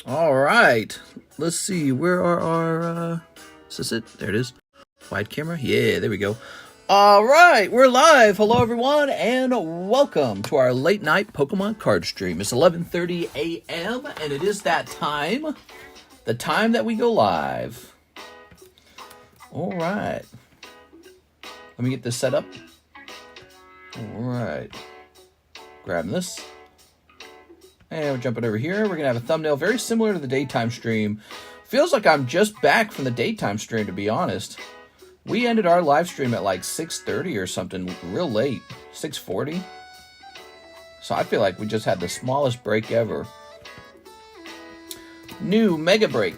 All right, let's see. Where are our? Is this it? There it is. Wide camera. Yeah, there we go. All right, we're live. Hello, everyone, and welcome to our late night Pokemon card stream. It's 11:30 a.m. and it is that time, the time that we go live. All right, let me get this set up. All right, grabbing this. And we're jumping over here. We're going to have a thumbnail very similar to the daytime stream. Feels like I'm just back from the daytime stream, to be honest. We ended our live stream at like 6:30 or something, real late. 6:40. So I feel like we just had the smallest break ever. New mega break.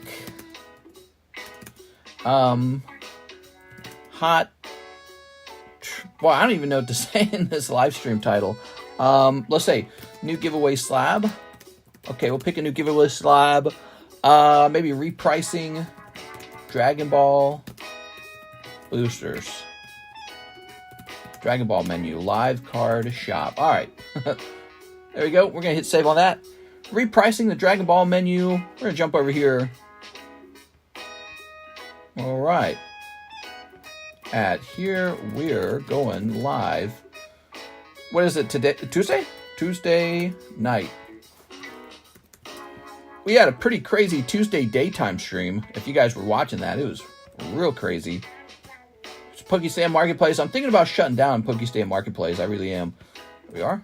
Hot. Well, I don't even know what to say in this live stream title. Let's say new giveaway slab. Okay, we'll pick a new giveaway slab. Maybe repricing, Dragonball, boosters, Dragonball menu, live card shop. All right, there we go. We're gonna hit save on that. Repricing the Dragonball menu. We're gonna jump over here. All right, at here we're going live. What is it today? Tuesday? Tuesday night. We had a pretty crazy Tuesday daytime stream. If you guys were watching that, it was real crazy. It's Pokestamp Marketplace. I'm thinking about shutting down Pokestamp Marketplace. I really am. Here we are.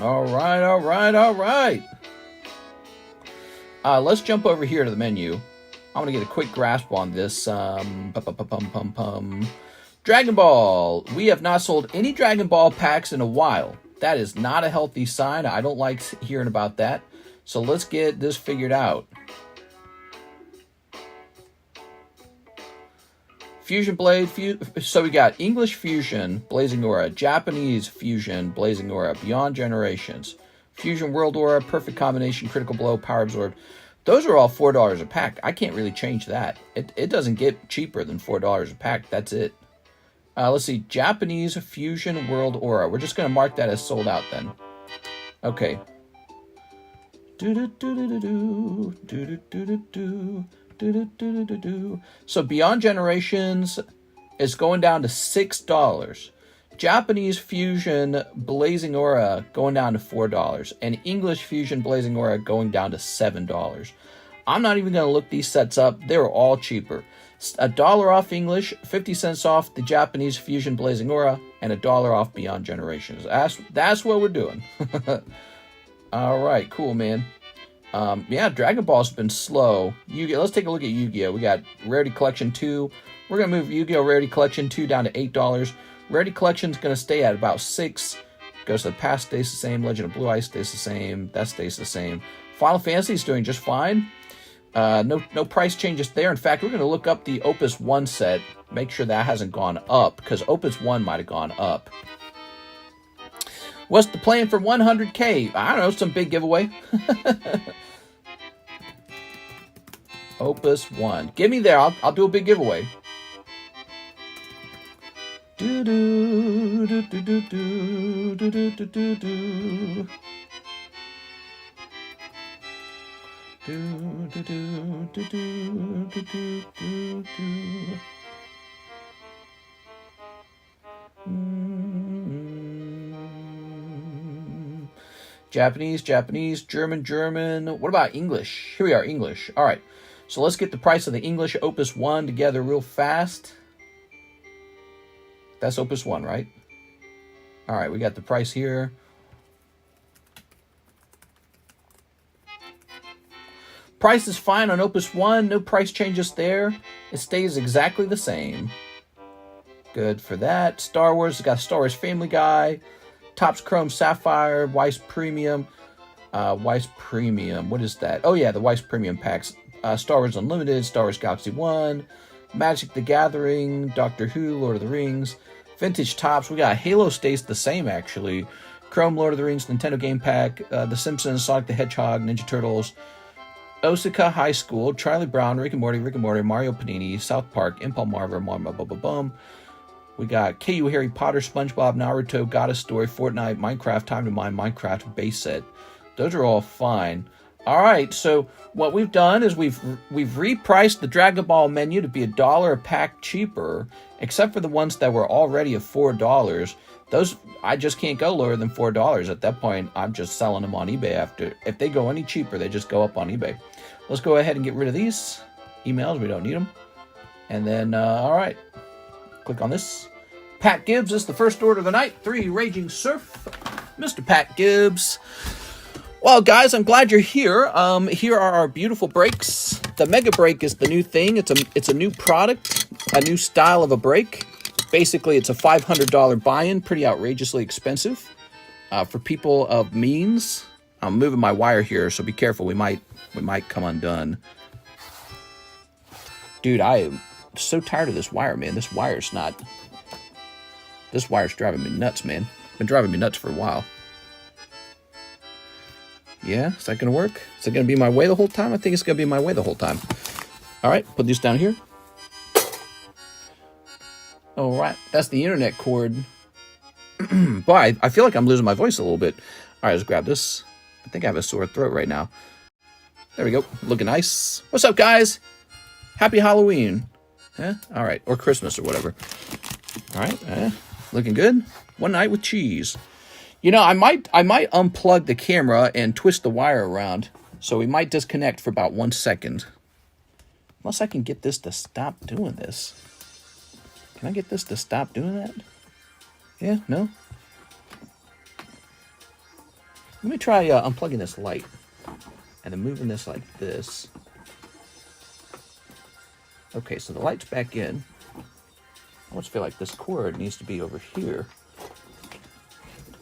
All right, all right, all right. Let's jump over here to the menu. I'm going to get a quick grasp on this. Dragon Ball. We have not sold any Dragon Ball packs in a while. That is not a healthy sign. I don't like hearing about that. So let's get this figured out. Fusion Blade. So we got English Fusion, Blazing Aura. Japanese Fusion, Blazing Aura. Beyond Generations. Fusion World Aura, Perfect Combination, Critical Blow, Power Absorb. Those are all $4 a pack. I can't really change that. It doesn't get cheaper than $4 a pack. That's it. Let's see. Japanese Fusion World Aura. We're just going to mark that as sold out then. Okay. So Beyond Generations is going down to $6. Japanese Fusion Blazing Aura going down to $4. And English Fusion Blazing Aura going down to $7. I'm not even going to look these sets up. They were all cheaper. $1 off English, 50 cents off the Japanese Fusion Blazing Aura, and $1 off Beyond Generations. That's what we're doing. All right, cool, man. Yeah, Dragon Ball's been slow. Yugi, let's take a look at Yu-Gi-Oh! We got Rarity Collection 2. We're going to move Yu-Gi-Oh! Rarity Collection 2 down to $8. Rarity Collection's going to stay at about $6. Goes to the past, stays the same. Legend of Blue Eye stays the same. That stays the same. Final Fantasy's doing just fine. No price changes there. In fact, we're going to look up the Opus 1 set. Make sure that hasn't gone up, because Opus 1 might have gone up. What's the plan for 100K? I don't know, some big giveaway. Opus 1. Give me there. I'll do a big giveaway. Do do do do do do do do do do. Do do do do do do do do. Japanese, German. What about English? Here we are, English. All right. So let's get the price of the English Opus 1 together real fast. That's Opus 1, right? All right, we got the price here. Price is fine on Opus 1. No price changes there. It stays exactly the same. Good for that. Star Wars, got Star Wars Family Guy. Topps Chrome Sapphire. Weiss Premium. Weiss Premium. What is that? Oh, yeah, the Weiss Premium packs. Star Wars Unlimited. Star Wars Galaxy 1. Magic the Gathering. Doctor Who. Lord of the Rings. Vintage Topps. We got Halo stays the same, actually. Chrome Lord of the Rings. Nintendo Game Pack. The Simpsons. Sonic the Hedgehog. Ninja Turtles. Osaka High School, Charlie Brown, Rick and Morty, Mario Panini, South Park, Impel Marvel, Bum. We got KU Harry Potter, SpongeBob, Naruto, Goddess Story, Fortnite, Minecraft, Time to Mine, Minecraft base set. Those are all fine. All right, so what we've done is we've repriced the Dragonball menu to be $1 a pack cheaper, except for the ones that were already at $4. Those, I just can't go lower than $4. At that point, I'm just selling them on eBay. After, if they go any cheaper, they just go up on eBay. Let's go ahead and get rid of these emails. We don't need them. And then, all right, click on this. Pat Gibbs is the first order of the night. 3 Raging Surf. Mr. Pat Gibbs. Well, guys, I'm glad you're here. Here are our beautiful breaks. The Mega Break is the new thing. It's a new product, a new style of a break. Basically, it's a $500 buy-in, pretty outrageously expensive for people of means. I'm moving my wire here, so be careful. We might come undone. Dude, I am so tired of this wire, man. This wire's driving me nuts, man. Been driving me nuts for a while. Yeah, is that going to work? Is it going to be my way the whole time? I think it's going to be my way the whole time. All right, put these down here. All right, that's the internet cord. Boy, I feel like I'm losing my voice a little bit. All right, let's grab this. I think I have a sore throat right now. There we go, looking nice. What's up, guys? Happy Halloween. Yeah, all right, or Christmas or whatever. All right, looking good. One night with cheese. You know, I might unplug the camera and twist the wire around, so we might disconnect for about 1 second. Unless I can get this to stop doing this. Can I get this to stop doing that? Yeah, no? Let me try unplugging this light and then moving this like this. Okay, so the light's back in. I almost feel like this cord needs to be over here.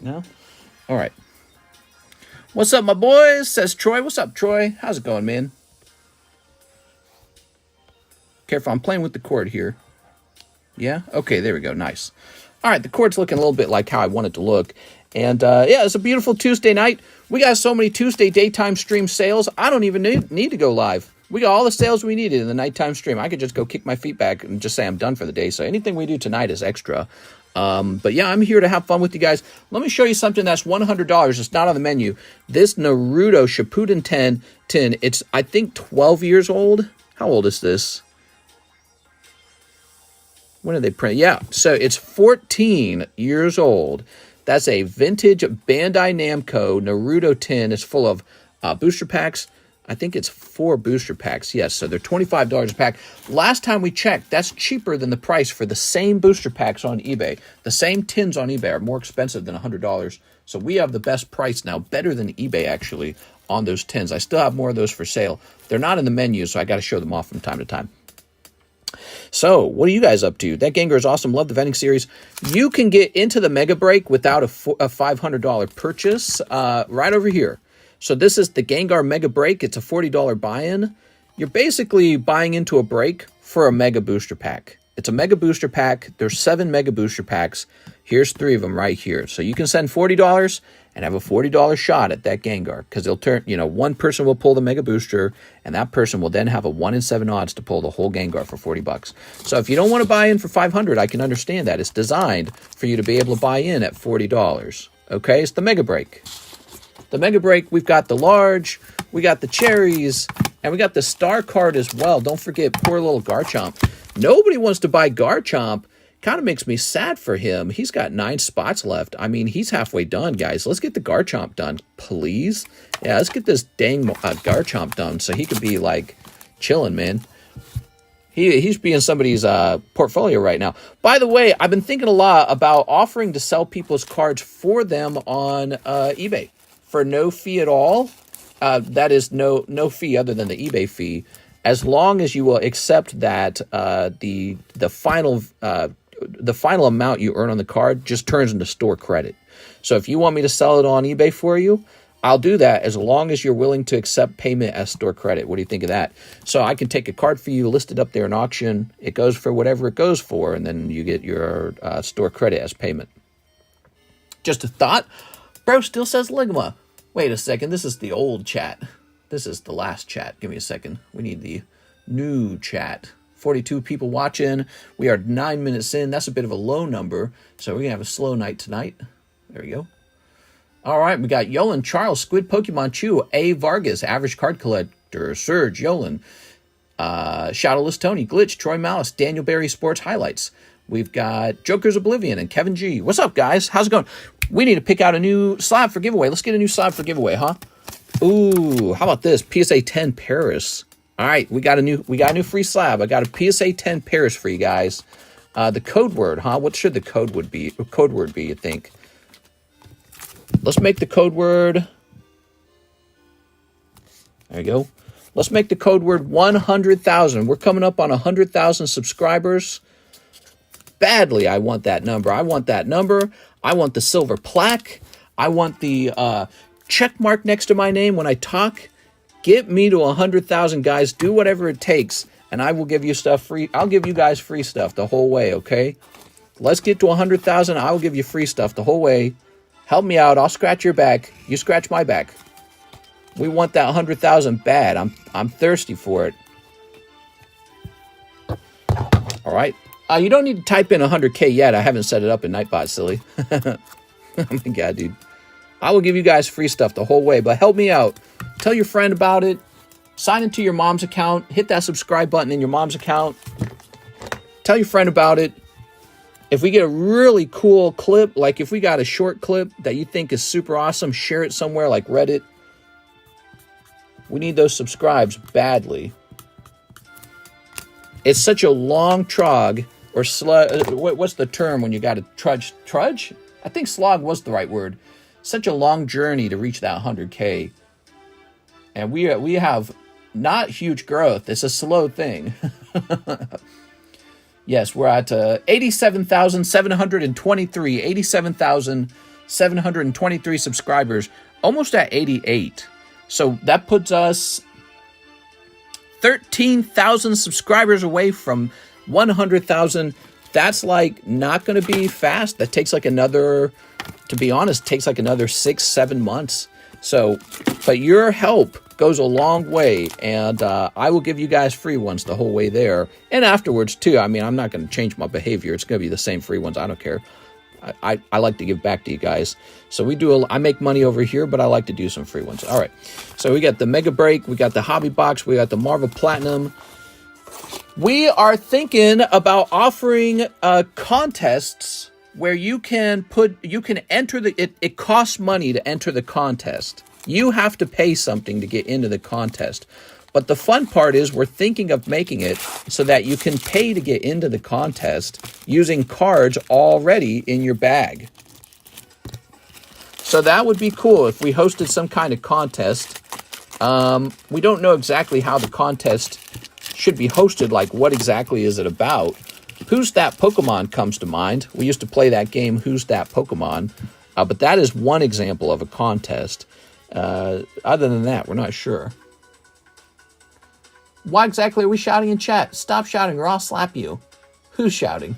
No? All right. What's up, my boys? Says Troy. What's up, Troy? How's it going, man? Careful, I'm playing with the cord here. Yeah? Okay, there we go. Nice. All right, the cord's looking a little bit like how I want it to look. And, yeah, it's a beautiful Tuesday night. We got so many Tuesday daytime stream sales, I don't even need to go live. We got all the sales we needed in the nighttime stream. I could just go kick my feet back and just say I'm done for the day. So anything we do tonight is extra. But yeah, I'm here to have fun with you guys. Let me show you something that's $100. It's not on the menu. This Naruto Shippuden 10, it's, I think, 12 years old. How old is this? When did they print? Yeah, so it's 14 years old. That's a vintage Bandai Namco Naruto 10. It's full of booster packs. I think it's 4 booster packs. Yes, so they're $25 a pack. Last time we checked, that's cheaper than the price for the same booster packs on eBay. The same tins on eBay are more expensive than $100. So we have the best price now, better than eBay actually, on those tins. I still have more of those for sale. They're not in the menu, so I got to show them off from time to time. So, what are you guys up to? That Gengar is awesome. Love the vending series. You can get into the Mega Break without a $500 purchase right over here. So this is the Gengar Mega Break. It's a $40 buy-in. You're basically buying into a break for a Mega Booster Pack. It's a Mega Booster Pack. There's 7 Mega Booster Packs. Here's 3 of them right here. So you can send $40 and have a $40 shot at that Gengar, because they'll turn, you know, one person will pull the Mega Booster, and that person will then have a 1 in 7 odds to pull the whole Gengar for $40. So if you don't want to buy in for $500, I can understand that. It's designed for you to be able to buy in at $40. Okay, it's the Mega Break. The Mega Break, we've got the large, we got the cherries, and we got the star card as well. Don't forget poor little Garchomp. Nobody wants to buy Garchomp. Kind of makes me sad for him. He's got 9 spots left. I mean, he's halfway done, guys. Let's get the Garchomp done, please. Yeah, let's get this dang Garchomp done so he could be, like, chilling, man. He's being somebody's portfolio right now. By the way, I've been thinking a lot about offering to sell people's cards for them on eBay for no fee at all. That is no fee other than the eBay fee, as long as you will accept that the final amount you earn on the card just turns into store credit. So if you want me to sell it on eBay for you, I'll do that as long as you're willing to accept payment as store credit. What do you think of that? So I can take a card for you, list it up there in auction. It goes for whatever it goes for, and then you get your store credit as payment. Just a thought. Bro still says Ligma. Wait a second. This is the old chat. This is the last chat. Give me a second. We need the new chat. 42 people watching. We are 9 minutes in. That's a bit of a low number, so we're going to have a slow night tonight. There we go. All right, we got Yolan, Charles, Squid, Pokemon Chew, A. Vargas, Average Card Collector, Serge, Yolan, Shadowless Tony, Glitch, Troy Malice, Daniel Barry Sports Highlights. We've got Joker's Oblivion and Kevin G. What's up, guys? How's it going? We need to pick out a new slab for giveaway. Let's get a new slab for giveaway, huh? Ooh, how about this? PSA 10 Paris. All right, we got a new free slab. I got a PSA 10 Paris for you guys. The code word, huh? What should the code word be? You think? Let's make the code word. There you go. Let's make the code word 100,000. We're coming up on 100,000 subscribers. Badly, I want that number. I want the silver plaque. I want the check mark next to my name when I talk. Get me to 100,000, guys. Do whatever it takes, and I will give you stuff free. I'll give you guys free stuff the whole way, okay? Let's get to 100,000. I will give you free stuff the whole way. Help me out. I'll scratch your back. You scratch my back. We want that 100,000 bad. I'm thirsty for it. All right. You don't need to type in 100K yet. I haven't set it up in Nightbot, silly. Oh my God, dude. I will give you guys free stuff the whole way, but help me out. Tell your friend about it. Sign into your mom's account. Hit that subscribe button in your mom's account. Tell your friend about it. If we get a really cool clip, like if we got a short clip that you think is super awesome, share it somewhere like Reddit. We need those subscribes badly. It's such a long trog, or slug. What's the term when you got to trudge? Trudge? I think slog was the right word. Such a long journey to reach that 100K. And we have not huge growth. It's a slow thing. Yes, we're at 87,723. 87,723 subscribers. Almost at 88. So that puts us 13,000 subscribers away from 100,000. That's like not going to be fast. That takes like another, to be honest, takes like another 6-7 months. So, but your help goes a long way, and I will give you guys free ones the whole way there. And afterwards too. I mean, I'm not going to change my behavior. It's going to be the same free ones. I don't care. I like to give back to you guys. So I make money over here, but I like to do some free ones. All right. So we got the Mega Break. We got the Hobby Box. We got the Marvel Platinum. We are thinking about offering contests where you can enter it costs money to enter the contest. You have to pay something to get into the contest. But the fun part is we're thinking of making it so that you can pay to get into the contest using cards already in your bag. So that would be cool if we hosted some kind of contest. We don't know exactly how the contest should be hosted, like what exactly is it about. Who's That Pokemon comes to mind. We used to play that game, Who's That Pokemon? But that is one example of a contest. Other than that, we're not sure. Why exactly are we shouting in chat? Stop shouting or I'll slap you. Who's shouting?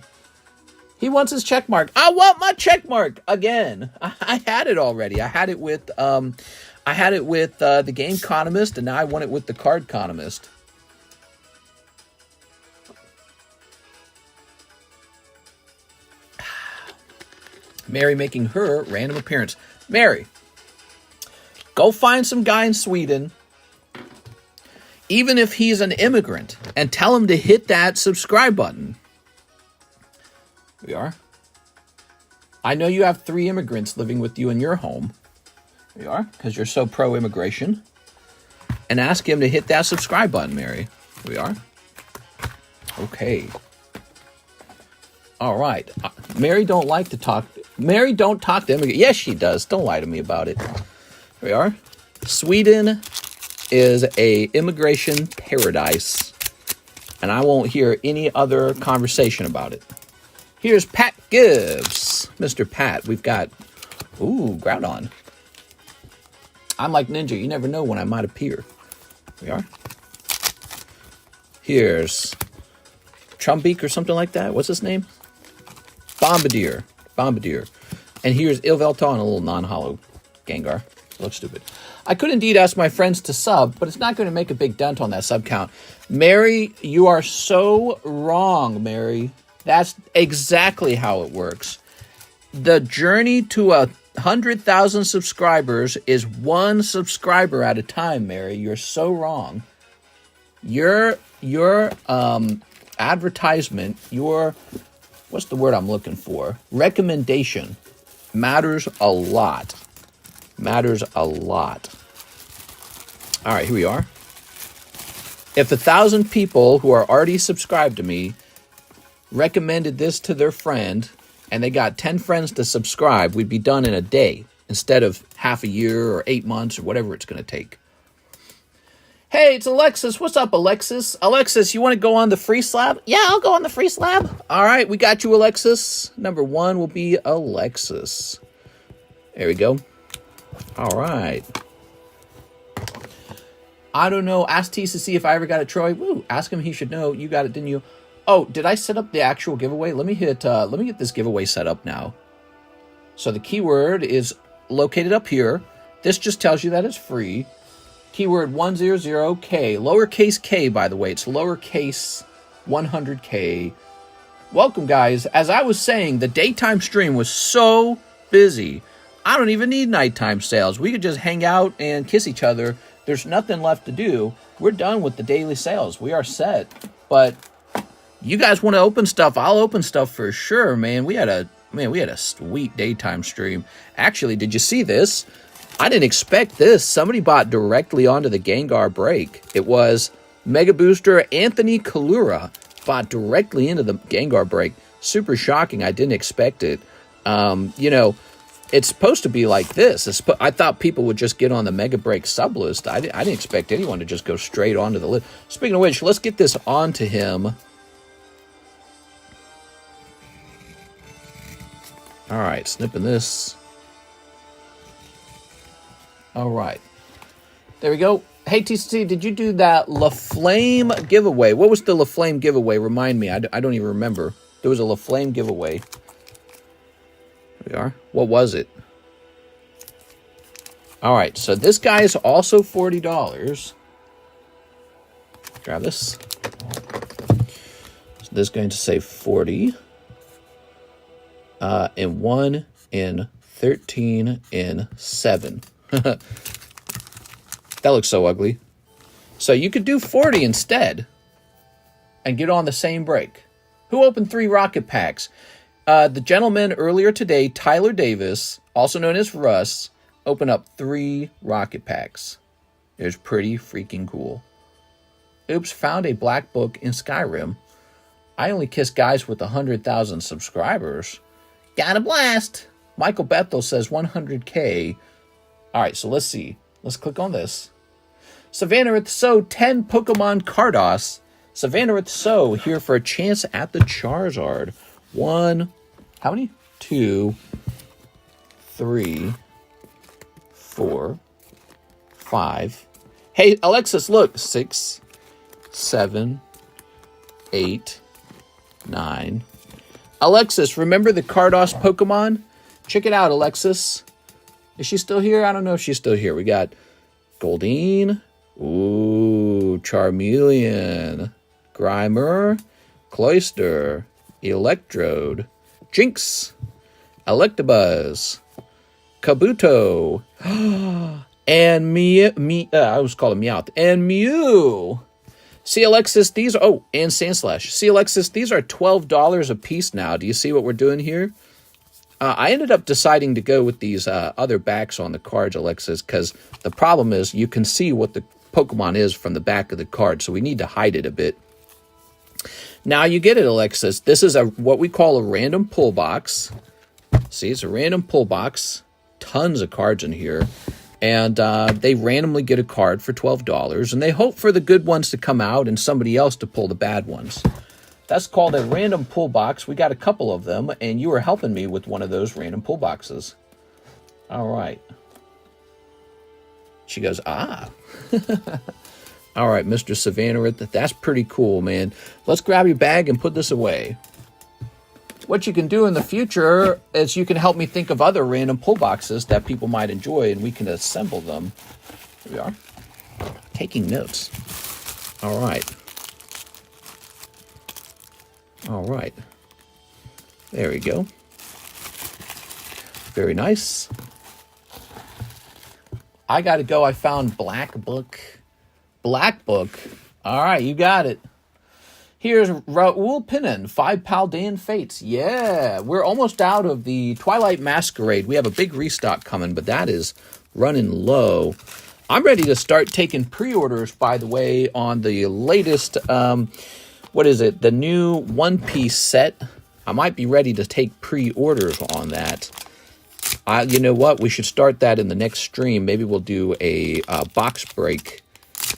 He wants his check mark. I want my check mark again. I had it already. I had it with the GameConomist, and now I want it with the CardConomist. Mary making her random appearance. Mary, go find some guy in Sweden, even if he's an immigrant, and tell him to hit that subscribe button. We are. I know you have 3 immigrants living with you in your home. We are, because you're so pro-immigration. And ask him to hit that subscribe button, Mary. We are. Okay. All right. Mary don't like to talk. Mary don't talk to immigrants. Yes, she does. Don't lie to me about it. We are. Sweden is a immigration paradise, and I won't hear any other conversation about it. Here's Pat Gibbs. Mr. Pat, we've got, Groudon. I'm like Ninja. You never know when I might appear. We are. Here's Trumbeak or something like that. What's his name? Bombardier. And here's Ilvelton, a little non-hollow Gengar. Looks stupid. I could indeed ask my friends to sub, but it's not going to make a big dent on that sub count. Mary, you are so wrong, Mary. That's exactly how it works. The journey to 100,000 subscribers is one subscriber at a time, Mary. You're so wrong. Your advertisement, your, what's the word I'm looking for? Recommendation matters a lot. Matters a lot. All right, here we are. If 1,000 people who are already subscribed to me recommended this to their friend and they got 10 friends to subscribe, we'd be done in a day instead of half a year or 8 months or whatever it's going to take. Hey, it's Alexis. What's up, Alexis? Alexis, you want to go on the free slab? Yeah, I'll go on the free slab. All right, we got you, Alexis. Number 1 will be Alexis. There we go. All right. I don't know. Ask Tease to see if I ever got it, Troy. Woo. Ask him. He should know. You got it, didn't you? Oh, did I set up the actual giveaway? Let me get this giveaway set up now. So the keyword is located up here. This just tells you that it's free. Keyword 100K, lowercase k, by the way. It's lowercase 100K. Welcome, guys. As I was saying, the daytime stream was so busy. I don't even need nighttime sales. We could just hang out and kiss each other. There's nothing left to do. We're done with the daily sales. We are set. But you guys want to open stuff? I'll open stuff for sure, man. We had a sweet daytime stream. Actually, did you see this? I didn't expect this. Somebody bought directly onto the Gengar break. It was Mega Booster Anthony Kalura bought directly into the Gengar break. Super shocking. I didn't expect it. You know, it's supposed to be like this. I thought people would just get on the Mega Break sublist. I didn't expect anyone to just go straight onto the list. Speaking of which, let's get this onto him. All right, snipping this. All right. There we go. Hey, TCC, did you do that La Flame giveaway? What was the La Flame giveaway? Remind me. I don't even remember. There was a La Flame giveaway. There we are. What was it? All right. So this guy is also $40. Grab this. So this is going to say 40. In 1, in 13, in 7. That looks so ugly. So you could do 40 instead and get on the same break. Who opened 3 rocket packs? The gentleman earlier today, Tyler Davis, also known as Russ, opened up 3 rocket packs. It was pretty freaking cool. Oops, found a black book in Skyrim. I only kiss guys with 100,000 subscribers. Got a blast. Michael Bethel says 100K. All right, so let's see. Let's click on this. Savannah with So 10 Pokemon Cardos. Savannah with So here for a chance at the Charizard. 1, how many? 2, 3, 4, 5. Hey, Alexis, look. 6, 7, 8, 9. Alexis, remember the Cardos Pokemon? Check it out, Alexis. Is she still here? I don't know if she's still here. We got Goldeen. Ooh, Charmeleon. Grimer. Cloyster. Electrode. Jinx. Electabuzz. Kabuto. And I was calling Meowth. And Mew. See, Alexis, these are... Oh, and Sandslash. See, Alexis, these are $12 a piece now. Do you see what we're doing here? I ended up deciding to go with these other backs on the cards, Alexis, because the problem is you can see what the Pokemon is from the back of the card, so we need to hide it a bit. Now you get it, Alexis. This is what we call a random pull box. See, it's a random pull box. Tons of cards in here. And they randomly get a card for $12, and they hope for the good ones to come out and somebody else to pull the bad ones. That's called a random pull box. We got a couple of them, and you were helping me with one of those random pull boxes. All right. She goes, ah. All right, Mr. Savannah, that's pretty cool, man. Let's grab your bag and put this away. What you can do in the future is you can help me think of other random pull boxes that people might enjoy, and we can assemble them. Here we are. Taking notes. All right. All right. There we go. Very nice. I got to go. I found Black Book. Black Book. All right, you got it. Here's Raoul Pinnan, 5 Paldean Fates. Yeah, we're almost out of the Twilight Masquerade. We have a big restock coming, but that is running low. I'm ready to start taking pre-orders, by the way, on the latest, what is it, the new One Piece set. I might be ready to take pre-orders on that. You know what? We should start that in the next stream. Maybe we'll do a box break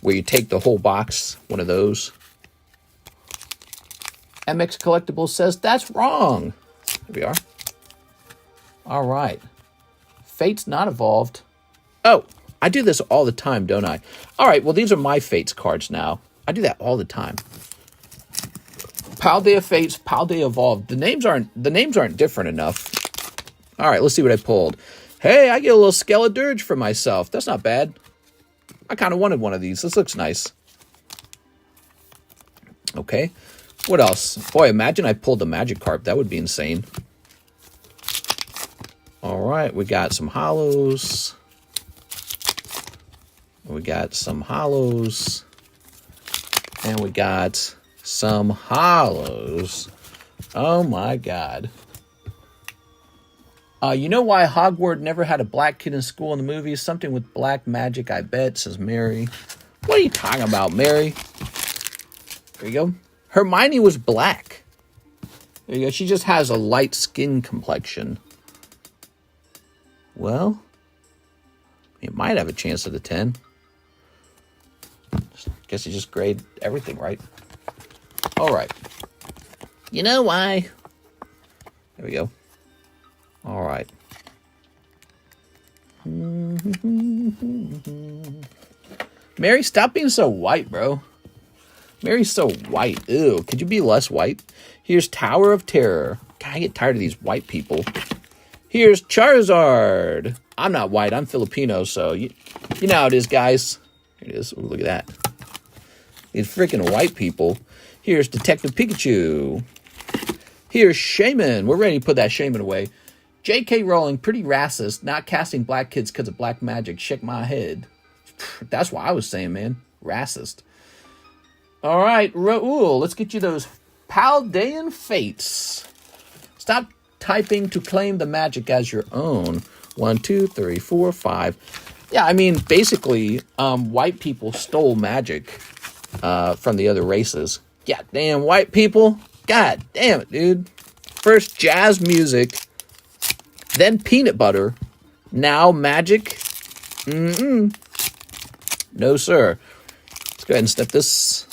where you take the whole box, one of those. MX Collectibles says that's wrong. Here we are. All right. Fate's not evolved. Oh, I do this all the time, don't I? All right, well, these are my Fates cards now. I do that all the time. Paldea Fates, Paldea Evolved. The names aren't different enough. All right, let's see what I pulled. Hey, I get a little Skeledirge for myself. That's not bad. I kind of wanted one of these. This looks nice. Okay. What else? Boy, imagine I pulled the Magikarp. That would be insane. All right, we got some hollows. We got some hollows. And we got some hollows. Oh my god. You know why Hogwarts never had a black kid in school in the movies? Something with black magic, I bet, says Mary. What are you talking about, Mary? There you go. Hermione was black. There you go. She just has a light skin complexion. Well, it might have a chance at a 10. Guess you just grade everything right. All right. You know why? There we go. All right. Mary, stop being so white, bro. Mary's so white. Ew, could you be less white? Here's Tower of Terror. God, I get tired of these white people. Here's Charizard. I'm not white. I'm Filipino, so you know how it is, guys. Here it is. Ooh, look at that. These freaking white people. Here's Detective Pikachu. Here's Shaman. We're ready to put that Shaman away. J.K. Rowling, pretty racist, not casting black kids because of black magic. Shake my head. That's what I was saying, man. Racist. All right, Raoul, let's get you those Paldean Fates. Stop typing to claim the magic as your own. 1, 2, 3, 4, 5. Yeah, I mean, basically, white people stole magic from the other races. God damn, white people. God damn it, dude. First jazz music, then peanut butter, now magic. No, sir. Let's go ahead and snip this.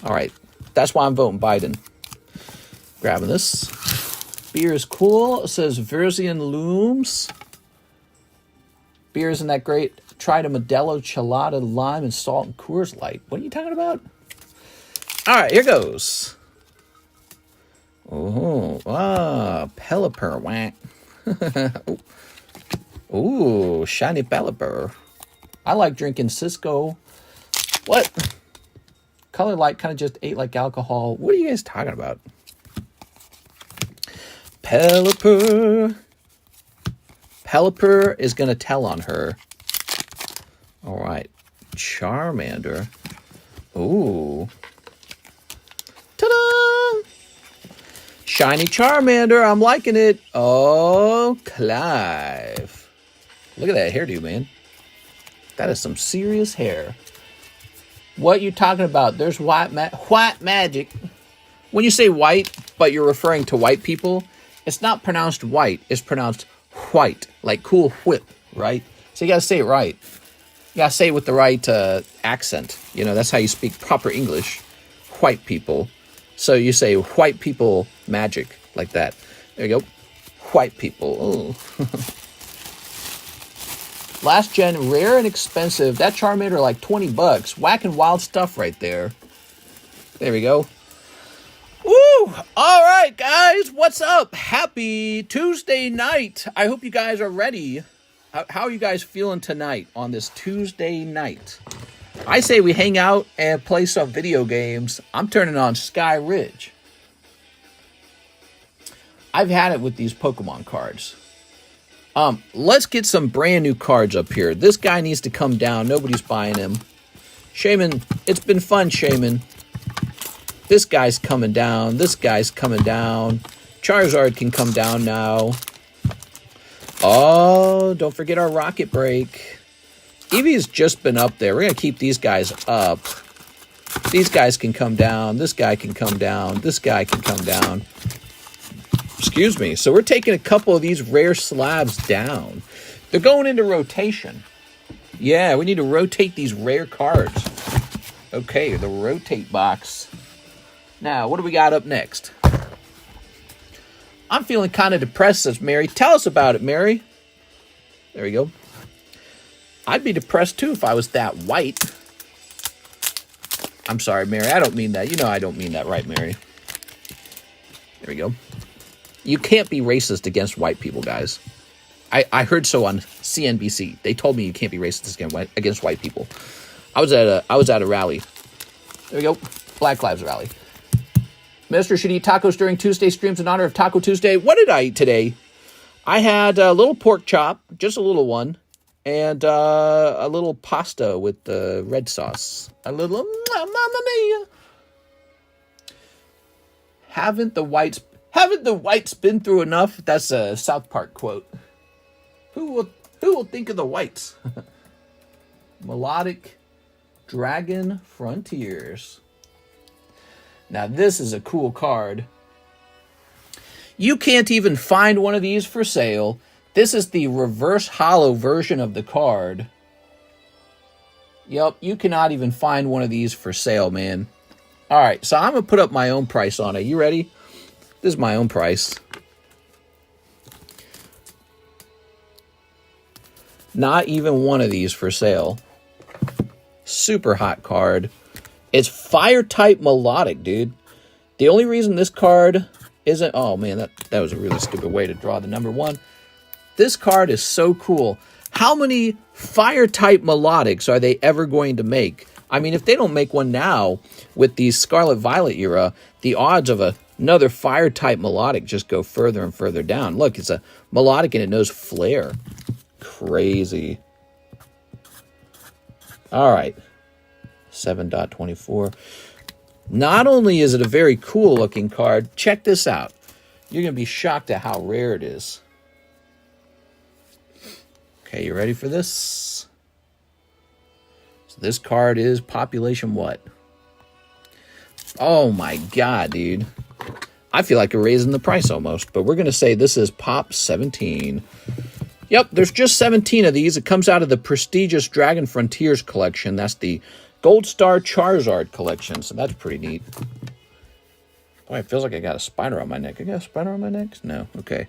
All right, that's why I'm voting Biden. Grabbing this. Beer is cool. It says Versian Looms. Beer isn't that great. Tried a Modelo, Chelada, Lime, and Salt and Coors Light. What are you talking about? All right, here goes. Oh, Pelipper. Whack. Ooh, shiny Pelipper. I like drinking Cisco. What? Color Light kind of just ate like alcohol. What are you guys talking about? Pelipper. Pelipper is going to tell on her. All right. Charmander. Ooh. Ta-da! Shiny Charmander. I'm liking it. Oh, Clive. Look at that hairdo, man. That is some serious hair. What you talking about? There's white magic. When you say white, but you're referring to white people, it's not pronounced white. It's pronounced white, like Cool Whip, right? So you got to say it right. You got to say it with the right accent. You know, that's how you speak proper English. White people. So you say white people magic, like that. There you go. White people. Last gen, rare and expensive. That Charmander like $20. Whacking wild stuff right there. There we go. Woo! All right, guys. What's up? Happy Tuesday night. I hope you guys are ready. How are you guys feeling tonight on this Tuesday night? I say we hang out and play some video games. I'm turning on Sky Ridge. I've had it with these Pokemon cards. Let's get some brand new cards up here. This guy needs to come down. Nobody's buying him. Shaman, it's been fun, Shaman. This guy's coming down. This guy's coming down. Charizard can come down now. Oh, don't forget our Rocket Break. Eevee's just been up there. We're going to keep these guys up. These guys can come down. This guy can come down. This guy can come down. Excuse me. So we're taking a couple of these rare slabs down. They're going into rotation. Yeah, we need to rotate these rare cards. Okay, the rotate box. Now, what do we got up next? I'm feeling kind of depressed, says Mary. Tell us about it, Mary. There we go. I'd be depressed, too, if I was that white. I'm sorry, Mary. I don't mean that. You know I don't mean that, right, Mary? There we go. You can't be racist against white people, guys. I heard so on CNBC. They told me you can't be racist against white people. I was at a rally. There we go. Black Lives Rally. Minister should eat tacos during Tuesday streams in honor of Taco Tuesday. What did I eat today? I had a little pork chop, just a little one, and a little pasta with the red sauce. A little mamma mia. Haven't the whites been through enough? That's a South Park quote. Who will think of the whites? Melodic Dragon Frontiers. Now this is a cool card. You can't even find one of these for sale. This is the reverse holo version of the card. Yup, you cannot even find one of these for sale, man. Alright, so I'm going to put up my own price on it. You ready? This is my own price. Not even one of these for sale. Super hot card. It's fire type melodic, dude. The only reason this card isn't... Oh, man, that was a really stupid way to draw the number one. This card is so cool. How many fire type melodics are they ever going to make? I mean, if they don't make one now with the Scarlet Violet era, the odds of another fire type melodic just go further and further down. Look, it's a melodic and it knows flare. Crazy. All right. 7.24. Not only is it a very cool looking card, check this out. You're going to be shocked at how rare it is. Okay, you ready for this? So this card is population what? Oh my god, dude. I feel like we're raising the price almost, but we're going to say this is Pop 17. Yep, there's just 17 of these. It comes out of the prestigious Dragon Frontiers collection. That's the Gold Star Charizard collection, so that's pretty neat. Boy, it feels like I got a spider on my neck. I got a spider on my neck? No, okay.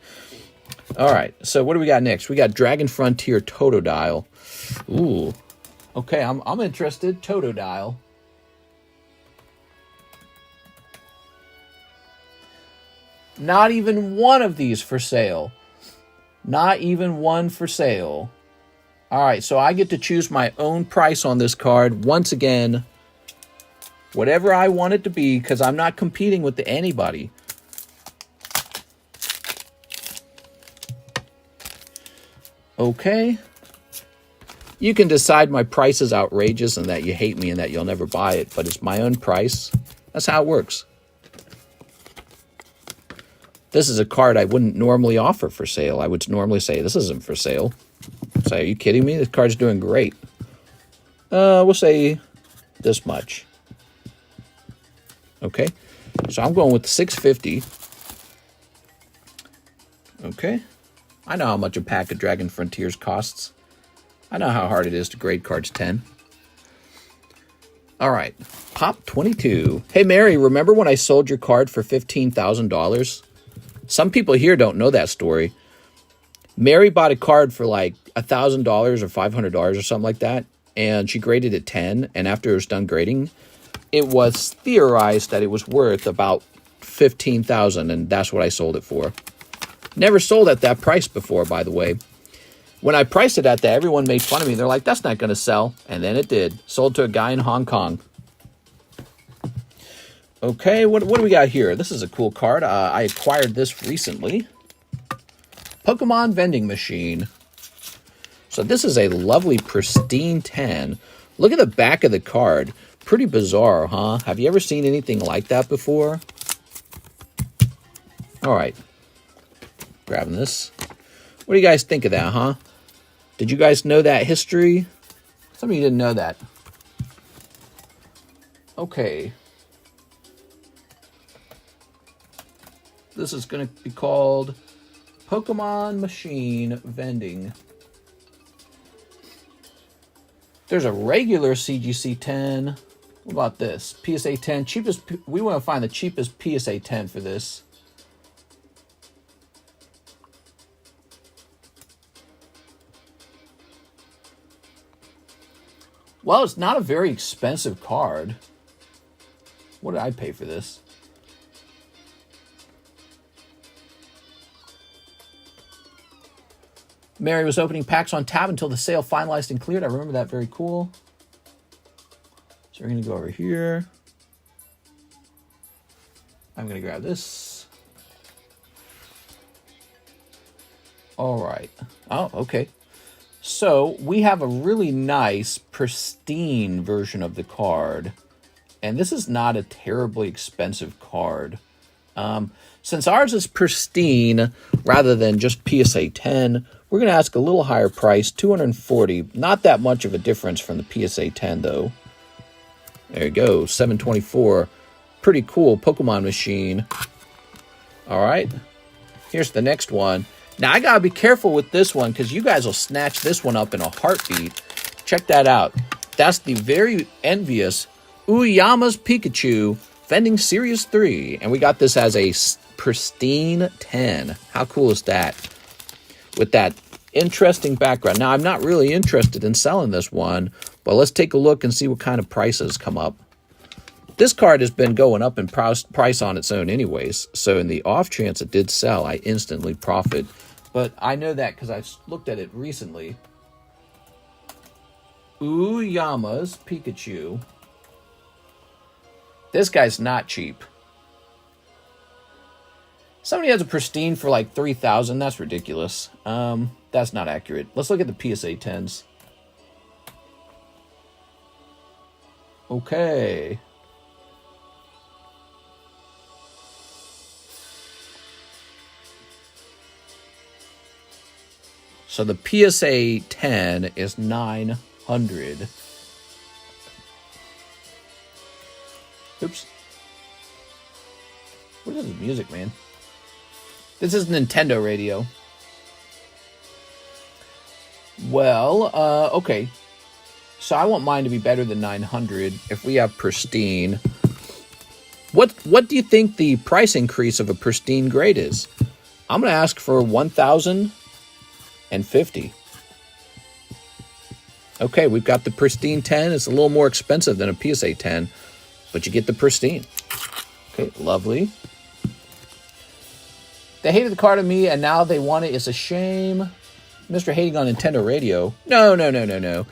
All right, so what do we got next? We got Dragon Frontier Totodile. Ooh, okay, I'm interested. Totodile. Not even one of these for sale. Not even one for sale. All right, so I get to choose my own price on this card. Once again, whatever I want it to be, because I'm not competing with anybody. Okay. You can decide my price is outrageous and that you hate me and that you'll never buy it, but it's my own price. That's how it works. This is a card I wouldn't normally offer for sale. I would normally say, this isn't for sale. So, are you kidding me? This card's doing great. We'll say this much. Okay. So, I'm going with the 650. Okay. I know how much a pack of Dragon Frontiers costs. I know how hard it is to grade cards 10. All right. Pop 22. Hey, Mary, remember when I sold your card for $15,000? Some people here don't know that story. Mary bought a card for like $1,000 or $500 or something like that, and she graded it 10, and after it was done grading, it was theorized that it was worth about $15,000, and that's what I sold it for. Never sold at that price before, by the way. When I priced it at that, everyone made fun of me. They're like, that's not going to sell, and then it did. Sold to a guy in Hong Kong. Okay, what do we got here? This is a cool card. I acquired this recently. Pokemon vending machine. So this is a lovely, pristine 10. Look at the back of the card. Pretty bizarre, huh? Have you ever seen anything like that before? All right. Grabbing this. What do you guys think of that, huh? Did you guys know that history? Some of you didn't know that. Okay. This is going to be called Pokemon Machine Vending. There's a regular CGC 10. What about this? PSA 10. Cheapest. We want to find the cheapest PSA 10 for this. Well, it's not a very expensive card. What did I pay for this? Mary was opening packs on tab until the sale finalized and cleared. I remember that. Very cool. So we're going to go over here. I'm going to grab this. All right. Oh, okay. So we have a really nice, pristine version of the card. And this is not a terribly expensive card. Since ours is pristine rather than just PSA 10, we're going to ask a little higher price, $240. Not that much of a difference from the PSA 10, though. There you go, $724. Pretty cool Pokemon machine. All right, here's the next one. Now, I got to be careful with this one because you guys will snatch this one up in a heartbeat. Check that out. That's the very envious Uyama's Pikachu Vending Series 3. And we got this as a pristine 10. How cool is that? With that interesting background. Now, I'm not really interested in selling this one, but let's take a look and see what kind of prices come up. This card has been going up in price on its own anyways, so in the off chance it did sell, I instantly profit. But I know that because I've looked at it recently. Uyama's Pikachu. This guy's not cheap. Somebody has a pristine for like $3,000. That's ridiculous. That's not accurate. Let's look at the PSA 10s. Okay. So the PSA 10 is $900. Oops. What is this music, man? This is Nintendo radio. Well, okay. So I want mine to be better than 900 if we have pristine. What do you think the price increase of a pristine grade is? I'm going to ask for 1,050. Okay, we've got the pristine 10. It's a little more expensive than a PSA 10, but you get the pristine. Okay, lovely. They hated the card of me, and now they want it. It's a shame. Mr. Hating on Nintendo Radio. No.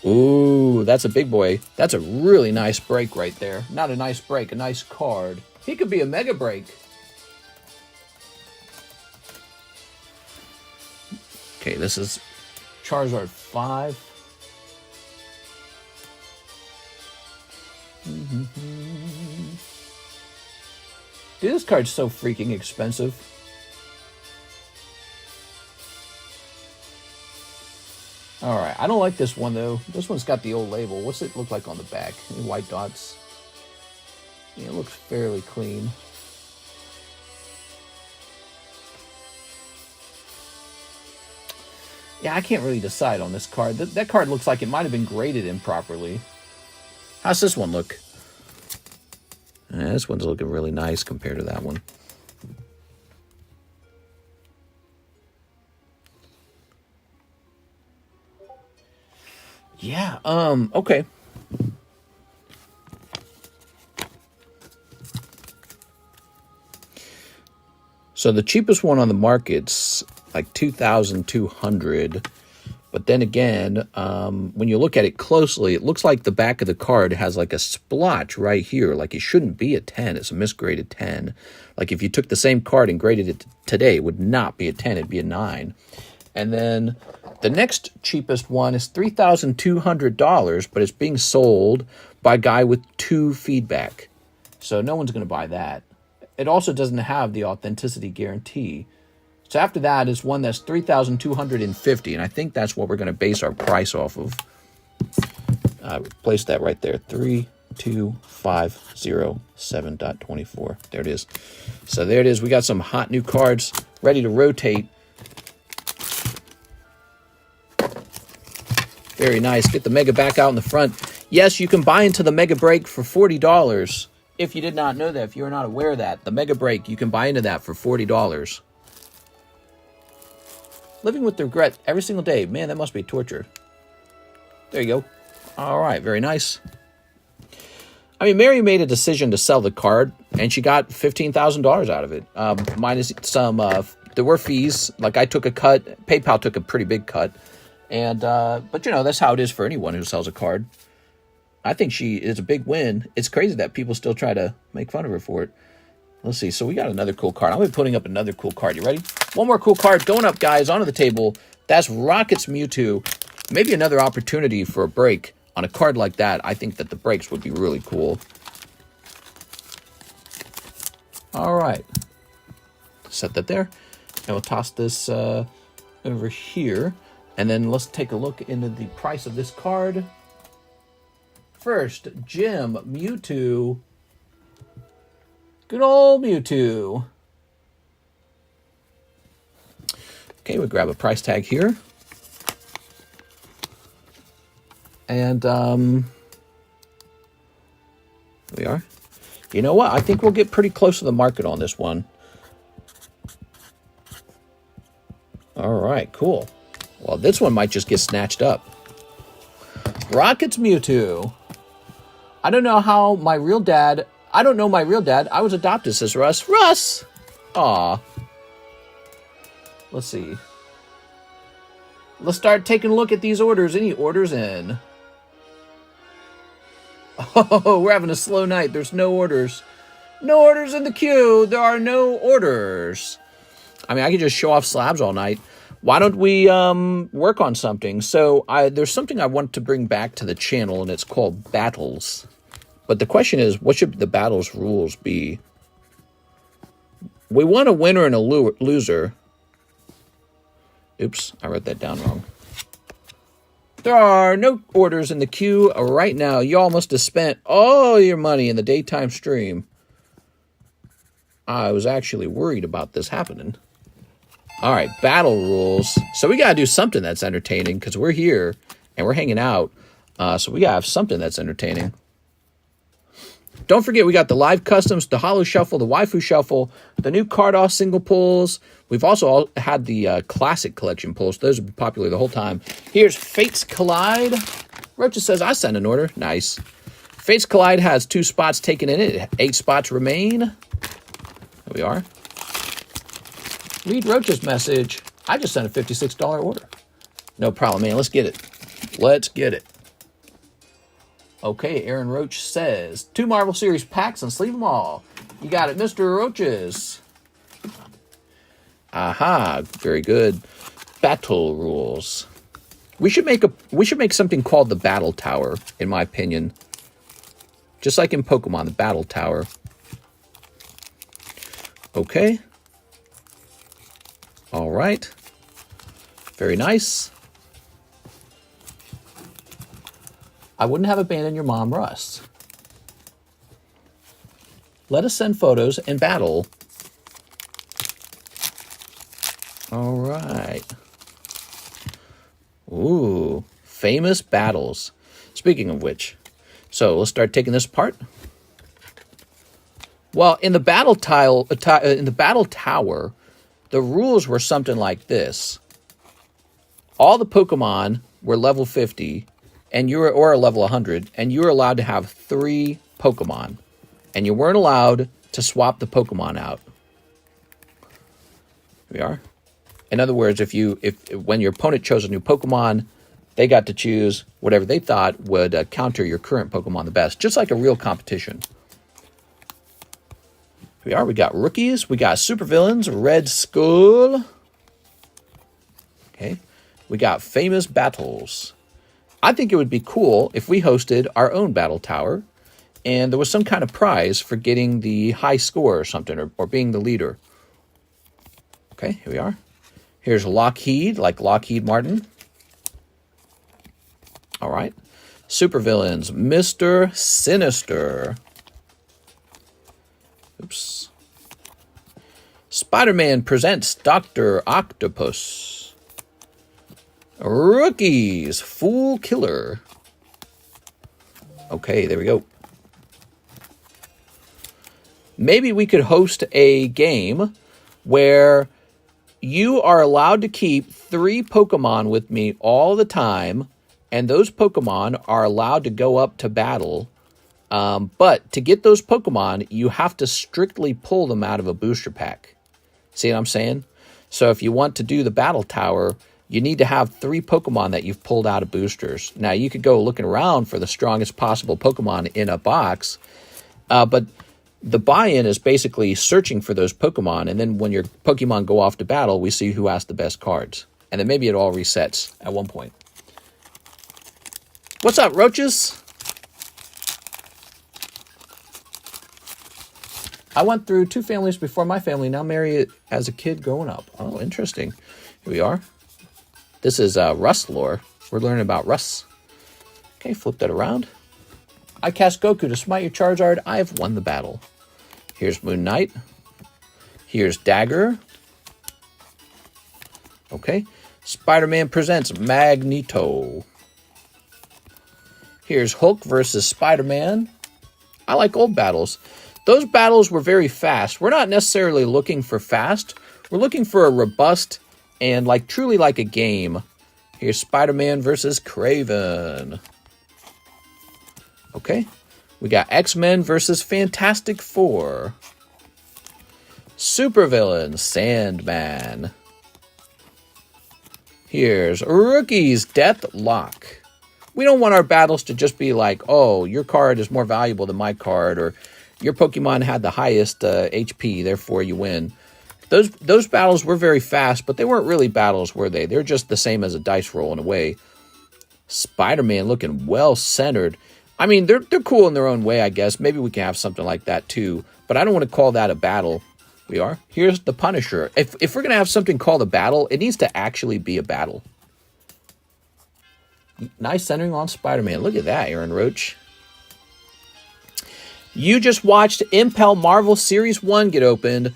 Ooh, that's a big boy. That's a really nice break right there. Not a nice break, a nice card. He could be a mega break. Okay, this is Charizard 5. Dude, this card's so freaking expensive. Alright, I don't like this one, though. This one's got the old label. What's it look like on the back? Any white dots? Yeah, it looks fairly clean. Yeah, I can't really decide on this card. That card looks like it might have been graded improperly. How's this one look? Yeah, this one's looking really nice compared to that one. Yeah, okay. So the cheapest one on the market's like $2,200. But then again, when you look at it closely, it looks like the back of the card has like a splotch right here. Like it shouldn't be a 10. It's a misgraded 10. Like if you took the same card and graded it today, it would not be a 10. It'd be a 9. And then the next cheapest one is $3,200, but it's being sold by a guy with 2 feedback. So no one's going to buy that. It also doesn't have the authenticity guarantee. So after that is one that's $3,250, and I think that's what we're going to base our price off of. Place that right there, 32507.24. There it is. So there it is. We got some hot new cards ready to rotate. Very nice. Get the mega back out in the front. Yes, you can buy into the mega break for $40. If you did not know that, if you're not aware of that, the mega break, you can buy into that for $40. Living with regret every single day. Man, that must be torture. There you go. All right, very nice. I mean, Mary made a decision to sell the card, and she got $15,000 out of it. Minus some, there were fees. Like I took a cut. PayPal took a pretty big cut. And, but you know, that's how it is for anyone who sells a card. I think she is a big win. It's crazy that people still try to make fun of her for it. Let's see. So we got another cool card. I'm going to be putting up another cool card. You ready? One more cool card going up, guys, onto the table. That's Rocket's Mewtwo. Maybe another opportunity for a break on a card like that. I think that the breaks would be really cool. All right. Set that there. And we'll toss this over here. And then let's take a look into the price of this card. First, Gem Mewtwo. Good old Mewtwo. Okay, we grab a price tag here. And there we are. You know what? I think we'll get pretty close to the market on this one. All right, cool. Well, this one might just get snatched up. Rocket's Mewtwo. I don't know how my real dad... I don't know my real dad. I was adopted, says Russ. Russ! Aw. Let's see. Let's start taking a look at these orders. Any orders in? Oh, we're having a slow night. There's no orders. No orders in the queue. There are no orders. I mean, I could just show off slabs all night. Why don't we work on something? So there's something I want to bring back to the channel, and it's called battles. But the question is, what should the battles rules be? We want a winner and a loser. Oops, I wrote that down wrong. There are no orders in the queue right now. Y'all must have spent all your money in the daytime stream. I was actually worried about this happening. All right, battle rules. So we got to do something that's entertaining because we're here and we're hanging out. So we got to have something that's entertaining. Don't forget, we got the live customs, the holo shuffle, the waifu shuffle, the new card off single pulls. We've also had the classic collection pulls. Those have been popular the whole time. Here's Fates Collide. Rocha says, I sent an order. Nice. Fates Collide has 2 spots taken in it. 8 spots remain. There we are. Read Rocha's message. I just sent a $56 order. No problem, man. Let's get it. Let's get it. Okay, Aaron Roach says, 2 Marvel Series packs and sleeve them all. You got it, Mr. Roaches. Aha, very good. Battle rules. We should make something called the Battle Tower, in my opinion. Just like in Pokemon, the Battle Tower. Okay. All right. Very nice. I wouldn't have abandoned your mom, Russ. Let us send photos and battle. All right. Ooh, famous battles. Speaking of which, so let's start taking this apart. Well, in the battle tower, the rules were something like this. All the Pokemon were level 50. And you were, or a level 100, and you were allowed to have 3 Pokemon. And you weren't allowed to swap the Pokemon out. Here we are. In other words, if when your opponent chose a new Pokemon, they got to choose whatever they thought would counter your current Pokemon the best, just like a real competition. Here we got rookies, we got supervillains, Red Skull. Okay, we got famous battles. I think it would be cool if we hosted our own battle tower, and there was some kind of prize for getting the high score or something, or being the leader. Okay, here we are. Here's Lockheed, like Lockheed Martin. All right. Supervillains, Mr. Sinister. Oops. Spider-Man presents Dr. Octopus. Rookies, Fool Killer. Okay, there we go. Maybe we could host a game where you are allowed to keep 3 Pokemon with me all the time, and those Pokemon are allowed to go up to battle. But to get those Pokemon, you have to strictly pull them out of a booster pack. See what I'm saying? So if you want to do the battle tower, you need to have 3 Pokemon that you've pulled out of boosters. Now, you could go looking around for the strongest possible Pokemon in a box, but the buy-in is basically searching for those Pokemon, and then when your Pokemon go off to battle, we see who has the best cards. And then maybe it all resets at one point. What's up, roaches? I went through 2 families before my family, now married as a kid growing up. Oh, interesting. Here we are. This is Russ lore. We're learning about Russ. Okay, flip that around. I cast Goku to smite your Charizard. I have won the battle. Here's Moon Knight. Here's Dagger. Okay. Spider-Man presents Magneto. Here's Hulk versus Spider-Man. I like old battles. Those battles were very fast. We're not necessarily looking for fast. We're looking for a robust and truly like a game. Here's Spider-Man versus Kraven. Okay. We got X-Men versus Fantastic Four. Supervillain, Sandman. Here's Rookies, Deathlock. We don't want our battles to just be like, oh, your card is more valuable than my card, or your Pokemon had the highest HP, therefore you win. Those battles were very fast, but they weren't really battles, were they? They're just the same as a dice roll in a way. Spider-Man looking well-centered. I mean, they're cool in their own way, I guess. Maybe we can have something like that, too. But I don't want to call that a battle. We are. Here's the Punisher. If we're going to have something called a battle, it needs to actually be a battle. Nice centering on Spider-Man. Look at that, Aaron Roach. You just watched Impel Marvel Series 1 get opened.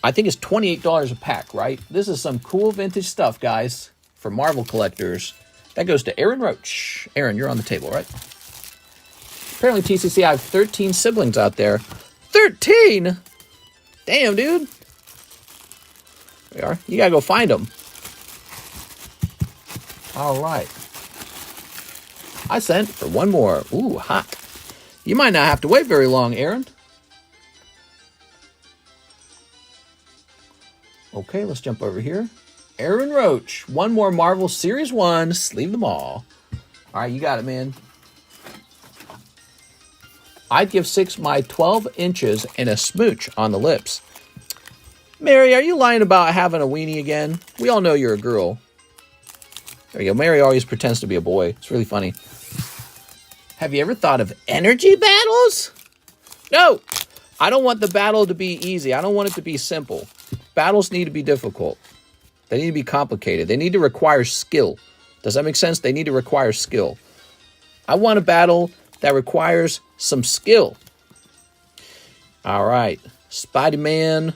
I think it's $28 a pack, right? This is some cool vintage stuff, guys, for Marvel collectors. That goes to Aaron Roach. Aaron, you're on the table, right? Apparently, TCC, I have 13 siblings out there. 13? Damn, dude. There we are. You gotta go find them. All right. I sent for one more. Ooh, hot. You might not have to wait very long, Aaron. Okay, let's jump over here. Aaron Roach. One more Marvel Series 1. Sleeve them all. All right, you got it, man. I'd give 6 my 12 inches and a smooch on the lips. Mary, are you lying about having a weenie again? We all know you're a girl. There you go. Mary always pretends to be a boy. It's really funny. Have you ever thought of energy battles? No. I don't want the battle to be easy. I don't want it to be simple. Battles need to be difficult. They need to be complicated. They need to require skill. Does that make sense? They need to require skill. I want a battle that requires some skill. All right. Spider-Man.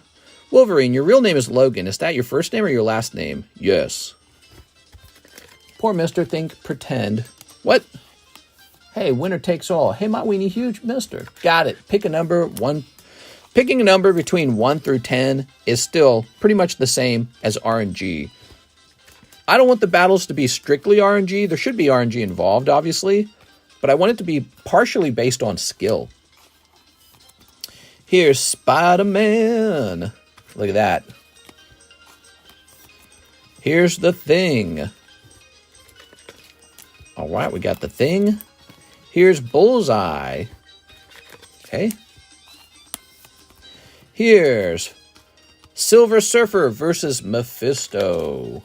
Wolverine, your real name is Logan. Is that your first name or your last name? Yes. Poor Mister Think Pretend. What? Hey, winner takes all. Hey, my weenie huge, mister. Got it. Pick a number. Picking a number between 1 through 10 is still pretty much the same as RNG. I don't want the battles to be strictly RNG. There should be RNG involved, obviously. But I want it to be partially based on skill. Here's Spider-Man. Look at that. Here's the thing. All right, we got the thing. Here's Bullseye. Okay. Here's Silver Surfer versus Mephisto.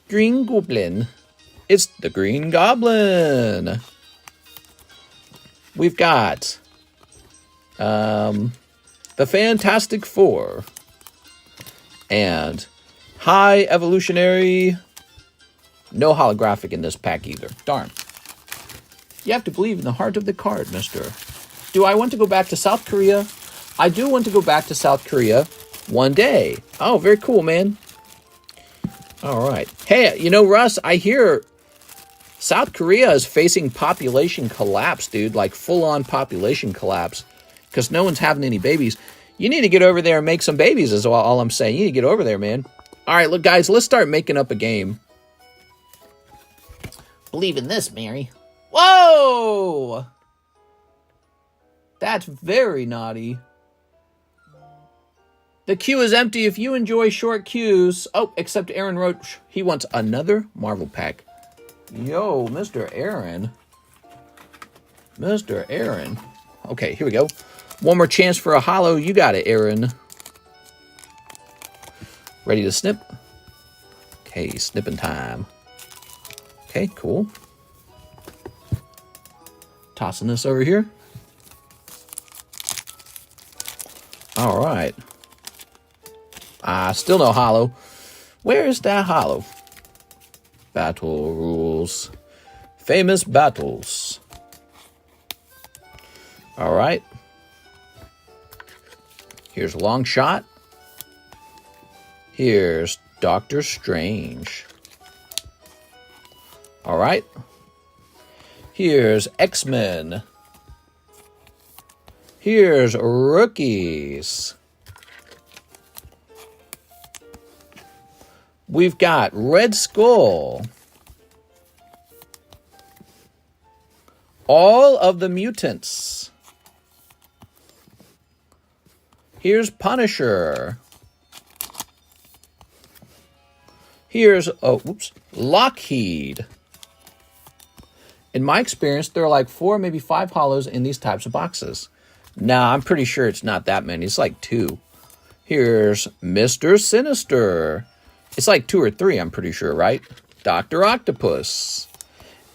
Green Goblin. It's the Green Goblin. We've got the Fantastic Four and High Evolutionary. No holographic in this pack either. Darn. You have to believe in the heart of the card, mister. Do I want to go back to South Korea? I do want to go back to South Korea one day. Oh, very cool, man. All right. Hey, you know, Russ, I hear South Korea is facing population collapse, dude. Like full-on population collapse. Because no one's having any babies. You need to get over there and make some babies is all I'm saying. You need to get over there, man. All right, look, guys, let's start making up a game. Believe in this, Mary. Whoa! That's very naughty. The queue is empty if you enjoy short queues. Oh, except Aaron Roach. He wants another Marvel pack. Yo, Mr. Aaron. Mr. Aaron. Okay, here we go. One more chance for a holo. You got it, Aaron. Ready to snip? Okay, snipping time. Okay, cool. Tossing this over here. All right. Still no holo. Where is that holo? Battle rules. Famous battles. All right. Here's a long shot. Here's Doctor Strange. All right. Here's X-Men. Here's Rookies. We've got Red Skull. All of the Mutants. Here's Punisher. Here's, Lockheed. In my experience, there are like 4, maybe 5 holos in these types of boxes. Nah, I'm pretty sure it's not that many. It's like 2. Here's Mr. Sinister. It's like 2 or 3, I'm pretty sure, right? Dr. Octopus.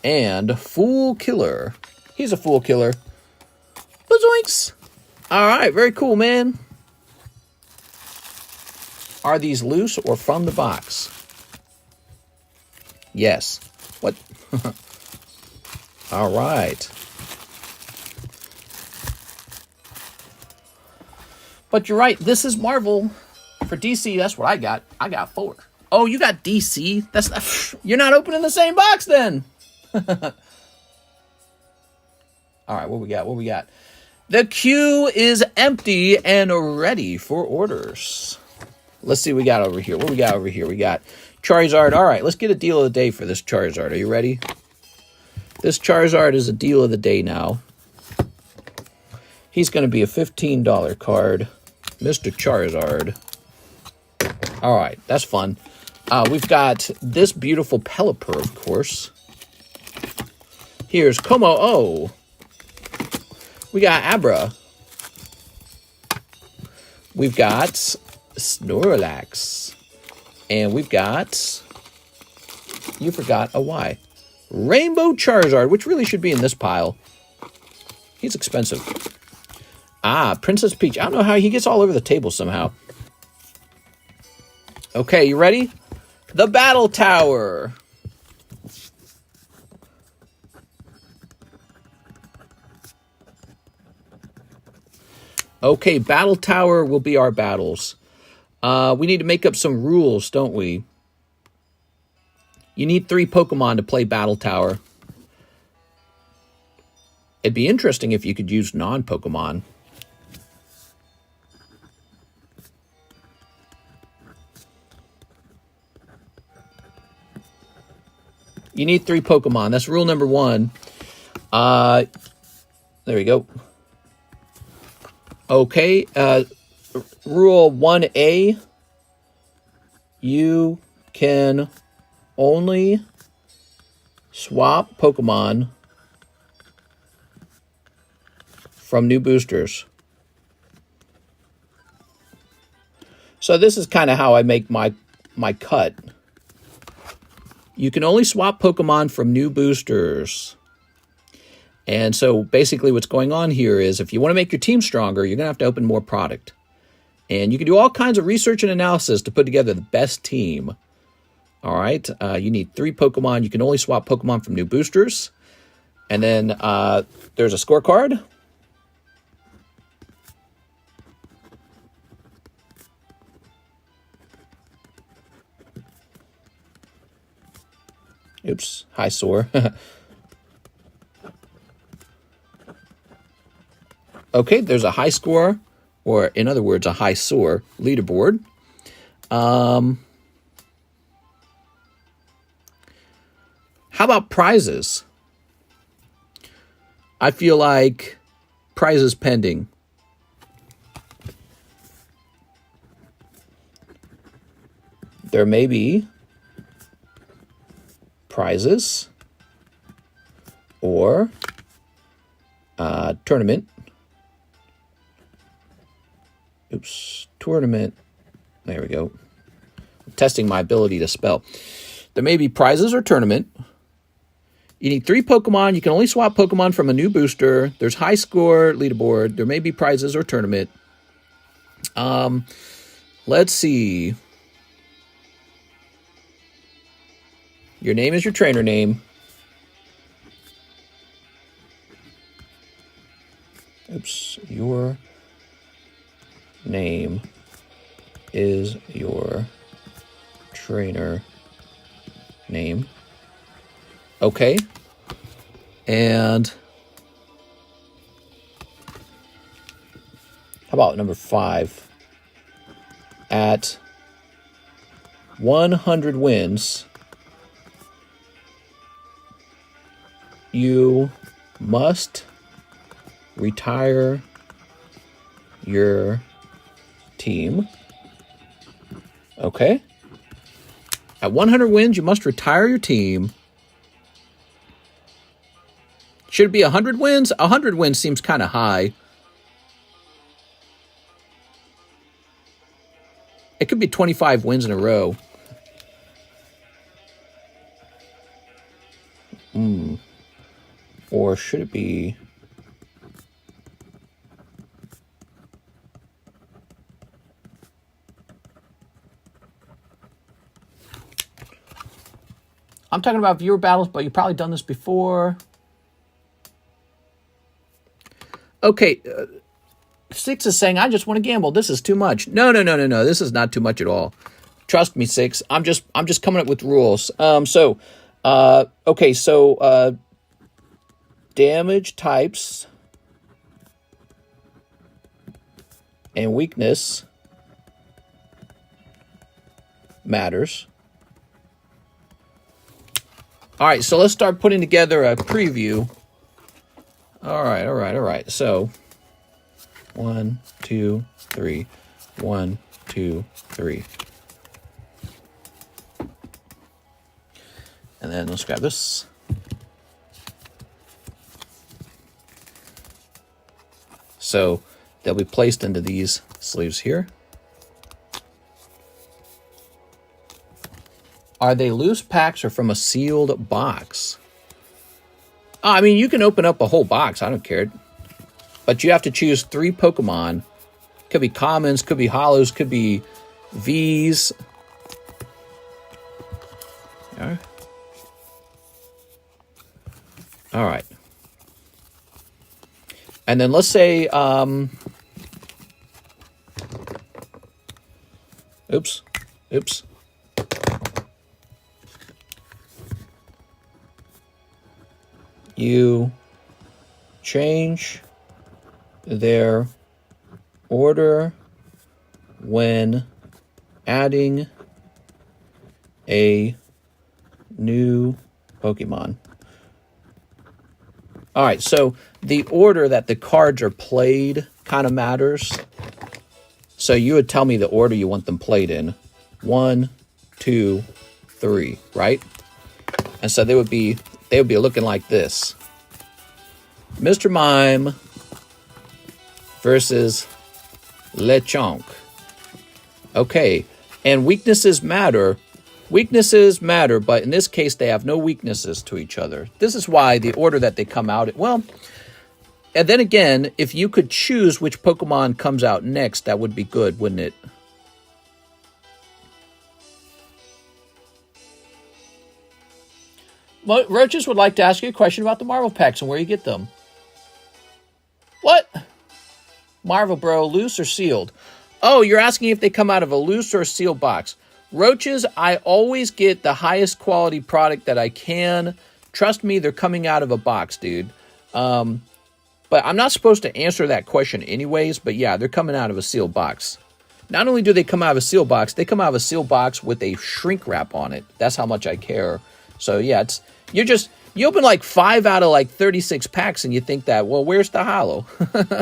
And Fool Killer. He's a Fool Killer. Bazoinks! All right, very cool, man. Are these loose or from the box? Yes. What? All right. But you're right. This is Marvel. For DC, that's what I got. I got 4. Oh, you got DC? That's you're not opening the same box then. All right, what we got? What we got? The queue is empty and ready for orders. Let's see what we got over here. What we got over here? We got Charizard. All right, let's get a deal of the day for this Charizard. Are you ready? This Charizard is a deal of the day now. He's going to be a $15 card. Mr. Charizard. All right, that's fun. We've got this beautiful Pelipper, of course. Here's Como-O. We got Abra. We've got Snorlax. And we've got... You forgot a Y. Rainbow Charizard, which really should be in this pile. He's expensive. Princess Peach. I don't know how he gets all over the table somehow. Okay, you ready? The Battle Tower. Okay, Battle Tower will be our battles. We need to make up some rules, don't we? You need 3 Pokemon to play Battle Tower. It'd be interesting if you could use non-Pokemon. You need 3 Pokemon. That's rule number 1. There we go. Okay. Rule 1A. you can only swap Pokemon from new boosters. So this is kind of how I make my cut. You can only swap Pokemon from new boosters. And so basically what's going on here is if you want to make your team stronger, you're going to have to open more product. And you can do all kinds of research and analysis to put together the best team. All right. You need 3 Pokemon. You can only swap Pokemon from new boosters. And then there's a scorecard. Oops, high soar. Okay, there's a high score, or in other words, a high soar leaderboard. How about prizes? I feel like prizes pending. There may be prizes or tournament. Oops, tournament. There we go. I'm testing my ability to spell. There may be prizes or tournament. You need 3 Pokemon. You can only swap Pokemon from a new booster. There's high score leaderboard. There may be prizes or tournament. Let's see. Your name is your trainer name. Oops, your name is your trainer name. Okay. And how about number 5? At 100 wins, you must retire your team. Okay. At 100 wins, you must retire your team. Should it be 100 wins? 100 wins seems kind of high. It could be 25 wins in a row. Or should it be... I'm talking about viewer battles, but you've probably done this before. Okay, 6 is saying, I just want to gamble. This is too much. No. This is not too much at all. Trust me, 6. I'm just coming up with rules. Okay, so damage types and weakness matters. All right, so let's start putting together a preview. All right. So 1, 2, 3. 1, 2, 3. And then let's grab this. So they'll be placed into these sleeves here. Are they loose packs or from a sealed box? I mean, you can open up a whole box. I don't care. But you have to choose 3 Pokemon. Could be commons, could be hollows, could be Vs. All right. And then let's say, oops. You change their order when adding a new Pokemon. All right, so the order that the cards are played kind of matters. So you would tell me the order you want them played in. 1, 2, 3, right? And so they would be looking like this. Mr. Mime versus LeChonk. Okay, and weaknesses matter. Weaknesses matter, but in this case, they have no weaknesses to each other. This is why the order that they come out, well, and then again, if you could choose which Pokemon comes out next, that would be good, wouldn't it? Well, Roaches would like to ask you a question about the Marvel packs and where you get them. What? Marvel, bro, loose or sealed? Oh, you're asking if they come out of a loose or a sealed box. Roaches, I always get the highest quality product that I can. Trust me, they're coming out of a box, dude. But I'm not supposed to answer that question anyways, but yeah, they're coming out of a sealed box. Not only do they come out of a sealed box, they come out of a sealed box with a shrink wrap on it. That's how much I care. So yeah, you open like 5 out of like 36 packs and you think that, well, where's the holo?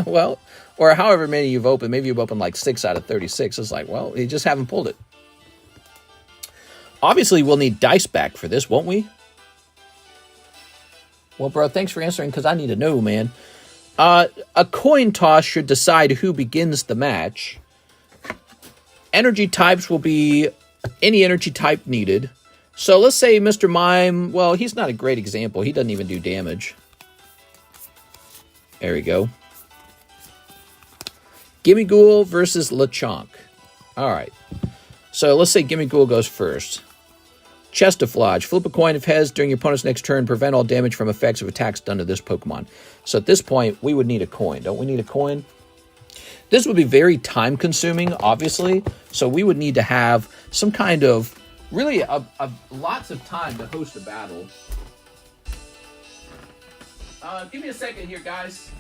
Well, or however many you've opened. Maybe you've opened like 6 out of 36. It's like, well, you just haven't pulled it. Obviously, we'll need dice back for this, won't we? Well, bro, thanks for answering, because I need to know, man. A coin toss should decide who begins the match. Energy types will be any energy type needed. So let's say Mr. Mime, well, he's not a great example. He doesn't even do damage. There we go. Gimmighoul versus LeChonk. All right. So let's say Gimmighoul goes first. Chestiflage. Flip a coin if heads during your opponent's next turn. Prevent all damage from effects of attacks done to this Pokemon. So at this point, we would need a coin. Don't we need a coin? This would be very time-consuming, obviously. So we would need to have some kind of, really, lots of time to host a battle. Give me a second here, guys.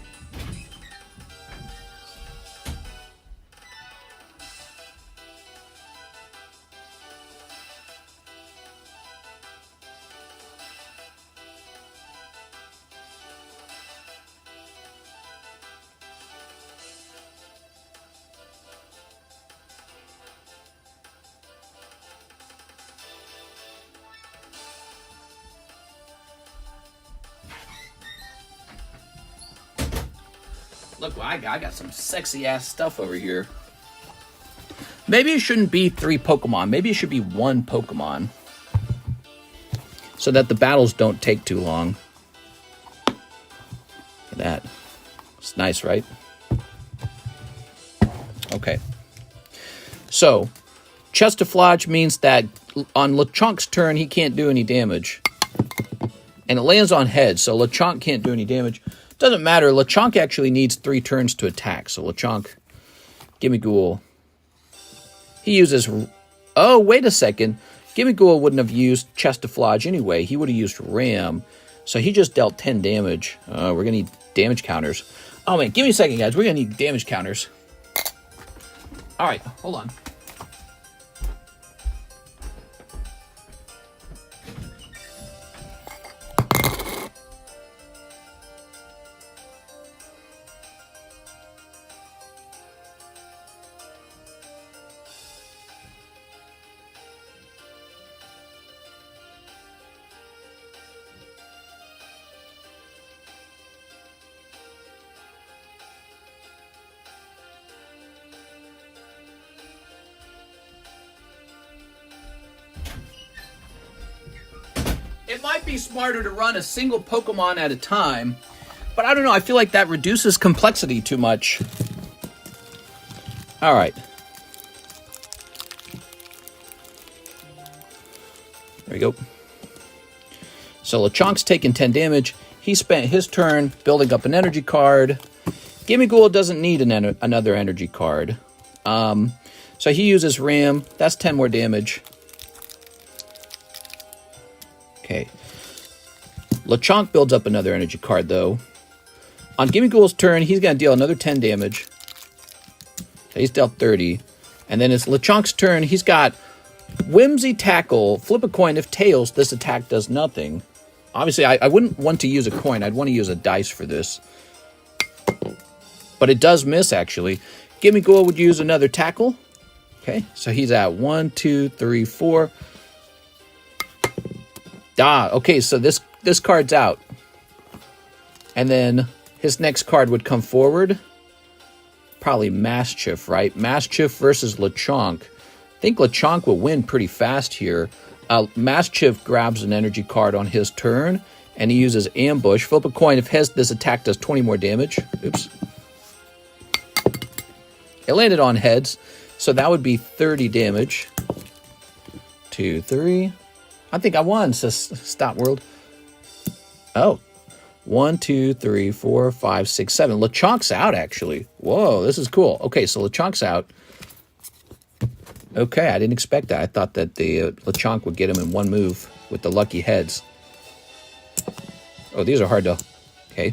Look what I got. I got some sexy ass stuff over here. Maybe it shouldn't be 3 Pokemon. Maybe it should be 1 Pokemon. So that the battles don't take too long. Look at that. It's nice, right? Okay. So, Chestiflage means that on LeChonk's turn, he can't do any damage. And it lands on head, so LeChonk can't do any damage. Doesn't matter. LeChonk actually needs 3 turns to attack. So LeChonk, Gimmighoul. He uses... Oh, wait a second. Gimmighoul wouldn't have used Chestiflage anyway. He would have used Ram. So he just dealt 10 damage. We're going to need damage counters. Oh, man. Give me a second, guys. We're going to need damage counters. All right. Hold on. It might be smarter to run a single Pokemon at a time, but I don't know. I feel like that reduces complexity too much. All right. There we go. So LeChonk's taking 10 damage. He spent his turn building up an energy card. Gimmighoul doesn't need another energy card. So he uses Ram. That's 10 more damage. Okay. LeChonk builds up another energy card, though. On Gimmighoul's turn, he's going to deal another 10 damage. So he's dealt 30. And then it's LeChonk's turn. He's got Whimsy Tackle. Flip a coin. If tails, this attack does nothing. Obviously, I wouldn't want to use a coin. I'd want to use a dice for this. But it does miss, actually. Gimmighoul would use another Tackle. Okay, so he's at 1, 2, 3, 4. Okay, so this card's out. And then his next card would come forward. Probably Mischief, right? Mischief versus Lechonk. I think Lechonk will win pretty fast here. Mischief grabs an energy card on his turn, and he uses Ambush. Flip a coin. If heads, this attack does 20 more damage. Oops. It landed on heads, so that would be 30 damage. 2, 3. I think I won, says Stop World. Oh. 1, 2, 3, 4, 5, 6, 7. Lechonk's out, actually. Whoa, this is cool. Okay, so Lechonk's out. Okay, I didn't expect that. I thought that the Lechonk would get him in one move with the lucky heads. Oh, these are hard to... Okay,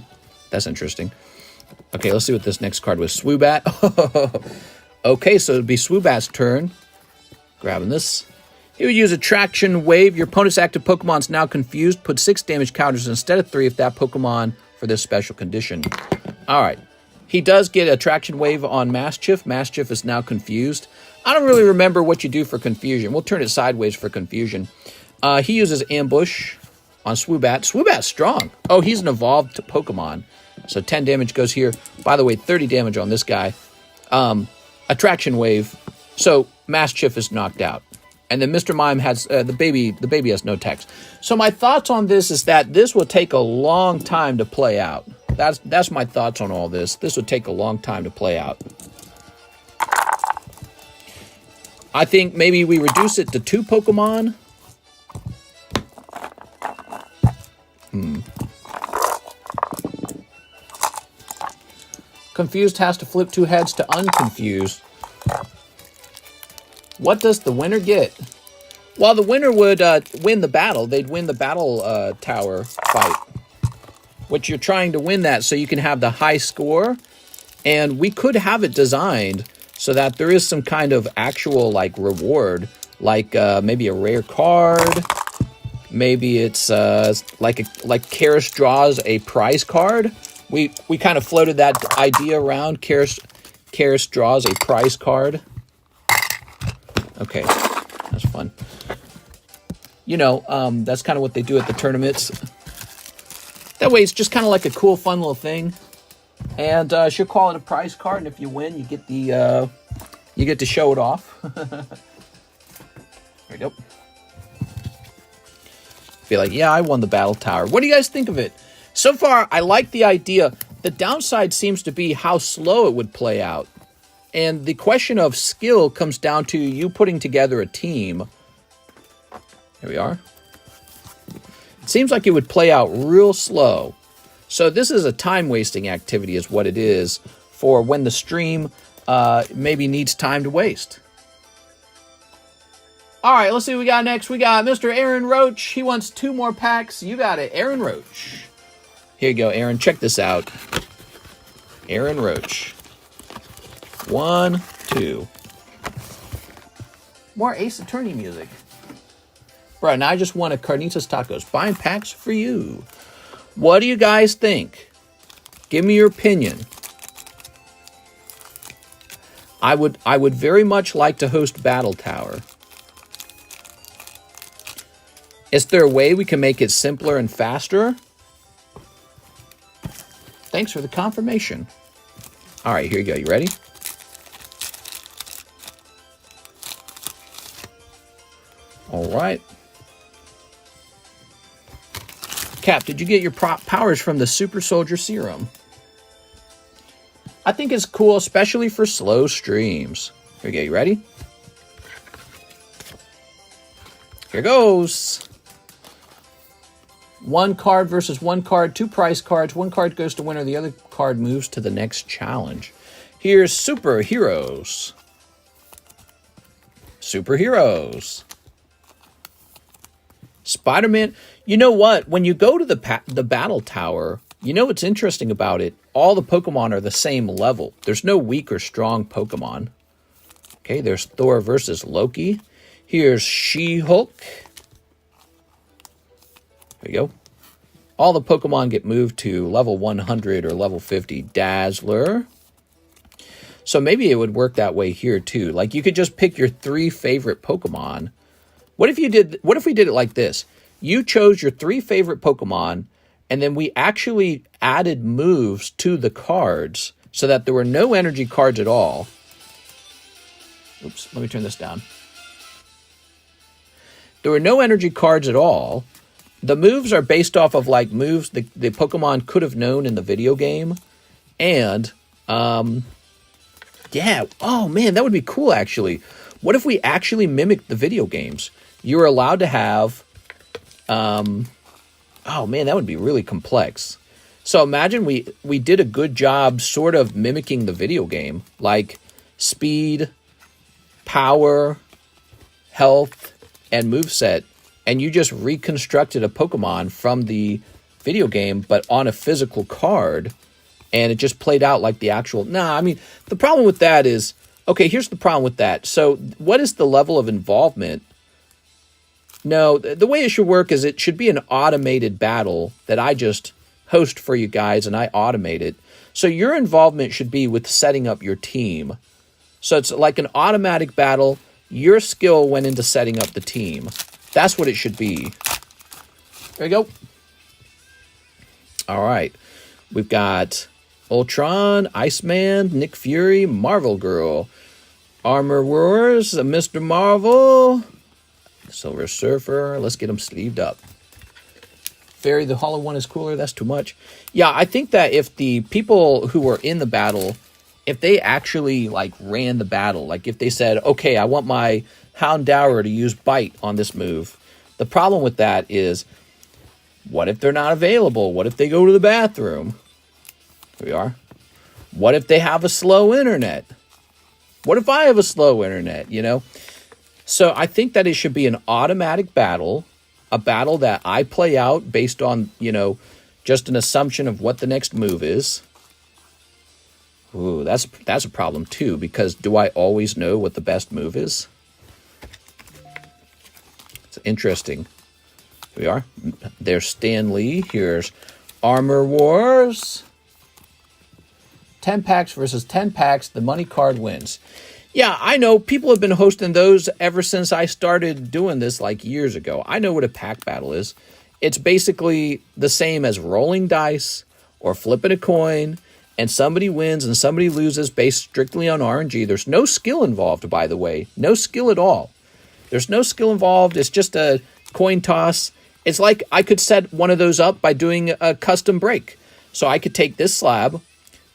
that's interesting. Okay, let's see what this next card was. Swoobat. Okay, so it'd be Swoobat's turn. Grabbing this. He would use Attraction Wave. Your opponent's active Pokemon's now confused. Put 6 damage counters instead of 3 if that Pokemon for this special condition. All right. He does get Attraction Wave on Mischief. Mischief is now confused. I don't really remember what you do for confusion. We'll turn it sideways for confusion. He uses Ambush on Swoobat. Swoobat's strong. Oh, he's an evolved Pokemon. So 10 damage goes here. By the way, 30 damage on this guy. Attraction Wave. So Mischief is knocked out. And then Mr. Mime has the baby has no text. So my thoughts on this is that this will take a long time to play out. That's my thoughts on all this. This would take a long time to play out. I think maybe we reduce it to 2 Pokemon. Confused has to flip 2 heads to unconfused. What does the winner get? Well, the winner would win the battle. They'd win the battle tower fight. Which you're trying to win that so you can have the high score. And we could have it designed so that there is some kind of actual like reward. Like maybe a rare card. Maybe it's like Karis draws a prize card. We kind of floated that idea around. Karis draws a prize card. Okay, that's fun. You know, that's kind of what they do at the tournaments. That way, it's just kind of like a cool, fun little thing. And she'll call it a prize card, and if you win, you get the you get to show it off. There we go. Be like, yeah, I won the battle tower. What do you guys think of it? So far, I like the idea. The downside seems to be how slow it would play out. And the question of skill comes down to you putting together a team. Here we are. It seems like it would play out real slow. So this is a time-wasting activity is what it is for when the stream maybe needs time to waste. All right, let's see what we got next. We got Mr. Aaron Roach. He wants 2 more packs. You got it, Aaron Roach. Here you go, Aaron. Check this out. Aaron Roach. 1, 2. More Ace Attorney music. Right, now I just want a Carnitas Tacos. Buying packs for you. What do you guys think? Give me your opinion. I would very much like to host Battle Tower. Is there a way we can make it simpler and faster? Thanks for the confirmation. All right, here you go. You ready? All right. Cap, did you get your powers from the Super Soldier Serum? I think it's cool, especially for slow streams. Here you go. You ready? Here goes. 1 card versus 1 card, 2 prize cards. 1 card goes to winner, the other card moves to the next challenge. Here's Superheroes. Superheroes. Spider-Man. You know what? When you go to the battle tower, you know what's interesting about it? All the Pokemon are the same level. There's no weak or strong Pokemon. Okay, there's Thor versus Loki. Here's She-Hulk. There you go. All the Pokemon get moved to level 100 or level 50. Dazzler. So maybe it would work that way here too. Like you could just pick your 3 favorite Pokemon. What if we did it like this? You chose your 3 favorite Pokemon, and then we actually added moves to the cards so that there were no energy cards at all. Oops, let me turn this down. There were no energy cards at all. The moves are based off of like moves the Pokemon could have known in the video game. And, yeah, oh man, that would be cool actually. What if we actually mimicked the video games? You're allowed to have, oh man, that would be really complex. So imagine we did a good job sort of mimicking the video game, like speed, power, health, and moveset, and you just reconstructed a Pokemon from the video game, but on a physical card, and it just played out like the actual... Nah, I mean, the problem with that is... Okay, here's the problem with that. So what is the level of involvement? No, the way it should work is it should be an automated battle that I just host for you guys, and I automate it. So your involvement should be with setting up your team. So it's like an automatic battle. Your skill went into setting up the team. That's what it should be. There you go. All right. We've got Ultron, Iceman, Nick Fury, Marvel Girl, Armor Wars, Mr. Marvel, Silver Surfer. Let's get them sleeved up. Fairy the Hollow one is cooler. That's too much. Yeah, I think that if the people who were in the battle, if they actually like ran the battle, like if they said, okay, I want my Houndour to use Bite on this move. The problem with that is, what if they're not available? What if they go to the bathroom? Here we are. What if they have a slow internet? What if I have a slow internet, you know? So I think that it should be an automatic battle, a battle that I play out based on, you know, just an assumption of what the next move is. Ooh, that's a problem too, because do I always know what the best move is? It's interesting. Here we are. There's Stan Lee. Here's Armor Wars. 10 packs versus 10 packs. The money card wins. Yeah, I know. People have been hosting those ever since I started doing this like years ago. I know what a pack battle is. It's basically the same as rolling dice or flipping a coin, and somebody wins and somebody loses based strictly on RNG. There's no skill involved, by the way. No skill at all. There's no skill involved. It's just a coin toss. It's like I could set one of those up by doing a custom break. So I could take this slab.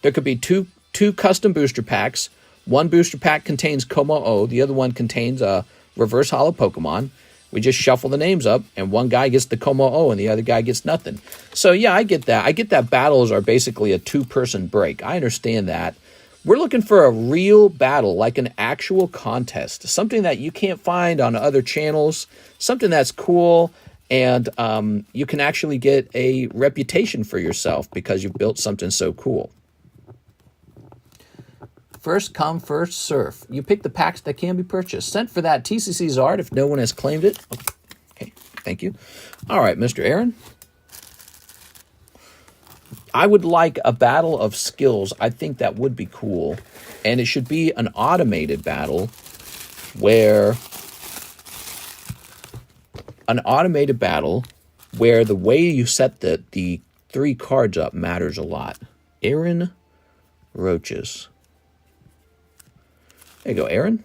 There could be two custom booster packs. One booster pack contains Como-O. The other one contains a reverse hollow Pokemon. We just shuffle the names up, and one guy gets the Como-O, and the other guy gets nothing. So, yeah, I get that. I get that battles are basically a two-person break. I understand that. We're looking for a real battle, like an actual contest, something that you can't find on other channels, something that's cool, and you can actually get a reputation for yourself because you've built something so cool. First come, first serve. You pick the packs that can be purchased. Sent for that TCC's art if no one has claimed it. Okay, thank you. All right, Mr. Aaron. I would like a battle of skills. I think that would be cool. And it should be an automated battle where the way you set the 3 cards up matters a lot. Aaron Roaches. There you go, Aaron.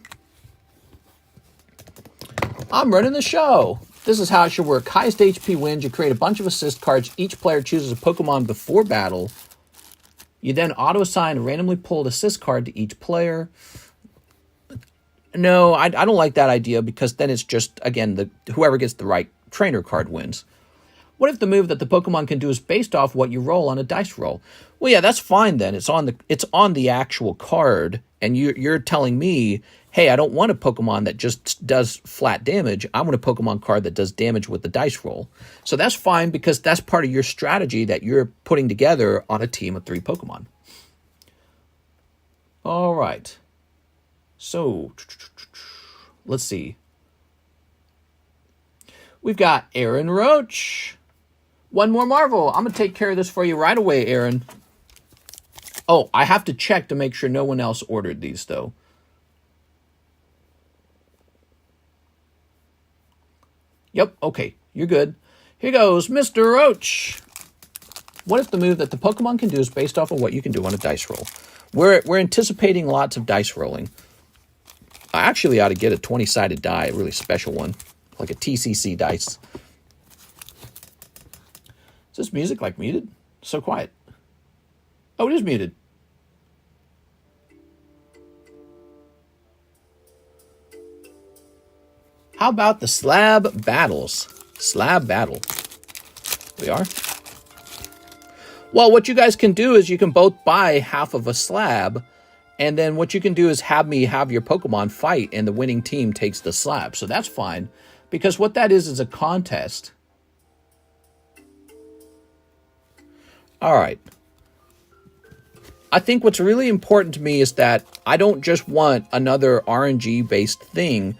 I'm running the show. This is how it should work. Highest HP wins. You create a bunch of assist cards. Each player chooses a Pokemon before battle. You then auto-assign a randomly pulled assist card to each player. No, I don't like that idea because then it's just, again, whoever gets the right trainer card wins. What if the move that the Pokemon can do is based off what you roll on a dice roll? Well, yeah, that's fine then. It's on the actual card, and you're telling me, hey, I don't want a Pokemon that just does flat damage. I want a Pokemon card that does damage with the dice roll. So that's fine because that's part of your strategy that you're putting together on a team of 3 Pokemon. All right. So, let's see. We've got Aaron Roach. One more Marvel. I'm going to take care of this for you right away, Aaron. Oh, I have to check to make sure no one else ordered these, though. Yep, okay, you're good. Here goes, Mr. Roach. What if the move that the Pokemon can do is based off of what you can do on a dice roll? We're anticipating lots of dice rolling. I actually ought to get a 20-sided die, a really special one, like a TCC dice. Is this music like muted? So quiet. Oh, it is muted. How about the slab battles? Slab battle. We are. Well, what you guys can do is you can both buy half of a slab, and then what you can do is have me have your Pokemon fight, and the winning team takes the slab. So that's fine, because what that is a contest. All right. I think what's really important to me is that I don't just want another RNG-based thing.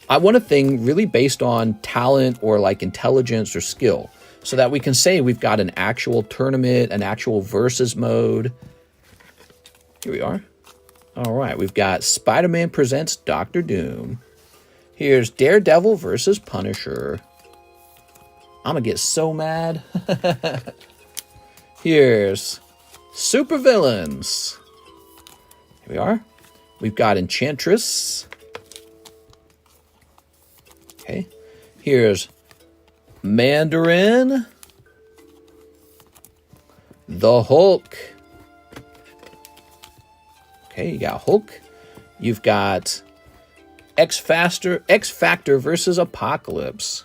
I want a thing really based on talent or like intelligence or skill, so that we can say we've got an actual tournament, an actual versus mode. Here we are. All right, we've got Spider-Man presents Dr. Doom. Here's Daredevil versus Punisher. I'm gonna get so mad. Here's Supervillains. Here we are. We've got Enchantress. Okay. Here's Mandarin. The Hulk. Okay, you got Hulk. You've got X Factor versus Apocalypse.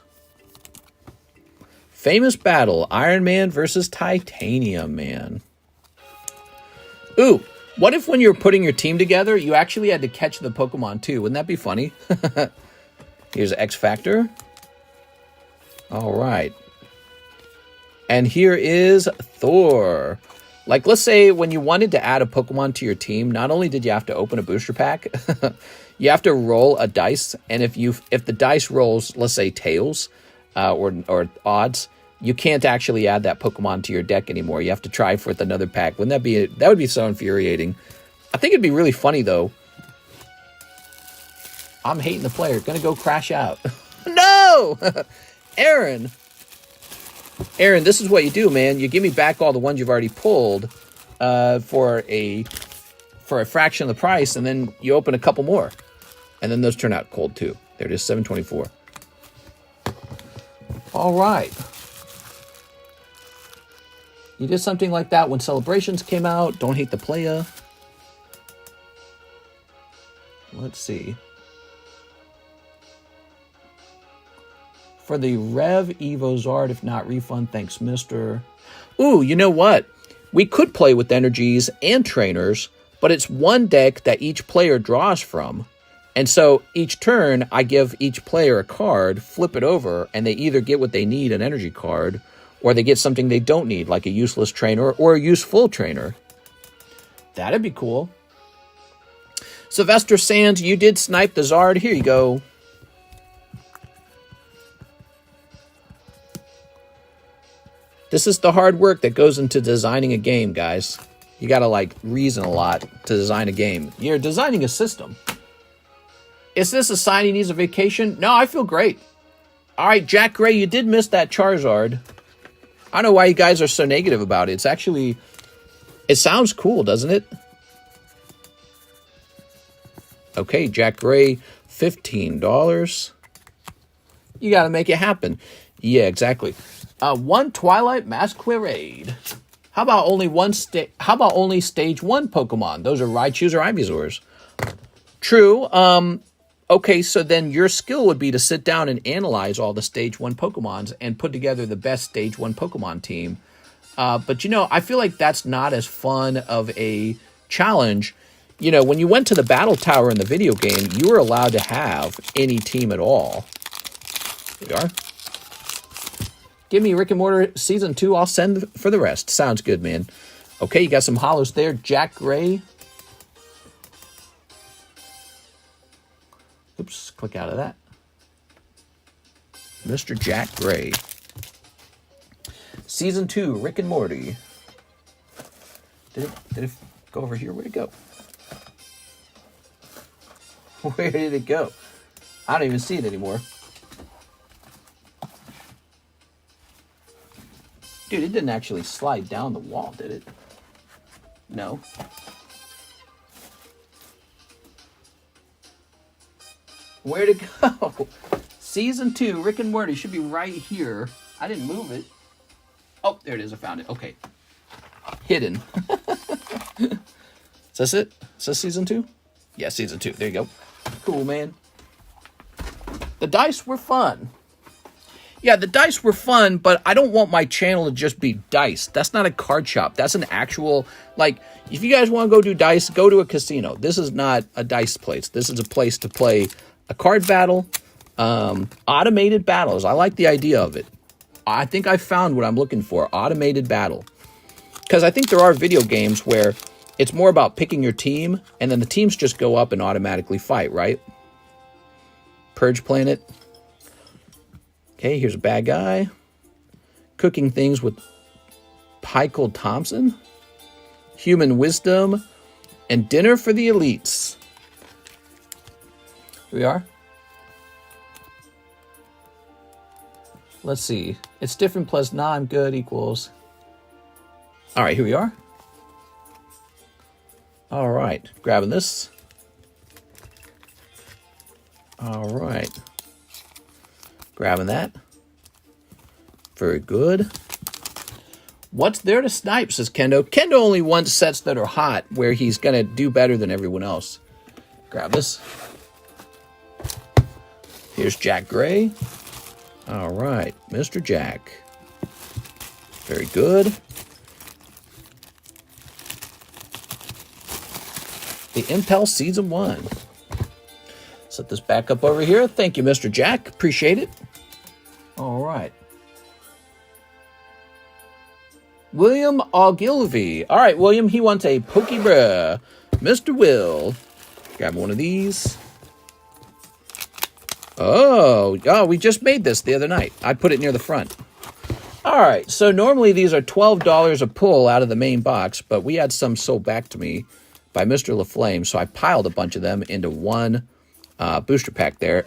Famous battle, Iron Man versus Titanium Man. Ooh, what if when you're putting your team together, you actually had to catch the Pokemon too? Wouldn't that be funny? Here's X Factor. All right. And here is Thor. Like, let's say when you wanted to add a Pokemon to your team, not only did you have to open a booster pack, you have to roll a dice. And if the dice rolls, let's say tails, or odds, you can't actually add that Pokemon to your deck anymore. You have to try for it another pack. Wouldn't that be that would be so infuriating. I think it'd be really funny though. I'm hating the player. Gonna go crash out. No! Aaron, this is what you do, man. You give me back all the ones you've already pulled for a fraction of the price, and then you open a couple more. And then those turn out cold too. There it is, 724. All right. You did something like that when Celebrations came out. Don't hate the playa. Let's see. For the Rev Evo Zard, if not refund, thanks, mister. Ooh, you know what? We could play with energies and trainers, but it's one deck that each player draws from. And so each turn, I give each player a card, flip it over, and they either get what they need, an energy card, or they get something they don't need, like a useless trainer or a useful trainer. That'd be cool. Sylvester Sands, you did snipe the Zard. Here you go. This is the hard work that goes into designing a game, guys. You gotta, like, reason a lot to design a game. You're designing a system. Is this a sign he needs a vacation? No, I feel great. All right, Jack Gray, you did miss that Charizard. I don't know why you guys are so negative about it. It's actually... It sounds cool, doesn't it? Okay, Jack Gray, $15. You gotta make it happen. Yeah, exactly. One Twilight Masquerade. How about only stage 1 Pokemon? Those are Raichus or Ivysaurs. True. Okay, so then your skill would be to sit down and analyze all the stage 1 Pokemons and put together the best stage 1 Pokemon team. But you know, I feel like that's not as fun of a challenge. You know, when you went to the Battle Tower in the video game, you were allowed to have any team at all. Here we are. Give me Rick and Morty Season 2. I'll send for the rest. Sounds good, man. Okay, you got some hollows there. Jack Gray. Oops, click out of that. Mr. Jack Gray. Season 2, Rick and Morty. Did it Go over here. Where'd it go? Where did it go? I don't even see it anymore. Dude, it didn't actually slide down the wall, did it? No. Where'd it go? Season 2, Rick and Morty should be right here. I didn't move it. Oh, there it is. I found it. Okay. Hidden. Is this it? Is this season 2? Yeah, season 2. There you go. Cool, man. The dice were fun. Yeah, the dice were fun, but I don't want my channel to just be dice. That's not a card shop. That's an actual, like, if you guys want to go do dice, go to a casino. This is not a dice place. This is a place to play a card battle, automated battles. I like the idea of it. I think I found what I'm looking for, automated battle. Because I think there are video games where it's more about picking your team, and then the teams just go up and automatically fight, right? Purge Planet. Okay, here's a bad guy. Cooking things with Michael Thompson. Human Wisdom. And Dinner for the Elites. Here we are. Let's see. It's different plus nah, I'm good equals. All right, here we are. All right, grabbing this. All right. Grabbing that. Very good. What's there to snipe, says Kendo. Kendo only wants sets that are hot, where he's going to do better than everyone else. Grab this. Here's Jack Gray. All right, Mr. Jack. Very good. The Impel Season 1. Set this back up over here. Thank you, Mr. Jack. Appreciate it. All right. William Ogilvy. All right, William, he wants a Pokebruh. Mr. Will. Grab one of these. Oh, we just made this the other night. I put it near the front. All right, so normally these are $12 a pull out of the main box, but we had some sold back to me by Mr. LaFlame, so I piled a bunch of them into one booster pack there.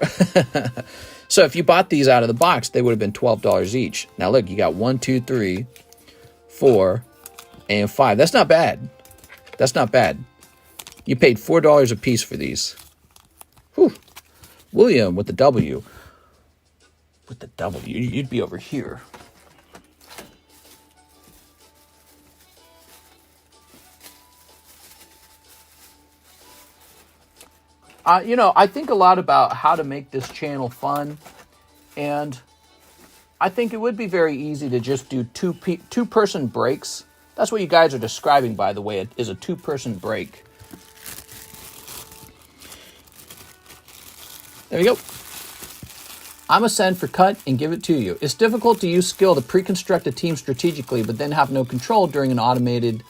So if you bought these out of the box, they would have been $12 each. Now look, you got 1, 2, 3, 4, and 5. That's not bad. That's not bad. You paid $4 a piece for these. Whew. William with the W. With the W, you'd be over here. You know, I think a lot about how to make this channel fun, and I think it would be very easy to just do two-person breaks. That's what you guys are describing, by the way, it is a two-person break. There you go. I'm a send for cut and give it to you. It's difficult to use skill to pre-construct a team strategically, but then have no control during an automated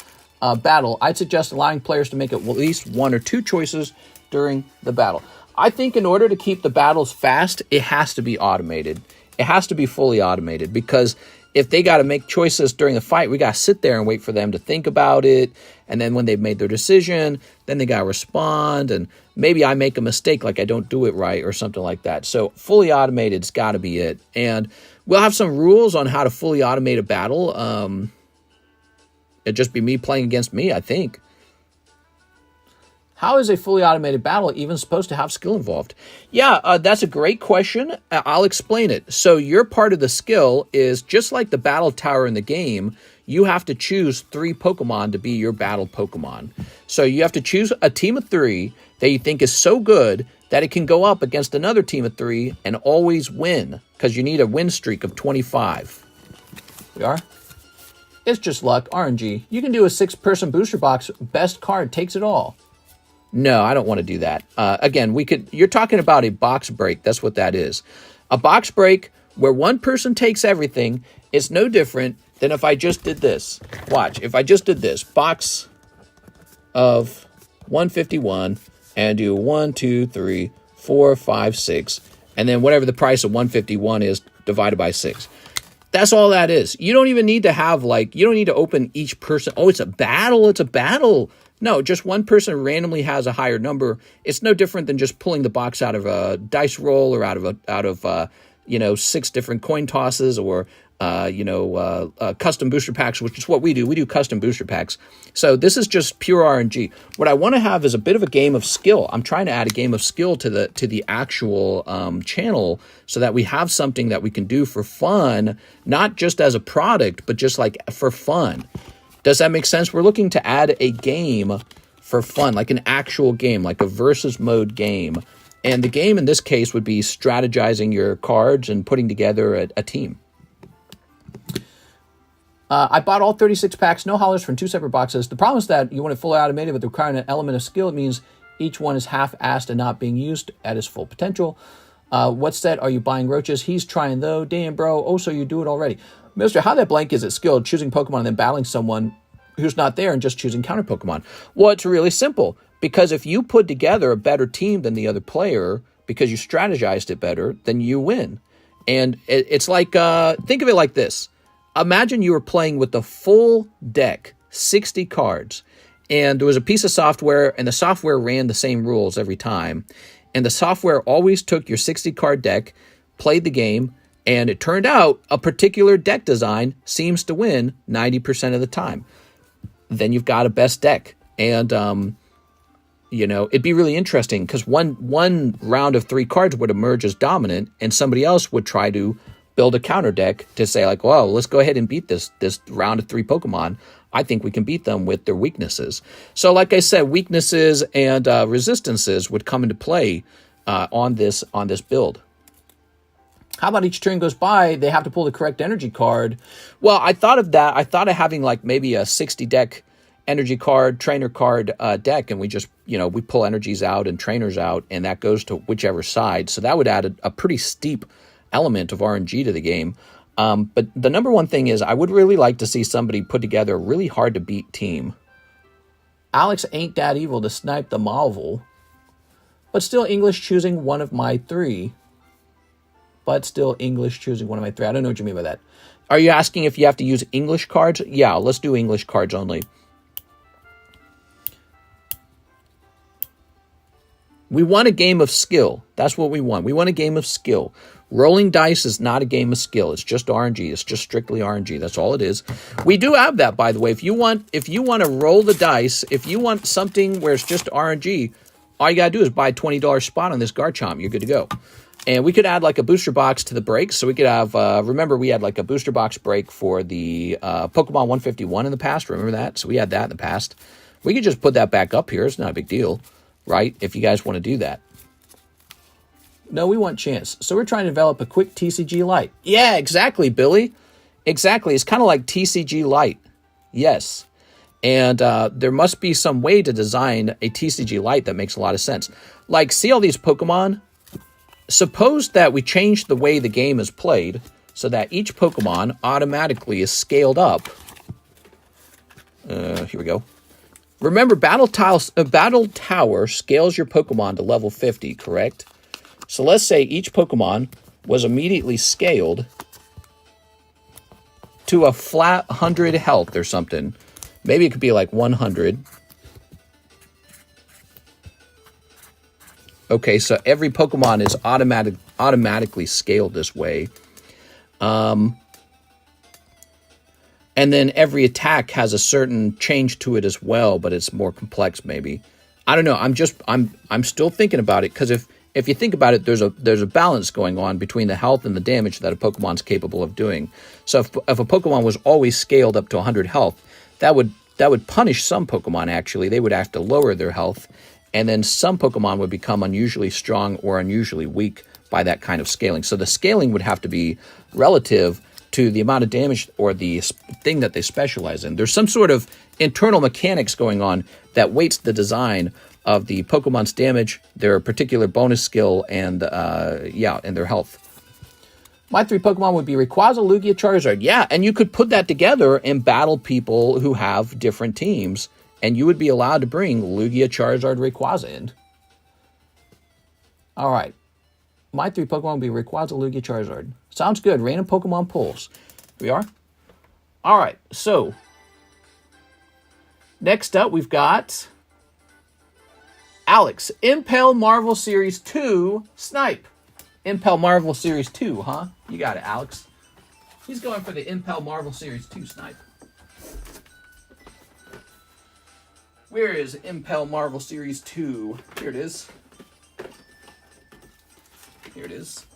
battle. I'd suggest allowing players to make at least 1 or 2 choices during the battle. I think in order to keep the battles fast, it has to be automated. It has to be fully automated, because if they got to make choices during the fight, we got to sit there and wait for them to think about it. And then when they've made their decision, then they got to respond. And maybe I make a mistake, like I don't do it right or something like that. So fully automated's got to be it. And we'll have some rules on how to fully automate a battle. It'd just be me playing against me, I think. How is a fully automated battle even supposed to have skill involved? Yeah, that's a great question. I'll explain it. So your part of the skill is just like the battle tower in the game. You have to choose 3 Pokemon to be your battle Pokemon. So you have to choose a team of 3 that you think is so good that it can go up against another team of 3 and always win, because you need a win streak of 25. We are? It's just luck, RNG. You can do a 6-person booster box. Best card takes it all. No, I don't want to do that. Again, you're talking about a box break. That's what that is. A box break where one person takes everything is no different than if I just did this. Watch. If I just did this. Box of 151 and do 1, 2, 3, 4, 5, 6. And then whatever the price of 151 is divided by 6. That's all that is. You don't even need to have, like, you don't need to open each person. Oh, it's a battle. It's a battle. No, just one person randomly has a higher number. It's no different than just pulling the box out of a dice roll or out of 6 different coin tosses or custom booster packs, which is what we do. We do custom booster packs. So this is just pure RNG. What I want to have is a bit of a game of skill. I'm trying to add a game of skill to the actual channel so that we have something that we can do for fun, not just as a product, but just like for fun. Does that make sense? We're looking to add a game for fun, like an actual game, like a versus mode game. And the game in this case would be strategizing your cards and putting together a team. I bought all 36 packs, no hollers from 2 separate boxes. The problem is that you want it fully automated, but requiring an element of skill. It means each one is half-assed and not being used at its full potential. What set are you buying, Roaches? He's trying, though. Damn, bro. Oh, so you do it already. Mister, how that blank is it skilled? Choosing Pokemon and then battling someone who's not there and just choosing counter Pokemon. Well, it's really simple. Because if you put together a better team than the other player, because you strategized it better, then you win. And it's like, think of it like this. Imagine you were playing with the full deck, 60 cards, and there was a piece of software, and the software ran the same rules every time. And the software always took your 60-card deck, played the game, and it turned out a particular deck design seems to win 90% of the time. Then you've got a best deck. And, it'd be really interesting because one round of 3 cards would emerge as dominant, and somebody else would try to build a counter deck to say, like, well, let's go ahead and beat this round of 3 Pokemon. I think we can beat them with their weaknesses. So like I said, weaknesses and resistances would come into play on this build. How about each turn goes by, they have to pull the correct energy card? Well, I thought of that. I thought of having like maybe a 60 deck energy card, trainer card deck, and we just, we pull energies out and trainers out, and that goes to whichever side. So that would add a pretty steep element of RNG to the game. But the number one thing is I would really like to see somebody put together a really hard to beat team. Alex ain't that evil to snipe the Marvel, but still English choosing one of my 3. I don't know what you mean by that. Are you asking if you have to use English cards? Yeah, let's do English cards only. We want a game of skill. That's what we want. We want a game of skill. Rolling dice is not a game of skill. It's just RNG. It's just strictly RNG. That's all it is. We do have that, by the way. If you want to roll the dice, if you want something where it's just RNG, all you got to do is buy a $20 spot on this Garchomp. You're good to go. And we could add like a booster box to the break. So we could have, remember we had like a booster box break for the Pokemon 151 in the past. Remember that? So we had that in the past. We could just put that back up here. It's not a big deal, right? If you guys want to do that. No, we want chance. So we're trying to develop a quick TCG Lite. Yeah, exactly, Billy. Exactly. It's kind of like TCG Lite. Yes. And there must be some way to design a TCG Lite that makes a lot of sense. Like, see all these Pokemon? Suppose that we change the way the game is played so that each Pokemon automatically is scaled up. Here we go. Remember, Battle Tower scales your Pokemon to level 50, correct? So let's say each Pokemon was immediately scaled to a flat 100 health or something. Maybe it could be like 100. Okay, so every Pokemon is automatically scaled this way. And then every attack has a certain change to it as well, but it's more complex maybe. I don't know. I'm still thinking about it because if you think about it, there's a balance going on between the health and the damage that a Pokemon's capable of doing. So if a Pokemon was always scaled up to 100 health, that would punish some Pokemon actually. They would have to lower their health, and then some Pokemon would become unusually strong or unusually weak by that kind of scaling. So the scaling would have to be relative to the amount of damage or the thing that they specialize in. There's some sort of internal mechanics going on that weights the design of the Pokemon's damage, their particular bonus skill, and and their health. My 3 Pokemon would be Rayquaza, Lugia, Charizard. Yeah, and you could put that together and battle people who have different teams, and you would be allowed to bring Lugia, Charizard, Rayquaza in. All right. My 3 Pokemon would be Rayquaza, Lugia, Charizard. Sounds good. Random Pokemon pulls. We are? All right, so next up we've got Alex. Impel Marvel Series 2 Snipe. Impel Marvel Series 2, huh? You got it, Alex. He's going for the Impel Marvel Series 2 Snipe. Where is Impel Marvel Series 2? Here it is. Here it is.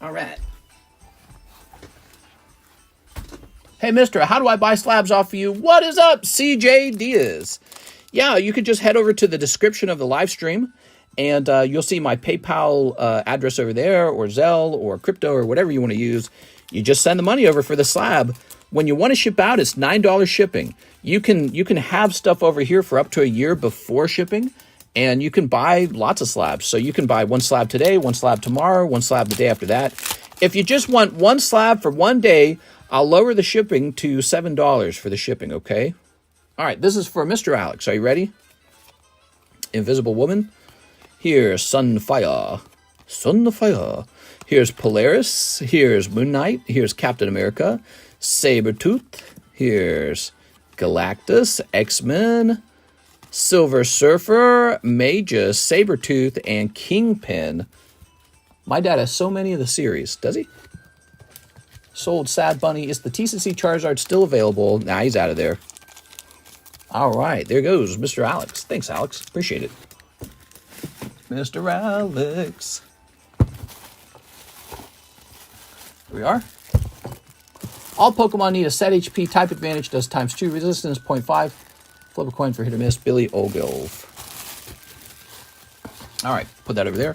All right. Hey, mister, how do I buy slabs off of you? What is up, CJ Diaz? Yeah, you could just head over to the description of the live stream, and you'll see my PayPal address over there, or ZELLE, or crypto, or whatever you want to use. You just send the money over for the slab. When you want to ship out, it's $9 shipping. You can have stuff over here for up to a year before shipping, and you can buy lots of slabs. So you can buy one slab today, one slab tomorrow, one slab the day after that. If you just want one slab for one day, I'll lower the shipping to $7 for the shipping, okay? All right, this is for Mr. Alex. Are you ready? Invisible Woman. Here's Sunfire. Sunfire. Here's Polaris. Here's Moon Knight. Here's Captain America. Sabretooth. Here's Galactus. X-Men. Silver Surfer. Magus. Sabretooth. And Kingpin. My dad has so many of the series. Does he? Sold Sad Bunny. Is the TCC Charizard still available? Nah, he's out of there. All right, there goes Mr. Alex. Thanks, Alex. Appreciate it. Mr. Alex. Here we are. All Pokemon need a set HP. Type advantage does ×2. Resistance 0.5. Flip a coin for hit or miss. Billy Ogilv. All right, put that over there.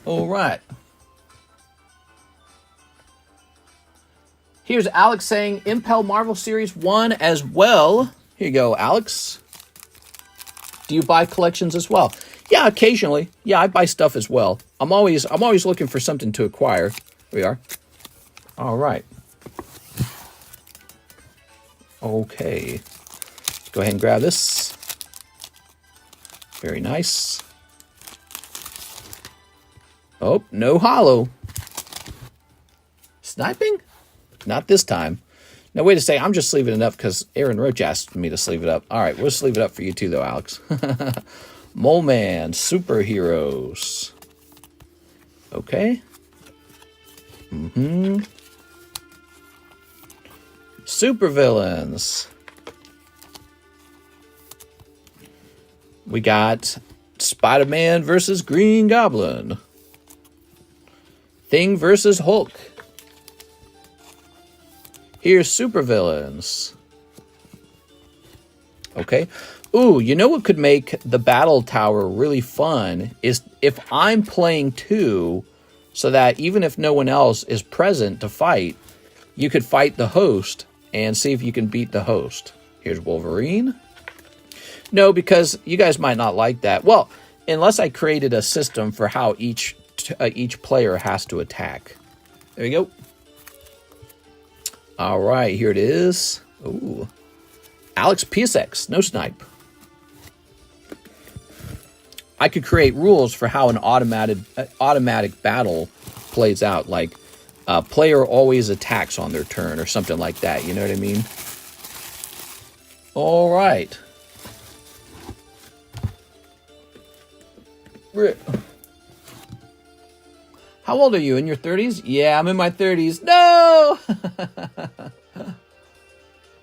All right. Here's Alex saying Impel Marvel Series 1 as well. Here you go, Alex. Do you buy collections as well? Yeah, occasionally. Yeah, I buy stuff as well. I'm always looking for something to acquire. Here we are. All right. Okay. Let's go ahead and grab this. Very nice. Oh, no hollow. Sniping? Not this time. Now, wait a second. I'm just sleeving it up because Aaron Roach asked me to sleeve it up. All right, we'll sleeve it up for you too, though, Alex. Mole Man, Superheroes. Okay. Supervillains. We got Spider-Man versus Green Goblin. Thing versus Hulk. Here's supervillains. Okay. Ooh, you know what could make the battle tower really fun is if I'm playing two, so that even if no one else is present to fight, you could fight the host and see if you can beat the host. Here's Wolverine. No, because you guys might not like that. Well, unless I created a system for how each player has to attack. There you go. All right, here it is. Ooh. Alex PSX, no snipe. I could create rules for how an automatic battle plays out, like a player always attacks on their turn or something like that. You know what I mean? All right. How old are you? In your 30s? Yeah, I'm in my 30s. No!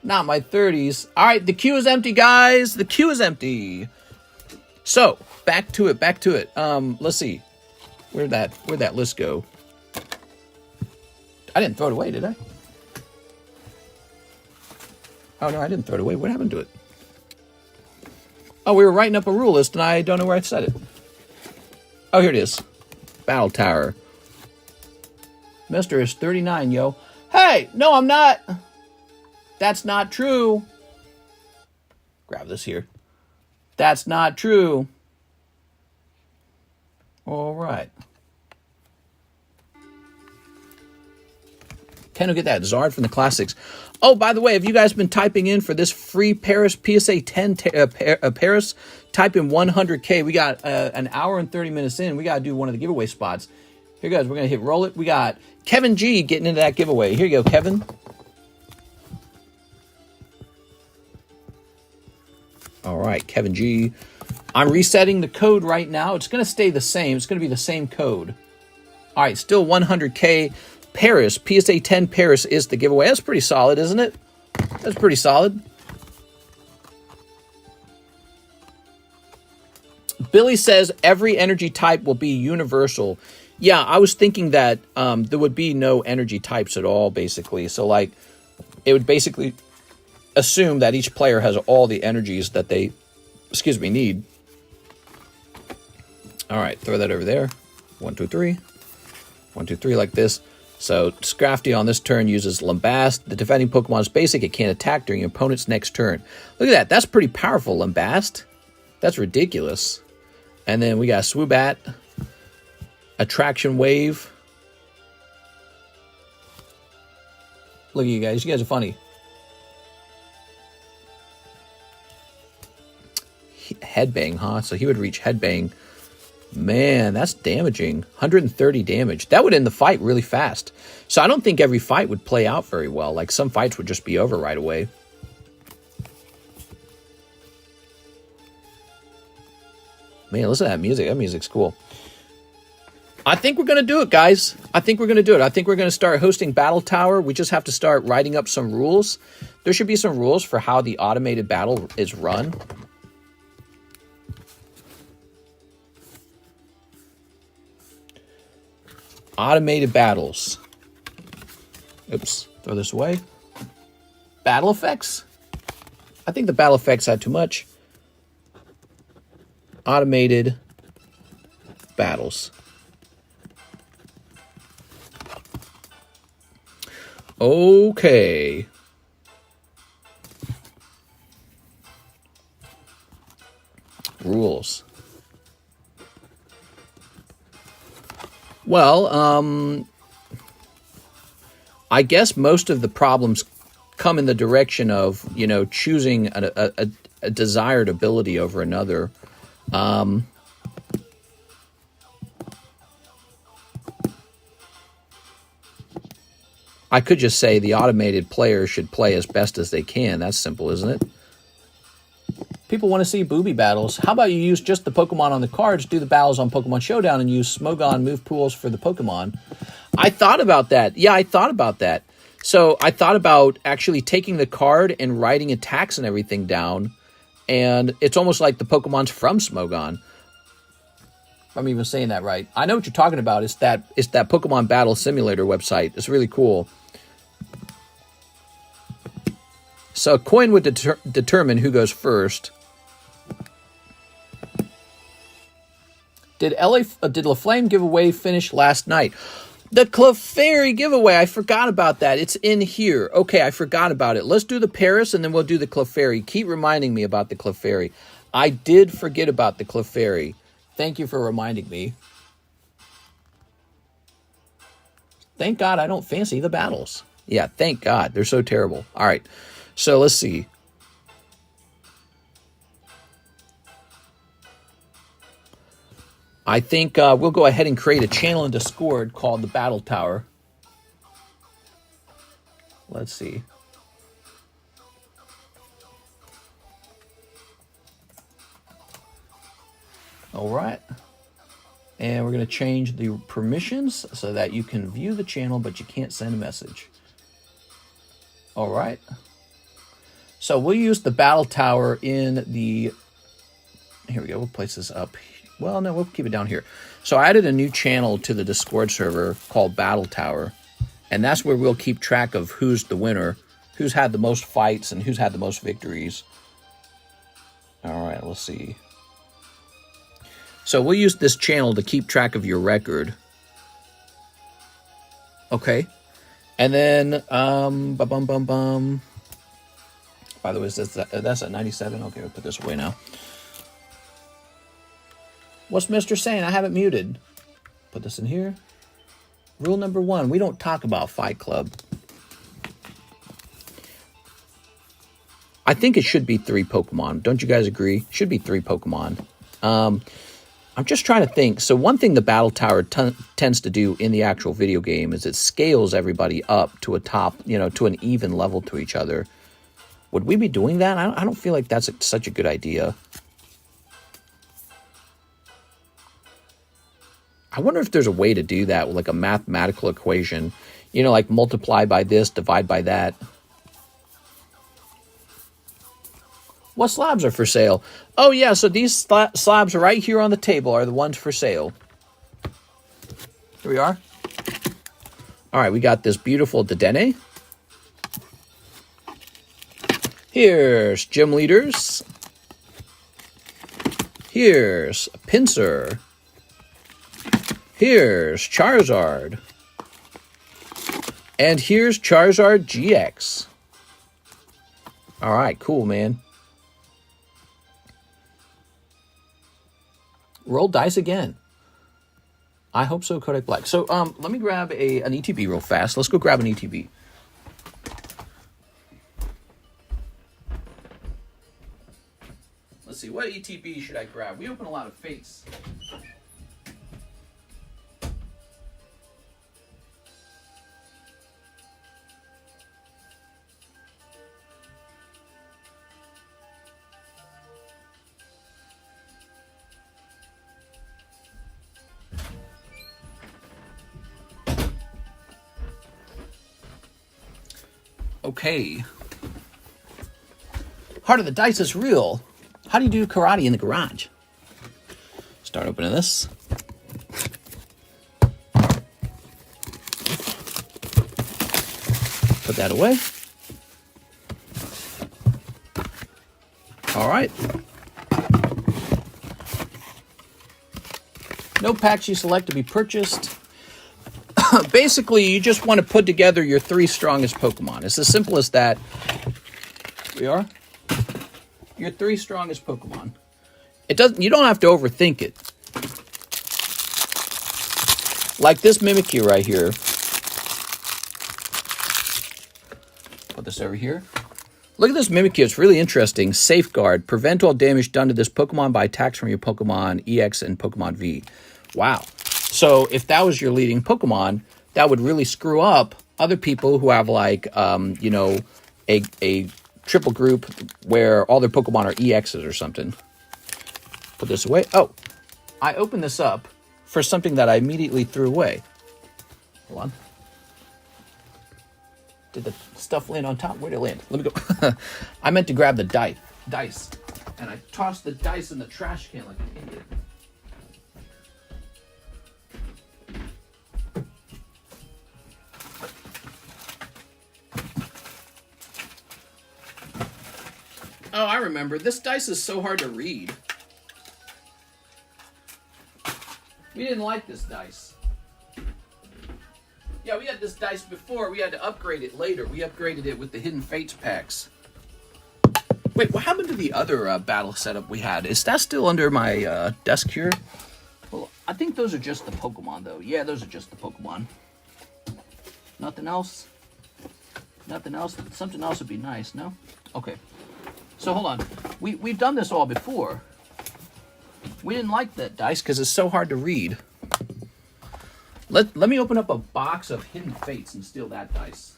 Not my 30s. All right, the queue is empty, guys. The queue is empty. So, back to it. Let's see. Where'd that list go? I didn't throw it away, did I? Oh, no, I didn't throw it away. What happened to it? Oh, we were writing up a rule list, and I don't know where I set it. Oh, here it is. Battle Tower. Mister is 39, yo. Hey, no, I'm not. That's not true. Grab this here. That's not true. All right. Can we get that Zard from the Classics? Oh, by the way, have you guys been typing in for this free Paris PSA 10 Paris? Type in 100K. We got an hour and 30 minutes in. We got to do one of the giveaway spots. Here, guys, we're going to hit roll it. We got Kevin G getting into that giveaway. Here you go, Kevin. All right, Kevin G. I'm resetting the code right now. It's going to stay the same. It's going to be the same code. All right, still 100K Paris. PSA 10 Paris is the giveaway. That's pretty solid, isn't it? That's pretty solid. Billy says every energy type will be universal. Yeah, I was thinking that there would be no energy types at all, basically. So, like, it would basically assume that each player has all the energies that they, need. All right, throw that over there. 1, 2, 3. 1, 2, 3 like this. So Scrafty on this turn uses Lambast. The defending Pokemon is basic. It can't attack during your opponent's next turn. Look at that. That's pretty powerful, Lambast. That's ridiculous. And then we got Swoobat. Attraction Wave. Look at you guys. You guys are funny. Headbang, huh? So he would reach Headbang. Man, that's damaging. 130 damage. That would end the fight really fast. So I don't think every fight would play out very well. Like, some fights would just be over right away. Man, listen to that music. That music's cool. I think we're going to do it, guys. I think we're going to do it. I think we're going to start hosting Battle Tower. We just have to start writing up some rules. There should be some rules for how the automated battle is run. Automated battles. Oops, throw this away. Battle effects? I think the battle effects had too much. Automated battles. Okay. Rules. Well, I guess most of the problems come in the direction of, choosing a desired ability over another. I could just say the automated player should play as best as they can. That's simple, isn't it? People want to see booby battles. How about you use just the Pokemon on the cards, do the battles on Pokemon Showdown, and use Smogon move pools for the Pokemon? I thought about that. Yeah, I thought about that. So I thought about actually taking the card and writing attacks and everything down, and it's almost like the Pokemon's from Smogon. If I'm even saying that right. I know what you're talking about. It's that Pokemon Battle Simulator website. It's really cool. So a coin would determine who goes first. Did LaFlame giveaway finish last night? The Clefairy giveaway, I forgot about that. It's in here. Okay, I forgot about it. Let's do the Paris and then we'll do the Clefairy. Keep reminding me about the Clefairy. I did forget about the Clefairy. Thank you for reminding me. Thank God I don't fancy the battles. Yeah, thank God. They're so terrible. All right, so let's see. I think we'll go ahead and create a channel in Discord called the Battle Tower. Let's see. All right. And we're going to change the permissions so that you can view the channel, but you can't send a message. All right. So we'll use the Battle Tower in the... Here we go. We'll place this up. Well, no, we'll keep it down here. So I added a new channel to the Discord server called Battle Tower. And that's where we'll keep track of who's the winner, who's had the most fights, and who's had the most victories. All right, let's see. So we'll use this channel to keep track of your record. Okay. And then, By the way, that's at 97. Okay, we'll put this away now. What's Mr. saying? I have it muted. Put this in here. Rule number 1, we don't talk about Fight Club. I think it should be 3 Pokemon. Don't you guys agree? It should be 3 Pokemon. I'm just trying to think. So one thing the battle tower tends to do in the actual video game is it scales everybody up to a top, you know, to an even level to each other. Would we be doing that? I don't feel like that's such a good idea. I wonder if there's a way to do that with like a mathematical equation, you know, like multiply by this, divide by that. What slabs are for sale? Oh, yeah, so these slabs right here on the table are the ones for sale. Here we are. All right, we got this beautiful Dedenne. Here's Gym Leaders. Here's a Pinsir. Here's Charizard. And here's Charizard GX. All right, cool, man. Roll dice again. I hope so, Kodak Black. So, let me grab an ETB real fast. Let's go grab an ETB. Let's see, what ETB should I grab? We open a lot of fates. Okay. Heart of the Dice is real. How do you do karate in the garage? Start opening this. Put that away. All right. No packs you select to be purchased. Basically, you just want to put together your 3 strongest Pokemon. It's as simple as that. We are. Your 3 strongest Pokemon. You don't have to overthink it. Like this Mimikyu right here. Put this over here. Look at this Mimikyu. It's really interesting. Safeguard. Prevent all damage done to this Pokemon by attacks from your Pokemon EX and Pokemon V. Wow. So if that was your leading Pokemon, that would really screw up other people who have like, you know, a triple group where all their Pokemon are EXs or something. Put this away. Oh, I opened this up for something that I immediately threw away. Hold on. Did the stuff land on top? Where'd it land? Let me go. I meant to grab the dice. And I tossed the dice in the trash can like an idiot. Oh, I remember. This dice is so hard to read. We didn't like this dice. Yeah, we had this dice before. We had to upgrade it later. We upgraded it with the Hidden Fates packs. Wait, what happened to the other battle setup we had? Is that still under my desk here? Well, I think those are just the Pokemon, though. Yeah, those are just the Pokemon. Nothing else? Nothing else? Something else would be nice, no? Okay. So hold on. We've done this all before. We didn't like that dice because it's so hard to read. Let me open up a box of Hidden Fates and steal that dice.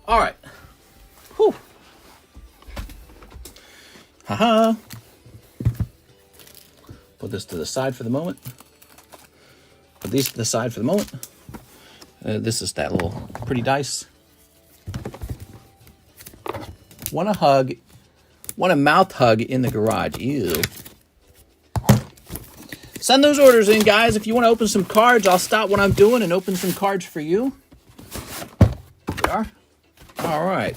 All right. Whew. Haha. Put this to the side for the moment. Put these to the side for the moment. This is that little pretty dice. Want a mouth hug in the garage. Ew. Send those orders in, guys. If you want to open some cards, I'll stop what I'm doing and open some cards for you. There we are. All right.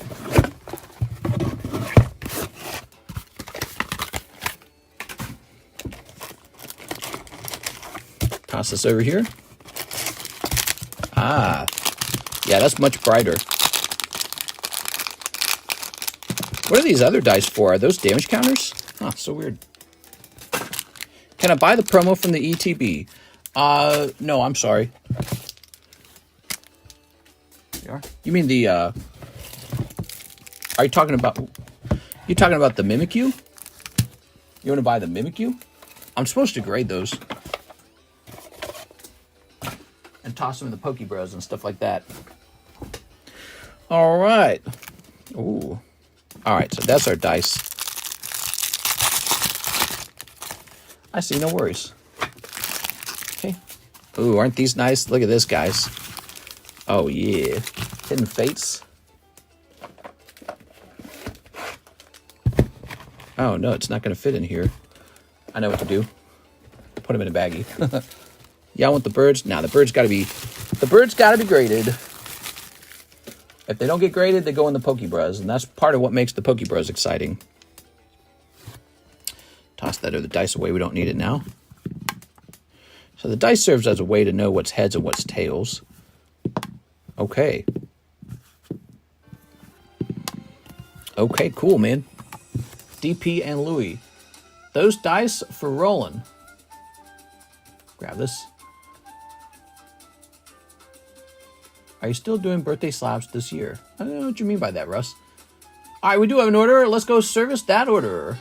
Toss this over here. Ah, yeah, that's much brighter. What are these other dice for? Are those damage counters? Huh, so weird. Can I buy the promo from the ETB? No, I'm sorry. You mean the, are you talking about, the Mimikyu? You want to buy the Mimikyu? I'm supposed to grade those. And toss them in the Pokebros and stuff like that. All right. Ooh. All right, so that's our dice. I see, no worries. Okay. Ooh, aren't these nice? Look at this, guys. Oh, yeah. Hidden Fates. Oh, no, it's not going to fit in here. I know what to do. Put them in a baggie. Yeah, I want the birds. Now, the birds got to be graded. If they don't get graded, they go in the Pokebros, and that's part of what makes the Pokebros exciting. Toss that other dice away. We don't need it now. So the dice serves as a way to know what's heads and what's tails. Okay. Okay, cool, man. DP and Louie. Those dice for rolling. Grab this. Are you still doing birthday slabs this year? I don't know what you mean by that, Russ. All right, we do have an order. Let's go service that order.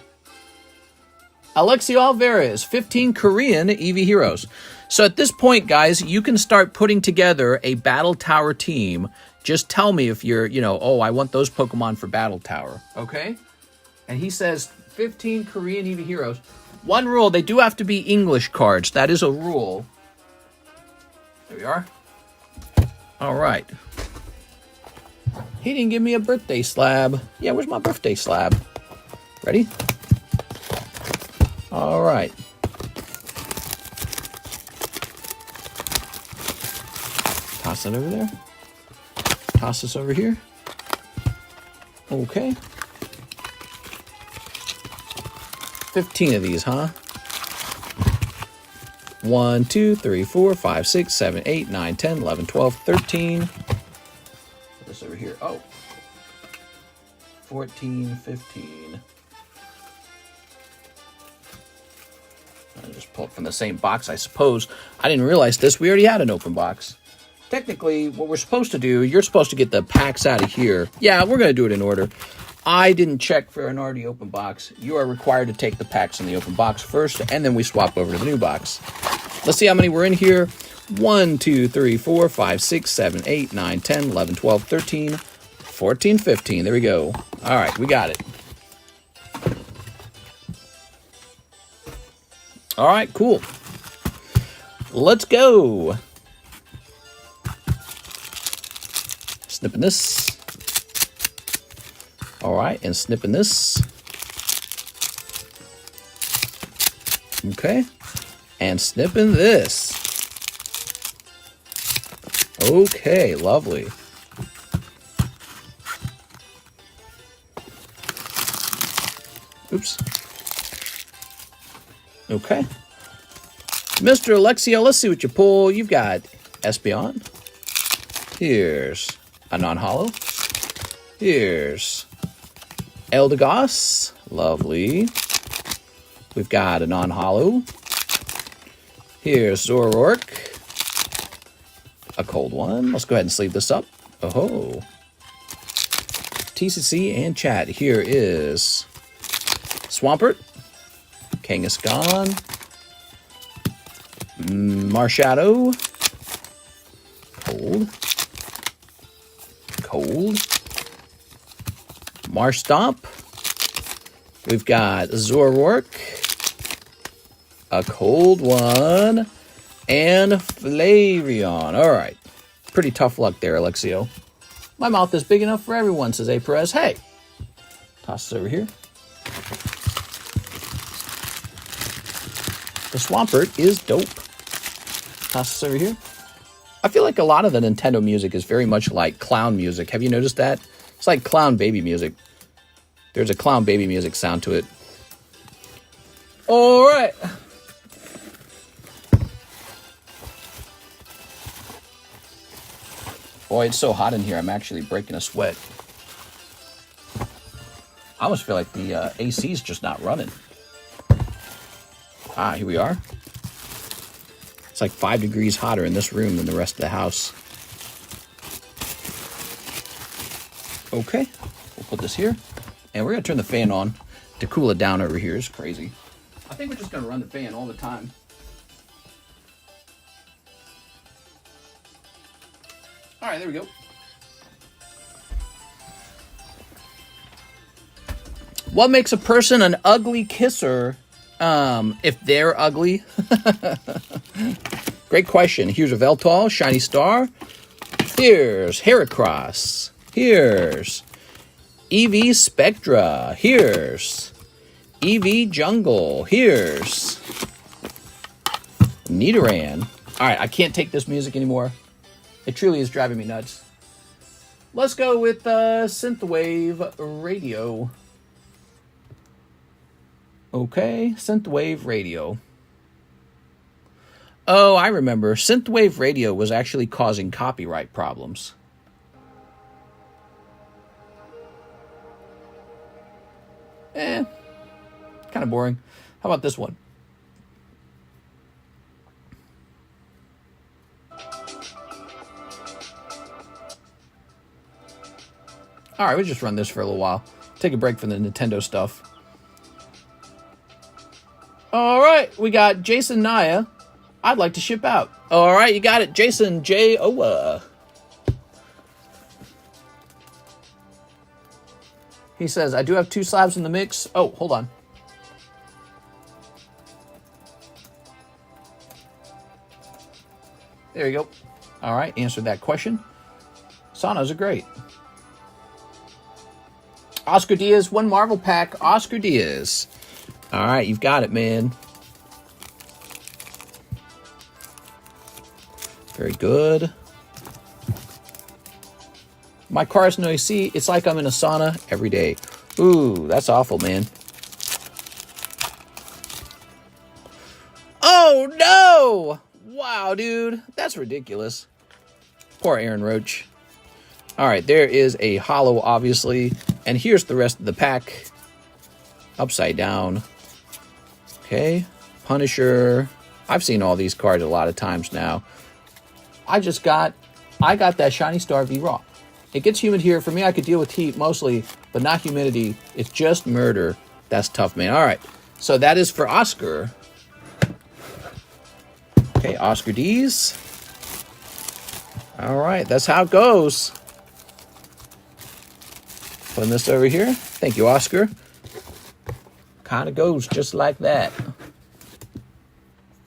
Alexi Alvarez, 15 Korean EV Heroes. So at this point, guys, you can start putting together a Battle Tower team. Just tell me if you're, oh, I want those Pokemon for Battle Tower. Okay? And he says 15 Korean EV Heroes. One rule, they do have to be English cards. That is a rule. There we are. All right. He didn't give me a birthday slab. Yeah, where's my birthday slab? Ready? All right. Toss that over there. Toss this over here. Okay. 15 of these, huh? 1, 2, 3, 4, 5, 6, 7, 8, 9, 10, 11, 12, 13. Put this over here. Oh. 14, 15. I'll just pull it from the same box, I suppose. I didn't realize this. We already had an open box. Technically, what we're supposed to do, you're supposed to get the packs out of here. Yeah, we're going to do it in order. I didn't check for an already open box. You are required to take the packs in the open box first, and then we swap over to the new box. Let's see how many were in here. 1, 2, 3, 4, 5, 6, 7, 8, 9, 10, 11, 12, 13, 14, 15. There we go. All right, we got it. All right, cool. Let's go. Snipping this. All right, and snipping this. Okay, and snipping this. Okay, lovely. Oops. Okay. Mr. Alexio, let's see what you pull. You've got Espeon. Here's a non-hollow. Here's Eldegoss. Lovely. We've got a non-hollow. Here's Zoroark. A cold one. Let's go ahead and sleeve this up. Oh. TCC and chat. Here is Swampert. Kangaskhan. Marshadow. Cold. Cold. Marstomp. We've got Zoroark. A cold one. And Flareon. All right. Pretty tough luck there, Alexio. My mouth is big enough for everyone, says A. Perez. Hey. Toss this over here. The Swampert is dope. Toss this over here. I feel like a lot of the Nintendo music is very much like clown music. Have you noticed that? It's like clown baby music. There's a clown baby music sound to it. All right. Boy, it's so hot in here. I'm actually breaking a sweat. almost feel like the AC is just not running. Ah, here we are. It's like 5 degrees hotter in this room than the rest of the house. Okay, we'll put this here. And we're going to turn the fan on to cool it down over here. It's crazy. I think we're just going to run the fan all the time. All right, there we go. What makes a person an ugly kisser if they're ugly? Great question. Here's a Veltal, Shiny Star. Here's Heracross. Here's EV Spectra. Here's EV Jungle. Here's Nidoran. All right, I can't take this music anymore. It truly is driving me nuts. Let's go with Synthwave Radio. Okay, Synthwave Radio. Oh, I remember. Synthwave Radio was actually causing copyright problems. Kind of boring. How about this one? All right, we'll just run this for a little while. Take a break from the Nintendo stuff. All right, we got Jason Naya. I'd like to ship out. All right, you got it, Jason J. Owa. He says, I do have 2 slabs in the mix. Oh, hold on. There you go. All right, answered that question. Saunas are great. Oscar Diaz, 1 Marvel pack. Oscar Diaz. All right, you've got it, man. Very good. My car is no AC. It's like I'm in a sauna every day. Ooh, that's awful, man. Oh, no! Wow, dude. That's ridiculous. Poor Aaron Roach. All right, there is a holo, obviously. And here's the rest of the pack. Upside down. Okay. Punisher. I've seen all these cards a lot of times now. I got that Shiny Star V-Raw. It gets humid here. For me, I could deal with heat mostly, but not humidity. It's just murder. That's tough, man. All right. So that is for Oscar. Okay, Oscar D's. All right. That's how it goes. Putting this over here. Thank you, Oscar. Kind of goes just like that.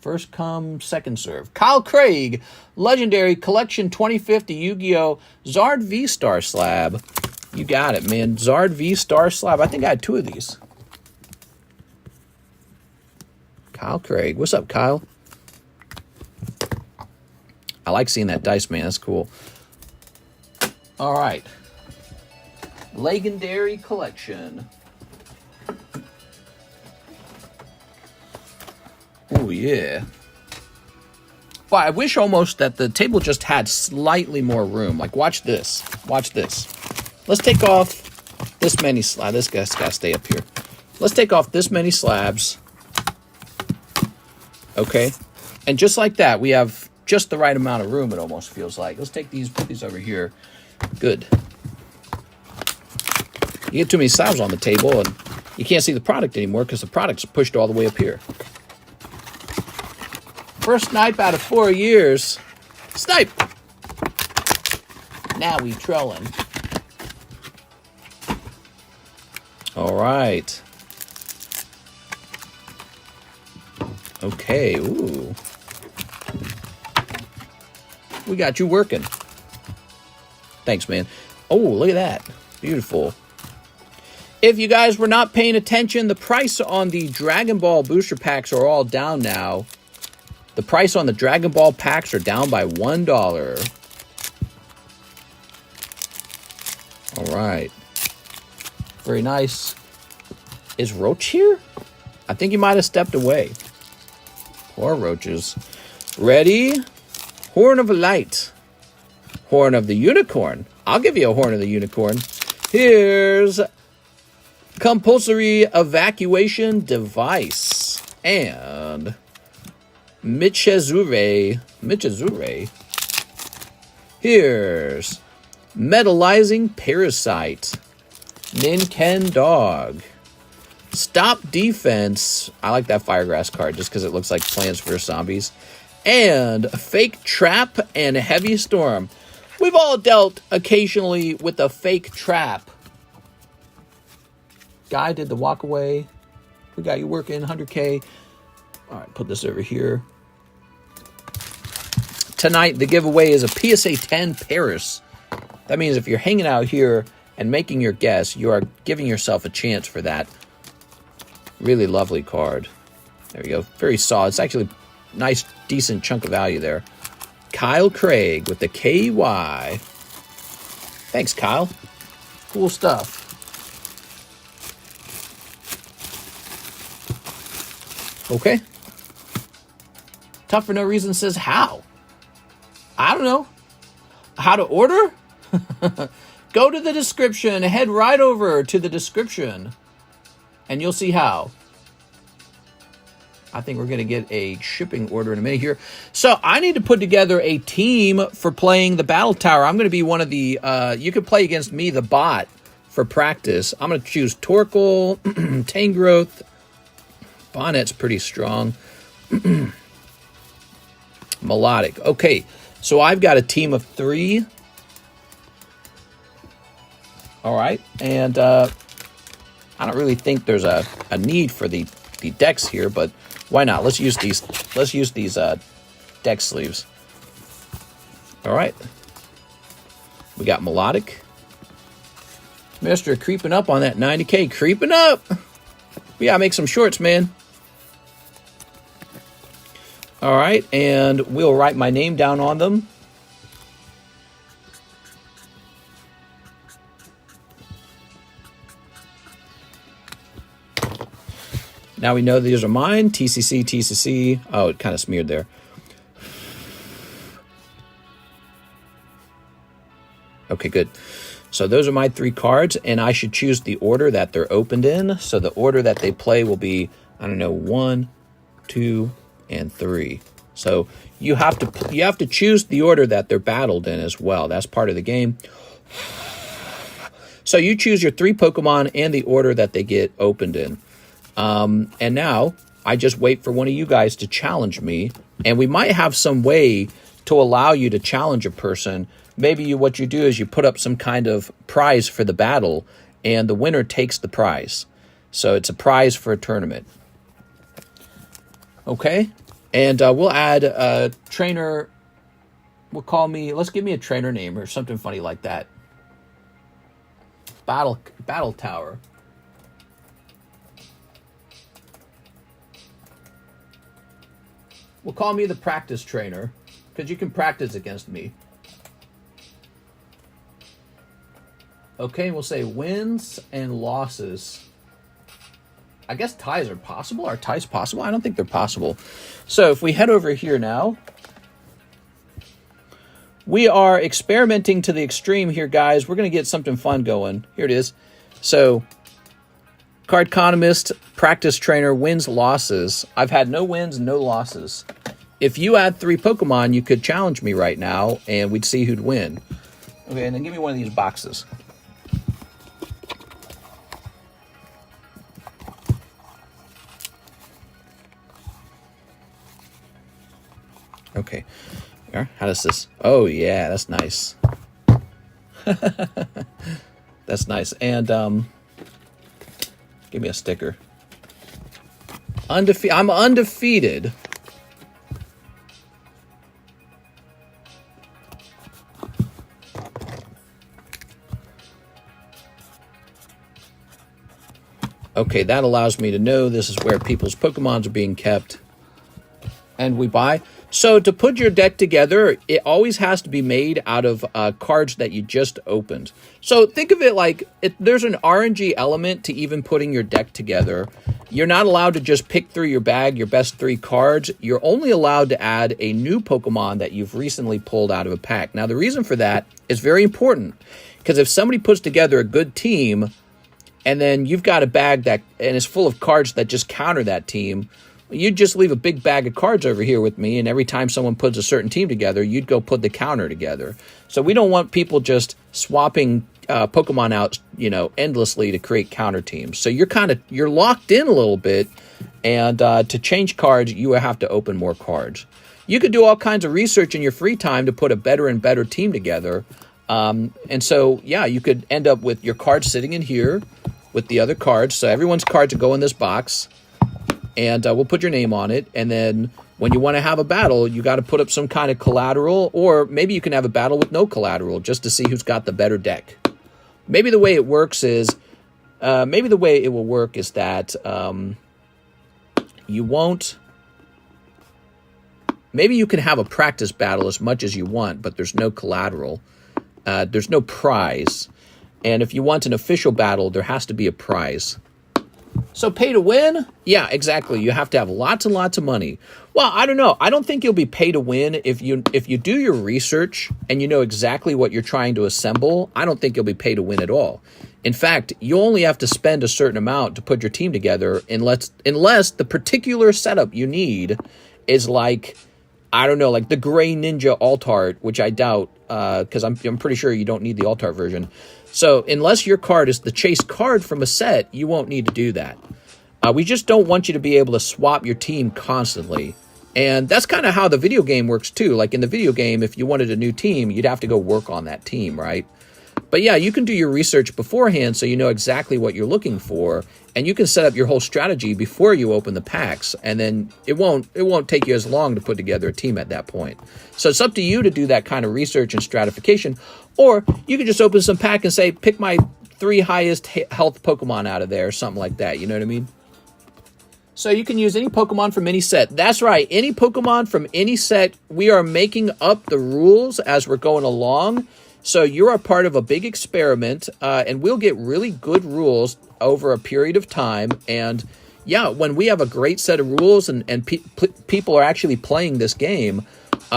First come, second serve. Kyle Craig, Legendary Collection 2050 Yu-Gi-Oh! Zard V-Star Slab. You got it, man. Zard V-Star Slab. I think I had 2 of these. Kyle Craig. What's up, Kyle? I like seeing that dice, man. That's cool. All right. Legendary Collection. Oh, yeah. Well, I wish almost that the table just had slightly more room. Like, watch this. Watch this. Let's take off this many slabs. This guy's got to stay up here. Let's take off this many slabs. Okay. And just like that, we have just the right amount of room, it almost feels like. Let's take these, put these over here. Good. You get too many slabs on the table, and you can't see the product anymore because the products are pushed all the way up here. First snipe out of 4 years. Snipe! Now we trolling. All right. Okay, ooh. We got you working. Thanks, man. Oh, look at that. Beautiful. If you guys were not paying attention, the price on the Dragon Ball booster packs are all down now. The price on the Dragon Ball packs are down by $1. All right. Very nice. Is Roach here? I think he might have stepped away. Poor Roaches. Ready? Horn of a Light. Horn of the Unicorn. I'll give you a Horn of the Unicorn. Here's Compulsory Evacuation Device. And Michizure. Here's Metallizing Parasite. Ninkendog. Stop Defense. I like that Firegrass card just because it looks like Plants vs. Zombies. And Fake Trap and Heavy Storm. We've all dealt occasionally with a fake trap. Guy did the walk away. We got you working 100K. All right, put this over here. Tonight, the giveaway is a PSA 10 Paris. That means if you're hanging out here and making your guess, you are giving yourself a chance for that really lovely card. There we go. Very solid. It's actually a nice, decent chunk of value there. Kyle Craig with the KY. Thanks, Kyle. Cool stuff. Okay. Tough for No Reason says how? I don't know. How to order? Go to the description. Head right over to the description. And you'll see how. I think we're going to get a shipping order in a minute here. So I need to put together a team for playing the Battle Tower. I'm going to be one of the... you could play against me, the bot, for practice. I'm going to choose Torkoal, Tangrowth. Bonnet's pretty strong. Melodic. Okay, so I've got a team of 3. All right, and I don't really think there's a need for the decks here, but why not? Let's use these. Let's use these deck sleeves. All right, we got Melodic. Mister creeping up on that 90K, creeping up. We gotta make some shorts, man. All right, and we'll write my name down on them. Now we know these are mine. TCC, TCC. Oh, it kind of smeared there. Okay, good. So those are my 3 cards, and I should choose the order that they're opened in. So the order that they play will be, I don't know, 1, 2, and 3. So you have to choose the order that they're battled in as well. That's part of the game. So you choose your 3 Pokemon and the order that they get opened in. And now I just wait for one of you guys to challenge me, and we might have some way to allow you to challenge a person. Maybe what you do is you put up some kind of prize for the battle, and the winner takes the prize. So it's a prize for a tournament. Okay, and we'll add a trainer. We'll call me. Let's give me a trainer name or something funny like that. Battle Tower. Well, call me the practice trainer, because you can practice against me. Okay, and we'll say wins and losses. I guess ties are possible. Are ties possible? I don't think they're possible. So if we head over here now, we are experimenting to the extreme here, guys. We're going to get something fun going. Here it is. So, Cardconomist, practice trainer, wins, losses. I've had no wins, no losses. If you add 3 Pokemon, you could challenge me right now, and we'd see who'd win. Okay, and then give me one of these boxes. Okay. How does this... Oh, yeah, that's nice. That's nice. And, give me a sticker. I'm undefeated. Okay, that allows me to know this is where people's Pokemons are being kept. And we buy. So to put your deck together, it always has to be made out of cards that you just opened. So think of it like there's an RNG element to even putting your deck together. You're not allowed to just pick through your bag your best 3 cards. You're only allowed to add a new Pokemon that you've recently pulled out of a pack. Now, the reason for that is very important, because if somebody puts together a good team and then you've got a bag that and it's full of cards that just counter that team, you'd just leave a big bag of cards over here with me, and every time someone puts a certain team together, you'd go put the counter together. So we don't want people just swapping Pokemon out, endlessly to create counter teams. So you're locked in a little bit, and to change cards, you have to open more cards. You could do all kinds of research in your free time to put a better and better team together. And so, yeah, you could end up with your cards sitting in here with the other cards. So everyone's cards will go in this box, and we'll put your name on it. And then when you want to have a battle, you got to put up some kind of collateral, or maybe you can have a battle with no collateral just to see who's got the better deck. Maybe the way it works is, that you won't. Maybe you can have a practice battle as much as you want, but there's no collateral. There's no prize. And if you want an official battle, there has to be a prize. So pay to win? Yeah, exactly. You have to have lots and lots of money. Well, I don't know. I don't think you'll be pay to win if you do your research and you know exactly what you're trying to assemble. I don't think you'll be pay to win at all. In fact, you only have to spend a certain amount to put your team together unless the particular setup you need is like, I don't know, like the Gray Ninja Alt-Art, which I doubt, because I'm pretty sure you don't need the Alt-Art version. So unless your card is the chase card from a set, you won't need to do that. We just don't want you to be able to swap your team constantly. And that's kind of how the video game works too. Like in the video game, if you wanted a new team, you'd have to go work on that team, right? But yeah, you can do your research beforehand so you know exactly what you're looking for, and you can set up your whole strategy before you open the packs, and then it won't take you as long to put together a team at that point. So it's up to you to do that kind of research and stratification, or you can just open some pack and say, pick my 3 highest health Pokemon out of there, or something like that, you know what I mean? So you can use any Pokemon from any set. That's right, any Pokemon from any set. We are making up the rules as we're going along. So you're a part of a big experiment, and we'll get really good rules over a period of time. And yeah, when we have a great set of rules and people are actually playing this game,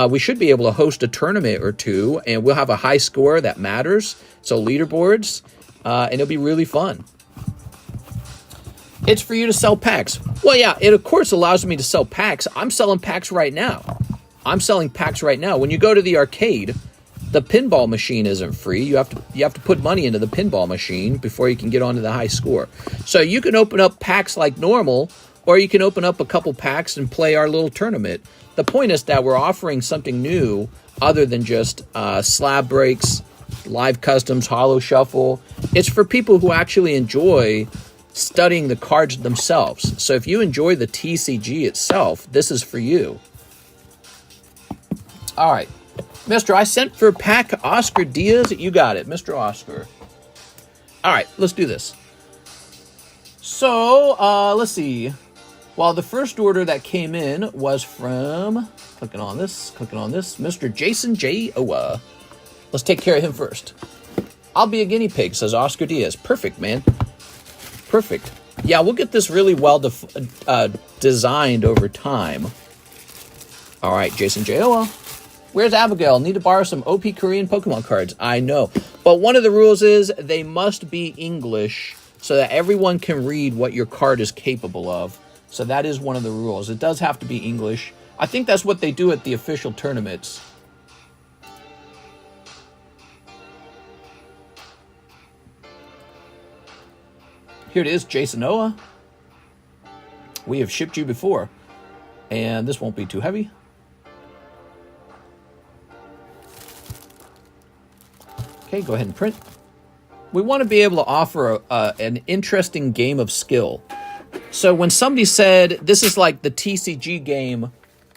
we should be able to host a tournament or two, and we'll have a high score that matters. So leaderboards, and it'll be really fun. It's for you to sell packs. Well, yeah, it of course allows me to sell packs. I'm selling packs right now. When you go to the arcade, the pinball machine isn't free. You have to put money into the pinball machine before you can get onto the high score. So you can open up packs like normal, or you can open up a couple packs and play our little tournament. The point is that we're offering something new other than just slab breaks, live customs, holo shuffle. It's for people who actually enjoy studying the cards themselves. So if you enjoy the TCG itself, this is for you. All right. Mr. I sent for pack Oscar Diaz. You got it, Mr. Oscar. All right, let's do this. So, let's see. Well, the first order that came in was from, clicking on this, Mr. Jason J. Owa. Let's take care of him first. I'll be a guinea pig, says Oscar Diaz. Perfect, man. Perfect. Yeah, we'll get this really well designed over time. All right, Jason J. Owa. Where's Abigail? Need to borrow some OP Korean Pokemon cards. I know. But one of the rules is they must be English so that everyone can read what your card is capable of. So that is one of the rules. It does have to be English. I think that's what they do at the official tournaments. Here it is, Jason Noah. We have shipped you before. And this won't be too heavy. Okay, go ahead and print. We want to be able to offer an interesting game of skill. So when somebody said this is like the TCG game,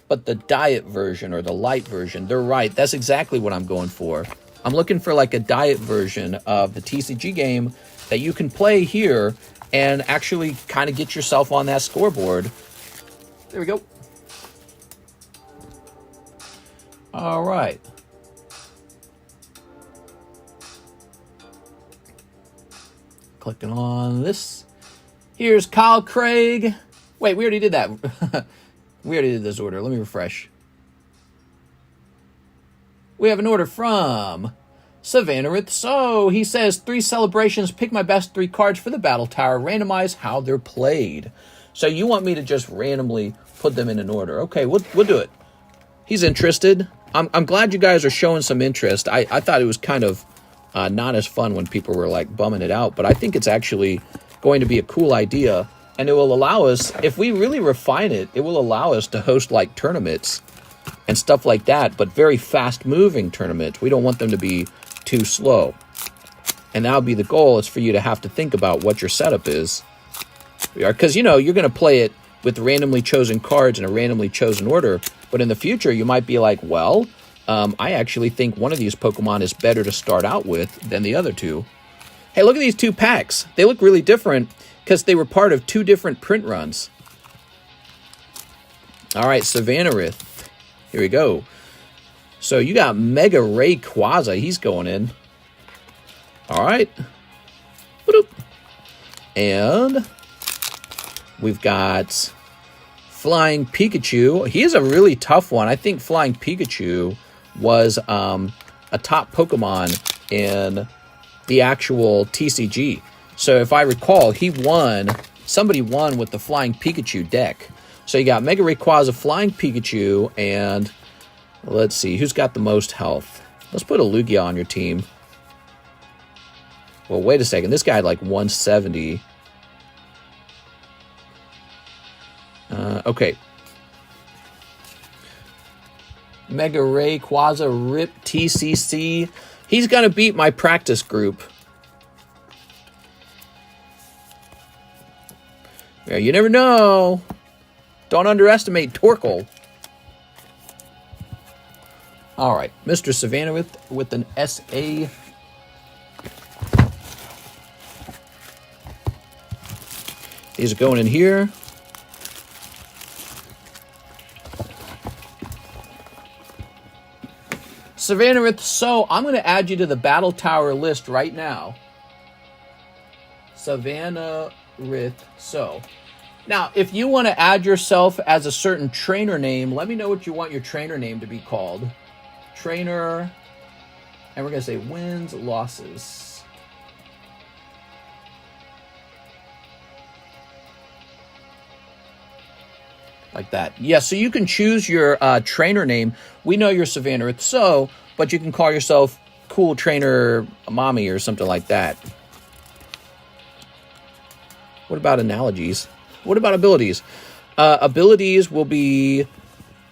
but the diet version or the light version, they're right. That's exactly what I'm going for. I'm looking for like a diet version of the TCG game that you can play here and actually kind of get yourself on that scoreboard. There we go. All right. Clicking on this. Here's Kyle Craig. Wait, we already did that. We already did this order. Let me refresh. We have an order from Savannah So he says 3 celebrations, pick my best 3 cards for the battle tower, randomize how they're played. So you want me to just randomly put them in an order. Okay, we'll do it. He's interested. I'm glad you guys are showing some interest. I thought it was kind of not as fun when people were like bumming it out, but I think it's actually going to be a cool idea, and it will allow us, if we really refine it, it will allow us to host like tournaments and stuff like that, but very fast moving tournaments. We don't want them to be too slow. And that would be the goal, is for you to have to think about what your setup is. Because, you know, you're going to play it with randomly chosen cards in a randomly chosen order, but in the future you might be like, well, I actually think one of these Pokemon is better to start out with than the other 2. Hey, look at these 2 packs. They look really different because they were part of 2 different print runs. All right, Savannah. Here we go. So you got Mega Rayquaza. He's going in. All right. And we've got Flying Pikachu. He is a really tough one. I think Flying Pikachu was a top Pokemon in the actual TCG. So if I recall, somebody won with the Flying Pikachu deck. So you got Mega Rayquaza, Flying Pikachu, and let's see, who's got the most health? Let's put a Lugia on your team. Well, wait a second. This guy had like 170. Okay. Mega Rayquaza, Rip TCC. He's going to beat my practice group. Yeah, you never know. Don't underestimate Torkoal. All right, Mr. Savannah with an SA. These are going in here. Savannah, so I'm going to add you to the Battle Tower list right now. Savannah so. Now, if you want to add yourself as a certain trainer name, let me know what you want your trainer name to be called. Trainer, and we're going to say wins, losses. Like that. Yeah, so you can choose your trainer name. We know you're Savannah so, but you can call yourself Cool Trainer Mommy or something like that. What about analogies? What about abilities? Abilities will be...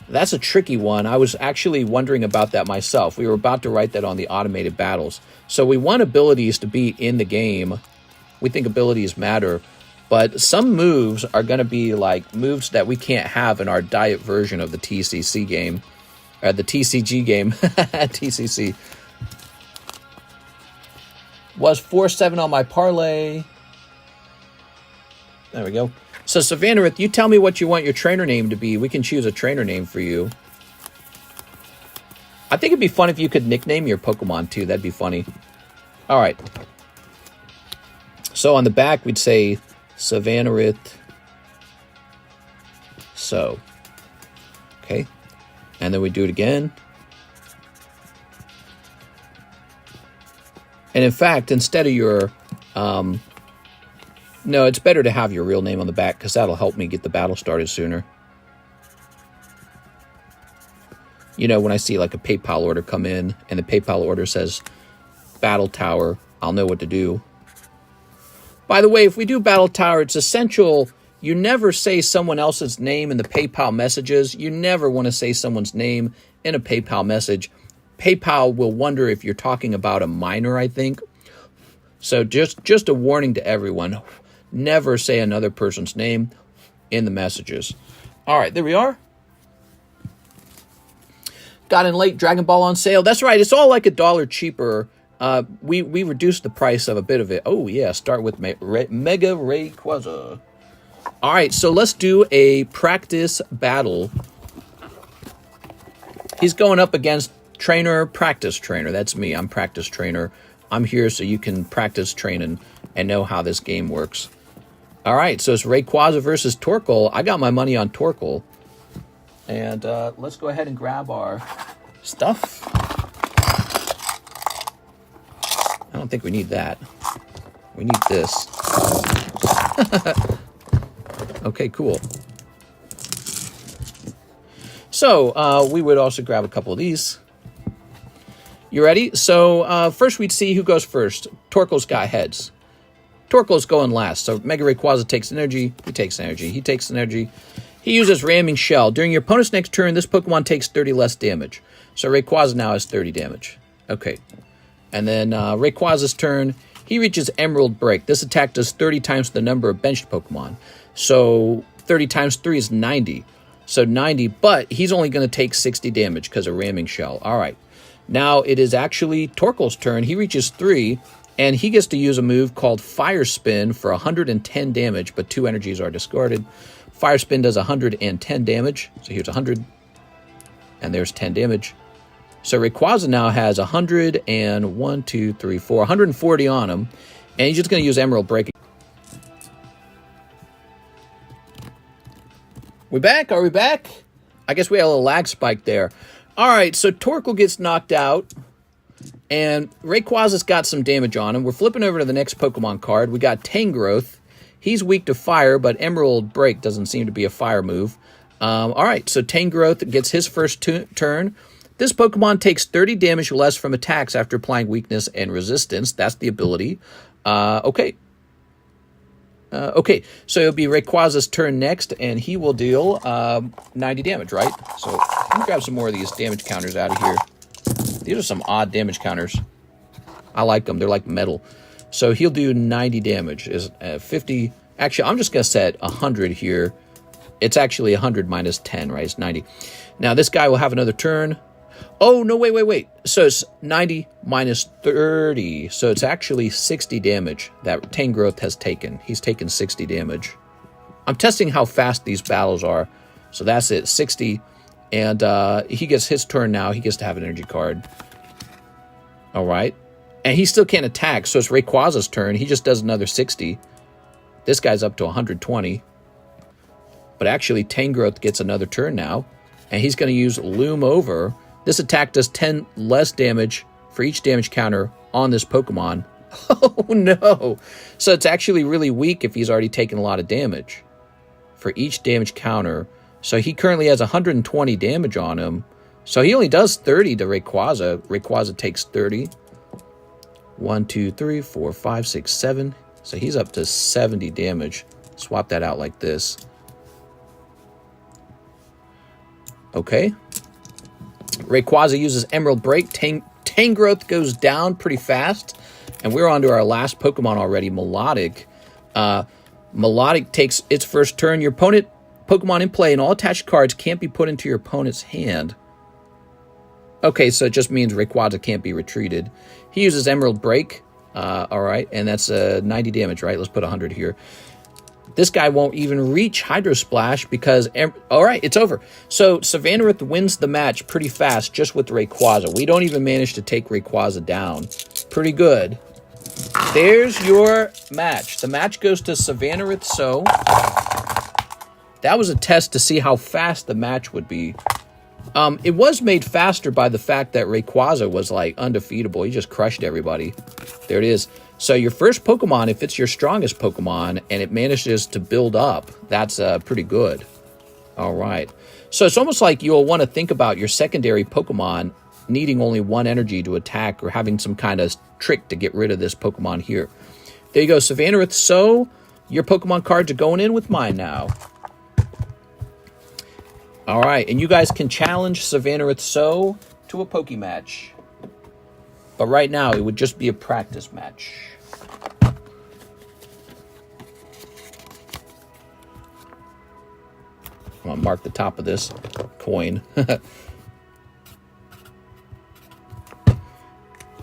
That's a tricky one. I was actually wondering about that myself. We were about to write that on the automated battles. So we want abilities to be in the game. We think abilities matter. But some moves are going to be like moves that we can't have in our diet version of the TCC game. The TCG game. TCC. Was 4-7 on my parlay. There we go. So, Savannah, you tell me what you want your trainer name to be. We can choose a trainer name for you. I think it'd be fun if you could nickname your Pokemon, too. That'd be funny. All right. So, on the back, we'd say Savannah so. Okay. And then we do it again. And in fact, instead of your... no, it's better to have your real name on the back because that'll help me get the battle started sooner. You know, when I see like a PayPal order come in and the PayPal order says Battle Tower, I'll know what to do. By the way, if we do Battle Tower, it's essential you never say someone else's name in the PayPal messages. You never want to say someone's name in a PayPal message. PayPal will wonder if you're talking about a minor, I think. So just a warning to everyone. Never say another person's name in the messages. All right, there we are. Got in late, Dragonball on sale. That's right, it's all like $1 cheaper. We reduced the price of a bit of it. Oh, yeah, start with Mega Rayquaza. All right, so let's do a practice battle. He's going up against trainer, practice trainer. That's me. I'm practice trainer. I'm here so you can practice training and know how this game works. All right, so it's Rayquaza versus Torkoal. I got my money on Torkoal. And let's go ahead and grab our stuff. don't think we need that. We need this. Okay, cool. So we would also grab a couple of these. You ready? So first we'd see who goes first. Torkoal's got heads. Torkoal's going last. So Mega Rayquaza takes energy. He takes energy. He takes energy. He uses Ramming Shell. During your opponent's next turn, this Pokemon takes 30 less damage. So Rayquaza now has 30 damage. Okay. And then Rayquaza's turn. He reaches Emerald Break. This attack does 30 times the number of benched Pokemon. So 30 times 3 is 90. So 90, but he's only going to take 60 damage because of Ramming Shell. All right. Now it is actually Torkoal's turn. He reaches 3, and he gets to use a move called Fire Spin for 110 damage, but 2 energies are discarded. Fire Spin does 110 damage. So here's 100, and there's 10 damage. So Rayquaza now has 140 on him, and he's just going to use Emerald Break. We back? Are we back? I guess we had a little lag spike there. All right, so Torkoal gets knocked out, and Rayquaza's got some damage on him. We're flipping over to the next Pokemon card. We got Tangrowth. He's weak to fire, but Emerald Break doesn't seem to be a fire move. All right, so Tangrowth gets his first turn. This Pokemon takes 30 damage less from attacks after applying weakness and resistance. That's the ability. Okay, so it'll be Rayquaza's turn next, and he will deal 90 damage, right? So let me grab some more of these damage counters out of here. These are some odd damage counters. I like them. They're like metal. So he'll do 90 damage. Is 50. Actually, I'm just going to set 100 here. It's actually 100 minus 10, right? It's 90. Now, this guy will have another turn. Oh, no, wait. So it's 90 minus 30. So it's actually 60 damage that Tangrowth has taken. He's taken 60 damage. I'm testing how fast these battles are. So that's it, 60. And he gets his turn now. He gets to have an energy card. All right. And he still can't attack, so it's Rayquaza's turn. He just does another 60. This guy's up to 120. But actually, Tangrowth gets another turn now. And he's going to use Loom Over. This attack does 10 less damage for each damage counter on this Pokemon. Oh, no. So it's actually really weak if he's already taken a lot of damage for each damage counter. So he currently has 120 damage on him. So he only does 30 to Rayquaza. Rayquaza takes 30. 1, 2, 3, 4, 5, 6, 7. So he's up to 70 damage. Swap that out like this. Okay. Rayquaza uses Emerald Break. Tangrowth goes down pretty fast. And we're on to our last Pokemon already, Melodic. Melodic takes its first turn. Your opponent Pokemon in play and all attached cards can't be put into your opponent's hand. Okay, so it just means Rayquaza can't be retreated. He uses Emerald Break. All right, and that's 90 damage, right? Let's put 100 here. This guy won't even reach Hydro Splash because... all right, it's over. So Savannarith wins the match pretty fast just with Rayquaza. We don't even manage to take Rayquaza down. Pretty good. There's your match. The match goes to Savannarith. So that was a test to see how fast the match would be. It was made faster by the fact that Rayquaza was like undefeatable. He just crushed everybody. There it is. So your first Pokemon, if it's your strongest Pokemon and it manages to build up, that's pretty good. All right. So it's almost like you'll want to think about your secondary Pokemon needing only 1 energy to attack or having some kind of trick to get rid of this Pokemon here. There you go, Savannarith. So your Pokemon cards are going in with mine now. All right, and you guys can challenge Savannarith So to a Poke match. But right now, it would just be a practice match. I'm going to mark the top of this coin.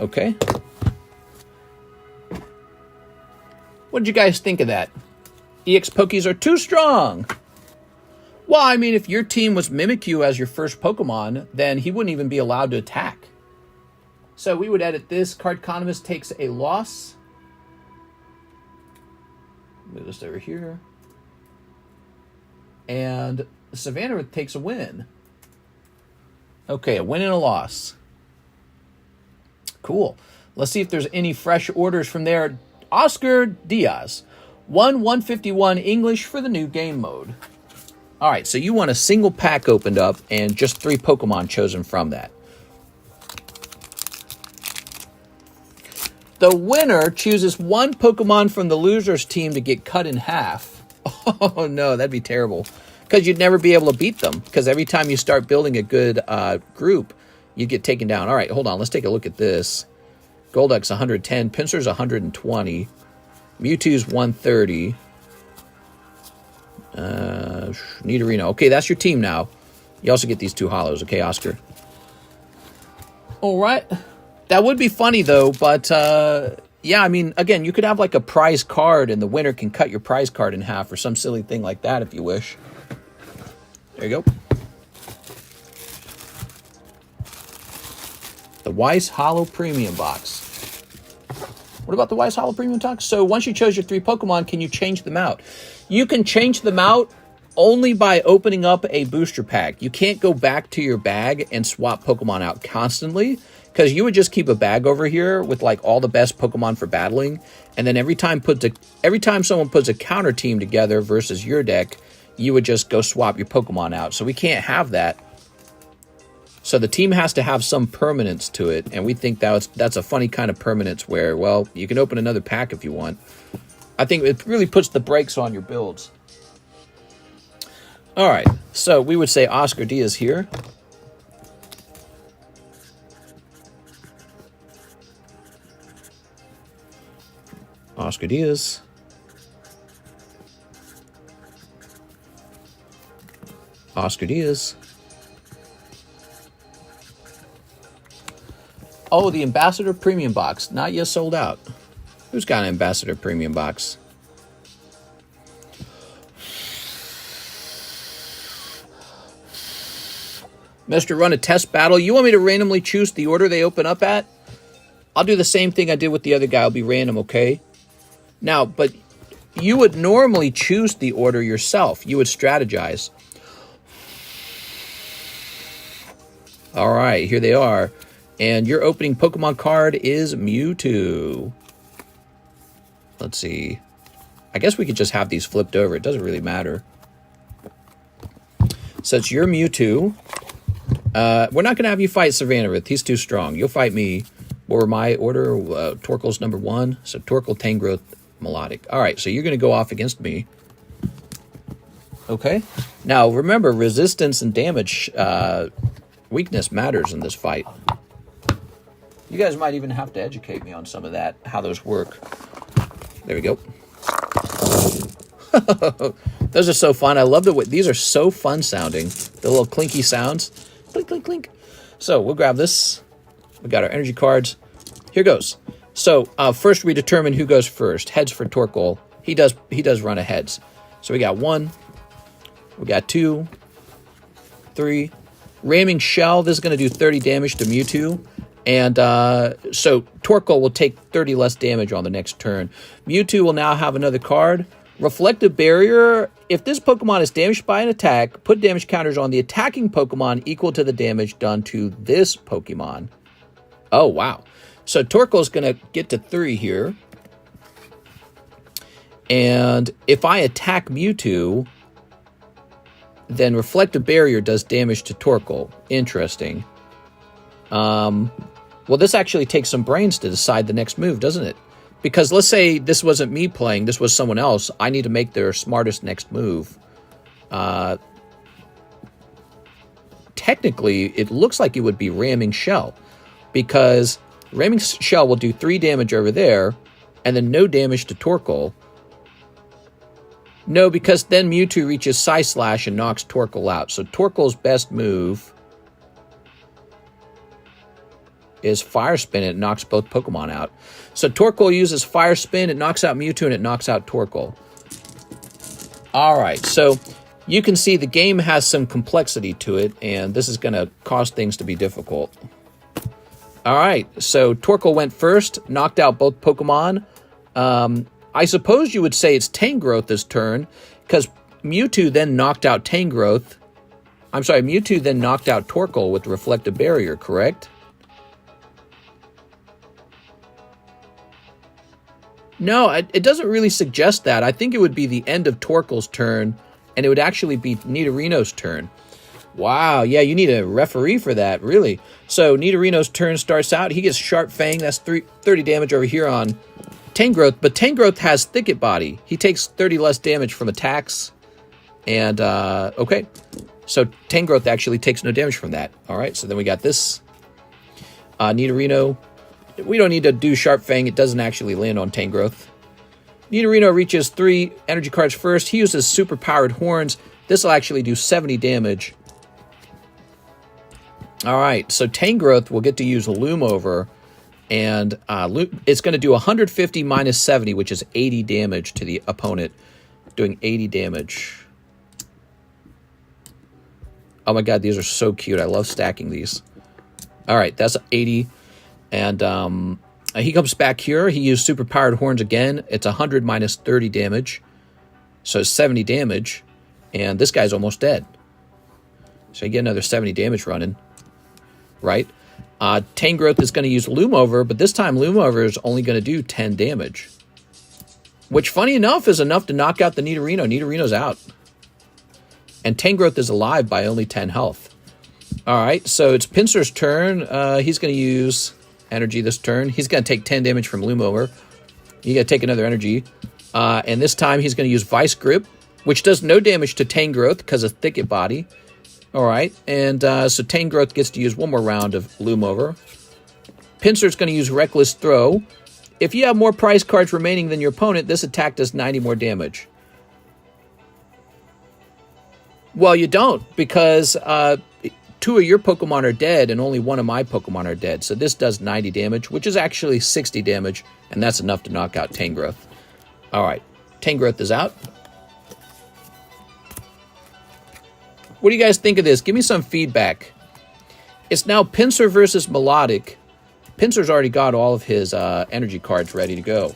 Okay. What did you guys think of that? EX Pokies are too strong. Well, I mean, if your team was Mimikyu as your first Pokemon, then he wouldn't even be allowed to attack. So we would edit this. Cardconomist takes a loss. Move this over here. And Savannarith takes a win. Okay, a win and a loss. Cool. Let's see if there's any fresh orders from there. Oscar Diaz, 151 English for the new game mode. All right, so you want a single pack opened up and just 3 Pokemon chosen from that. The winner chooses 1 Pokemon from the loser's team to get cut in half. Oh, no, that'd be terrible. Because you'd never be able to beat them. Because every time you start building a good group, you get taken down. All right, hold on. Let's take a look at this. Golduck's 110. Pinsir's 120. Mewtwo's 130. Nidorino. Okay, that's your team now. You also get these 2 hollows. Okay, Oscar. All right. That would be funny, though, but, yeah, I mean, again, you could have, like, a prize card, and the winner can cut your prize card in half or some silly thing like that if you wish. There you go. The Weiss Hollow Premium Box. What about the Weiss Hollow Premium Box? So once you chose your 3 Pokemon, can you change them out? You can change them out only by opening up a booster pack. You can't go back to your bag and swap Pokemon out constantly, because you would just keep a bag over here with like all the best Pokemon for battling, and then every time someone puts a counter team together versus your deck, you would just go swap your Pokemon out. So we can't have that. So the team has to have some permanence to it, and we think that's a funny kind of permanence where, well, you can open another pack if you want. I think it really puts the brakes on your builds. All right, so we would say Oscar Diaz here. Oscar Diaz. Oscar Diaz. Oh, the Ambassador Premium Box. Not yet sold out. Who's got an Ambassador Premium Box? Mr. Run a test battle. You want me to randomly choose the order they open up at? I'll do the same thing I did with the other guy. I'll be random, okay? Now, but you would normally choose the order yourself. You would strategize. All right, here they are. And your opening Pokemon card is Mewtwo. Let's see. I guess we could just have these flipped over. It doesn't really matter. So it's your Mewtwo. We're not going to have you fight Savannah. He's too strong. You'll fight me. What were my order? Torkoal's number 1. So Torkoal, Tangrowth, Melodic. All right, so you're going to go off against me. Okay. Now, remember, resistance and damage weakness matters in this fight. You guys might even have to educate me on some of that, how those work. There we go. Those are so fun. I love the way these are so fun sounding. The little clinky sounds. Clink, clink, clink. So we'll grab this. We got our energy cards. Here goes. So first we determine who goes first. Heads for Torkoal. He does run a heads. So we got 1. We got 2. 3. Ramming Shell. This is going to do 30 damage to Mewtwo. And so Torkoal will take 30 less damage on the next turn. Mewtwo will now have another card. Reflective Barrier. If this Pokemon is damaged by an attack, put damage counters on the attacking Pokemon equal to the damage done to this Pokemon. Oh, wow. So Torkoal's going to get to 3 here. And if I attack Mewtwo, then Reflective Barrier does damage to Torkoal. Interesting. Well, this actually takes some brains to decide the next move, doesn't it? Because let's say this wasn't me playing, this was someone else. I need to make their smartest next move. Technically, it looks like it would be Ramming Shell. Because Ramming Shell will do 3 damage over there, and then no damage to Torkoal. No, because then Mewtwo reaches Psy Slash and knocks Torkoal out. So Torkoal's best move is Fire Spin. It knocks both Pokemon out. So Torkoal uses Fire Spin. It knocks out Mewtwo and it knocks out Torkoal. All right, so you can see the game has some complexity to it, and this is going to cause things to be difficult. All right, so Torkoal went first, knocked out both Pokemon. I suppose you would say it's Tangrowth this turn, because Mewtwo then knocked out Tangrowth. I'm sorry, Mewtwo then knocked out Torkoal with Reflective Barrier, correct? No, it doesn't really suggest that. I think it would be the end of Torkel's turn, and it would actually be Nidorino's turn. Wow, yeah, you need a referee for that, really. So Nidorino's turn starts out. He gets Sharp Fang. That's 30 damage over here on Tangrowth, but Tangrowth has Thicket Body. He takes 30 less damage from attacks. And, okay. So Tangrowth actually takes no damage from that. All right, so then we got this. Nidorino. We don't need to do Sharp Fang. It doesn't actually land on Tangrowth. Nidorino reaches 3 energy cards first. He uses super powered horns. This will actually do 70 damage. All right, so Tangrowth will get to use Loom Over, and it's going to do 150 minus 70, which is 80 damage to the opponent, doing 80 damage. Oh my god, these are so cute. I love stacking these. All right, that's 80. And he comes back here. He used super powered horns again. It's 100 minus 30 damage. So 70 damage. And this guy's almost dead. So you get another 70 damage running. Right? Tangrowth is going to use Loom Over, but this time Loom Over is only going to do 10 damage. Which, funny enough, is enough to knock out the Nidorino. Nidorino's out. And Tangrowth is alive by only 10 health. All right, so it's Pinsir's turn. He's going to use energy this turn. He's going to take 10 damage from Loom Over. You got to take another energy. And this time he's going to use Vice Grip, which does no damage to Tangrowth because of Thicket Body. All right, and so Tangrowth gets to use one more round of Loom Over. Pinsir's going to use Reckless Throw. If you have more prize cards remaining than your opponent, this attack does 90 more damage. Well, you don't, because 2 of your Pokemon are dead and only 1 of my Pokemon are dead. So this does 90 damage, which is actually 60 damage, and that's enough to knock out Tangrowth. All right, Tangrowth is out. What do you guys think of this? Give me some feedback. It's now Pinsir versus Melodic. Pinsir's already got all of his energy cards ready to go.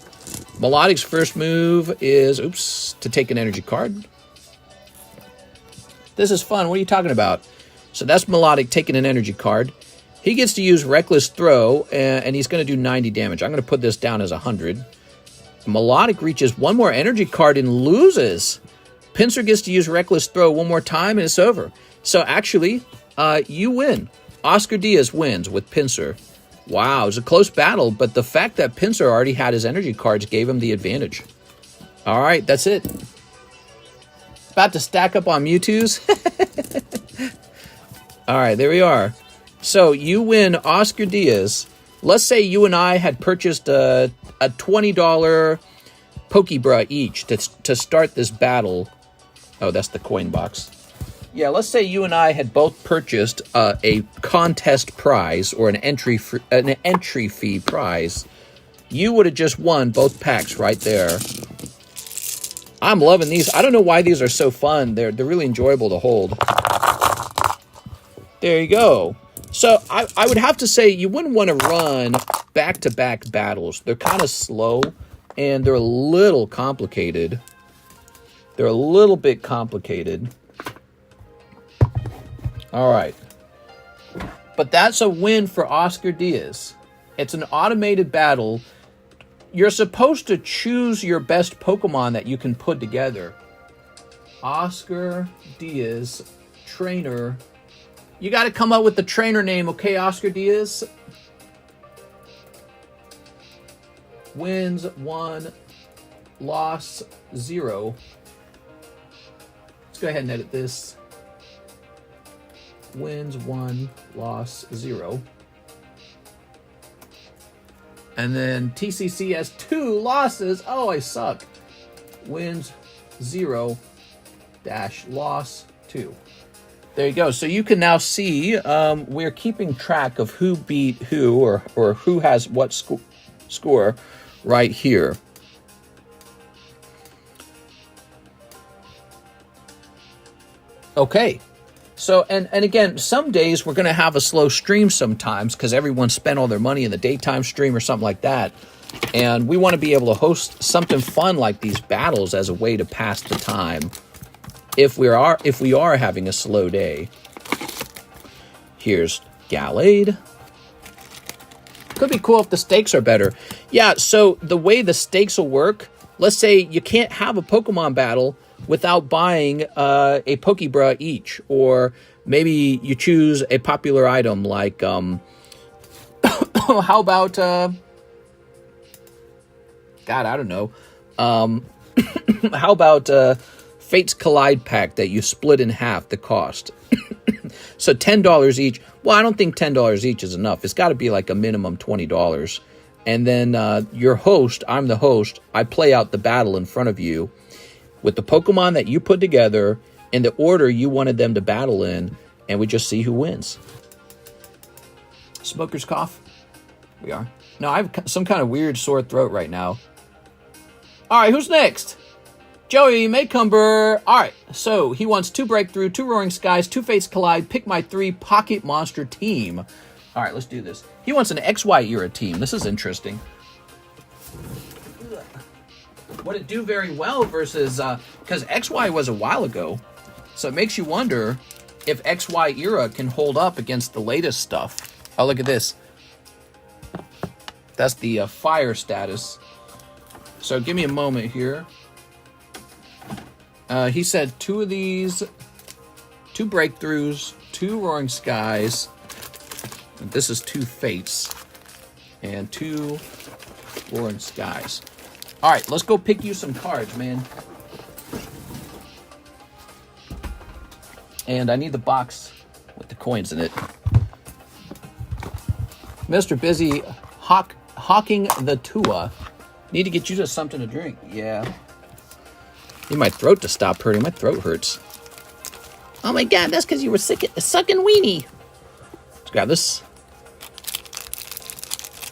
Melodic's first move is, to take an energy card. This is fun. What are you talking about? So that's Melodic taking an energy card. He gets to use Reckless Throw, and he's going to do 90 damage. I'm going to put this down as 100. Melodic reaches 1 more energy card and loses. Pinsir gets to use Reckless Throw 1 more time, and it's over. So actually, you win. Oscar Diaz wins with Pinsir. Wow, it was a close battle, but the fact that Pinsir already had his energy cards gave him the advantage. All right, that's it. About to stack up on Mewtwo's. All right, there we are. So you win Oscar Diaz. Let's say you and I had purchased a $20 Pokebra each to start this battle. Oh, that's the coin box. Yeah, let's say you and I had both purchased a contest prize or an entry fee prize. You would have just won both packs right there. I'm loving these. I don't know why these are so fun. They're really enjoyable to hold. There you go. So I would have to say you wouldn't want to run back-to-back battles. They're kind of slow, and they're a little complicated. They're a little bit complicated. All right. But that's a win for Oscar Diaz. It's an automated battle. You're supposed to choose your best Pokemon that you can put together. Oscar Diaz, trainer. You got to come up with the trainer name, okay, Oscar Diaz? Wins 1, loss 0. Let's go ahead and edit this. Wins 1, loss 0. And then TCC has 2 losses. Oh, I suck. Wins 0 dash loss 2. There you go. So you can now see we're keeping track of who beat who or who has what score right here. Okay. So, and again, some days we're going to have a slow stream sometimes because everyone spent all their money in the daytime stream or something like that. And we want to be able to host something fun like these battles as a way to pass the time if we are having a slow day. Here's Gallade. Could be cool if the stakes are better. Yeah, so the way the stakes will work, let's say you can't have a Pokemon battle without buying a Pokebra each. Or maybe you choose a popular item like, how about, God, I don't know. How about Fates Collide pack that you split in half the cost? So $10 each. Well, I don't think $10 each is enough. It's got to be like a minimum $20. And then your host, I'm the host, I play out the battle in front of you with the Pokemon that you put together in the order you wanted them to battle in, and we just see who wins. Smoker's cough? We are. No, I have some kind of weird sore throat right now. All right, who's next? Joey Maycumber. All right, so he wants 2 Breakthrough, 2 Roaring Skies, 2 Fates Collide, pick my 3 Pocket Monster team. All right, let's do this. He wants an XY era team. This is interesting. Would it do very well versus... because XY was a while ago, so it makes you wonder if XY era can hold up against the latest stuff. Oh, look at this. That's the fire status. So give me a moment here. He said 2 of these, 2 Breakthroughs, 2 Roaring Skies. This is 2 Fates. And 2 Roaring Skies. All right, let's go pick you some cards, man. And I need the box with the coins in it. Mr. Busy hawking the Tua. Need to get you just something to drink. Yeah. Need my throat to stop hurting. My throat hurts. Oh my god, that's because you were sucking weenie. Let's grab this.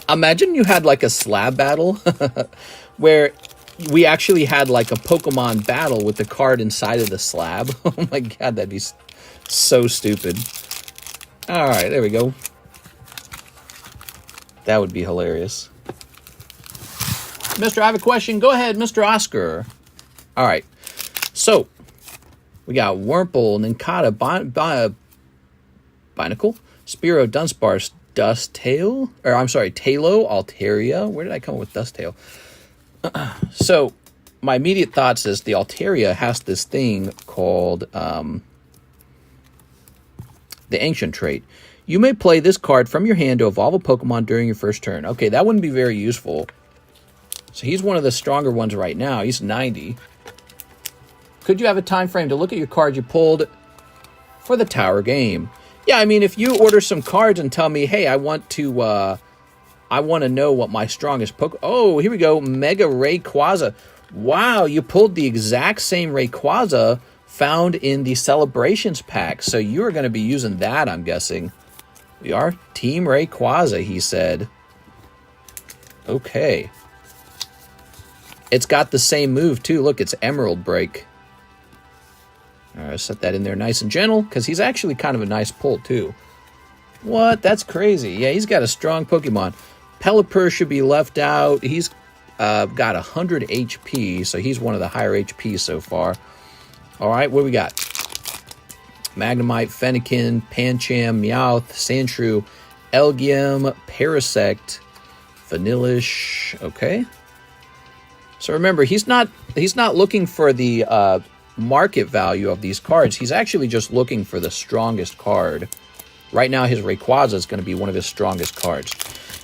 Imagine you had like a slab battle where we actually had like a Pokemon battle with the card inside of the slab. Oh my god, that'd be so stupid. All right, there we go. That would be hilarious. Mister, I have a question. Go ahead, Mr. Oscar. All right. So, we got Wurmple, Nincada, Binacle, Spearow, Dunsparce, Dusttail, or I'm sorry, Talo, Altaria. Where did I come up with Dusttail? So, my immediate thoughts is the Altaria has this thing called the Ancient trait. You may play this card from your hand to evolve a Pokemon during your first turn. Okay, that wouldn't be very useful. So he's one of the stronger ones right now. He's 90. Could you have a time frame to look at your cards you pulled for the tower game? Yeah, I mean, if you order some cards and tell me, hey, I want to know what my strongest Oh, here we go. Mega Rayquaza. Wow, you pulled the exact same Rayquaza found in the Celebrations pack. So you're going to be using that, I'm guessing. We are Team Rayquaza, he said. Okay. It's got the same move, too. Look, it's Emerald Break. All right, set that in there nice and gentle, because he's actually kind of a nice pull, too. What? That's crazy. Yeah, he's got a strong Pokemon. Pelipper should be left out. He's got 100 HP, so he's one of the higher HP so far. All right, what do we got? Magnemite, Fennekin, Pancham, Meowth, Sandshrew, Elgium, Parasect, Vanillish. Okay. So remember, he's not looking for the market value of these cards. He's actually just looking for the strongest card. Right now, his Rayquaza is going to be one of his strongest cards.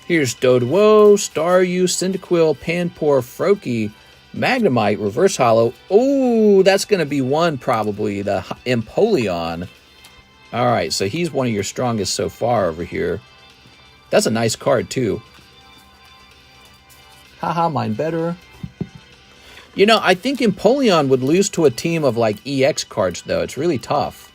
Here's Doduo, Staryu, Cyndaquil, Panpour, Froakie, Magnemite, Reverse Hollow. Oh, that's going to be one probably, the Empoleon. All right, so he's one of your strongest so far over here. That's a nice card, too. Haha, mine better. You know, I think Empoleon would lose to a team of, like, EX cards, though. It's really tough.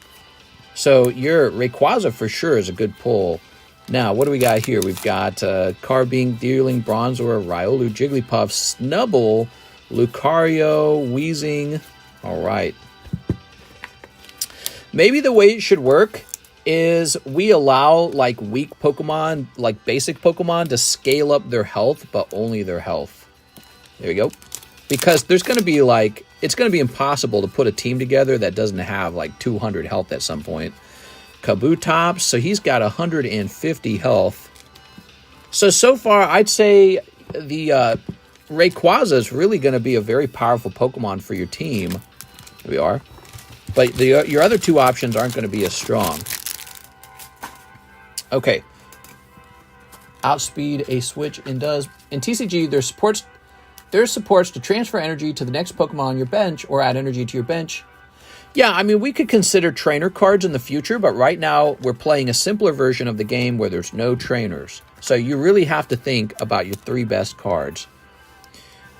So your Rayquaza for sure is a good pull. Now, what do we got here? We've got Carbink, Deerling, Bronzor, Riolu, Jigglypuff, Snubbull, Lucario, Weezing. All right. Maybe the way it should work is we allow, like, weak Pokemon, like basic Pokemon, to scale up their health, but only their health. There we go. Because there's going to be, like, it's going to be impossible to put a team together that doesn't have, like, 200 health at some point. Kabutops, so he's got 150 health. So far, I'd say the Rayquaza is really going to be a very powerful Pokemon for your team. Here we are. But your other two options aren't going to be as strong. Okay. Outspeed a switch and does. In TCG, there's supports to transfer energy to the next Pokemon on your bench or add energy to your bench. Yeah, I mean, we could consider trainer cards in the future, but right now we're playing a simpler version of the game where there's no trainers. So you really have to think about your 3 best cards.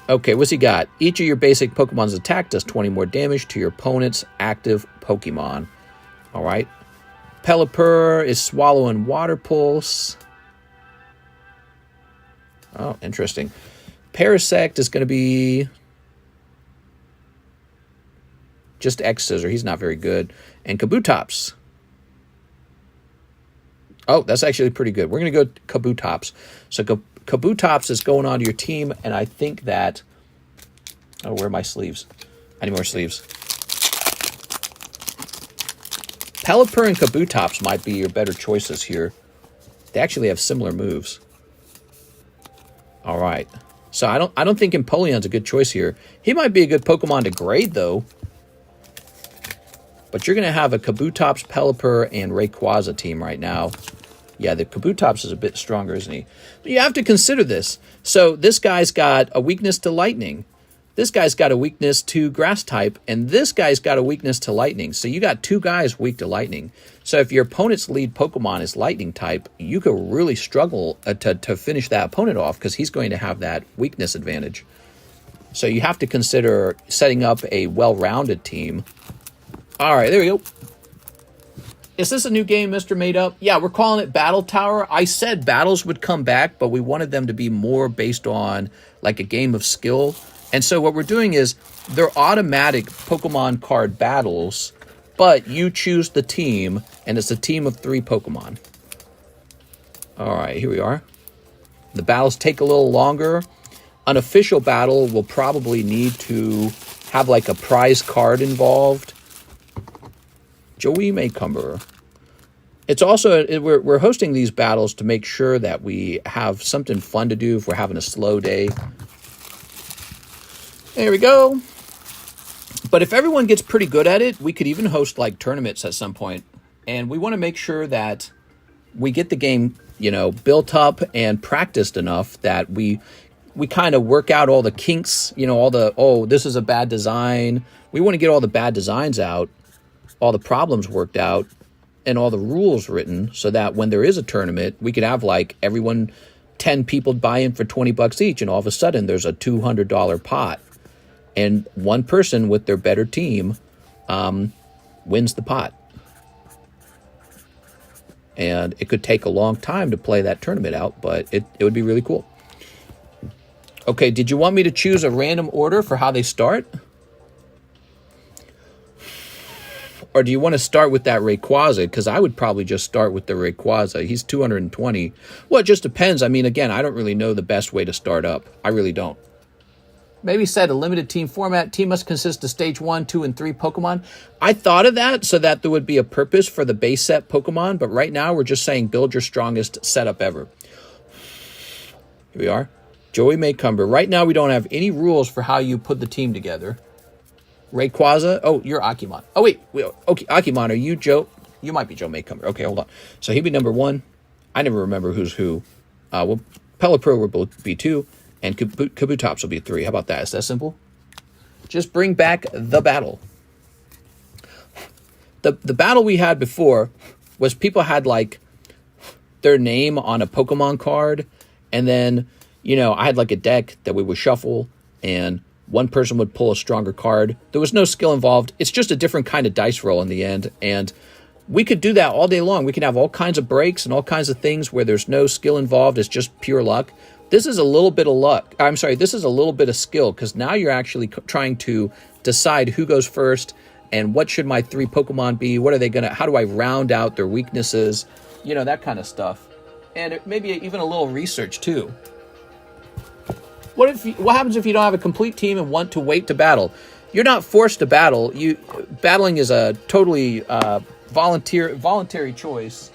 Okay, what's he got? Each of your basic Pokemon's attack does 20 more damage to your opponent's active Pokemon. All right. Pelipper is Swallow and Water Pulse. Oh, interesting. Parasect is going to be just X-Scissor. He's not very good. And Kabutops. Oh, that's actually pretty good. We're going to go Kabutops. So Kabutops is going onto your team, and I think that... Oh, where are my sleeves? I need more sleeves. Pelipper and Kabutops might be your better choices here. They actually have similar moves. All right. So I don't think Empoleon's a good choice here. He might be a good Pokemon to grade, though. But you're going to have a Kabutops, Pelipper, and Rayquaza team right now. Yeah, the Kabutops is a bit stronger, isn't he? But you have to consider this. So this guy's got a weakness to lightning. This guy's got a weakness to grass type, and this guy's got a weakness to lightning. So you got 2 guys weak to lightning. So if your opponent's lead Pokemon is lightning type, you could really struggle to finish that opponent off because he's going to have that weakness advantage. So you have to consider setting up a well-rounded team. All right, there we go. Is this a new game, Mr. Made Up? Yeah, we're calling it Battle Tower. I said battles would come back, but we wanted them to be more based on like a game of skill. And so what we're doing is they're automatic Pokemon card battles, but you choose the team, and it's a team of 3 Pokemon. All right, here we are. The battles take a little longer. An official battle will probably need to have like a prize card involved. Joey Maycumber. It's also, we're hosting these battles to make sure that we have something fun to do if we're having a slow day. There we go. But if everyone gets pretty good at it, we could even host like tournaments at some point. And we want to make sure that we get the game, built up and practiced enough that we kind of work out all the kinks, all the, oh, this is a bad design. We want to get all the bad designs out, all the problems worked out, and all the rules written so that when there is a tournament, we could have like everyone, 10 people buy in for $20 each, and all of a sudden there's a $200 pot. And one person with their better team wins the pot. And it could take a long time to play that tournament out, but it would be really cool. Okay, did you want me to choose a random order for how they start? Or do you want to start with that Rayquaza? Because I would probably just start with the Rayquaza. He's 220. Well, it just depends. I mean, again, I don't really know the best way to start up. I really don't. Maybe set a limited team format. Team must consist of stage 1, 2, and 3 Pokemon. I thought of that so that there would be a purpose for the base set Pokemon, but right now we're just saying build your strongest setup ever. Here we are. Joey Maycumber. Right now we don't have any rules for how you put the team together. Rayquaza. Oh, you're Akimon. Oh, wait. Okay, Akimon, are you Joe? You might be Joe Maycumber. Okay, hold on. So he'd be number 1. I never remember who's who. Well, Pelipper will be 2. And Kabutops will be 3. How about that? Is that simple? Just bring back the battle. The battle we had before was people had like their name on a Pokemon card. And then, I had like a deck that we would shuffle. And one person would pull a stronger card. There was no skill involved. It's just a different kind of dice roll in the end. And we could do that all day long. We can have all kinds of breaks and all kinds of things where there's no skill involved. It's just pure luck. This is a little bit of luck. I'm sorry, this is a little bit of skill because now you're actually trying to decide who goes first and what should my 3 Pokemon be? What are they going to, how do I round out their weaknesses? That kind of stuff. And maybe even a little research too. What happens if you don't have a complete team and want to wait to battle? You're not forced to battle. Battling is a totally voluntary choice.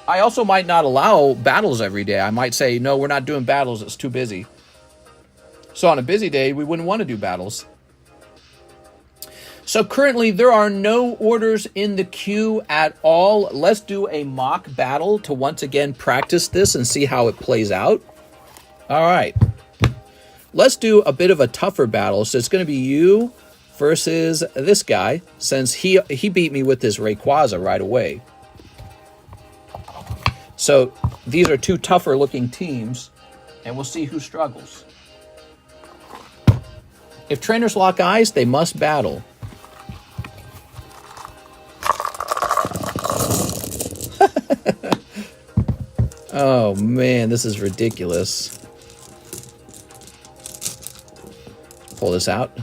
I also might not allow battles every day. I might say, no, we're not doing battles. It's too busy. So on a busy day, we wouldn't want to do battles. So currently, there are no orders in the queue at all. Let's do a mock battle to once again practice this and see how it plays out. All right. Let's do a bit of a tougher battle. So it's going to be you versus this guy, since he beat me with his Rayquaza right away. So these are two tougher looking teams, and we'll see who struggles. If trainers lock eyes, they must battle. Oh man, this is ridiculous. Pull this out.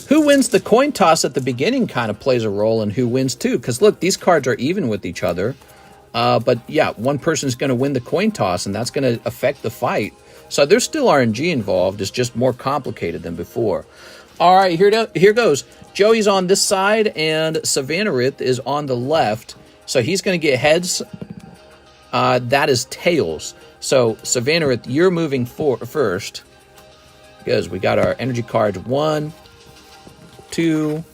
Who wins the coin toss at the beginning kind of plays a role in who wins too. Because look, these cards are even with each other. But yeah, one person's going to win the coin toss, and that's going to affect the fight. So there's still RNG involved. It's just more complicated than before. All right, here goes. Joey's on this side, and Savannarith is on the left. So he's going to get heads. That is tails. So Savannarith, you're moving first. Because we got our energy cards 1, 2,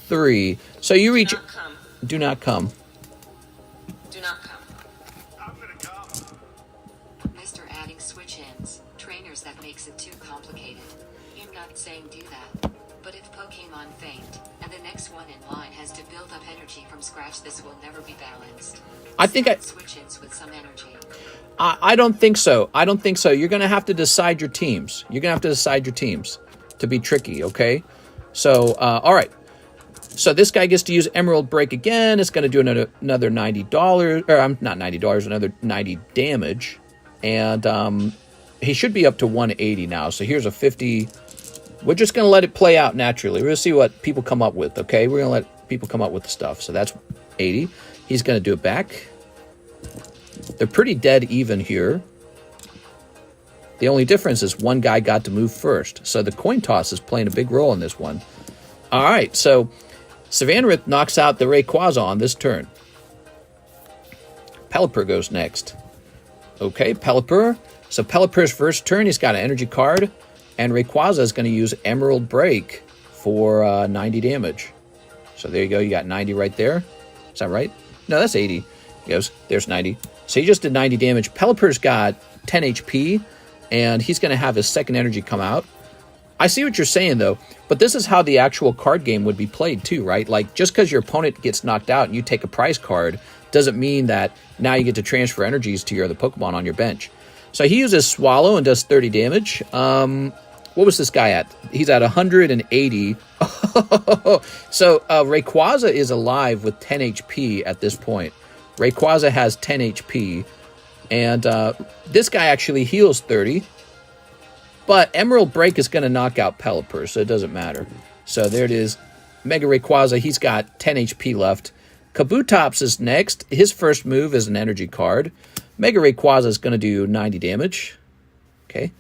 3. So you reach. Do not come. Do not come. I'm gonna come. Mr. Adding switch-ins. Trainers, that makes it too complicated. I'm not saying do that. But if Pokemon faint, and the next one in line has to build up energy from scratch, this will never be balanced. I think switch-ins with some energy. I don't think so. I don't think so. You're going to have to decide your teams. You're going to have to decide your teams to be tricky, okay? So, all right. So this guy gets to use Emerald Break again. It's going to do another $90, or not $90, another 90 damage. And he should be up to 180 now. So here's a 50. We're just going to let it play out naturally. We're going to see what people come up with, okay? We're going to let people come up with the stuff. So that's 80. He's going to do it back. They're pretty dead even here. The only difference is one guy got to move first. So the coin toss is playing a big role in this one. All right, so Savannarith knocks out the Rayquaza on this turn. Pelipper goes next. Okay, Pelipper. So Pelipper's first turn, he's got an energy card. And Rayquaza is going to use Emerald Break for 90 damage. So there you go, you got 90 right there. Is that right? No, that's 80. He goes, there's 90. So he just did 90 damage. Pelipper's got 10 HP, and he's going to have his second energy come out. I see what you're saying, though, but this is how the actual card game would be played, too, right? Like, just because your opponent gets knocked out and you take a prize card doesn't mean that now you get to transfer energies to your other Pokemon on your bench. So he uses Swallow and does 30 damage. What was this guy at? He's at 180. So Rayquaza is alive with 10 HP at this point. Rayquaza has 10 HP, and this guy actually heals 30, but Emerald Break is going to knock out Pelipper, so it doesn't matter. So there it is. Mega Rayquaza, he's got 10 HP left. Kabutops is next. His first move is an energy card. Mega Rayquaza is going to do 90 damage. Okay.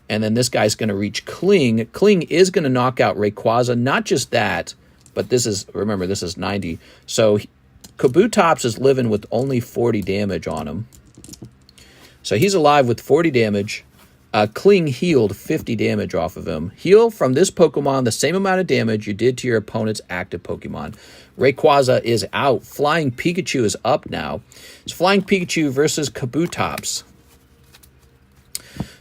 And then this guy's going to reach Kling. Kling is going to knock out Rayquaza. Not just that, but this is, remember, this is 90. So Kabutops is living with only 40 damage on him. So he's alive with 40 damage. Kling healed 50 damage off of him. Heal from this Pokemon the same amount of damage you did to your opponent's active Pokemon. Rayquaza is out. Flying Pikachu is up now. It's Flying Pikachu versus Kabutops.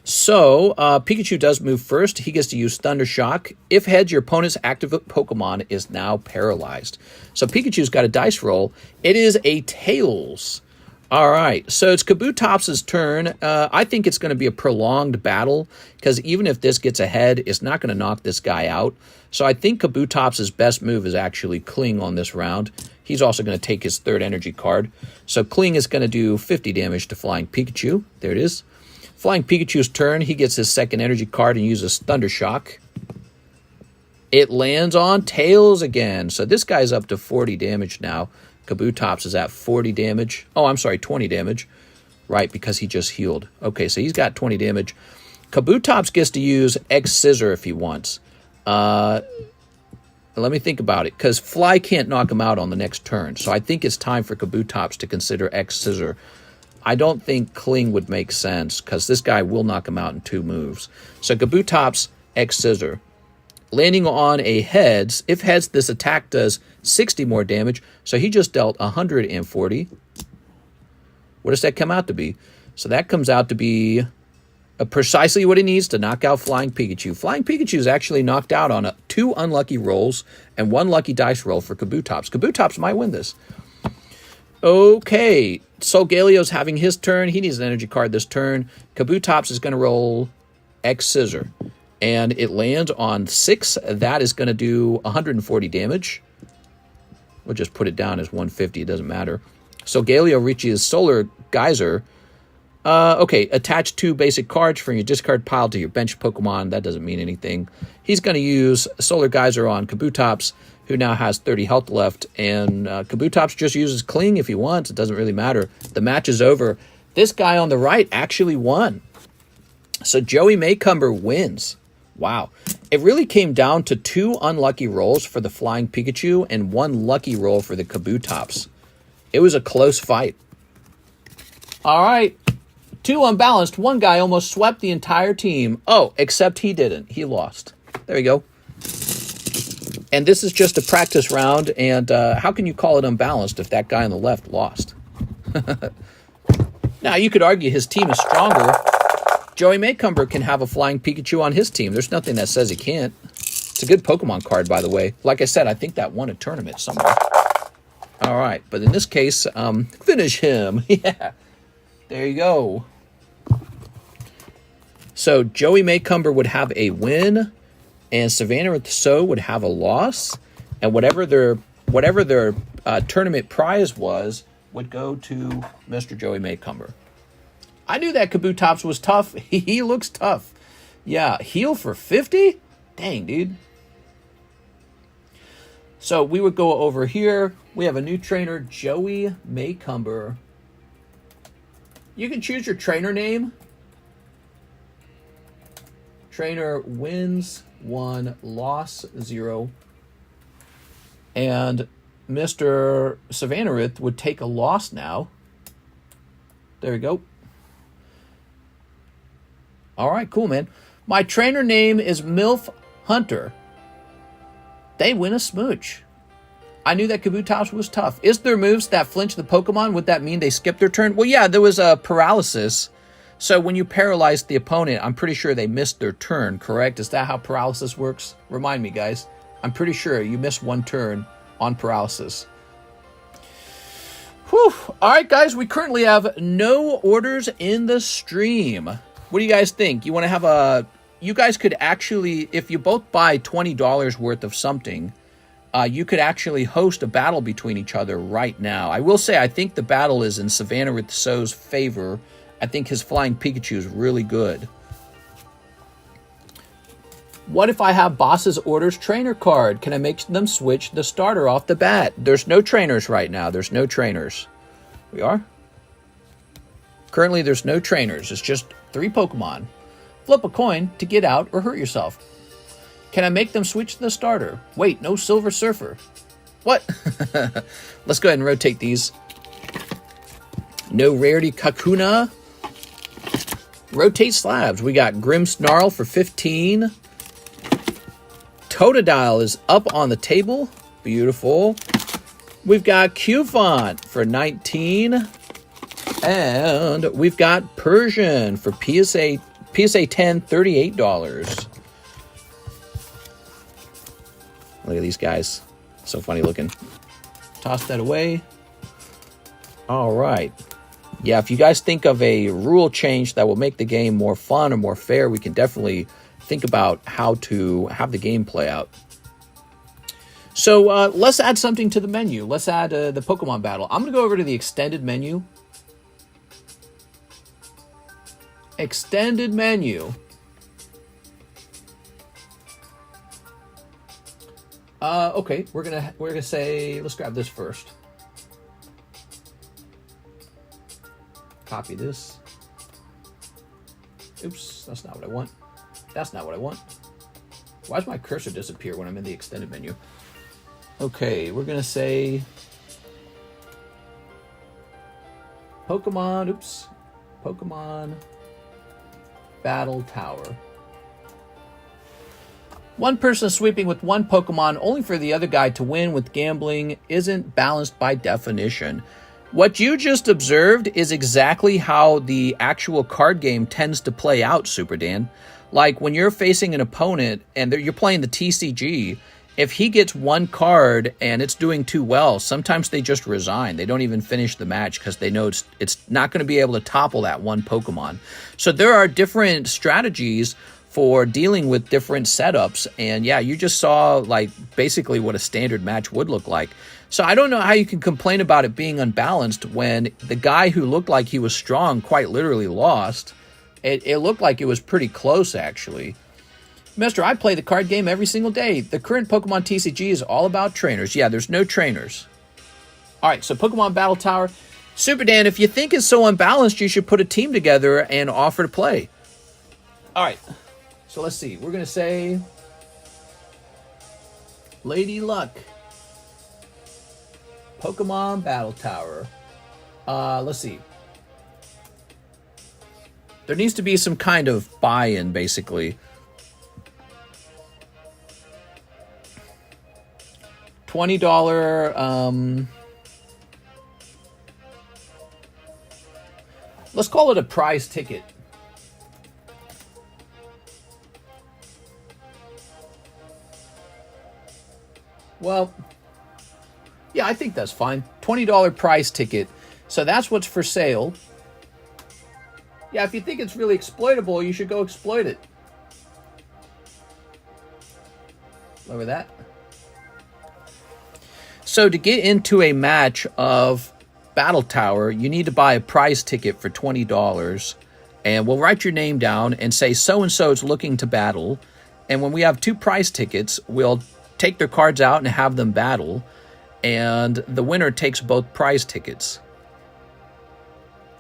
So, Pikachu does move first. He gets to use Thunder Shock. If heads, your opponent's active Pokemon is now paralyzed. So, Pikachu's got a dice roll. It is a Tails. All right, so it's Kabutops' turn. I think it's going to be a prolonged battle, because even if this gets ahead, it's not going to knock this guy out. So, I think Kabutops' best move is actually Kling on this round. He's also going to take his third energy card. So, Kling is going to do 50 damage to Flying Pikachu. There it is. Flying Pikachu's turn, he gets his second energy card and uses Thunder Shock. It lands on Tails again. So this guy's up to 40 damage now. Kabutops is at 40 damage. Oh, I'm sorry, 20 damage. Right, because he just healed. Okay, so he's got 20 damage. Kabutops gets to use X Scissor if he wants. Let's Let me think about it, because Fly can't knock him out on the next turn. So I think it's time for Kabutops to consider X Scissor. I don't think Cling would make sense, because this guy will knock him out in 2 moves. So Kabutops, X Scissor. Landing on a heads. If heads, this attack does 60 more damage. So he just dealt 140. What does that come out to be? So that comes out to be precisely what he needs to knock out Flying Pikachu. Flying Pikachu is actually knocked out on 2 unlucky rolls and 1 lucky dice roll for Kabutops. Kabutops might win this. Okay, Solgalio's having his turn. He needs an energy card this turn. Kabutops is going to roll X Scissor. And it lands on 6. That is going to do 140 damage. We'll just put it down as 150. It doesn't matter. Solgaleo reaches Solar Geyser. Okay, attach 2 basic cards from your discard pile to your bench Pokemon. That doesn't mean anything. He's going to use Solar Geyser on Kabutops, who now has 30 health left. And Kabutops just uses Cling if he wants. It doesn't really matter. The match is over. This guy on the right actually won. So Joey Maycumber wins. Wow. It really came down to 2 unlucky rolls for the Flying Pikachu and 1 lucky roll for the Kabutops. It was a close fight. All right. 2 unbalanced. One guy almost swept the entire team. Oh, except he didn't. He lost. There you go. And this is just a practice round. And how can you call it unbalanced if that guy on the left lost? Now, you could argue his team is stronger. Joey Maycumber can have a Flying Pikachu on his team. There's nothing that says he can't. It's a good Pokemon card, by the way. Like I said, I think that won a tournament somewhere. All right. But in this case, finish him. Yeah. There you go. So Joey Maycumber would have a win, and Savannah with So would have a loss, and whatever their tournament prize was would go to Mr. Joey Maycumber. I knew that Kabutops was tough. He looks tough. Yeah, heal for 50? Dang, dude. So we would go over here. We have a new trainer, Joey Maycumber. You can choose your trainer name. Trainer wins 1, loss 0. And Mr. Savannarith would take a loss now. There we go. All right, cool, man. My trainer name is MILF Hunter. They win a smooch. I knew that Kabutops was tough. Is there moves that flinch the Pokemon? Would that mean they skip their turn? Well, yeah, there was a paralysis. So when you paralyze the opponent, I'm pretty sure they missed their turn, correct? Is that how paralysis works? Remind me, guys. I'm pretty sure you miss 1 turn on paralysis. Whew. All right, guys, we currently have no orders in the stream. What do you guys think? You want to have a... You guys could actually, if you both buy $20 worth of something, you could actually host a battle between each other right now. I will say I think the battle is in Savannah with So's favor. I think his Flying Pikachu is really good. What if I have Boss's Orders trainer card? Can I make them switch the starter off the bat? There's no trainers right now. There's no trainers. We are? Currently, there's no trainers. It's just 3 Pokemon. Flip a coin to get out or hurt yourself. Can I make them switch the starter? Wait, no Silver Surfer. What? Let's go ahead and rotate these. No Rarity Kakuna. Rotate slabs. We got Grim Snarl for 15. Totodile is up on the table. Beautiful. We've got Qfont for 19. And we've got Persian for PSA 10, $38. Look at these guys. So funny looking. Toss that away. All right. Yeah, if you guys think of a rule change that will make the game more fun or more fair, we can definitely think about how to have the game play out. So let's add something to the menu. Let's add the Pokemon battle. I'm going to go over to the extended menu. Extended menu. Okay, we're gonna say, let's grab this first. Copy this. Oops, that's not what I want. That's not what I want. Why does my cursor disappear when I'm in the extended menu? Okay, we're going to say Pokemon Battle Tower. One person sweeping with one Pokemon only for the other guy to win with gambling isn't balanced by definition. What you just observed is exactly how the actual card game tends to play out, Super Dan. Like when you're facing an opponent and you're playing the TCG, if he gets one card and it's doing too well, sometimes they just resign. They don't even finish the match because they know it's not going to be able to topple that one Pokemon. So there are different strategies for dealing with different setups. And yeah, you just saw like basically what a standard match would look like. So I don't know how you can complain about it being unbalanced when the guy who looked like he was strong quite literally lost. It looked like it was pretty close, actually. Mister, I play the card game every single day. The current Pokemon TCG is all about trainers. Yeah, there's no trainers. All right, so Pokemon Battle Tower. Super Dan, if you think it's so unbalanced, you should put a team together and offer to play. All right, so let's see. We're going to say Lady Luck. Pokemon Battle Tower. Let's see. There needs to be some kind of buy-in, basically. $20, let's call it a prize ticket. Well, yeah, I think that's fine. $20 prize ticket. So that's what's for sale. Yeah, if you think it's really exploitable, you should go exploit it. Look at that. So to get into a match of Battle Tower, you need to buy a prize ticket for $20. And we'll write your name down and say so-and-so is looking to battle. And when we have 2 prize tickets, we'll take their cards out and have them battle. And the winner takes both prize tickets.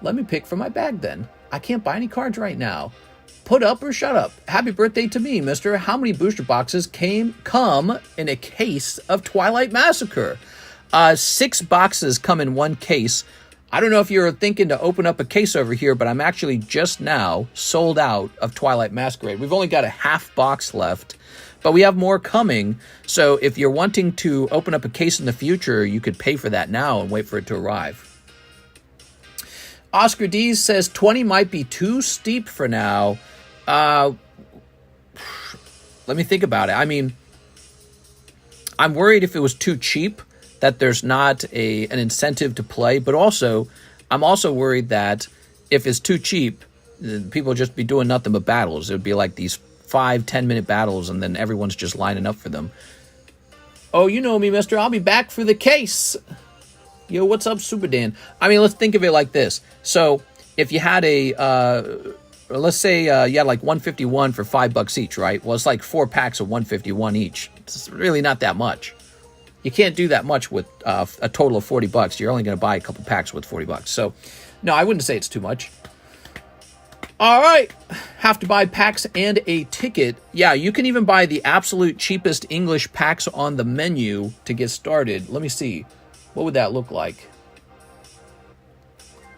Let me pick from my bag then. I can't buy any cards right now. Put up or shut up. Happy birthday to me, mister. How many booster boxes come in a case of Twilight Massacre? 6 boxes come in one case. I don't know if you're thinking to open up a case over here, but I'm actually just now sold out of Twilight Masquerade. We've only got a half box left, but we have more coming. So if you're wanting to open up a case in the future, you could pay for that now and wait for it to arrive. Oscar D says 20 might be too steep for now. Let me think about it. I mean, I'm worried if it was too cheap that there's not an incentive to play, but also I'm also worried that if it's too cheap, people just be doing nothing but battles. It would be like these 5-10 minute battles and then everyone's just lining up for them. Oh, you know me, mister. I'll be back for the case. Yo, what's up, Super Dan? I mean, let's think of it like this. So if you had let's say you had like 151 for $5 each, right? Well, it's like 4 packs of 151 each. It's really not that much. You can't do that much with a total of $40. You're only going to buy a couple packs with $40. So, no, I wouldn't say it's too much. All right. Have to buy packs and a ticket. Yeah, you can even buy the absolute cheapest English packs on the menu to get started. Let me see. What would that look like?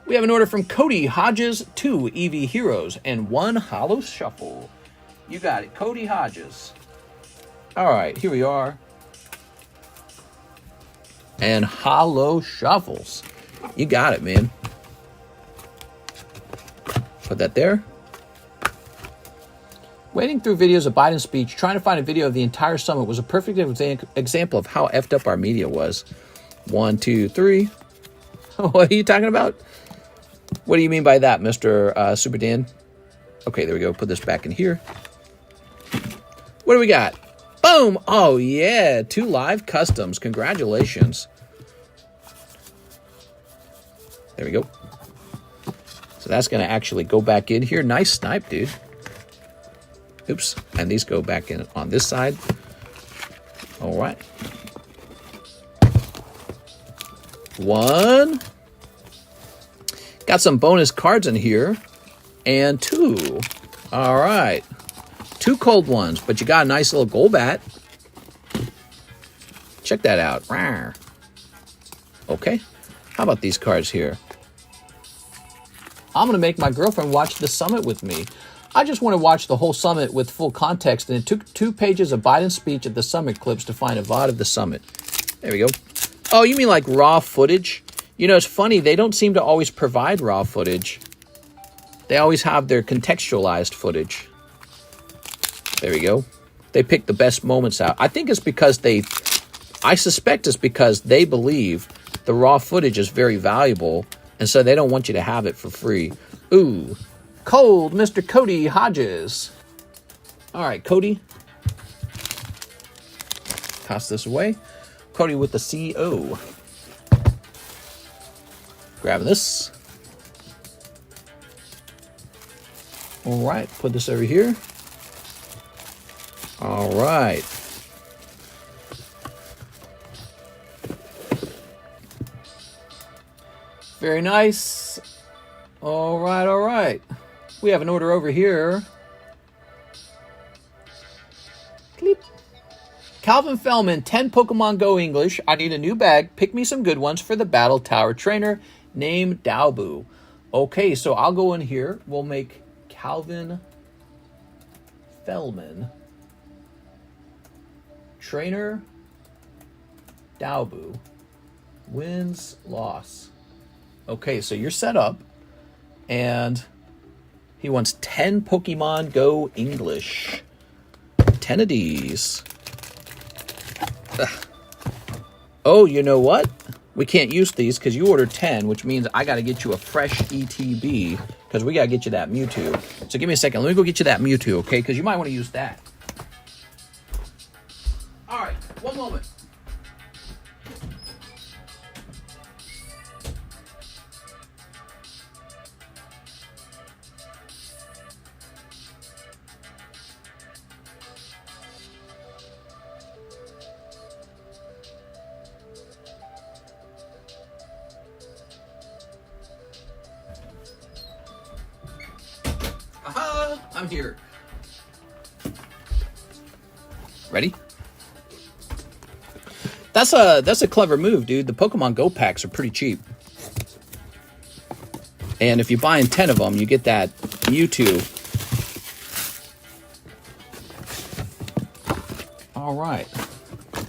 We have an order from Cody Hodges, 2 EV Heroes, and 1 Hollow Shuffle. You got it, Cody Hodges. All right, here we are. And Hollow Shuffles. You got it, man. Put that there. Wading through videos of Biden's speech, trying to find a video of the entire summit was a perfect example of how effed up our media was. 1, 2, 3. What are you talking about? What do you mean by that, Mr. Super Dan? Okay, there we go. Put this back in here. What do we got? Boom! Oh, yeah. 2 live customs. Congratulations. There we go. So that's going to actually go back in here. Nice snipe, dude. Oops. And these go back in on this side. All right. 1. Got some bonus cards in here. And 2. All right. $2 2 cold ones, but you got a nice little Golbat. Check that out. Rawr. Okay. How about these cards here? I'm going to make my girlfriend watch the summit with me. I just want to watch the whole summit with full context, and it took 2 pages of Biden's speech at the summit clips to find a VOD of the summit. There we go. Oh, you mean like raw footage? You know, it's funny. They don't seem to always provide raw footage. They always have their contextualized footage. There we go. They pick the best moments out. I think it's because I suspect it's because they believe the raw footage is very valuable, and so they don't want you to have it for free. Ooh. Cold Mr. Cody Hodges. All right, Cody. Toss this away. Cody with the CO. Grab this. All right, put this over here. All right. Very nice. All right, all right. We have an order over here. Clip. Calvin Fellman, 10 Pokemon Go English. I need a new bag. Pick me some good ones for the Battle Tower trainer named Daobu. Okay, so I'll go in here. We'll make Calvin Fellman trainer Daobu. Wins, loss. Okay, so you're set up. And he wants 10 Pokemon Go English. 10 of these. Ugh. Oh, you know what? We can't use these because you ordered 10, which means I got to get you a fresh ETB because we got to get you that Mewtwo. So give me a second. Let me go get you that Mewtwo, okay? Because you might want to use that. All right, one moment. I'm here. Ready? That's a clever move, dude. The Pokemon Go packs are pretty cheap. And if you're buying 10 of them, you get that Mewtwo. All right.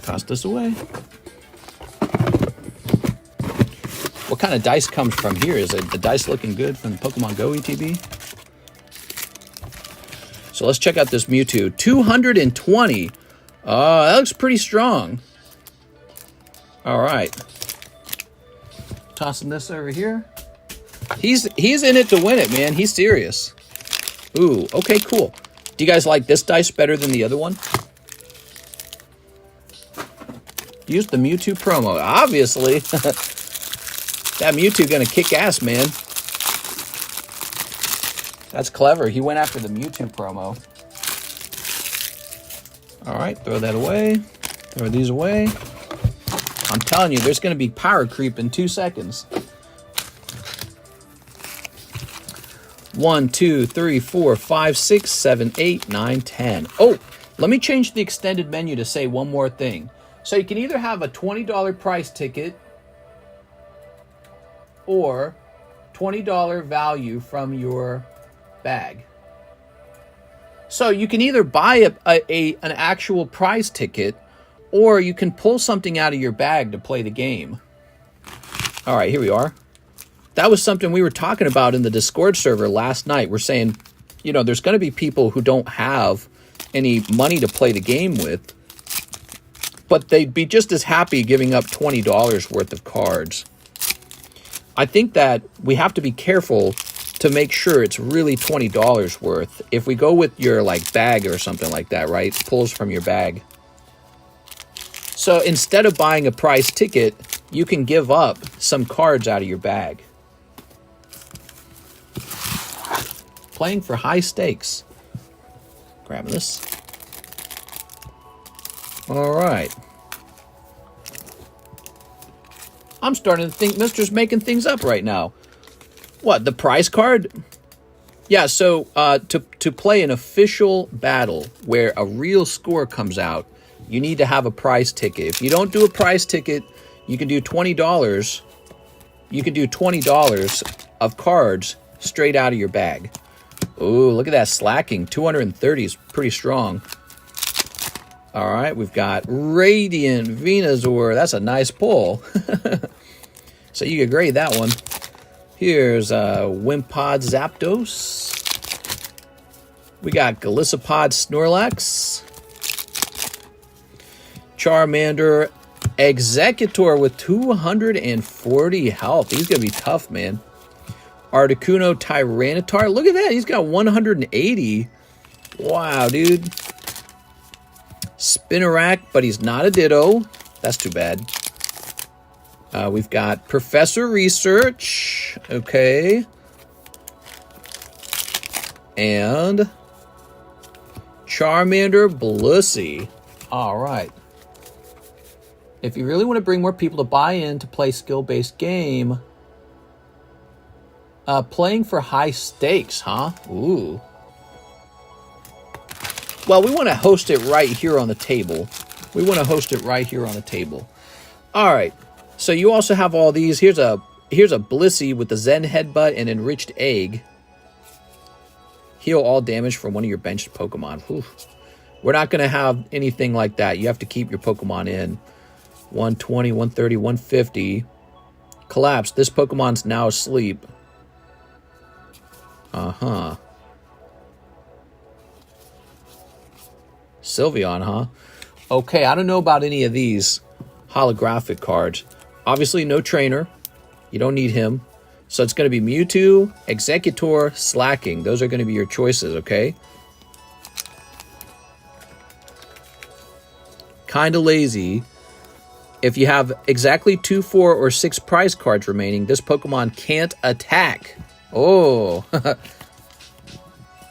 Toss this away. What kind of dice comes from here? Is it the dice looking good from the Pokemon Go ETB? So let's check out this Mewtwo. 220. That looks pretty strong. All right. Tossing this over here. He's in it to win it, man. He's serious. Ooh, okay, cool. Do you guys like this dice better than the other one? Use the Mewtwo promo. Obviously. That Mewtwo gonna kick ass, man. That's clever. He went after the Mewtwo promo. All right, throw that away. Throw these away. I'm telling you, there's going to be power creep in 2 seconds. 1, 2, 3, 4, 5, 6, 7, 8, 9, 10. Oh, let me change the extended menu to say one more thing. So you can either have a $20 price ticket or $20 value from your bag. So you can either buy an actual prize ticket, or you can pull something out of your bag to play the game. All right, here we are. That was something we were talking about in the Discord server last night. We're saying, you know, there's going to be people who don't have any money to play the game with, but they'd be just as happy giving up $20 worth of cards. I think that we have to be careful to make sure it's really $20 worth. If we go with your like bag or something like that, right? Pulls from your bag. So instead of buying a prize ticket, you can give up some cards out of your bag. Playing for high stakes. Grab this. All right. I'm starting to think Mister's making things up right now. What, the prize card? Yeah, so to play an official battle where a real score comes out, you need to have a prize ticket. If you don't do a prize ticket, you can do $20. You can do $20 of cards straight out of your bag. Ooh, look at that slacking. 230 is pretty strong. All right, we've got Radiant Venusaur. That's a nice pull. So you could grade that one. Here's Wimpod Zapdos. We got Galissapod Snorlax. Charmander Executor with 240 health. He's going to be tough, man. Articuno Tyranitar. Look at that. He's got 180. Wow, dude. Spinarak, but he's not a Ditto. That's too bad. We've got Professor Research. Okay. And Charmander Blussy. All right. If you really want to bring more people to buy in to play skill-based game, playing for high stakes, huh? Ooh. Well, we want to host it right here on the table. We want to host it right here on the table. All right. So you also have all these. Here's a Blissey with the Zen Headbutt and Enriched Egg. Heal all damage from one of your benched Pokemon. Whew. We're not going to have anything like that. You have to keep your Pokemon in. 120, 130, 150. Collapse. This Pokemon's now asleep. Uh-huh. Sylveon, huh? Okay, I don't know about any of these holographic cards. Obviously, no trainer. You don't need him. So it's going to be Mewtwo, Executor, Slacking. Those are going to be your choices, okay? Kind of lazy. If you have exactly 2, 4, or 6 prize cards remaining, this Pokemon can't attack. Oh.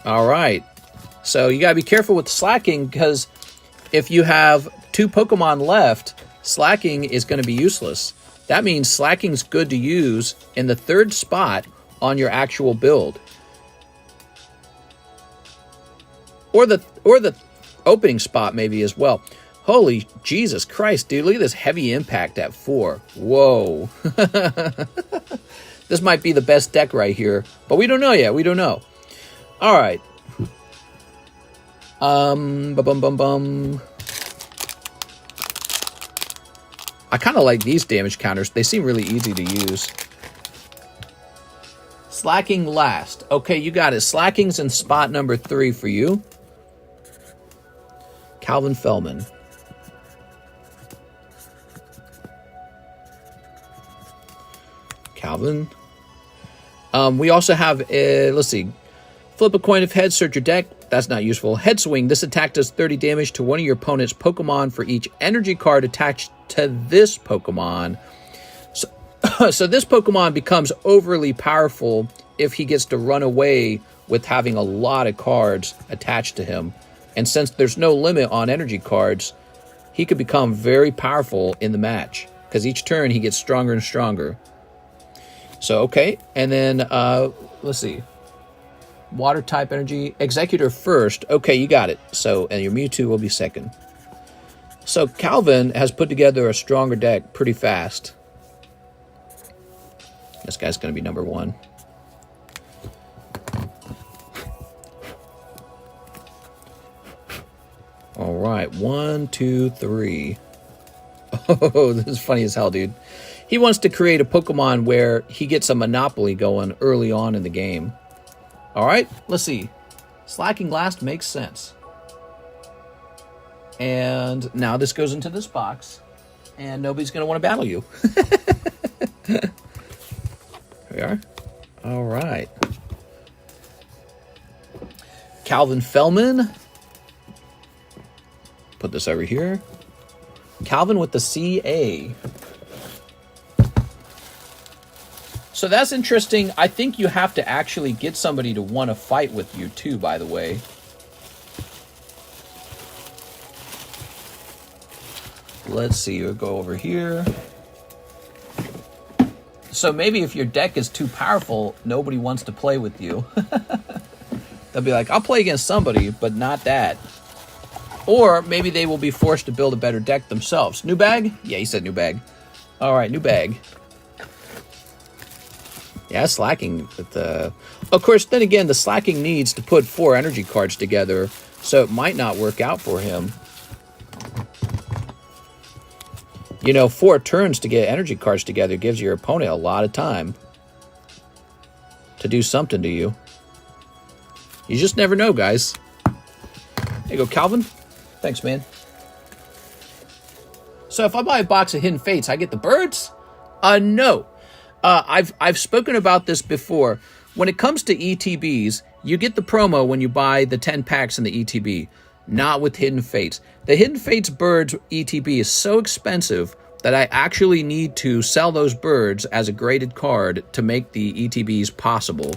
All right. So you got to be careful with Slacking, because if you have 2 Pokemon left, Slacking is going to be useless. That means Slacking's good to use in the 3rd spot on your actual build. Or the opening spot maybe as well. Holy Jesus Christ, dude. Look at this heavy impact at 4. Whoa. This might be the best deck right here. But we don't know yet. We don't know. All right. I kind of like these damage counters. They seem really easy to use. Slacking last. Okay, you got it. Slacking's in spot number 3 for you. Calvin Fellman. Calvin. We also have, let's see. Flip a coin of heads, search your deck. That's not useful. Head swing. This attack does 30 damage to one of your opponent's Pokemon for each energy card attached to this Pokemon. So this Pokemon becomes overly powerful if he gets to run away with having a lot of cards attached to him. And since there's no limit on energy cards, he could become very powerful in the match, because each turn he gets stronger and stronger. So, okay. And then, let's see. Water type energy. Executor first. Okay, you got it. So, and your Mewtwo will be second. So, Calvin has put together a stronger deck pretty fast. This guy's going to be number 1. All right. 1, 2, 3. Oh, this is funny as hell, dude. He wants to create a Pokemon where he gets a monopoly going early on in the game. All right, let's see. Slacking last makes sense. And now this goes into this box, and nobody's going to want to battle you. Here we are. All right. Calvin Fellman. Put this over here. Calvin with the CA. So that's interesting. I think you have to actually get somebody to want to fight with you too, by the way. Let's see, we'll go over here. So maybe if your deck is too powerful, nobody wants to play with you. They'll be like, I'll play against somebody, but not that. Or maybe they will be forced to build a better deck themselves. New bag? Yeah, he said new bag. All right, new bag. Yeah, slacking. But of course, then again, the slacking needs to put 4 energy cards together, so it might not work out for him. You know, 4 turns to get energy cards together gives your opponent a lot of time to do something to you. You just never know, guys. There you go, Calvin. Thanks, man. So if I buy a box of Hidden Fates, I get the birds? No. I've spoken about this before. When it comes to ETBs, you get the promo when you buy the 10 packs in the ETB, not with Hidden Fates. The Hidden Fates birds ETB is so expensive that I actually need to sell those birds as a graded card to make the ETBs possible.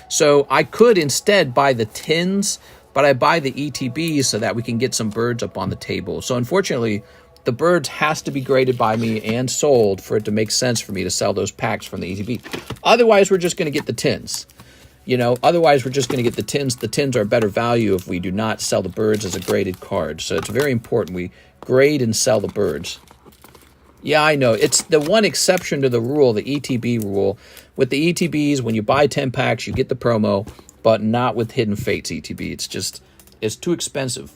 So I could instead buy the tins, but I buy the ETBs so that we can get some birds up on the table. So unfortunately, the birds has to be graded by me and sold for it to make sense for me to sell those packs from the ETB. Otherwise, we're just going to get the tins. You know, otherwise we're just going to get the tins. The tins are better value if we do not sell the birds as a graded card. So it's very important we grade and sell the birds. Yeah, I know. It's the one exception to the rule, the ETB rule. With the ETBs, when you buy 10 packs, you get the promo, but not with Hidden Fates ETB. It's too expensive.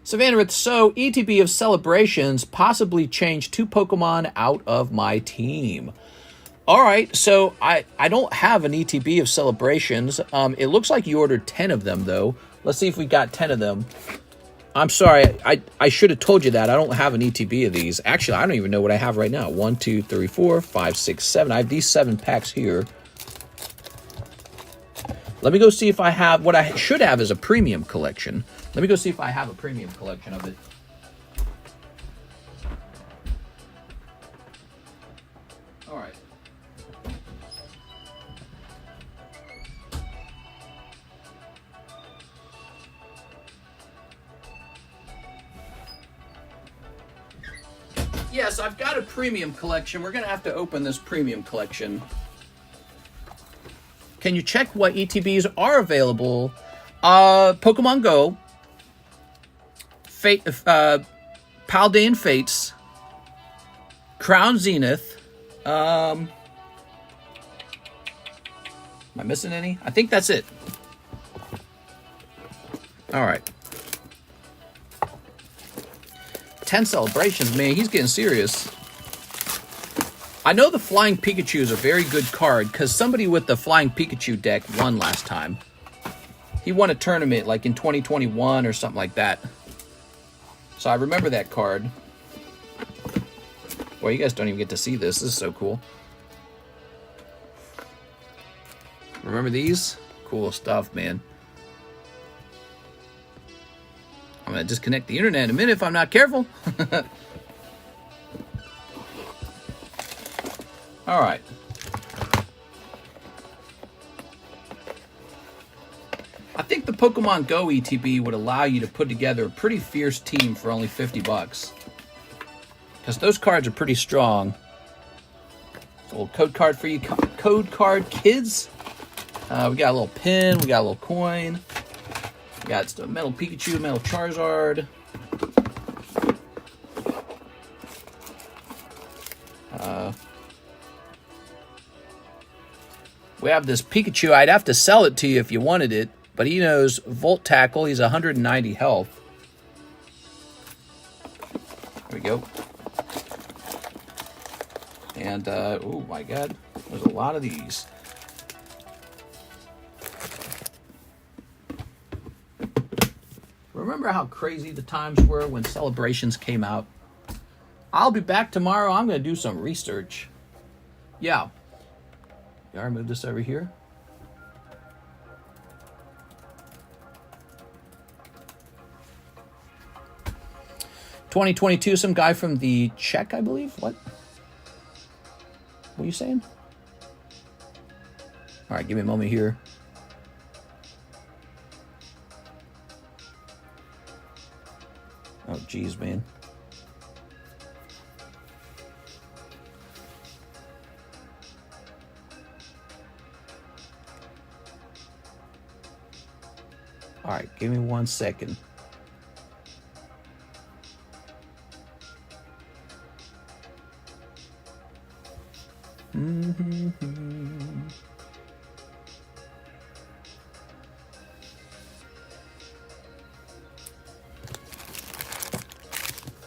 Savannah, so ETB of Celebrations possibly changed 2 Pokemon out of my team. All right, so I don't have an ETB of Celebrations. It looks like you ordered 10 of them, though. Let's see if we got 10 of them. I'm sorry, I should have told you that. I don't have an ETB of these. Actually, I don't even know what I have right now. 1, 2, 3, 4, 5, 6, 7. I have these 7 packs here. Let me go see if I have... What I should have is a premium collection. Let me go see if I have a premium collection of it. All right. Yes, I've got a premium collection. We're going to have to open this premium collection. Can you check what ETBs are available? Pokemon Go, Fate, Paldean Fates, Crown Zenith. Am I missing any? I think that's it. All right. 10 celebrations, man. He's getting serious. I know the Flying Pikachu is a very good card because somebody with the Flying Pikachu deck won last time. He won a tournament like in 2021 or something like that. So I remember that card. Boy, you guys don't even get to see this. This is so cool. Remember these? Cool stuff, man. I'm going to disconnect the internet in a minute if I'm not careful. All right. I think the Pokemon Go ETB would allow you to put together a pretty fierce team for only $50. Because those cards are pretty strong. It's a little code card for you, code card kids. We got a little pin, we got a little coin. We got a metal Pikachu, metal Charizard. We have this Pikachu. I'd have to sell it to you if you wanted it, but he knows Volt Tackle. He's 190 health. There we go. And, oh my god, there's a lot of these. Remember how crazy the times were when Celebrations came out? I'll be back tomorrow. I'm going to do some research. Yeah. I'll move this over here. $2022, some guy from the Czech, I believe. What are you saying? All right, give me a moment here. Oh, geez, man. right, give me 1 second.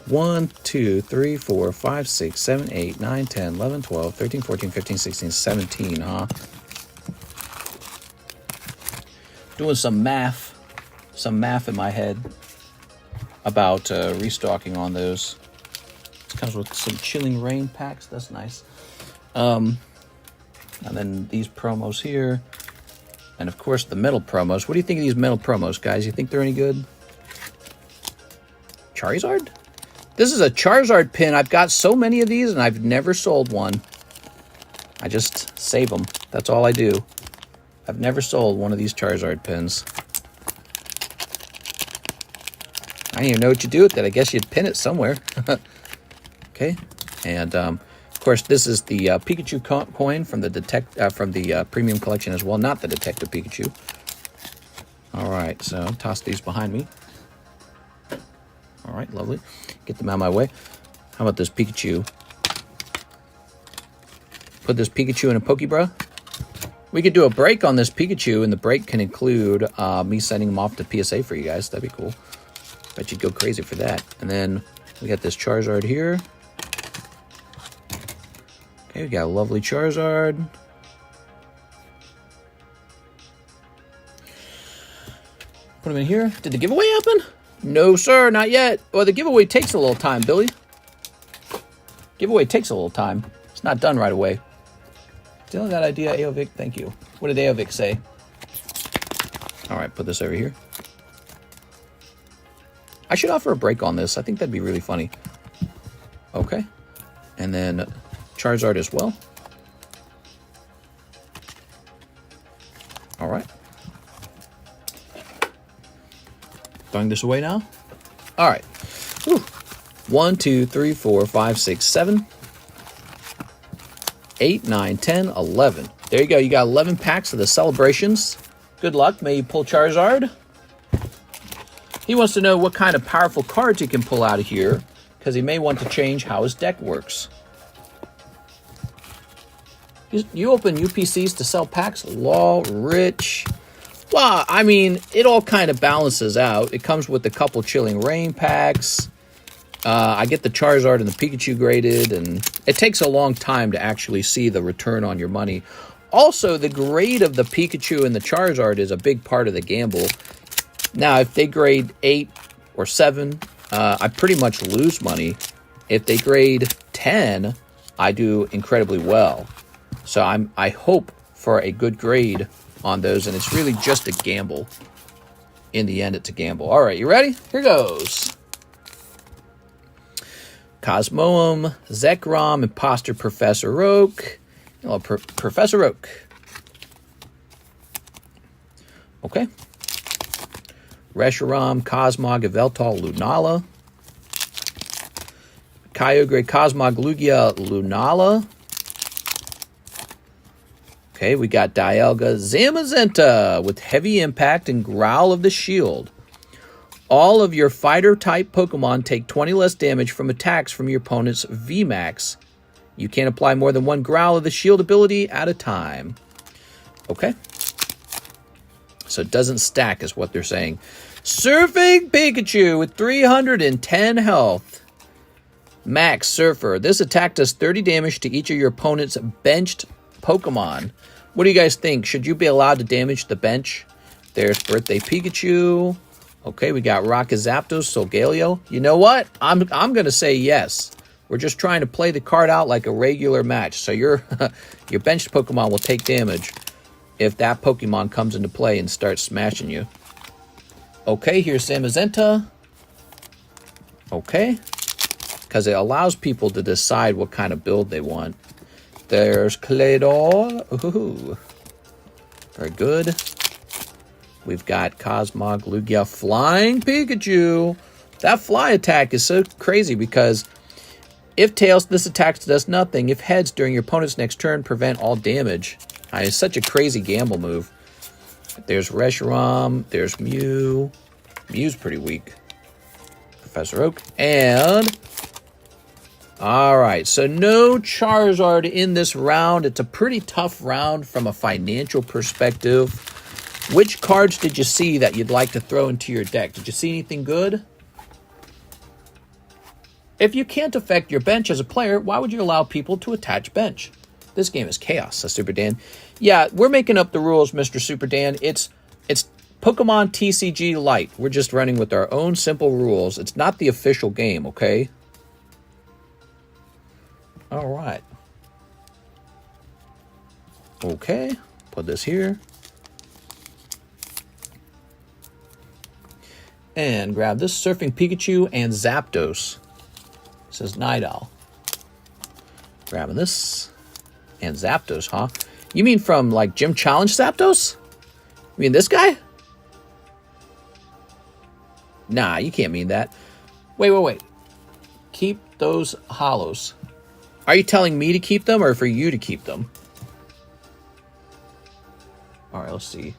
One, 2, 3, 4, 5, 6, 7, 8, 9, 10, 11, 12, 13, 14, 15, 16, 17, huh? Doing some math in my head about restocking on those. It comes with some Chilling Rain packs. That's nice. And then these promos here. And of course the metal promos. What do you think of these metal promos, guys? You think they're any good? Charizard? This is a Charizard pin. I've got so many of these and I've never sold one. I just save them. That's all I do. I've never sold one of these Charizard pins. I don't even know what you do with it. I guess you'd pin it somewhere. Okay. And of course, this is the Pikachu coin from the premium collection as well, not the Detective Pikachu. All right, so toss these behind me. All right, lovely. Get them out of my way. How about this Pikachu? Put this Pikachu in a Pokebra. We could do a break on this Pikachu, and the break can include me sending him off to PSA for you guys. That'd be cool. Bet you'd go crazy for that. And then we got this Charizard here. Okay, we got a lovely Charizard. Put him in here. Did the giveaway happen? No, sir, not yet. Well, the giveaway takes a little time, Billy. Giveaway takes a little time. It's not done right away. Stealing that idea, Aovic. Thank you. What did Aovic say? All right, put this over here. I should offer a break on this. I think that'd be really funny. Okay. And then Charizard as well. All right. Throwing this away now. All right. Whew. 1, 2, 3, 4, 5, 6, 7, 8, 9, 10, 11. There you go. You got 11 packs of the celebrations. Good luck. May you pull Charizard. He wants to know what kind of powerful cards he can pull out of here, because he may want to change how his deck works. You open UPCs to sell packs? Law, Rich. Well, I mean, it all kind of balances out. It comes with a couple Chilling Rain packs. I get the Charizard and the Pikachu graded, and it takes a long time to actually see the return on your money. Also, the grade of the Pikachu and the Charizard is a big part of the gamble. Now, if they grade 8 or 7, I pretty much lose money. If they grade 10, I do incredibly well. So I hope for a good grade on those, and it's really just a gamble. In the end, it's a gamble. All right, you ready? Here goes. Cosmoem, Zekrom, Imposter Professor Oak. Hello, Professor Oak. Okay. Reshiram, Cosmog, Yveltal, Lunala. Kyogre, Cosmog, Lugia, Lunala. Okay, we got Dialga, Zamazenta with Heavy Impact and Growl of the Shield. All of your fighter-type Pokemon take 20 less damage from attacks from your opponent's VMAX. You can't apply more than one Growl of the Shield ability at a time. Okay. So it doesn't stack is what they're saying. Surfing Pikachu with 310 health. Max Surfer. This attack does 30 damage to each of your opponent's benched Pokemon. What do you guys think? Should you be allowed to damage the bench? There's Birthday Pikachu. Okay, we got Rakazapdos, Solgaleo. You know what? I'm going to say yes. We're just trying to play the card out like a regular match. So your benched Pokemon will take damage if that Pokemon comes into play and starts smashing you. Okay, here's Zamazenta. Okay. Because it allows people to decide what kind of build they want. There's Claydol. Ooh. Very good. We've got Cosmog, Lugia, Flying Pikachu. That fly attack is so crazy because if tails, this attack does nothing. If heads, during your opponent's next turn, prevent all damage. It's such a crazy gamble move. There's Reshiram. There's Mew. Mew's pretty weak. Professor Oak. And... Alright, so no Charizard in this round. It's a pretty tough round from a financial perspective. Which cards did you see that you'd like to throw into your deck? Did you see anything good? If you can't affect your bench as a player, why would you allow people to attach bench? This game is chaos, says Super Dan. Yeah, we're making up the rules, Mr. Super Dan. It's Pokemon TCG Lite. We're just running with our own simple rules. It's not the official game, okay? All right. Okay, put this here. And grab this Surfing Pikachu and Zapdos. Says Night Owl. Grabbing this and Zapdos, huh? You mean from like Gym Challenge Zapdos? You mean this guy? Nah, you can't mean that. Wait. Keep those hollows. Are you telling me to keep them or for you to keep them? All right, let's see.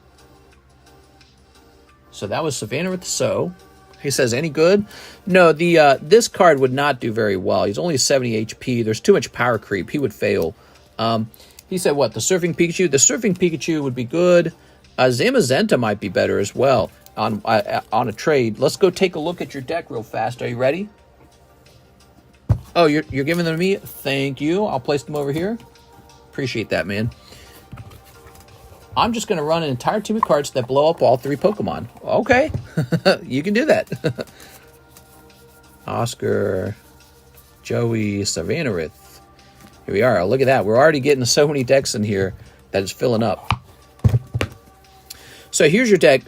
So that was Savannah with the So. He says, any good? No, this card would not do very well. He's only 70 HP. There's too much power creep. He would fail. He said, what, the Surfing Pikachu? The Surfing Pikachu would be good. Zamazenta might be better as well on a trade. Let's go take a look at your deck real fast. Are you ready? Oh, you're giving them to me? Thank you. I'll place them over here. Appreciate that, man. I'm just going to run an entire team of cards that blow up all 3 Pokemon. Okay. You can do that. Oscar, Joey, Savanarith. Here we are. Look at that. We're already getting so many decks in here that it's filling up. So here's your deck.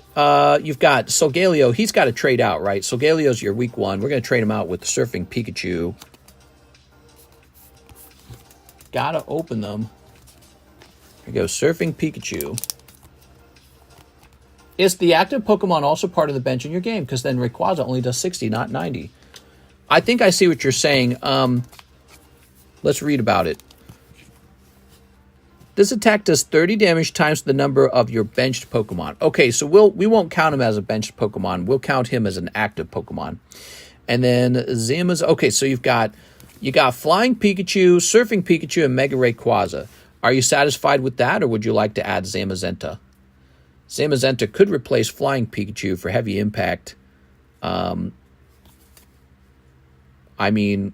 You've got Solgaleo. He's got to trade out, right? Solgaleo's your weak one. We're going to trade him out with the Surfing Pikachu. Gotta open them. Here we go, Surfing Pikachu. Is the active Pokemon also part of the bench in your game? Because then Rayquaza only does 60, not 90. I think I see what you're saying. Let's read about it. This attack does 30 damage times the number of your benched Pokemon. Okay, so we won't count him as a benched Pokemon. We'll count him as an active Pokemon. And then Zama's... Okay, so you got Flying Pikachu, Surfing Pikachu, and Mega Rayquaza. Are you satisfied with that, or would you like to add Zamazenta? Zamazenta could replace Flying Pikachu for heavy impact. I mean,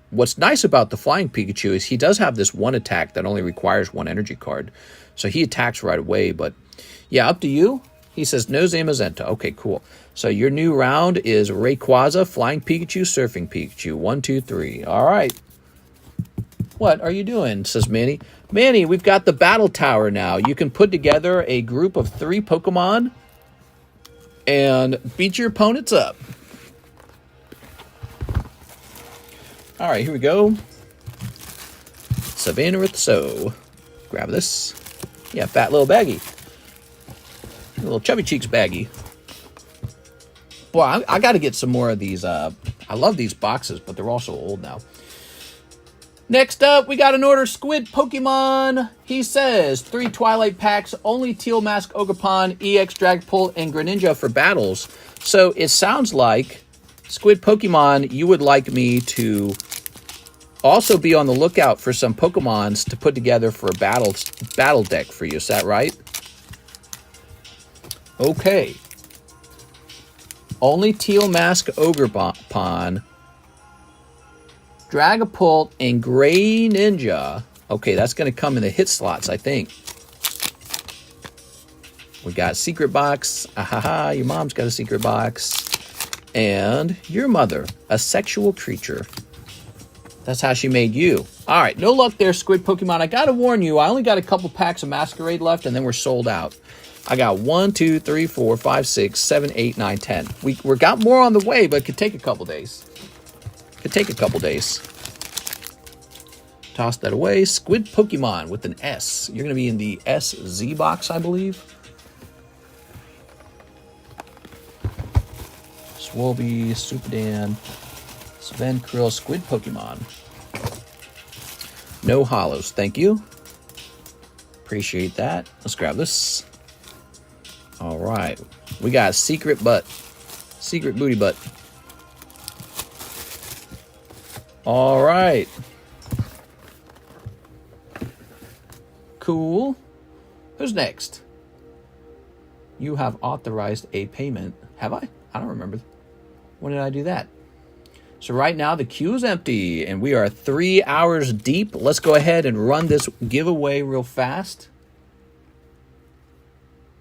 what's nice about the Flying Pikachu is he does have this one attack that only requires 1 energy card. So he attacks right away, but yeah, up to you. He says no Zamazenta. Okay, cool. So your new round is Rayquaza, Flying Pikachu, Surfing Pikachu. 1, 2, 3. All right. What are you doing? Says Manny. Manny, we've got the Battle Tower now. You can put together a group of 3 Pokemon and beat your opponents up. All right, here we go. Savanarith So. Grab this. Yeah, fat little baggie. A little chubby cheeks baggie. Boy, I got to get some more of these. I love these boxes, but they're also old now. Next up, we got an order Squid Pokemon. He says 3 Twilight packs, only Teal Mask Ogerpon, EX Dragapult, and Greninja for battles. So it sounds like Squid Pokemon, you would like me to also be on the lookout for some Pokemons to put together for a battle deck for you. Is that right? Okay. Only Teal Mask Ogerpon, Dragapult, and Gray Ninja. Okay, that's going to come in the hit slots, I think. We got Secret Box. Ahaha, your mom's got a Secret Box. And your mother, a sexual creature. That's how she made you. All right, no luck there, Squid Pokemon. I got to warn you, I only got a couple packs of Masquerade left, and then we're sold out. I got 1, 2, 3, 4, 5, 6, 7, 8, 9, 10. We got more on the way, but it could take a couple days. Toss that away. Squid Pokemon with an S. You're going to be in the SZ box, I believe. Swolby, Supadan, Sven Krill, Squid Pokemon. No hollows, thank you. Appreciate that. Let's grab this. All right. We got a secret butt. Secret booty butt. All right. Cool. Who's next? You have authorized a payment. Have I? I don't remember. When did I do that? So right now the queue is empty and we are 3 hours deep. Let's go ahead and run this giveaway real fast.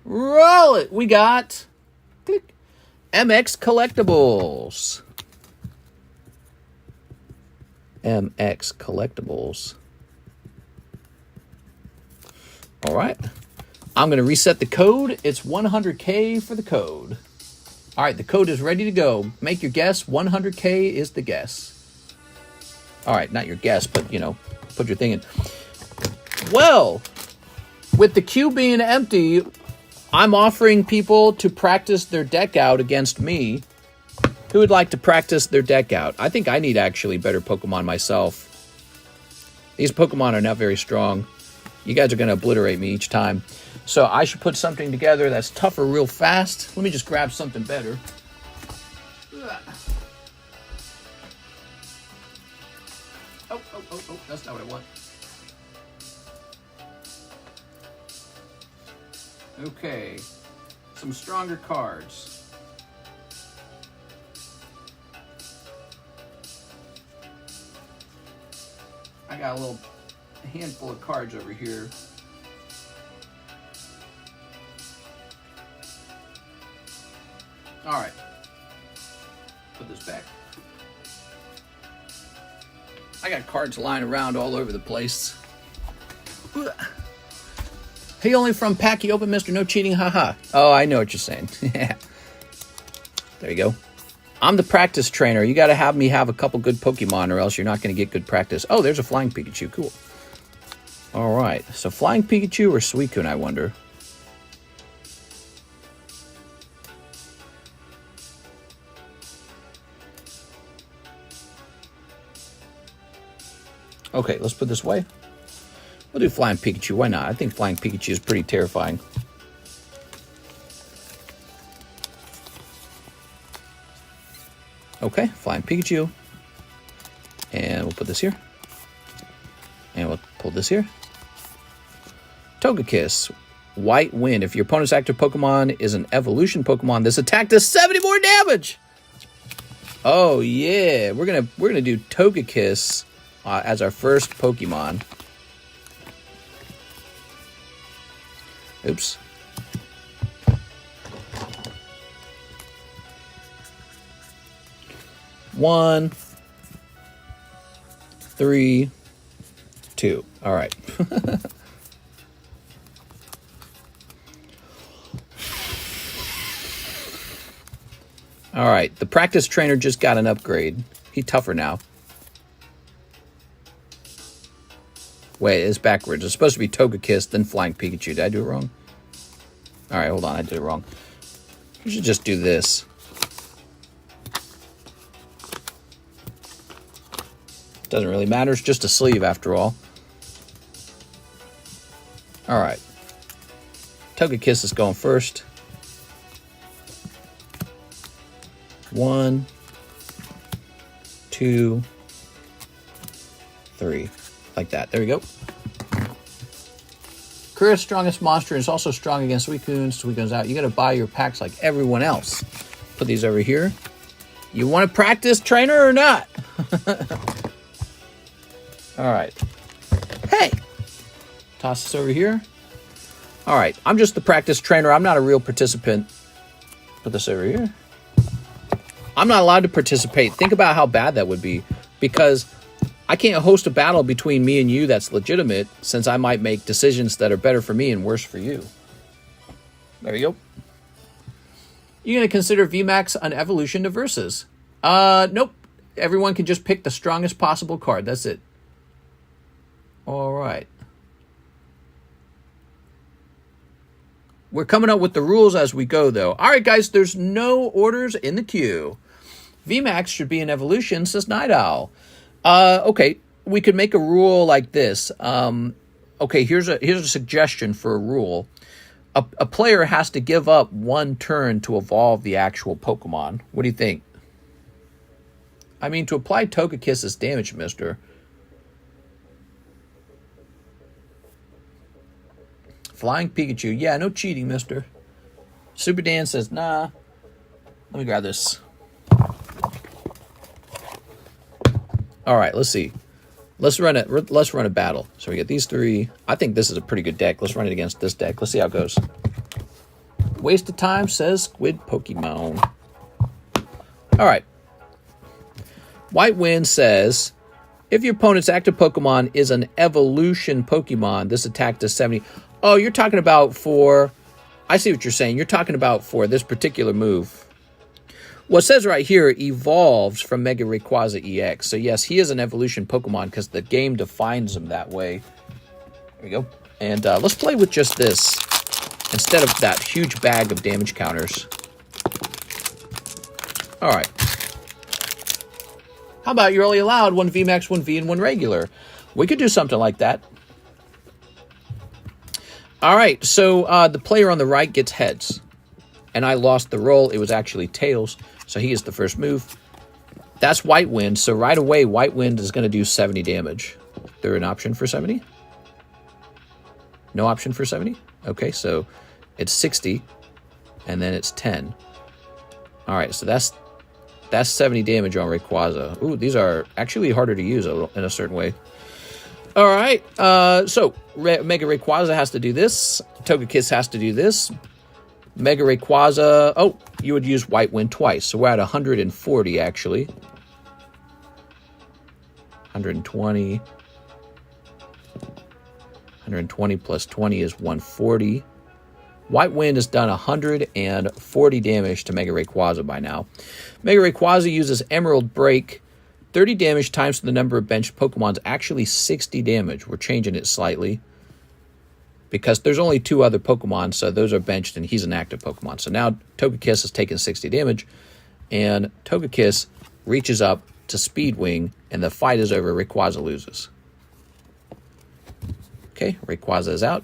Roll it. We got click, MX Collectibles. MX Collectibles. All right. I'm going to reset the code. It's 100K for the code. All right, the code is ready to go. Make your guess. 100K is the guess. All right, not your guess, but, you know, put your thing in. Well, with the queue being empty, I'm offering people to practice their deck out against me. Who would like to practice their deck out? I think I need actually better Pokemon myself. These Pokemon are not very strong. You guys are going to obliterate me each time. So I should put something together that's tougher real fast. Let me just grab something better. Oh, that's not what I want. Okay, some stronger cards. I got a handful of cards over here. All right, put this back. I got cards lying around all over the place. Hey, only from Packy Open, Mr. No Cheating, haha. Oh, I know what you're saying. There you go. I'm the practice trainer. You got to have me have a couple good Pokemon or else you're not going to get good practice. Oh, there's a Flying Pikachu. Cool. All right. So Flying Pikachu or Suicune, I wonder. Okay, let's put this away. We'll do Flying Pikachu. Why not? I think Flying Pikachu is pretty terrifying. Okay, Flying Pikachu. And we'll put this here. And we'll pull this here. Togekiss. White Wind. If your opponent's active Pokemon is an evolution Pokemon, this attack does 70 more damage. Oh yeah, we're gonna do Togekiss as our first Pokemon. Oops. One, 3, 2. All right. All right. The practice trainer just got an upgrade. He's tougher now. Wait, it's backwards. It's supposed to be Togekiss, then Flying Pikachu. Did I do it wrong? All right, hold on. I did it wrong. We should just do this. Doesn't really matter. It's just a sleeve after all. All right. Togekiss is going first. 1, 2, 3. Like that. There we go. Career's strongest monster is also strong against Suicune. Suicune's out. You got to buy your packs like everyone else. Put these over here. You want to practice trainer or not? All right. Hey! Toss this over here. All right. I'm just the practice trainer. I'm not a real participant. Put this over here. I'm not allowed to participate. Think about how bad that would be. Because I can't host a battle between me and you that's legitimate, since I might make decisions that are better for me and worse for you. There you go. You're going to consider VMAX an evolution to versus? Nope. Everyone can just pick the strongest possible card. That's it. All right. We're coming up with the rules as we go, though. All right, guys, there's no orders in the queue. VMAX should be an evolution, says Night Owl. Okay, we could make a rule like this. Okay, here's a suggestion for a rule. a player has to give up one turn to evolve the actual Pokemon. What do you think? I mean, to apply Togekiss' damage, mister. Flying Pikachu. Yeah, no cheating, mister. Super Dan says, nah. Let me grab this. All right, let's see. Let's run a battle. So we get these three. I think this is a pretty good deck. Let's run it against this deck. Let's see how it goes. Waste of time, says Squid Pokemon. All right. White Wind says, if your opponent's active Pokemon is an evolution Pokemon, this attack does 70. Oh, you're talking about for... I see what you're saying. You're talking about for this particular move. Well, it says right here, evolves from Mega Rayquaza EX. So yes, he is an evolution Pokemon because the game defines him that way. There we go. And let's play with just this instead of that huge bag of damage counters. All right. How about you're only allowed 1 VMAX, 1 V, and 1 regular? We could do something like that. All right, so the player on the right gets heads. And I lost the roll. It was actually tails, so he gets the first move. That's White Wind, so right away, White Wind is going to do 70 damage. Is there an option for 70? No option for 70? Okay, so it's 60, and then it's 10. All right, so that's 70 damage on Rayquaza. Ooh, these are actually harder to use in a certain way. All right, so Mega Rayquaza has to do this. Togekiss has to do this. Mega Rayquaza, oh, you would use White Wind twice. So we're at 140, actually. 120. 120 plus 20 is 140. White Wind has done 140 damage to Mega Rayquaza by now. Mega Rayquaza uses Emerald Break. 30 damage times the number of benched Pokemons, actually 60 damage. We're changing it slightly because there's only 2 other Pokemon, so those are benched, and he's an active Pokemon. So now Togekiss has taken 60 damage, and Togekiss reaches up to Speed Wing, and the fight is over. Rayquaza loses. Okay, Rayquaza is out.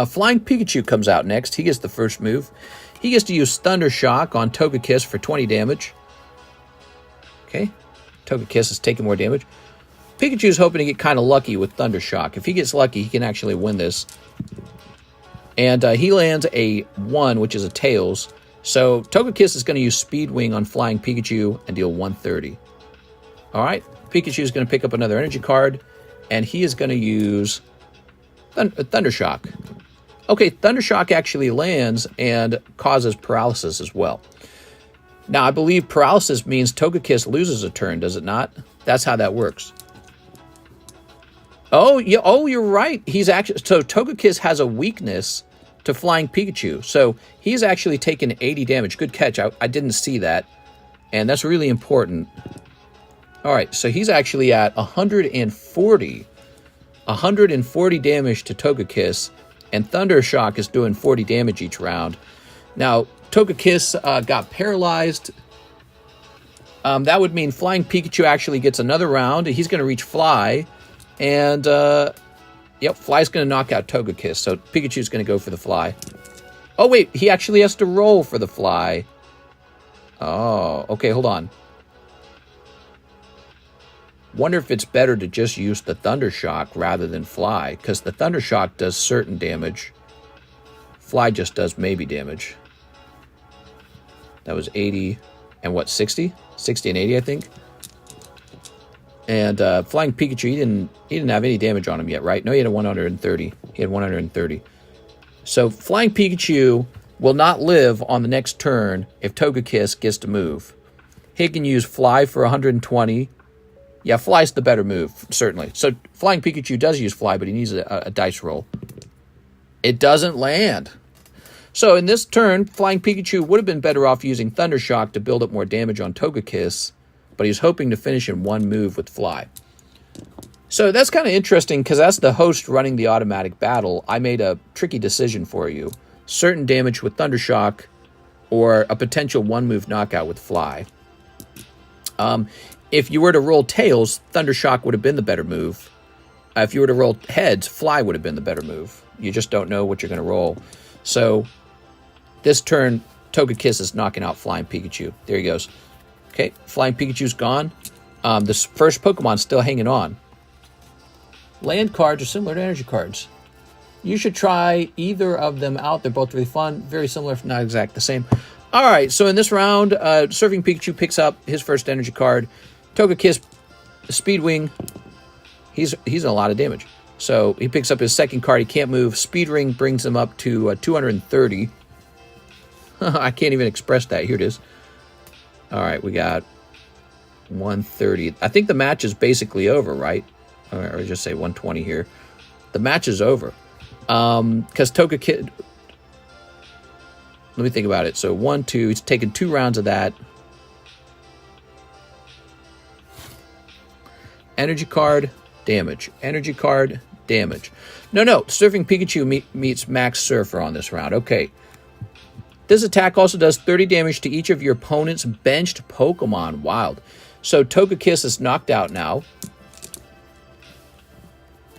Flying Pikachu comes out next. He gets the first move. He gets to use Thunder Shock on Togekiss for 20 damage. Okay, Togekiss is taking more damage. Pikachu's hoping to get kind of lucky with Thunder Shock. If he gets lucky, he can actually win this. And he lands a 1, which is a Tails. So Togekiss is going to use Speed Wing on Flying Pikachu and deal 130. All right, Pikachu is going to pick up another energy card, and he is going to use Thunder Shock. Okay, Thunder Shock actually lands and causes paralysis as well. Now, I believe paralysis means Togekiss loses a turn, does it not? That's how that works. Oh, yeah, you're right. So Togekiss has a weakness to Flying Pikachu. So he's actually taken 80 damage. Good catch. I didn't see that. And that's really important. All right, so he's actually at 140. 140 damage to Togekiss. And Thunder Shock is doing 40 damage each round. Now, Togekiss got paralyzed. That would mean Flying Pikachu actually gets another round. He's going to reach Fly. And, yep, Fly's going to knock out Togekiss. So Pikachu's going to go for the Fly. Oh, wait, he actually has to roll for the Fly. Oh, okay, hold on. Wonder if it's better to just use the Thunder Shock rather than Fly. Because the Thunder Shock does certain damage. Fly just does maybe damage. That was 80 and what, 60? 60 and 80, I think. And Flying Pikachu, he didn't have any damage on him yet, right? No, he had a 130. He had 130. So Flying Pikachu will not live on the next turn if Togekiss gets to move. He can use Fly for 120. Yeah, Fly's the better move, certainly. So Flying Pikachu does use Fly, but he needs a dice roll. It doesn't land. So in this turn, Flying Pikachu would have been better off using Thunder Shock to build up more damage on Togekiss, but he's hoping to finish in 1 move with Fly. So that's kind of interesting, because as the host running the automatic battle, I made a tricky decision for you. Certain damage with Thunder Shock, or a potential 1-move knockout with Fly. If you were to roll Tails, Thunder Shock would have been the better move. If you were to roll heads, fly would have been the better move. You just don't know what you're going to roll. So this turn, Togekiss is knocking out Flying Pikachu. There he goes. Okay, Flying Pikachu's gone. This first Pokemon's still hanging on. Land cards are similar to energy cards. You should try either of them out. They're both really fun. Very similar, if not exact the same. All right, so in this round, Surfing Pikachu picks up his first energy card. Togekiss, Speedwing, he's in a lot of damage. So he picks up his second card. He can't move. Speed Ring brings him up to 230. I can't even express that. Here it is. All right, we got 130. I think the match is basically over, right? Or just say 120 here. The match is over. Because Togekiss... Let me think about it. So 1, 2. He's taken 2 rounds of that. Energy card, damage. Energy card, damage. No. Surfing Pikachu meets Max Surfer on this round. Okay. This attack also does 30 damage to each of your opponent's benched Pokemon. Wild. So Togekiss is knocked out now.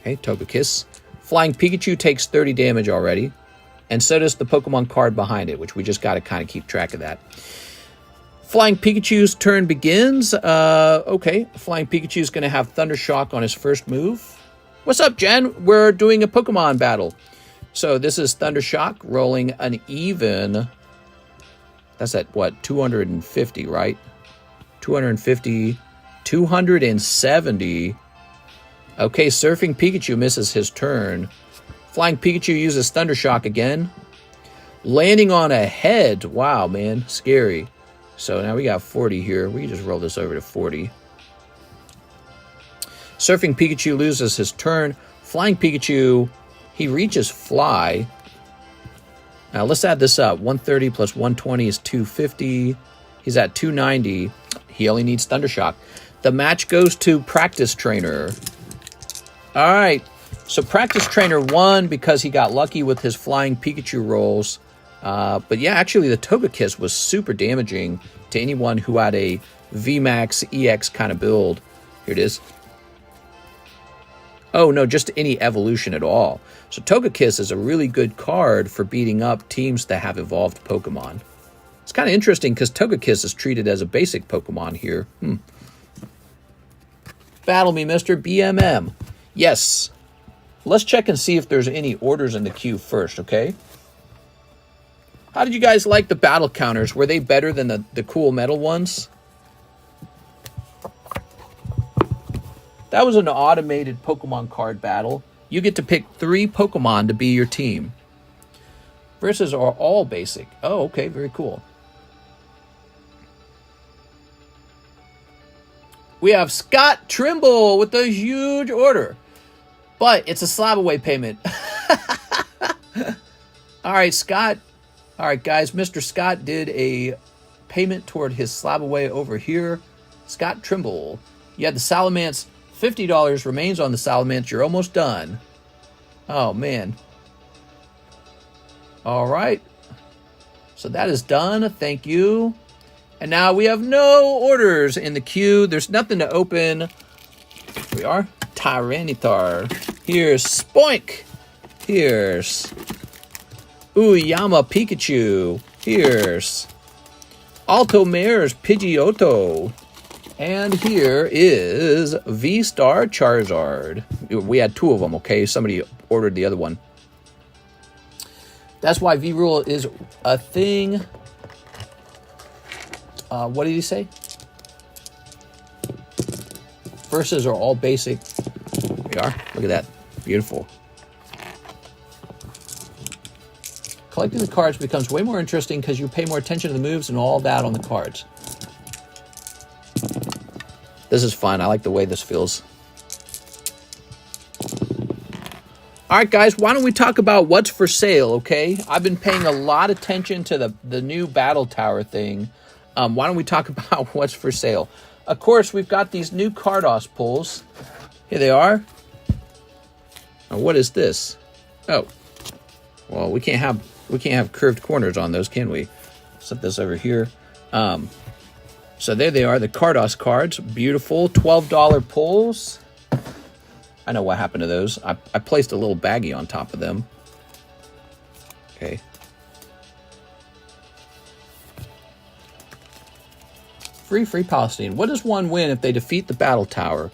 Okay, Togekiss. Flying Pikachu takes 30 damage already. And so does the Pokemon card behind it, which we just got to kind of keep track of that. Flying Pikachu's turn begins. Okay, Flying Pikachu's going to have Thunder Shock on his first move. What's up, Jen? We're doing a Pokemon battle. So this is Thunder Shock rolling an even... That's at, what, 250, right? 250, 270. Okay, Surfing Pikachu misses his turn. Flying Pikachu uses Thunder Shock again. Landing on a head. Wow, man. Scary. So now we got 40 here. We can just roll this over to 40. Surfing Pikachu loses his turn. Flying Pikachu, he reaches Fly. Now let's add this up. 130 plus 120 is 250. He's at 290. He only needs Thunder Shock. The match goes to Practice Trainer. All right. So Practice Trainer won because he got lucky with his Flying Pikachu rolls. But yeah, actually the Togekiss was super damaging to anyone who had a VMAX EX kind of build. Here it is. Oh, no, just any evolution at all. So Togekiss is a really good card for beating up teams that have evolved Pokemon. It's kind of interesting because Togekiss is treated as a basic Pokemon here. Battle me, Mr. BMM. Yes. Let's check and see if there's any orders in the queue first, okay? How did you guys like the battle counters? Were they better than the cool metal ones? That was an automated Pokemon card battle. You get to pick 3 Pokemon to be your team. Versus are all basic. Oh, okay, very cool. We have Scott Trimble with a huge order. But it's a slab away payment. All right, Scott. All right, guys. Mr. Scott did a payment toward his slab away over here. Scott Trimble. You had the Salamence. $50 remains on the Salamence. You're almost done. Oh, man. All right. So that is done. Thank you. And now we have no orders in the queue. There's nothing to open. Here we are. Tyranitar. Here's Spoink. Here's Uyama Pikachu. Here's Alto Mare's Pidgeotto. And here is V-Star Charizard. We had 2 of them, okay? Somebody ordered the other one. That's why V-Rule is a thing. What did he say? Verses are all basic. Here we are. Look at that. Beautiful. Collecting the cards becomes way more interesting because you pay more attention to the moves and all that on the cards. This is fun. I like the way this feels. All right, guys, why don't we talk about what's for sale, okay? I've been paying a lot of attention to the new Battle Tower thing. Why don't we talk about what's for sale? Of course, we've got these new Cardos pulls. Here they are. Now, what is this? Oh, well, we can't have curved corners on those, can we? Set this over here. So there they are, the Cardos cards. Beautiful, $12 pulls. I know what happened to those. I placed a little baggie on top of them. Okay. Free Palestine. What does one win if they defeat the battle tower?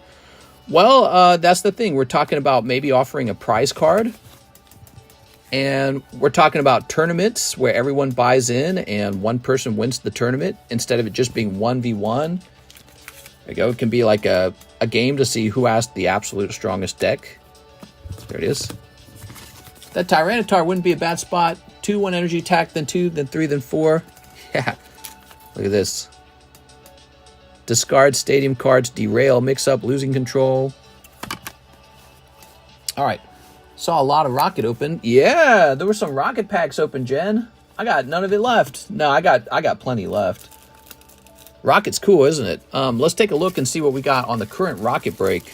Well, that's the thing. We're talking about maybe offering a prize card. And we're talking about tournaments where everyone buys in and one person wins the tournament instead of it just being 1v1. There you go. It can be like a game to see who has the absolute strongest deck. There it is. That Tyranitar wouldn't be a bad spot. 2, 1 energy attack, then 2, then 3, then 4. Yeah. Look at this. Discard stadium cards, derail, mix up, losing control. All right. Saw a lot of rocket open. Yeah, there were some rocket packs open, Jen. I got none of it left. No, I got plenty left. Rocket's cool, isn't it? Let's take a look and see what we got on the current rocket break.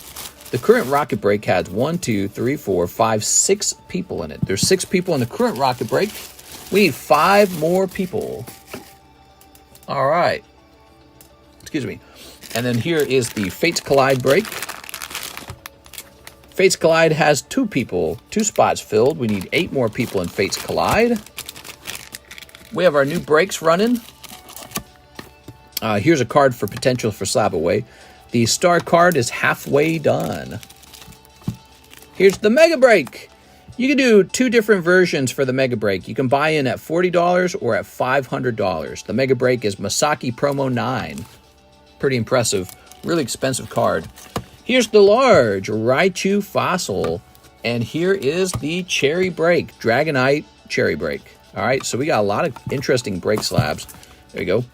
The current rocket break has 1, 2, 3, 4, 5, 6 people in it. There's 6 people in the current rocket break. We need 5 more people. All right. Excuse me. And then here is the Fates Collide break. Fates Collide has 2 people, 2 spots filled. We need 8 more people in Fates Collide. We have our new breaks running. Here's a card for potential for Slab Away. The star card is halfway done. Here's the Mega Break. You can do 2 different versions for the Mega Break. You can buy in at $40 or at $500. The Mega Break is Masaki Promo 9. Pretty impressive. Really expensive card. Here's the large Raichu Fossil. And here is the Cherry Break. Dragonite Cherry Break. All right, so we got a lot of interesting break slabs. There you go.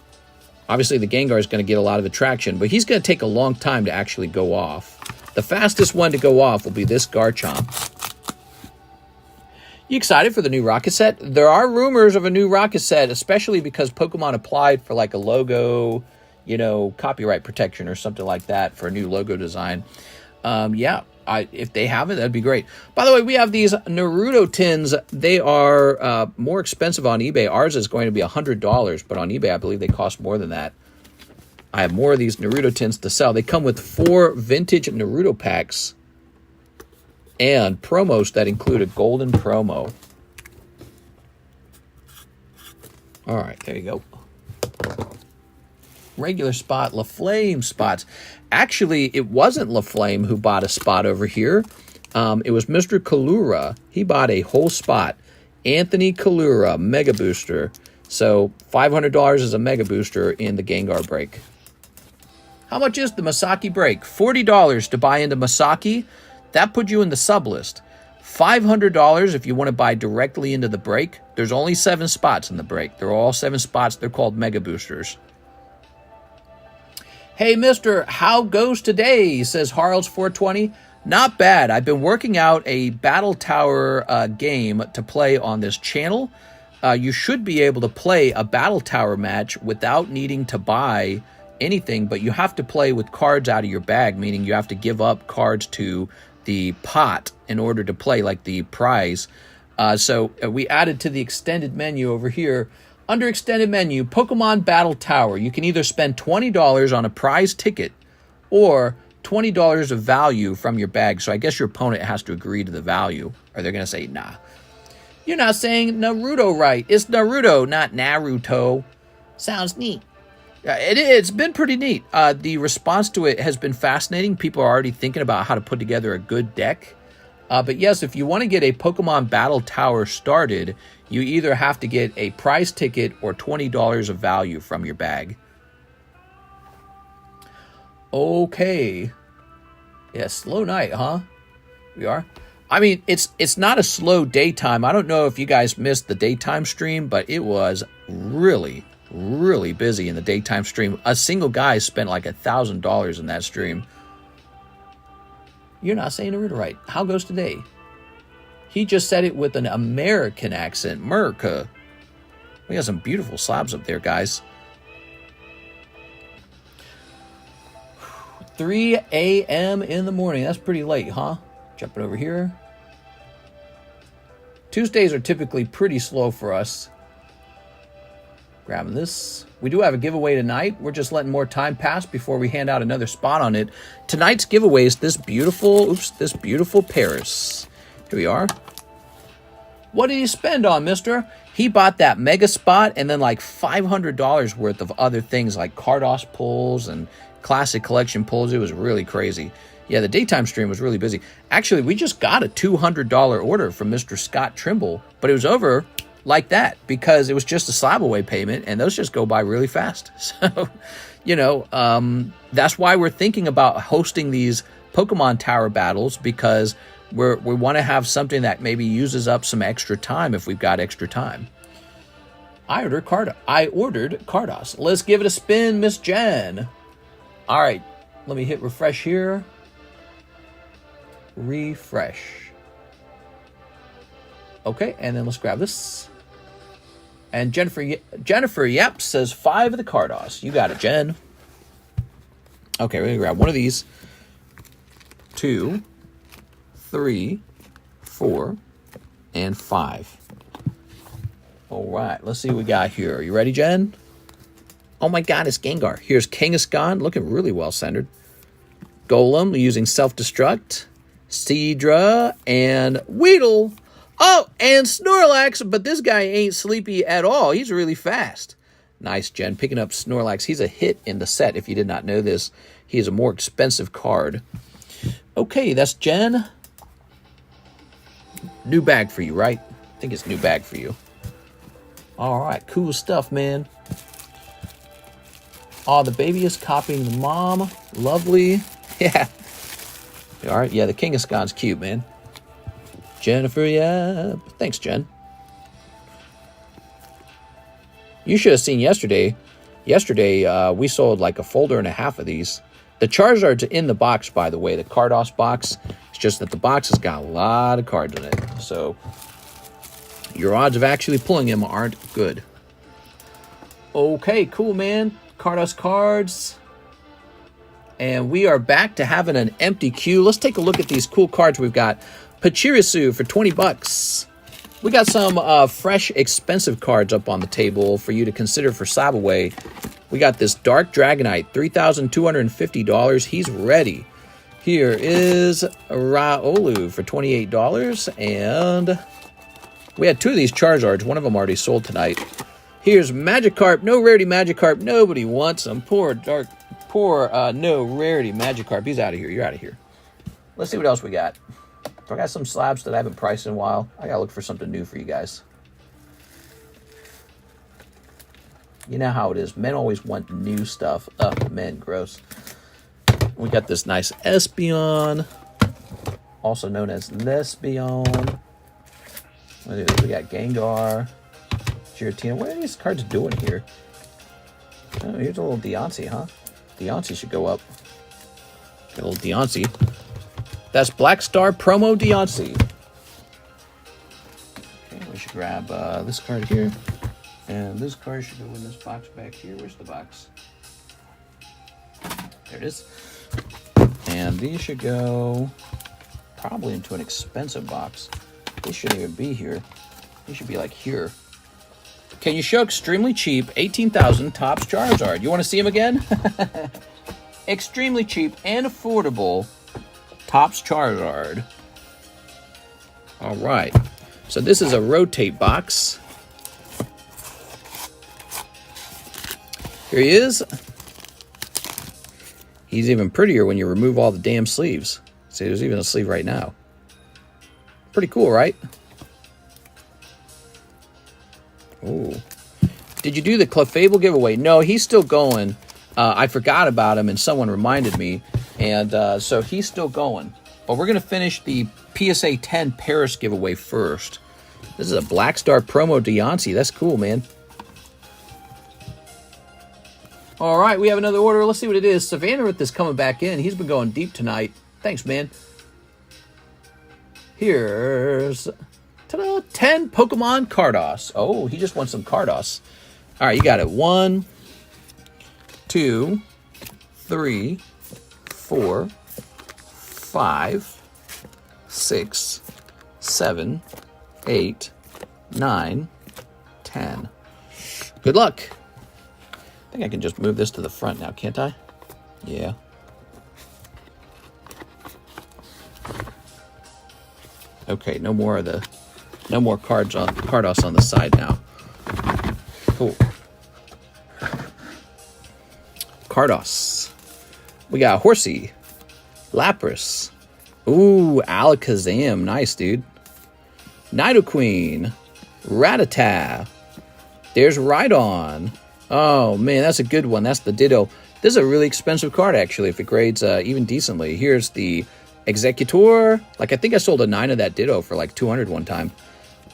Obviously, the Gengar is going to get a lot of attraction, but he's going to take a long time to actually go off. The fastest one to go off will be this Garchomp. You excited for the new Rocket set? There are rumors of a new Rocket set, especially because Pokemon applied for like a logo, you know, copyright protection or something like that for a new logo design. Yeah, if they have it, that'd be great. By the way, we have these Naruto tins. They are more expensive on eBay. Ours is going to be $100, but on eBay, I believe they cost more than that. I have more of these Naruto tins to sell. They come with 4 vintage Naruto packs and promos that include a golden promo. All right, there you go. Regular spot, LaFlame spots. Actually, it wasn't LaFlame who bought a spot over here. It was Mr. Kalura. He bought a whole spot. Anthony Kalura, Mega Booster. So $500 is a Mega Booster in the Gengar break. How much is the Masaki break? $40 to buy into Masaki. That puts you in the sublist. $500 if you want to buy directly into the break. There's only 7 spots in the break. They're all 7 spots. They're called Mega Boosters. Hey, mister, how goes today? Says Harles420. Not bad. I've been working out a Battle Tower game to play on this channel. You should be able to play a Battle Tower match without needing to buy anything, but you have to play with cards out of your bag, meaning you have to give up cards to the pot in order to play, like the prize. So we added to the extended menu over here. Under extended menu, Pokemon Battle Tower. You can either spend $20 on a prize ticket or $20 of value from your bag. So I guess your opponent has to agree to the value, or they're going to say, nah. You're not saying Naruto right. It's Naruto, not Naruto. Sounds neat. It's been pretty neat. The response to it has been fascinating. People are already thinking about how to put together a good deck. But yes, if you want to get a Pokemon Battle Tower started, you either have to get a prize ticket or $20 of value from your bag. Okay. Yeah, slow night, huh? We are. I mean, it's not a slow daytime. I don't know if you guys missed the daytime stream, but it was really, really busy in the daytime stream. A single guy spent like $1,000 in that stream. You're not saying Naruto right. How goes today? He just said it with an American accent. America. We got some beautiful slabs up there, guys. 3 a.m. in the morning. That's pretty late, huh? Jumping over here. Tuesdays are typically pretty slow for us. Grabbing this. We do have a giveaway tonight. We're just letting more time pass before we hand out another spot on it. Tonight's giveaway is this beautiful Paris. Here we are. What did he spend on, mister? He bought that mega spot and then like $500 worth of other things like Cardos pulls and classic collection pulls. It was really crazy. Yeah, the daytime stream was really busy. Actually, we just got a $200 order from Mr. Scott Trimble, but it was over like that because it was just a slab away payment, and those just go by really fast. So, you know, that's why we're thinking about hosting these Pokemon Tower battles, because we want to have something that maybe uses up some extra time if we've got extra time. I ordered Cardos. Let's give it a spin, Miss Jen. All right, let me hit refresh here. Refresh. Okay, and then let's grab this. And Jennifer Yep says 5 of the Cardos. You got it, Jen. Okay, we're gonna grab one of these. 2, 3, 4, and 5. All right, let's see what we got here. You ready, Jen? Oh my God, it's Gengar. Here's Kangaskhan, looking really well centered. Golem using self-destruct. Seadra and Weedle. Oh, and Snorlax, but this guy ain't sleepy at all. He's really fast. Nice, Jen, picking up Snorlax. He's a hit in the set, if you did not know this. He is a more expensive card. Okay, that's Jen. New bag for you, right? I think it's new bag for you. All right, cool stuff, man. Oh, the baby is copying the mom. Lovely. Yeah. All right, yeah, the Kangaskhan's cute, man. Jennifer, yeah. Thanks, Jen. You should have seen yesterday. Yesterday, we sold like a folder and a half of these. The Charizard's in the box, by the way, the Cardos box. It's just that the box has got a lot of cards in it. So your odds of actually pulling him aren't good. Okay, cool, man. Cardos cards. And we are back to having an empty queue. Let's take a look at these cool cards we've got. Pachirisu for 20 bucks. We got some fresh, expensive cards up on the table for you to consider for Sabaway. We got this Dark Dragonite, $3,250. He's ready. Here is Raolu for $28. And we had 2 of these Charizards. One of them already sold tonight. Here's Magikarp. No rarity Magikarp. Nobody wants him. Poor no rarity Magikarp. He's out of here. You're out of here. Let's see what else we got. I got some slabs that I haven't priced in a while. I gotta look for something new for you guys. You know how it is. Men always want new stuff. Ugh, men, gross. We got this nice Espeon, also known as Lesbion. We got Gengar, Giratina. What are these cards doing here? Oh, here's a little Deontay, huh? Deontay should go up. Get a little Deontay. That's Black Star Promo Deontay. Okay, we should grab this card here. And this card should go in this box back here. Where's the box? There it is. And these should go probably into an expensive box. They shouldn't even be here. They should be like here. Can you show extremely cheap 18,000 Topps Charizard? You want to see him again? Extremely cheap and affordable Topps Charizard. All right. So this is a rotate box. Here he is. He's even prettier when you remove all the damn sleeves. See, there's even a sleeve right now. Pretty cool, right? Ooh. Did you do the Clefable giveaway? No, he's still going. I forgot about him and someone reminded me. And so he's still going. But we're going to finish the PSA 10 Paris giveaway first. This is a Black Star Promo Deontay. That's cool, man. All right, we have another order. Let's see what it is. Savannah is coming back in. He's been going deep tonight. Thanks, man. Here's 10 Pokemon Cardos. Oh, he just wants some Cardos. All right, you got it. 1, 2, 3, 4, 5, 6, 7, 8, 9, 10. Good luck. I think I can just move this to the front now, can't I? Yeah. Okay, no more Cardos on the side now. Cool. Cardos. We got Horsey, Lapras. Ooh, Alakazam. Nice, dude. Nidoqueen. Rattata. There's Rhydon. Oh, man, that's a good one. That's the Ditto. This is a really expensive card, actually, if it grades even decently. Here's the Executor. Like, I think I sold a 9 of that Ditto for like 200 one time.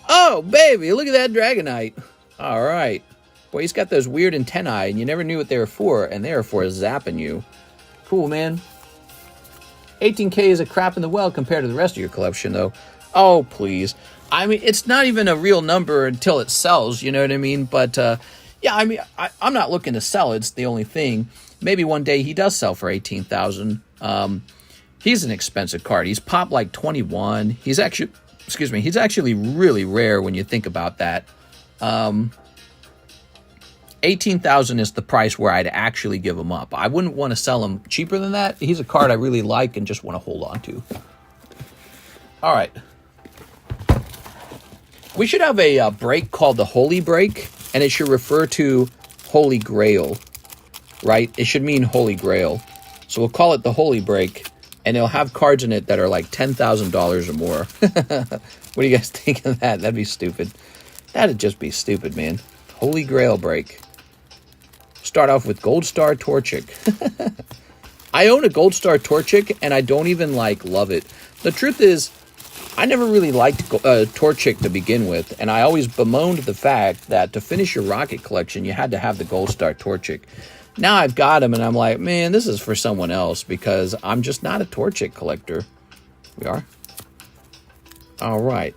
Oh, baby, look at that Dragonite. All right. Boy, he's got those weird antennae, and you never knew what they were for, and they were for zapping you. Cool, man. 18K is a crap in the well compared to the rest of your collection, though. Oh, please. I mean, it's not even a real number until it sells, you know what I mean? But, yeah, I mean, I'm not looking to sell it. It's the only thing. Maybe one day he does sell for 18,000. He's an expensive card. He's popped like 21. He's actually, excuse me, he's actually really rare when you think about that. 18,000 is the price where I'd actually give him up. I wouldn't want to sell him cheaper than that. He's a card I really like and just want to hold on to. All right. We should have a break called the Holy Break, and it should refer to Holy Grail, right? It should mean Holy Grail. So we'll call it the Holy Break, and it'll have cards in it that are like $10,000 or more. What do you guys think of that? That'd be stupid. That'd just be stupid, man. Holy Grail Break. Start off with Gold Star Torchic. I own a Gold Star Torchic, and I don't even, like, love it. The truth is, I never really liked Torchic to begin with, and I always bemoaned the fact that to finish your Rocket collection, you had to have the Gold Star Torchic. Now I've got him, and I'm like, man, this is for someone else, because I'm just not a Torchic collector. We are? All right.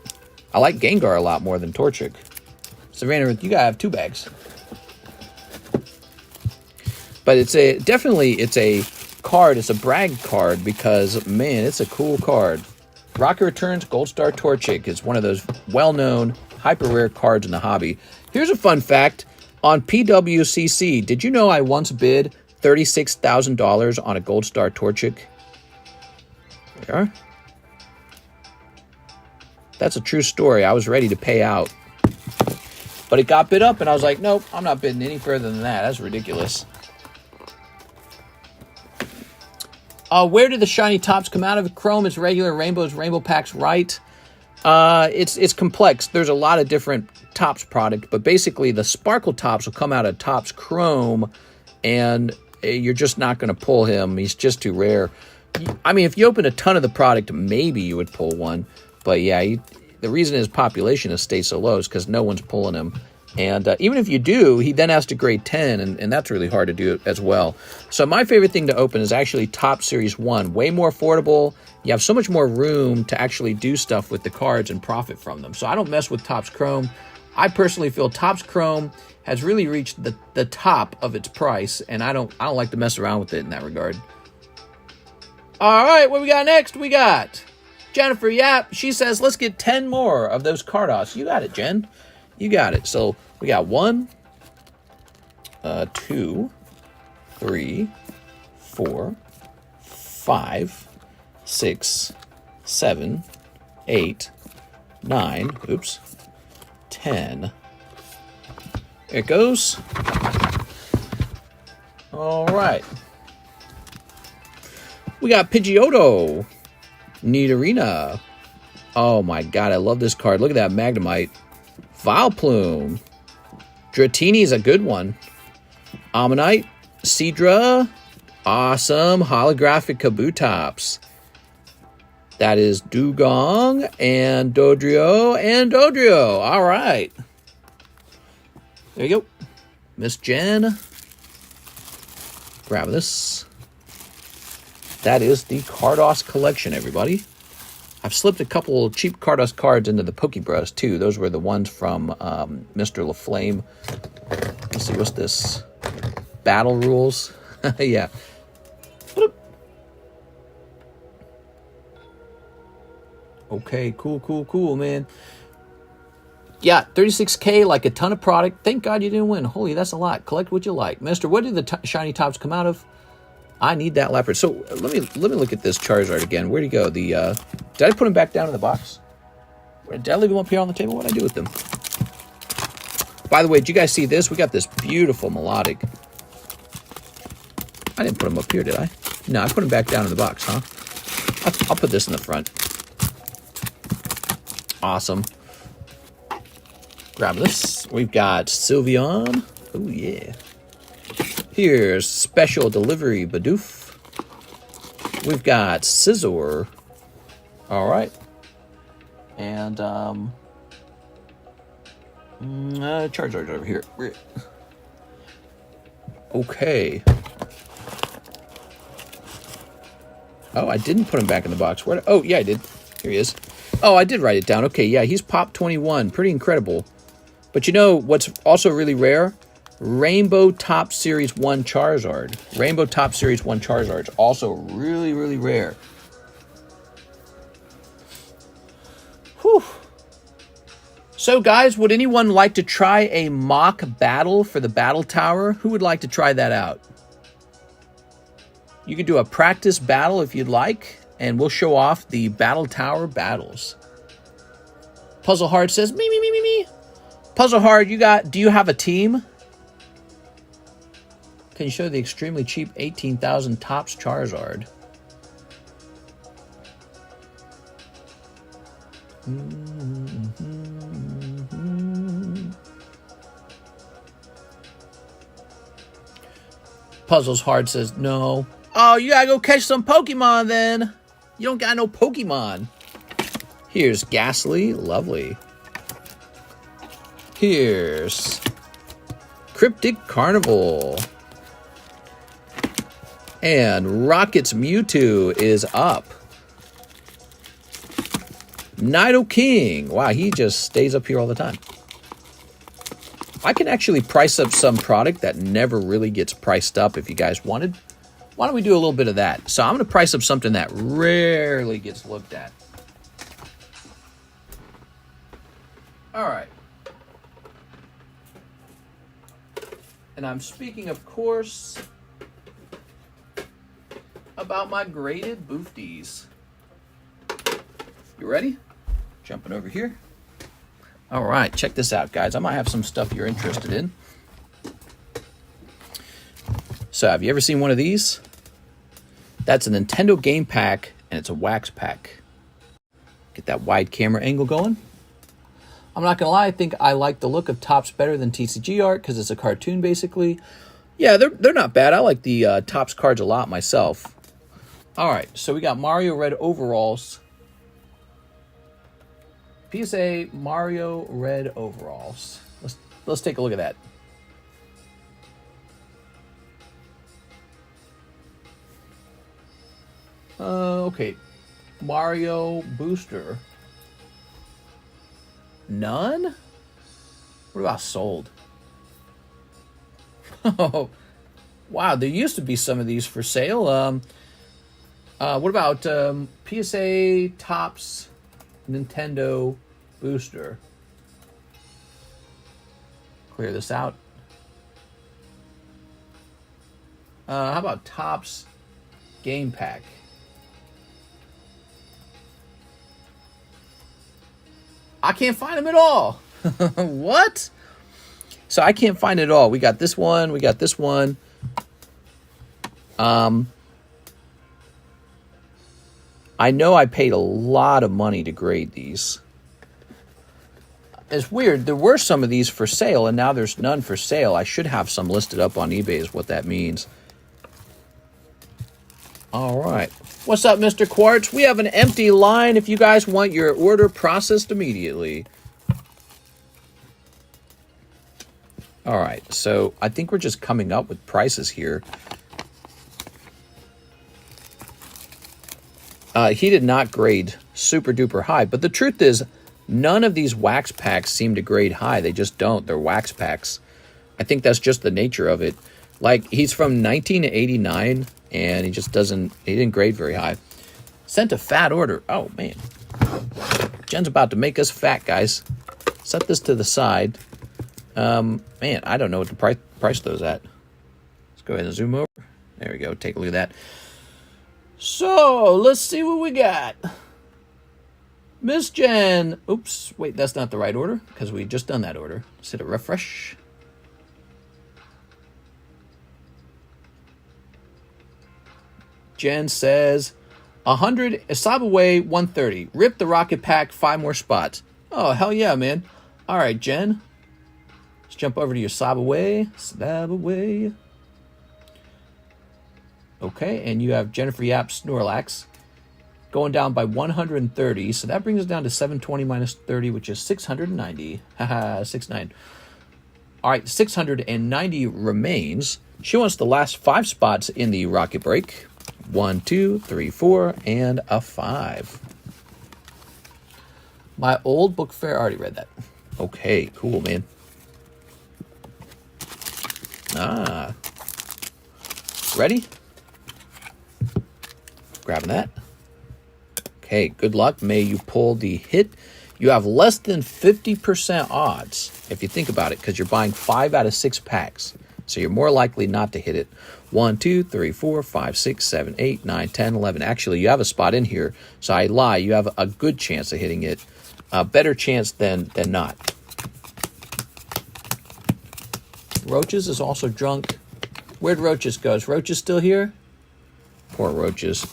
I like Gengar a lot more than Torchic. Savannah, you gotta have 2 bags. But it's a card. It's a brag card because, man, it's a cool card. Rocket Returns Gold Star Torchic is one of those well-known, hyper-rare cards in the hobby. Here's a fun fact. On PWCC, did you know I once bid $36,000 on a Gold Star Torchic? There. That's a true story. I was ready to pay out. But it got bid up, and I was like, nope, I'm not bidding any further than that. That's ridiculous. Where did the shiny tops come out of? Chrome, it's regular, rainbows, rainbow packs, right? It's complex. There's a lot of different tops product, but basically the sparkle tops will come out of tops Chrome, and you're just not going to pull him. He's just too rare. I mean, if you open a ton of the product, maybe you would pull one. But yeah, the reason his population has stayed so low is because no one's pulling him. And even if you do, he then has to grade 10, and that's really hard to do as well. So my favorite thing to open is actually Top Series 1. Way more affordable. You have so much more room to actually do stuff with the cards and profit from them. So I don't mess with Topps Chrome. I personally feel Topps Chrome has really reached the top of its price, and I don't like to mess around with it in that regard. All right, what we got next? We got Jennifer Yap. She says, let's get 10 more of those Cardos. You got it, Jen. You got it. So we got 1, 2, 3, 4, 5, 6, 7, 8, 9, oops, 10. There it goes. All right. We got Pidgeotto, Nidorina. Oh my God, I love this card. Look at that Magnemite. Vileplume. Dratini is a good one. Ammonite. Seadra. Awesome. Holographic Kabutops. That is Dugong and Dodrio. All right. There you go. Miss Jen. Grab this. That is the Cardos collection, everybody. I've slipped a couple cheap Cardos cards into the Pokebrush, too. Those were the ones from Mr. LaFlame. Let's see, what's this? Battle Rules? Yeah. Okay, cool, man. Yeah, 36K, like a ton of product. Thank God you didn't win. Holy, that's a lot. Collect what you like. Mister, what did the shiny tops come out of? I need that leopard. So let me look at this Charizard again. Where'd he go? Did I put him back down in the box? Did I leave him up here on the table? What'd I do with them? By the way, did you guys see this? We got this beautiful melodic. I didn't put him up here, did I? No, I put him back down in the box, huh? I'll put this in the front. Awesome. Grab this. We've got Sylveon. Oh, yeah. Here's Special Delivery Bidoof. We've got Scizor. All right. And, Charizard over here. Okay. Oh, I didn't put him back in the box. Where? Oh, yeah, I did. Here he is. Oh, I did write it down. Okay, yeah, he's Pop 21. Pretty incredible. But you know what's also really rare? Rainbow Top Series 1 Charizard. Rainbow Top Series 1 Charizard is also really, really rare. Whew. So, guys, would anyone like to try a mock battle for the Battle Tower? Who would like to try that out? You could do a practice battle if you'd like, and we'll show off the Battle Tower battles. Puzzle Hard says, me. Puzzle Hard, do you have a team? Can you show the extremely cheap 18,000 tops Charizard? Puzzles Hard says, no. Oh, you gotta go catch some Pokemon then. You don't got no Pokemon. Here's Ghastly. Lovely. Here's Cryptic Carnival. And Rocket's Mewtwo is up. Nidoking. Wow, he just stays up here all the time. I can actually price up some product that never really gets priced up if you guys wanted. Why don't we do a little bit of that? So I'm going to price up something that rarely gets looked at. All right. And I'm speaking, of course, about my graded boofties. You ready? Jumping over here. All right, check this out, guys. I might have some stuff you're interested in. So, have you ever seen one of these? That's a Nintendo game pack, and it's a wax pack. Get that wide camera angle going. I'm not going to lie, I think I like the look of Topps better than TCG art, because it's a cartoon, basically. Yeah, they're not bad. I like the Topps cards a lot myself. All right, so we got Mario Red Overalls. PSA Mario Red Overalls. Let's take a look at that. Okay. Mario Booster. None? What about sold? Oh, wow. There used to be some of these for sale. What about PSA Topps Nintendo Booster? Clear this out. How about Topps Game Pack? I can't find them at all. What? So I can't find it at all. We got this one. We got this one. I know I paid a lot of money to grade these. It's weird. There were some of these for sale, and now there's none for sale. I should have some listed up on eBay is what that means. All right. What's up, Mr. Quartz? We have an empty line if you guys want your order processed immediately. All right. So I think we're just coming up with prices here. He did not grade super duper high, but the truth is none of these wax packs seem to grade high. They just don't. They're wax packs. I think that's just the nature of it. Like, he's from 1989 and he didn't grade very high. Sent a fat order. Oh man. Jen's about to make us fat, guys. set this to the side. Man, I don't know what to price those at. Let's go ahead and zoom over. There we go. Take a look at that. So, let's see what we got. Miss Jen. Oops, wait, that's not the right order because we just done that order. Let's hit a refresh. Jen says 100, Slab away, 130. Rip the rocket pack, 5 more spots. Oh, hell yeah, man. All right, Jen. Let's jump over to your Slab away. Slab away. Okay, and you have Jennifer Yap Snorlax going down by 130. So that brings us down to 720 minus 30, which is 690. Haha, 69. All right, 690 remains. She wants the last 5 spots in the rocket break. 1, 2, 3, 4, and a 5. My old book fair, I already read that. Okay, cool, man. Ah. Ready? Grabbing that. Okay, good luck. May you pull the hit. You have less than 50% odds, if you think about it, because you're buying 5 out of 6 packs. So you're more likely not to hit it. 1, 2, 3, 4, 5, 6, 7, 8, 9, 10, 11. Actually, you have a spot in here, so I lie. You have a good chance of hitting it. A better chance than not. Roaches is also drunk. Where'd Roaches go? Is Roaches still here? Poor Roaches.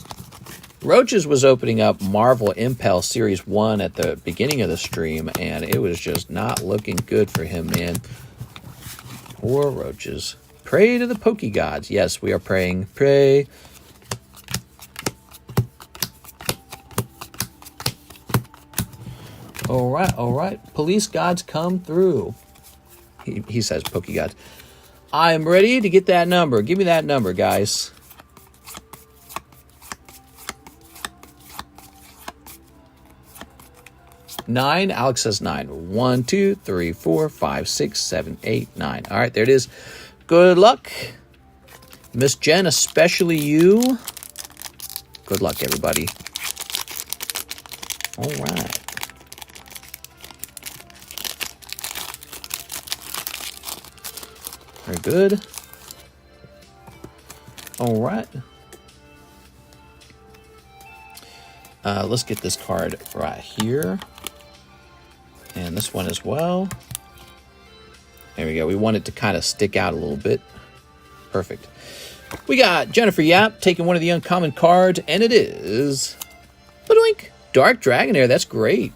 Roaches was opening up Marvel Impel Series 1 at the beginning of the stream, and it was just not looking good for him, man. Poor Roaches. Pray to the Poke Gods. Yes, we are praying. Pray. All right, all right. Police gods come through. He says Poke Gods. I'm ready to get that number. Give me that number, guys. Nine. Alex says 9. 1, 2, 3, 4, 5, 6, 7, 8, 9. All right, there it is. Good luck. Miss Jen, especially you. Good luck, everybody. All right. Very good. All right. Let's get this card right here. And this one as well. There we go. We want it to kind of stick out a little bit. Perfect. We got Jennifer Yap taking one of the uncommon cards, and it is Badoink! Dark Dragonair. That's great.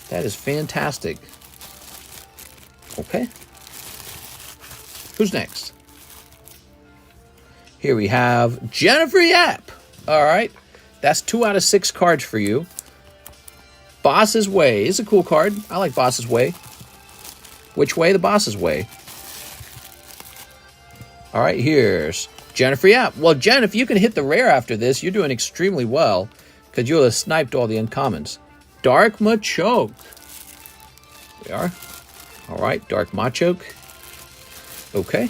That is fantastic. Okay. Who's next? Here we have Jennifer Yap. All right. That's 2 out of 6 cards for you. Boss's Way is a cool card. I like Boss's Way. Which way? The Boss's Way. All right, here's Jennifer Yap. Well, Jen, if you can hit the rare after this, you're doing extremely well because you'll have sniped all the uncommons. Dark Machoke. We are. All right, Dark Machoke. Okay.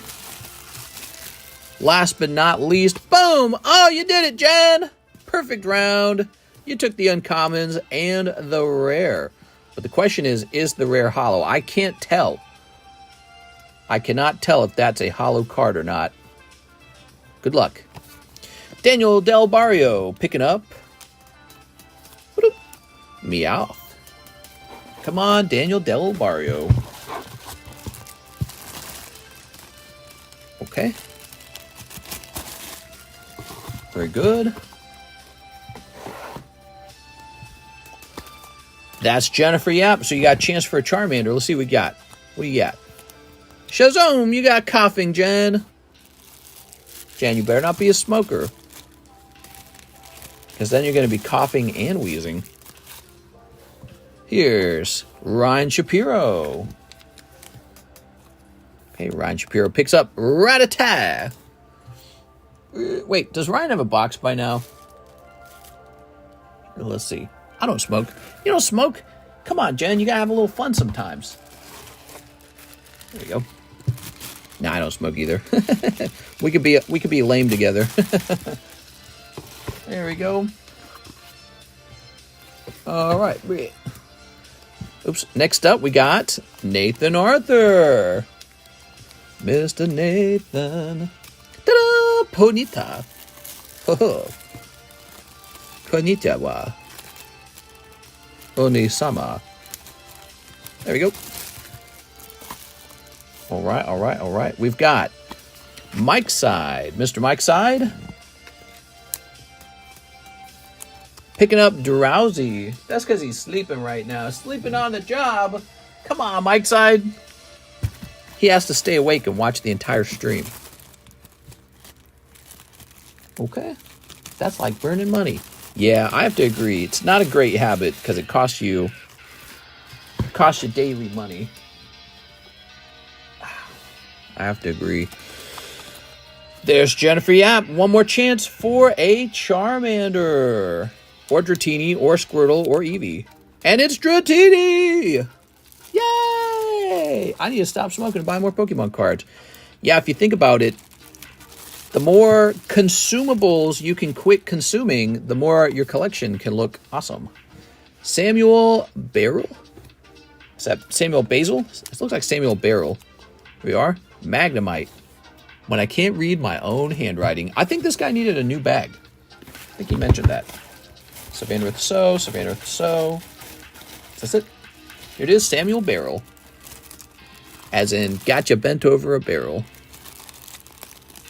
Last but not least, boom! Oh, you did it, Jen! Perfect round. You took the uncommons and the rare. But the question is the rare hollow? I can't tell. I cannot tell if that's a hollow card or not. Good luck. Daniel Del Barrio picking up. Meowth. Come on, Daniel Del Barrio. Okay. Very good. That's Jennifer Yap. So you got a chance for a Charmander. Let's see what we got. What do you got? Shazam, you got coughing, Jen. Jen, you better not be a smoker. Because then you're going to be coughing and wheezing. Here's Ryan Shapiro. Okay, Ryan Shapiro picks up Rattata. Wait, does Ryan have a box by now? Let's see. I don't smoke. You don't smoke? Come on, Jen. You gotta have a little fun sometimes. There you go. Nah, I don't smoke either. we could be lame together. There we go. All right. Oops. Next up, we got Nathan Arthur. Mr. Nathan. Ta-da! Ponita. Ho-ho. Konnichiwa. Oni-sama. There we go. All right, all right, all right. We've got Mike Side. Mr. Mike Side. Picking up Drowsy. That's because he's sleeping right now. Sleeping on the job. Come on, Mike Side. He has to stay awake and watch the entire stream. Okay. That's like burning money. Yeah, I have to agree. It's not a great habit because it costs you daily money. I have to agree. There's Jennifer Yap. One more chance for a Charmander. Or Dratini, or Squirtle, or Eevee. And it's Dratini! Yay! I need to stop smoking and buy more Pokemon cards. Yeah, if you think about it, the more consumables you can quit consuming, the more your collection can look awesome. Samuel Barrel? Is that Samuel Basil? It looks like Samuel Barrel. Here we are. Magnemite. When I can't read my own handwriting. I think this guy needed a new bag. I think he mentioned that. Savannah with so, Savannah with so. That's it. Here it is, Samuel Barrel. As in, gotcha bent over a barrel.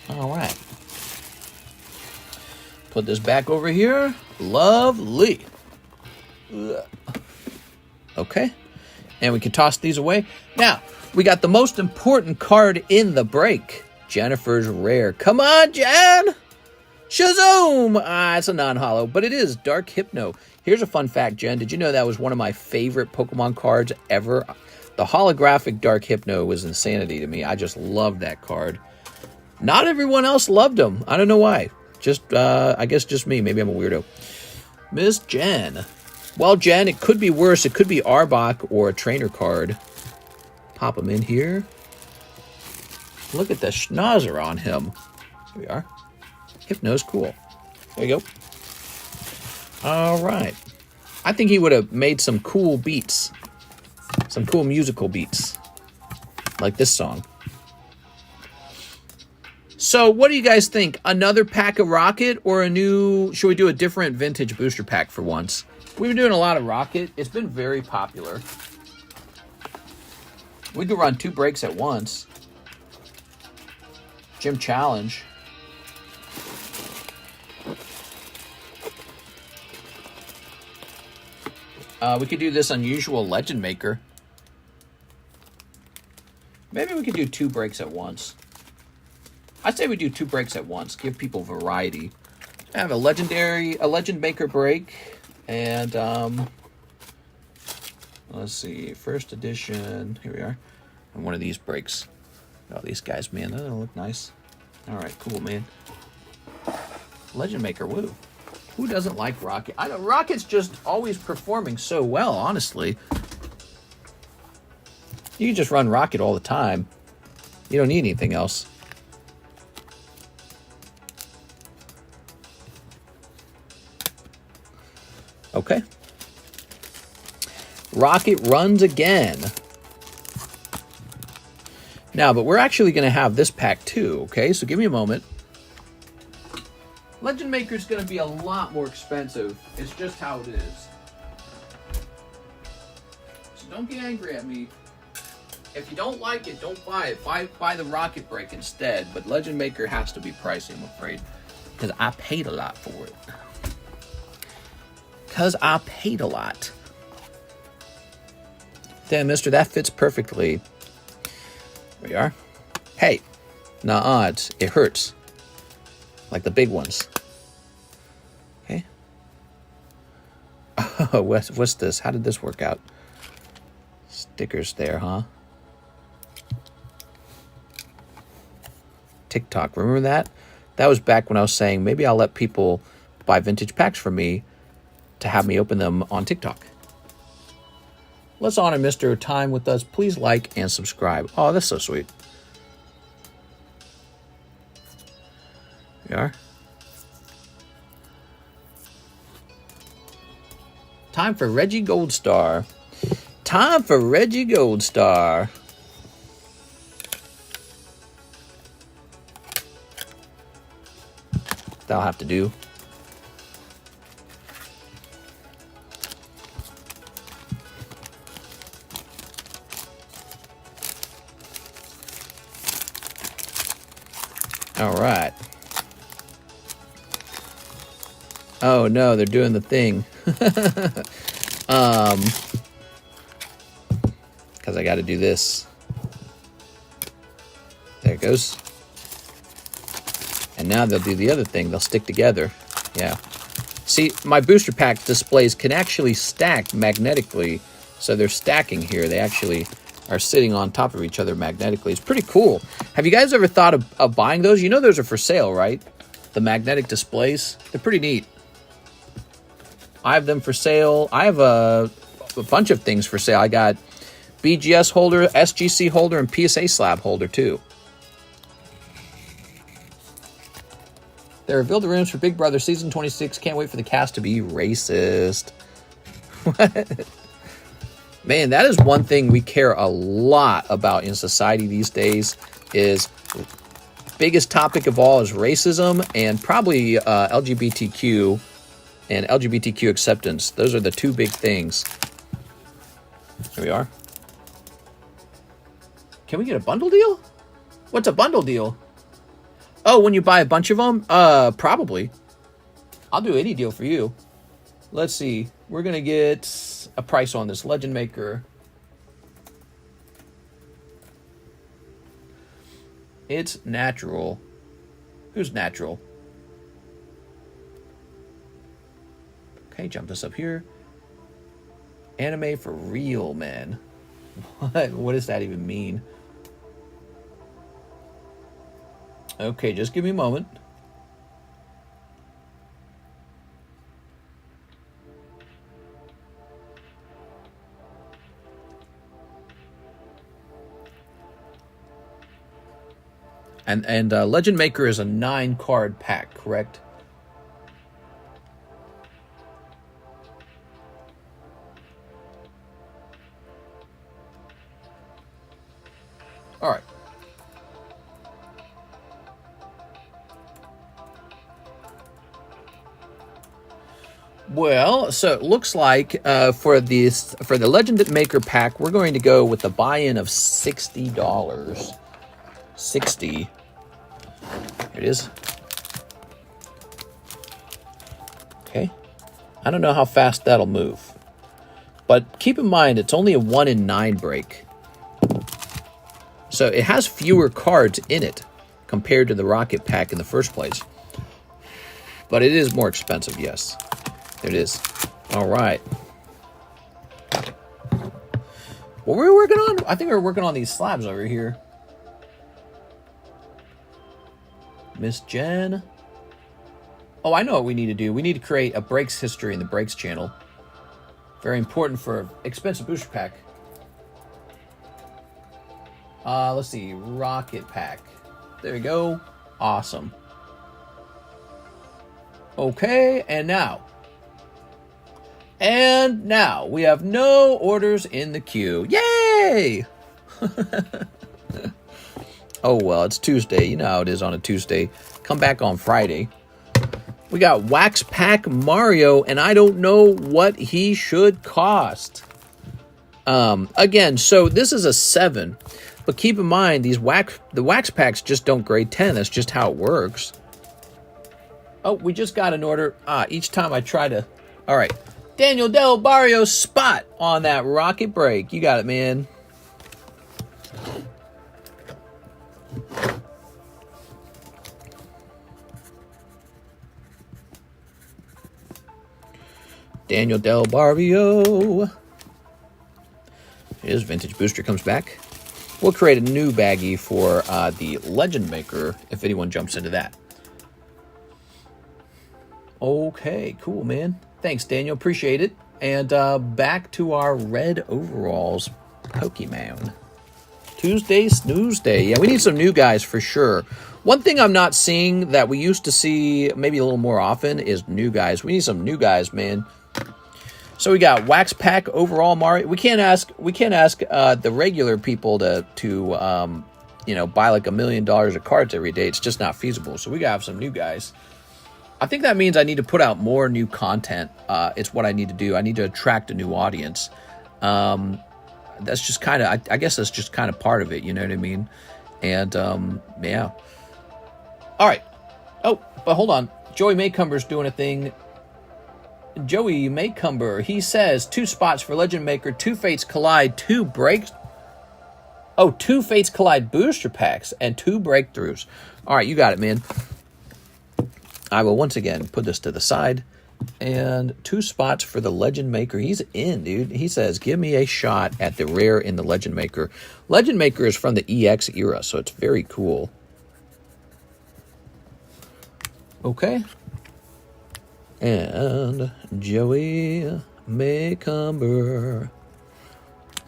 All right. Put this back over here. Lovely. Okay. And we can toss these away. Now, we got the most important card in the break. Jennifer's Rare. Come on, Jen! Shazoom! It's a non-holo, but it is Dark Hypno. Here's a fun fact, Jen. Did you know that was one of my favorite Pokemon cards ever? The holographic Dark Hypno was insanity to me. I just loved that card. Not everyone else loved him. I don't know why. Just, I guess just me. Maybe I'm a weirdo. Miss Jen. Well, Jen, it could be worse. It could be Arbok or a trainer card. Pop him in here. Look at the schnauzer on him. Here we are. Hypno's cool. There you go. All right. I think he would have made some cool beats. Some cool musical beats. Like this song. So, what do you guys think? Another pack of Rocket or a new... Should we do a different vintage booster pack for once? We've been doing a lot of Rocket. It's been very popular. We could run 2 breaks at once. Gym Challenge. We could do this unusual Legend Maker. Maybe we could do 2 breaks at once. I'd say we do 2 breaks at once. Give people variety. I have a Legend Maker break. And, let's see. First edition. Here we are. And one of these breaks. Oh, these guys, man. They look nice. All right, cool, man. Legend Maker, woo. Who doesn't like Rocket? I know Rocket's just always performing so well, honestly. You can just run Rocket all the time. You don't need anything else. Okay. Rocket runs again. Now, but we're actually going to have this pack too, okay? So give me a moment. Legend Maker's going to be a lot more expensive. It's just how it is. So don't get angry at me. If you don't like it, don't buy it. Buy the Rocket Break instead. But Legend Maker has to be pricey, I'm afraid. Because I paid a lot for it. Because I paid a lot. Damn, mister, that fits perfectly. There we are. Hey, nah, it hurts. Like the big ones. Okay. Oh, what's this? How did this work out? Stickers there, huh? TikTok, remember that? That was back when I was saying maybe I'll let people buy vintage packs from me to have me open them on TikTok. Let's honor Mr. Time with us. Please like and subscribe. Oh, that's so sweet. We are. Time for Reggie Goldstar. time for Reggie Goldstar. That'll have to do. All right. Oh no, they're doing the thing. Because I got to do this. There it goes. And now they'll do the other thing. They'll stick together. Yeah. See, my booster pack displays can actually stack magnetically. So they're stacking here. They actually are sitting on top of each other magnetically. It's pretty cool. Have you guys ever thought of buying those? You know those are for sale, right? The magnetic displays. They're pretty neat. I have them for sale. I have a bunch of things for sale. I got BGS holder, SGC holder, and PSA slab holder too. They revealed the rooms for Big Brother Season 26. Can't wait for the cast to be racist. What? Man, that is one thing we care a lot about in society these days. Is biggest topic of all is racism and probably LGBTQ and LGBTQ acceptance. Those are the two big things. Here we are. Can we get a bundle deal? What's a bundle deal? Oh, when you buy a bunch of them? Probably. I'll do any deal for you. Let's see. We're going to get a price on this Legend Maker. It's natural. Who's natural? Okay, jump this up here. Anime for real, man. What does that even mean? Okay, just give me a moment. And Legend Maker is a 9-card pack, correct? All right. Well, so it looks like for the Legend Maker pack, we're going to go with the buy-in of $60. 60. Here it is. Okay. I don't know how fast that'll move. But keep in mind, it's only a 1 in 9 break. So it has fewer cards in it compared to the Rocket Pack in the first place. But it is more expensive, yes. There it is. All right. What were we working on? I think we were working on these slabs over here. Miss Jen. Oh, I know what we need to do. We need to create a breaks history in the breaks channel. Very important for expensive booster pack. Let's see. Rocket Pack. There we go. Awesome. Okay, and now. And now we have no orders in the queue. Yay! Oh, well, it's Tuesday. You know how it is on a Tuesday. Come back on Friday. We got Wax Pack Mario, and I don't know what he should cost. Again, so this is a 7. But keep in mind, the Wax Packs just don't grade 10. That's just how it works. Oh, we just got an order. Each time I try to... All right. Daniel Del Barrio spot on that rocket break. You got it, man. Daniel Del Barrio. His vintage booster comes back. We'll create a new baggie for the Legend Maker if anyone jumps into that. Okay, cool, man. Thanks, Daniel. Appreciate it. And back to our red overalls Pokemon. Tuesday Snooze Day. Yeah, we need some new guys for sure. One thing I'm not seeing that we used to see maybe a little more often is new guys. We need some new guys, man. So we got Wax Pack overall Mario. We can't ask the regular people to you know, buy like $1 million of cards every day. It's just not feasible. So we gotta have some new guys. I think that means I need to put out more new content. It's what I need to do. I need to attract a new audience. That's just kind of, I guess that's just kind of part of it. You know what I mean? And yeah. All right. Oh, but hold on. Joey Maycumber's doing a thing. Joey Maycumber, he says 2 spots for Legend Maker, 2 Fates Collide, 2 breaks. Oh, 2 Fates Collide booster packs and 2 breakthroughs. All right, you got it, man. I will once again put this to the side. And 2 spots for the Legend Maker. He's in, dude. He says, give me a shot at the rare in the Legend Maker. Legend Maker is from the EX era, so it's very cool. Okay. And Joey Maycumber.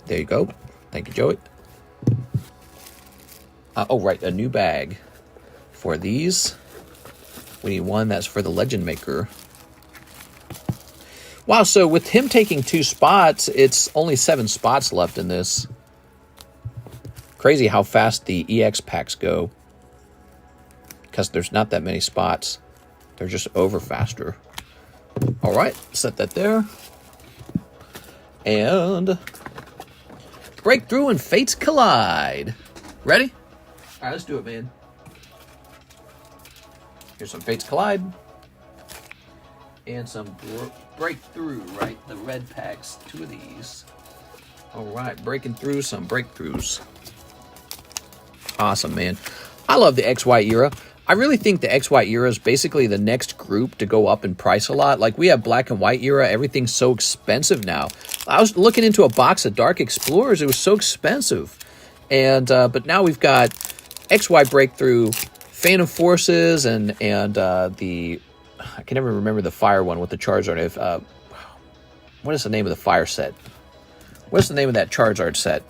There you go. Thank you, Joey. Oh, right. A new bag for these. We need one that's for the Legend Maker. Wow, so with him taking 2 spots, it's only 7 spots left in this. Crazy how fast the EX packs go. Because there's not that many spots. They're just over faster. All right, set that there. And Breakthrough and Fates Collide. Ready? All right, let's do it, man. Here's some Fates Collide. And some Breakthrough, right? The red packs, 2 of these. All right, breaking through some breakthroughs. Awesome, man. I love the XY era. I really think the XY era is basically the next group to go up in price a lot. Like, we have Black and White era. Everything's so expensive now. I was looking into a box of Dark Explorers. It was so expensive. And but now we've got XY Breakthrough, Phantom Forces, and the... I can never remember the fire one with the Charizard. What is the name of the fire set? What's the name of that Charizard set?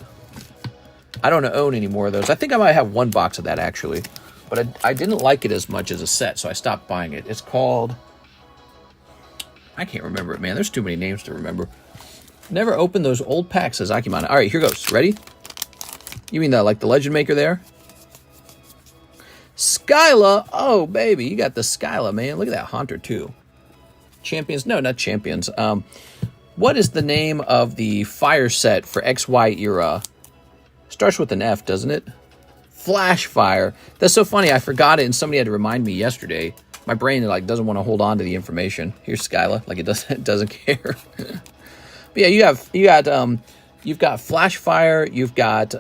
I don't own any more of those. I think I might have 1 box of that, actually. But I didn't like it as much as a set, so I stopped buying it. It's called... I can't remember it, man. There's too many names to remember. Never opened those old packs as Akimana. All right, here goes. Ready? You mean like the Legend Maker there? Skyla! Oh, baby, you got the Skyla, man. Look at that Haunter, too. Champions? No, not Champions. What is the name of the fire set for XY era? Starts with an F, doesn't it? Flash Fire. That's so funny. I forgot it, and somebody had to remind me yesterday. My brain like doesn't want to hold on to the information. Here's Skyla, like it doesn't care. But yeah, you've got Flash Fire. You've got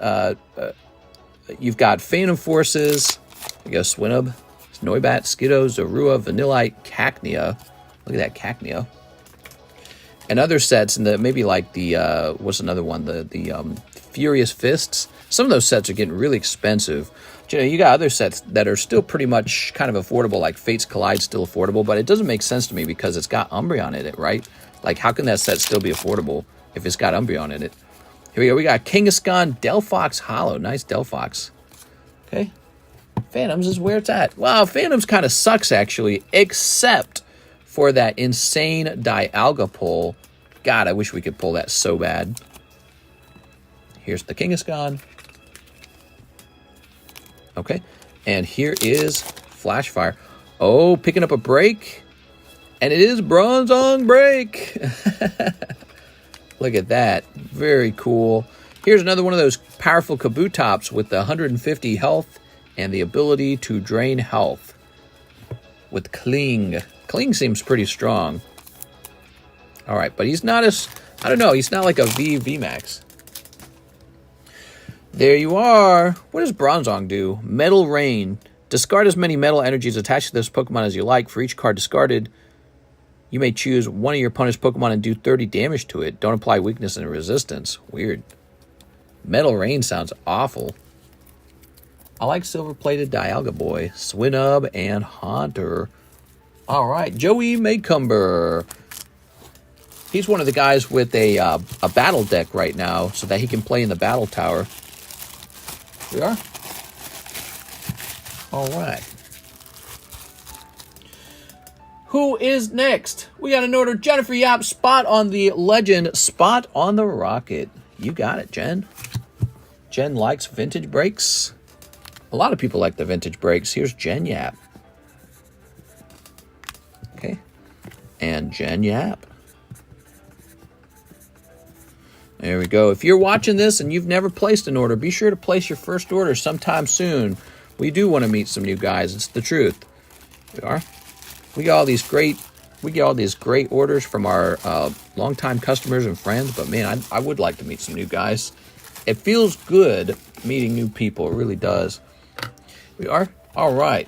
Phantom Forces. You got Swinub, Noibat, Skiddo, Zorua, Vanillite, Cacnea. Look at that Cacnea. And other sets, and maybe like the what's another one? The Furious Fists. Some of those sets are getting really expensive. But, you know, you got other sets that are still pretty much kind of affordable, like Fates Collide still affordable, but it doesn't make sense to me because it's got Umbreon in it, right? Like, how can that set still be affordable if it's got Umbreon in it? Here we go. We got Kangaskhan, Delphox Hollow. Nice Delphox. Okay. Phantoms is where it's at. Wow, Phantoms kind of sucks, actually, except for that insane Dialga pull. God, I wish we could pull that so bad. Here's the Kangaskhan. Okay, and here is Flash Fire. Oh, picking up a break. And it is Bronzong Break. Look at that. Very cool. Here's another one of those powerful Kabutops with the 150 health and the ability to drain health. With Kling. Kling seems pretty strong. All right, but he's not as... I don't know. He's not like a VMAX. There you are. What does Bronzong do? Metal Rain. Discard as many metal energies attached to this Pokemon as you like. For each card discarded, you may choose one of your opponent's Pokemon and do 30 damage to it. Don't apply weakness and resistance. Weird. Metal Rain sounds awful. I like Silver-Plated Dialga Boy, Swinub, and Haunter. All right, Joey Maycumber. He's one of the guys with a battle deck right now so that he can play in the battle tower. Here we are. All right. Who is next? We got an order. Jennifer Yap, spot on the legend, spot on the rocket. You got it, Jen. Jen likes vintage breaks. A lot of people like the vintage breaks. Here's Jen Yap. Okay. And Jen Yap. There we go. If you're watching this and you've never placed an order, be sure to place your first order sometime soon. We do want to meet some new guys. It's the truth. We are. We get all these great orders from our longtime customers and friends. But man, I would like to meet some new guys. It feels good meeting new people. It really does. We are all right.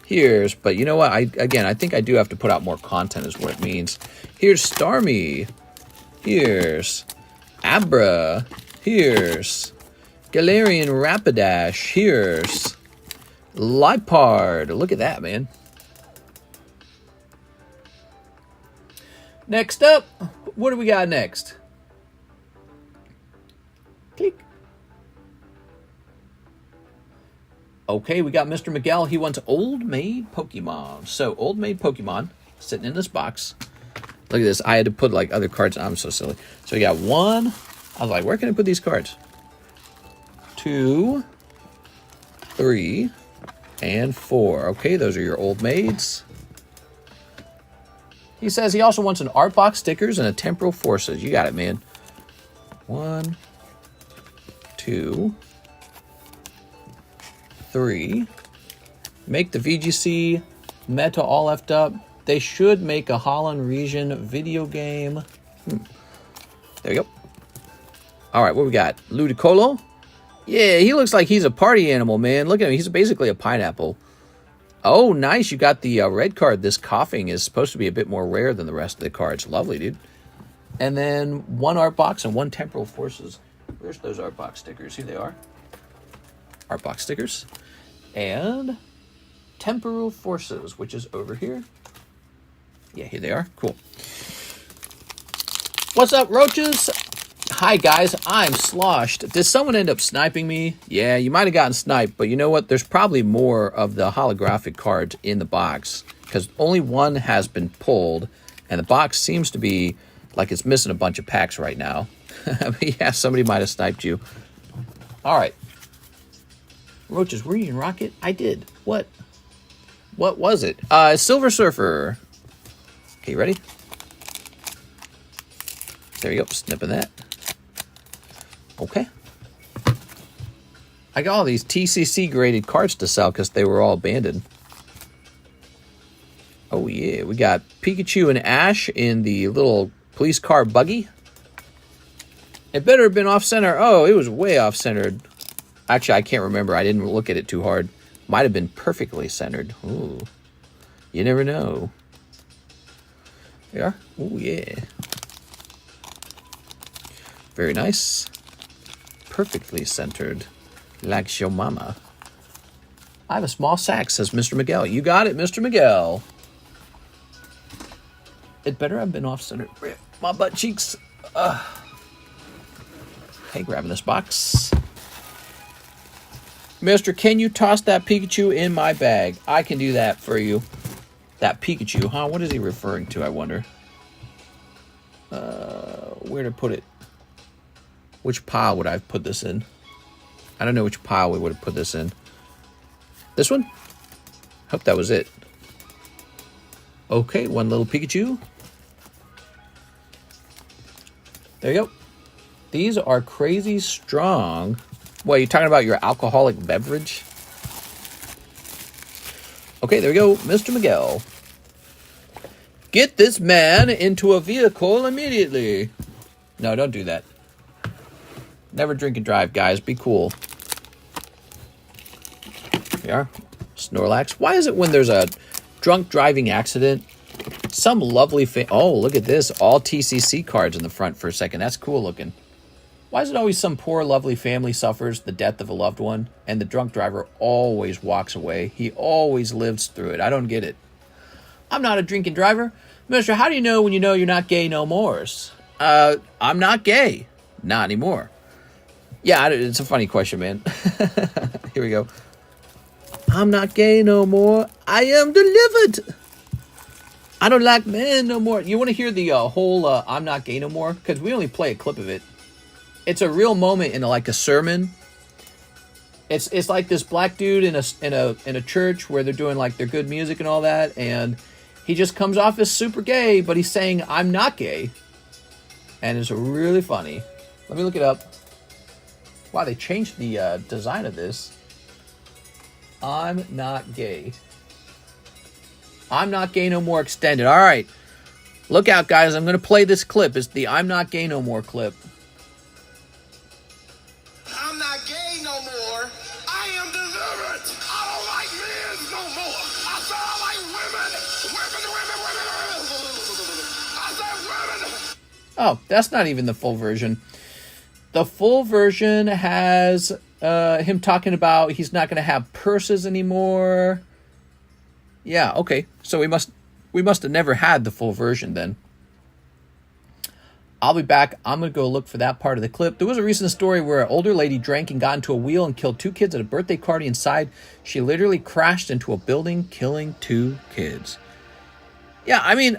But you know what? I think I do have to put out more content. Is what it means. Here's Starmie. Here's Abra. Here's Galarian Rapidash. Here's Lipard. Look at that, man. Next up, what do we got next? Click. Okay, we got Mr. Miguel. He wants Old Maid Pokemon. So, Old Maid Pokemon sitting in this box. Look at this. I had to put like other cards. I'm so silly. So, we got 1. I was like, where can I put these cards? 2, 3, and 4. Okay, those are your Old Maids. He says he also wants an art box stickers and a temporal forces. You got it, man. 1, 2, 3. Make the VGC meta all effed up. They should make a Holland region video game. There you go. All right, what we got? Ludicolo. Yeah, he looks like he's a party animal, man. Look at him. He's basically a pineapple. Oh, nice. You got the red card. This coughing is supposed to be a bit more rare than the rest of the cards. Lovely, dude. And then 1 art box and 1 temporal forces. Where's those art box stickers? Here they are. Art box stickers. And temporal forces, which is over here. Yeah, here they are. Cool. What's up, roaches? Hi, guys. I'm sloshed. Did someone end up sniping me? Yeah, you might have gotten sniped, but you know what? There's probably more of the holographic cards in the box because only 1 has been pulled, and the box seems to be like it's missing a bunch of packs right now. Yeah, somebody might have sniped you. All right. Roaches, were you in Rocket? I did. What was it? Silver Surfer. Okay, ready? There you go. Snipping that. Okay. I got all these TCC graded cards to sell because they were all abandoned. Oh, yeah. We got Pikachu and Ash in the little police car buggy. It better have been off-center. Oh, it was way off-centered. Actually, I can't remember. I didn't look at it too hard. Might have been perfectly centered. Ooh. You never know. There you are. Oh, yeah. Very nice. Perfectly centered. Like your mama. I have a small sack, says Mr. Miguel. You got it, Mr. Miguel. It better have been off-centered. My butt cheeks. Okay, grabbing this box. Mister, can you toss that Pikachu in my bag? I can do that for you. That Pikachu, huh? What is he referring to, I wonder? Where to put it? Which pile would I have put this in? I don't know which pile we would have put this in. This one? Hope that was it. Okay, 1 little Pikachu. There you go. These are crazy strong. What, are you talking about your alcoholic beverage? Okay, there we go. Mr. Miguel. Get this man into a vehicle immediately. No, don't do that. Never drink and drive, guys. Be cool. Here we are. Snorlax. Why is it when there's a drunk driving accident, some lovely... Oh, look at this. All TCC cards in the front for a second. That's cool looking. Why is it always some poor, lovely family suffers the death of a loved one, and the drunk driver always walks away? He always lives through it. I don't get it. I'm not a drinking driver. Mister, how do you know when you know you're not gay no more? I'm not gay. Not anymore. Yeah, it's a funny question, man. Here we go. I'm not gay no more. I am delivered. I don't like men no more. You want to hear the whole I'm not gay no more? Because we only play a clip of it. It's a real moment in like a sermon. It's like this black dude in a church where they're doing like their good music and all that, and he just comes off as super gay, but he's saying I'm not gay, and it's really funny. Let me look it up. Wow, they changed the design of this. I'm not gay. I'm not gay no more extended. All right, look out, guys. I'm gonna play this clip. It's the I'm not gay no more clip. I'm not gay no more. I am delivered. I don't like men no more. I said I like women. I said women. Oh, that's not even the full version. The full version has him talking about he's not going to have purses anymore. Yeah, okay. So we must have never had the full version then. I'll be back. I'm going to go look for that part of the clip. There was a recent story where an older lady drank and got into a wheel and killed 2 kids at a birthday party inside. She literally crashed into a building, killing 2 kids. Yeah, I mean,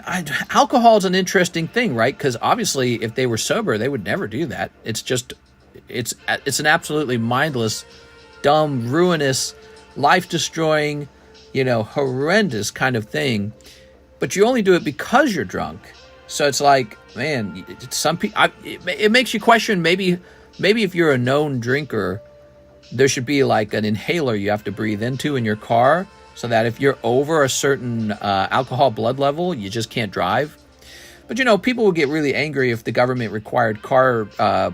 alcohol is an interesting thing, right? Because obviously, if they were sober, they would never do that. It's just, it's an absolutely mindless, dumb, ruinous, life-destroying, horrendous kind of thing. But you only do it because you're drunk. So it's like, man, some people. It makes you question. Maybe if you're a known drinker, there should be like an inhaler you have to breathe into in your car, so that if you're over a certain alcohol blood level, you just can't drive. But people would get really angry if the government required car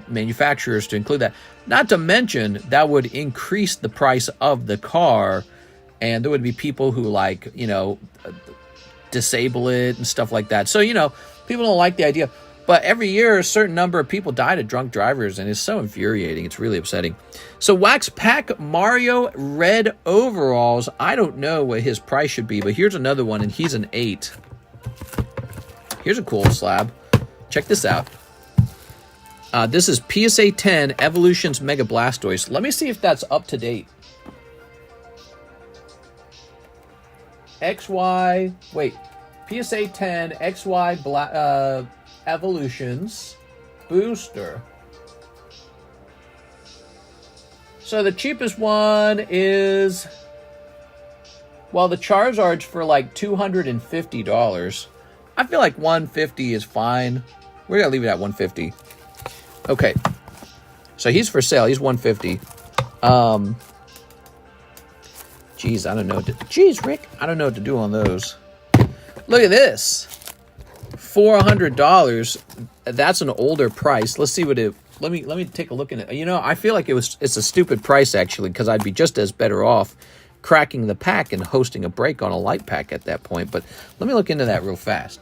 manufacturers to include that. Not to mention that would increase the price of the car, and there would be people who disable it and stuff like that. So people don't like the idea. But every year, a certain number of people died of drunk drivers, and it's so infuriating. It's really upsetting. So Wax Pack Mario Red Overalls. I don't know what his price should be, but here's another one, and he's an 8. Here's a cool slab. Check this out. This is PSA 10 Evolutions Mega Blastoise. Let me see if that's up to date. XY, wait, PSA 10 XY Evolutions Booster. So the cheapest one is, well, the Charizard's for like $250. I feel like $150 is fine. We're gonna leave it at $150. Okay, so he's for sale. He's $150. Geez, I don't know. Geez, Rick, I don't know what to do on those. Look at this, $400. That's an older price. Let's see what it. Let me take a look at it. I feel like it's a stupid price actually, because I'd be just as better off cracking the pack and hosting a break on a light pack at that point. But let me look into that real fast.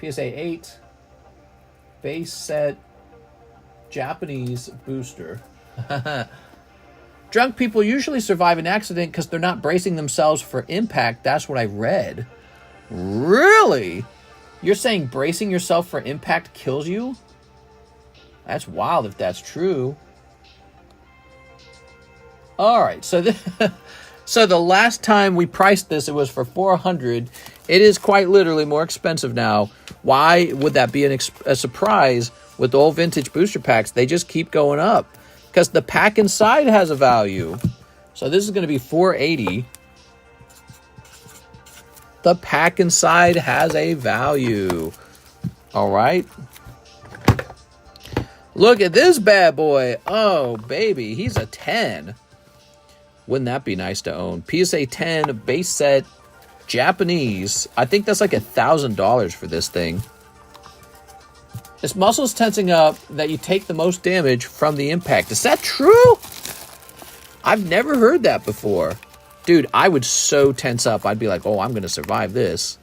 PSA 8 base set Japanese booster. Drunk people usually survive an accident because they're not bracing themselves for impact. That's what I read. Really? You're saying bracing yourself for impact kills you? That's wild if that's true. All right, so so the last time we priced this, it was for $400. It is quite literally more expensive now. Why would that be a surprise with old vintage booster packs? They just keep going up because the pack inside has a value. So this is going to be $480. The pack inside has a value. All right. Look at this bad boy. Oh, baby. He's a 10. Wouldn't that be nice to own? PSA 10 base set Japanese. I think that's like $1,000 for this thing. This muscle's tensing up that you take the most damage from the impact. Is that true? I've never heard that before. Dude, I would so tense up. I'd be like, oh, I'm going to survive this.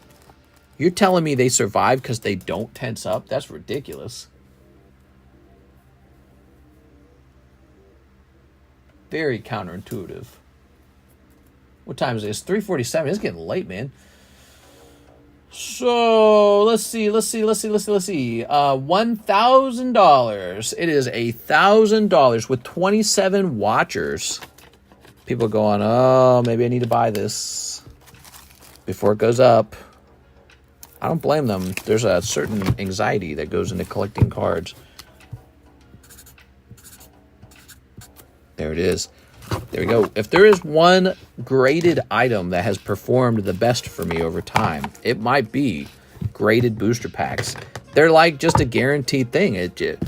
You're telling me they survive because they don't tense up? That's ridiculous. Very counterintuitive. What time is it? It's 3:47. It's getting late, man. So let's see. $1,000. It is $1,000 with 27 watchers. People going, oh, maybe I need to buy this before it goes up. I don't blame them. There's a certain anxiety that goes into collecting cards. There it is. There we go. If there is one graded item that has performed the best for me over time, it might be graded booster packs. They're like just a guaranteed thing.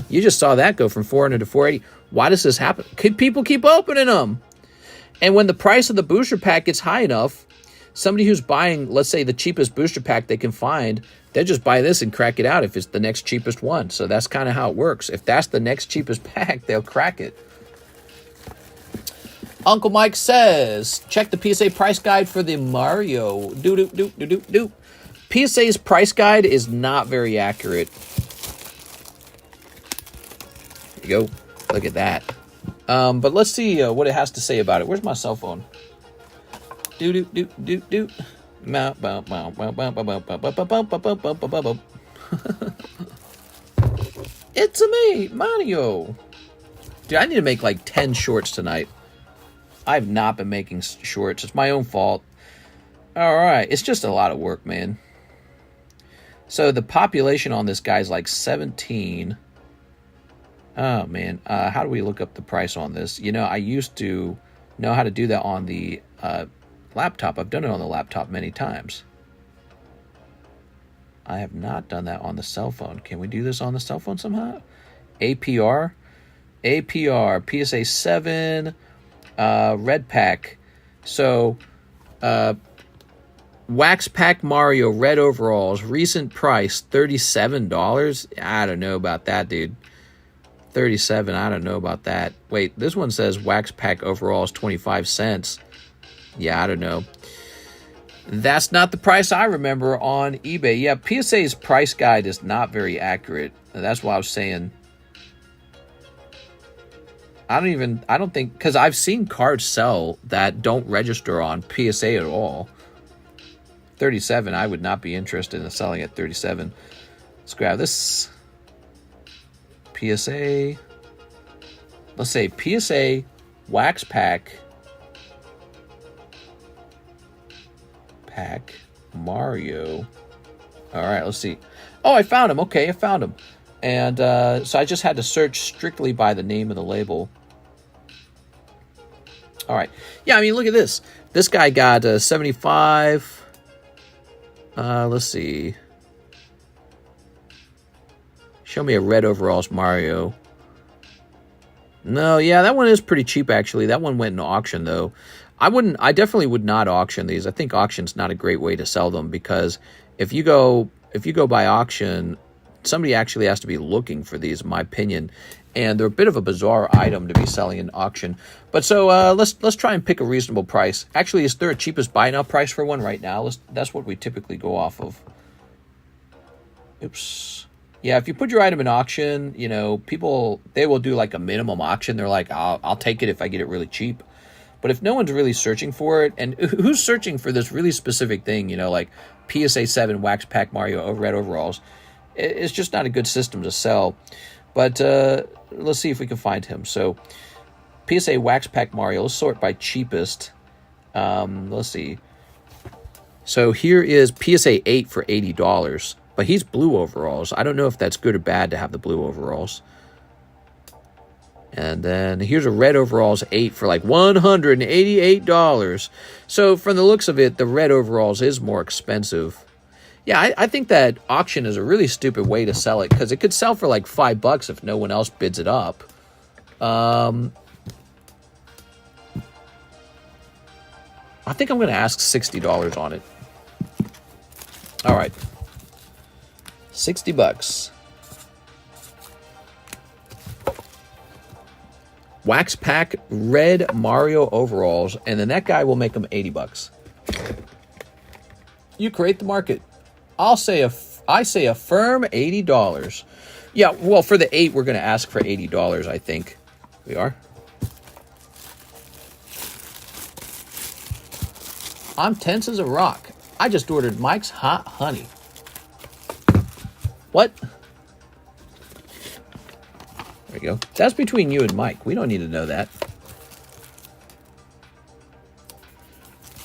You just saw that go from 400 to 480. Why does this happen? Could people keep opening them? And when the price of the booster pack gets high enough, somebody who's buying, let's say, the cheapest booster pack they can find, they'll just buy this and crack it out if it's the next cheapest one. So that's kind of how it works. If that's the next cheapest pack, they'll crack it. Uncle Mike says, check the PSA price guide for the Mario. PSA's price guide is not very accurate. There you go. Look at that. But let's see what it has to say about it. Where's my cell phone? It's me, Mario. Dude, I need to make like 10 shorts tonight. I've not been making shorts. It's my own fault. All right. It's just a lot of work, man. So the population on this guy's like 17. Oh, man. How do we look up the price on this? You know, I used to know how to do that on the laptop. I've done it on the laptop many times. I have not done that on the cell phone. Can we do this on the cell phone somehow? APR, PSA 7, red pack. So, Wax Pack Mario, red overalls, recent price, $37. I don't know about that, dude. 37, I don't know about that. Wait, this one says Wax Pack overalls, 25 cents. Yeah, I don't know. That's not the price I remember on eBay. Yeah, PSA's price guide is not very accurate. That's why I was saying. I don't think, because I've seen cards sell that don't register on PSA at all. 37, I would not be interested in selling at 37. Let's grab this. PSA. Let's say PSA Wax Pack. Pack Mario. All right, let's see. Oh, I found him. Okay, I found him. And so I just had to search strictly by the name of the label. All right. Yeah, I mean, look at this. This guy got 75. Let's see. Show me a red overalls Mario. No, yeah, that one is pretty cheap, actually. That one went in auction, though. I definitely would not auction these. I think auction's not a great way to sell them, because if you go by auction, somebody actually has to be looking for these, in my opinion. And they're a bit of a bizarre item to be selling in auction. But so let's try and pick a reasonable price. Actually, is there a cheapest buy now price for one right now? That's what we typically go off of. Oops. Yeah, if you put your item in auction, you know, people, they will do like a minimum auction. They're like, I'll take it if I get it really cheap. But if no one's really searching for it, and who's searching for this really specific thing, you know, like PSA 7 Wax Pack Mario red overalls, it's just not a good system to sell. But let's see if we can find him. So PSA Wax Pack Mario, let's sort by cheapest. Let's see. So here is PSA 8 for $80. But he's blue overalls. I don't know if that's good or bad to have the blue overalls. And then here's a red overalls 8 for like $188. So from the looks of it, the red overalls is more expensive. Yeah, I think that auction is a really stupid way to sell it, because it could sell for like $5 if no one else bids it up. I think I'm going to ask $60 on it. All right. $60. Wax Pack red Mario overalls, and then that guy will make them $80. You create the market. I say a firm $80. Yeah, well, for the 8, we're going to ask for $80, I think. We are. I'm tense as a rock. I just ordered Mike's Hot Honey. What? There you go. That's between you and Mike. We don't need to know that.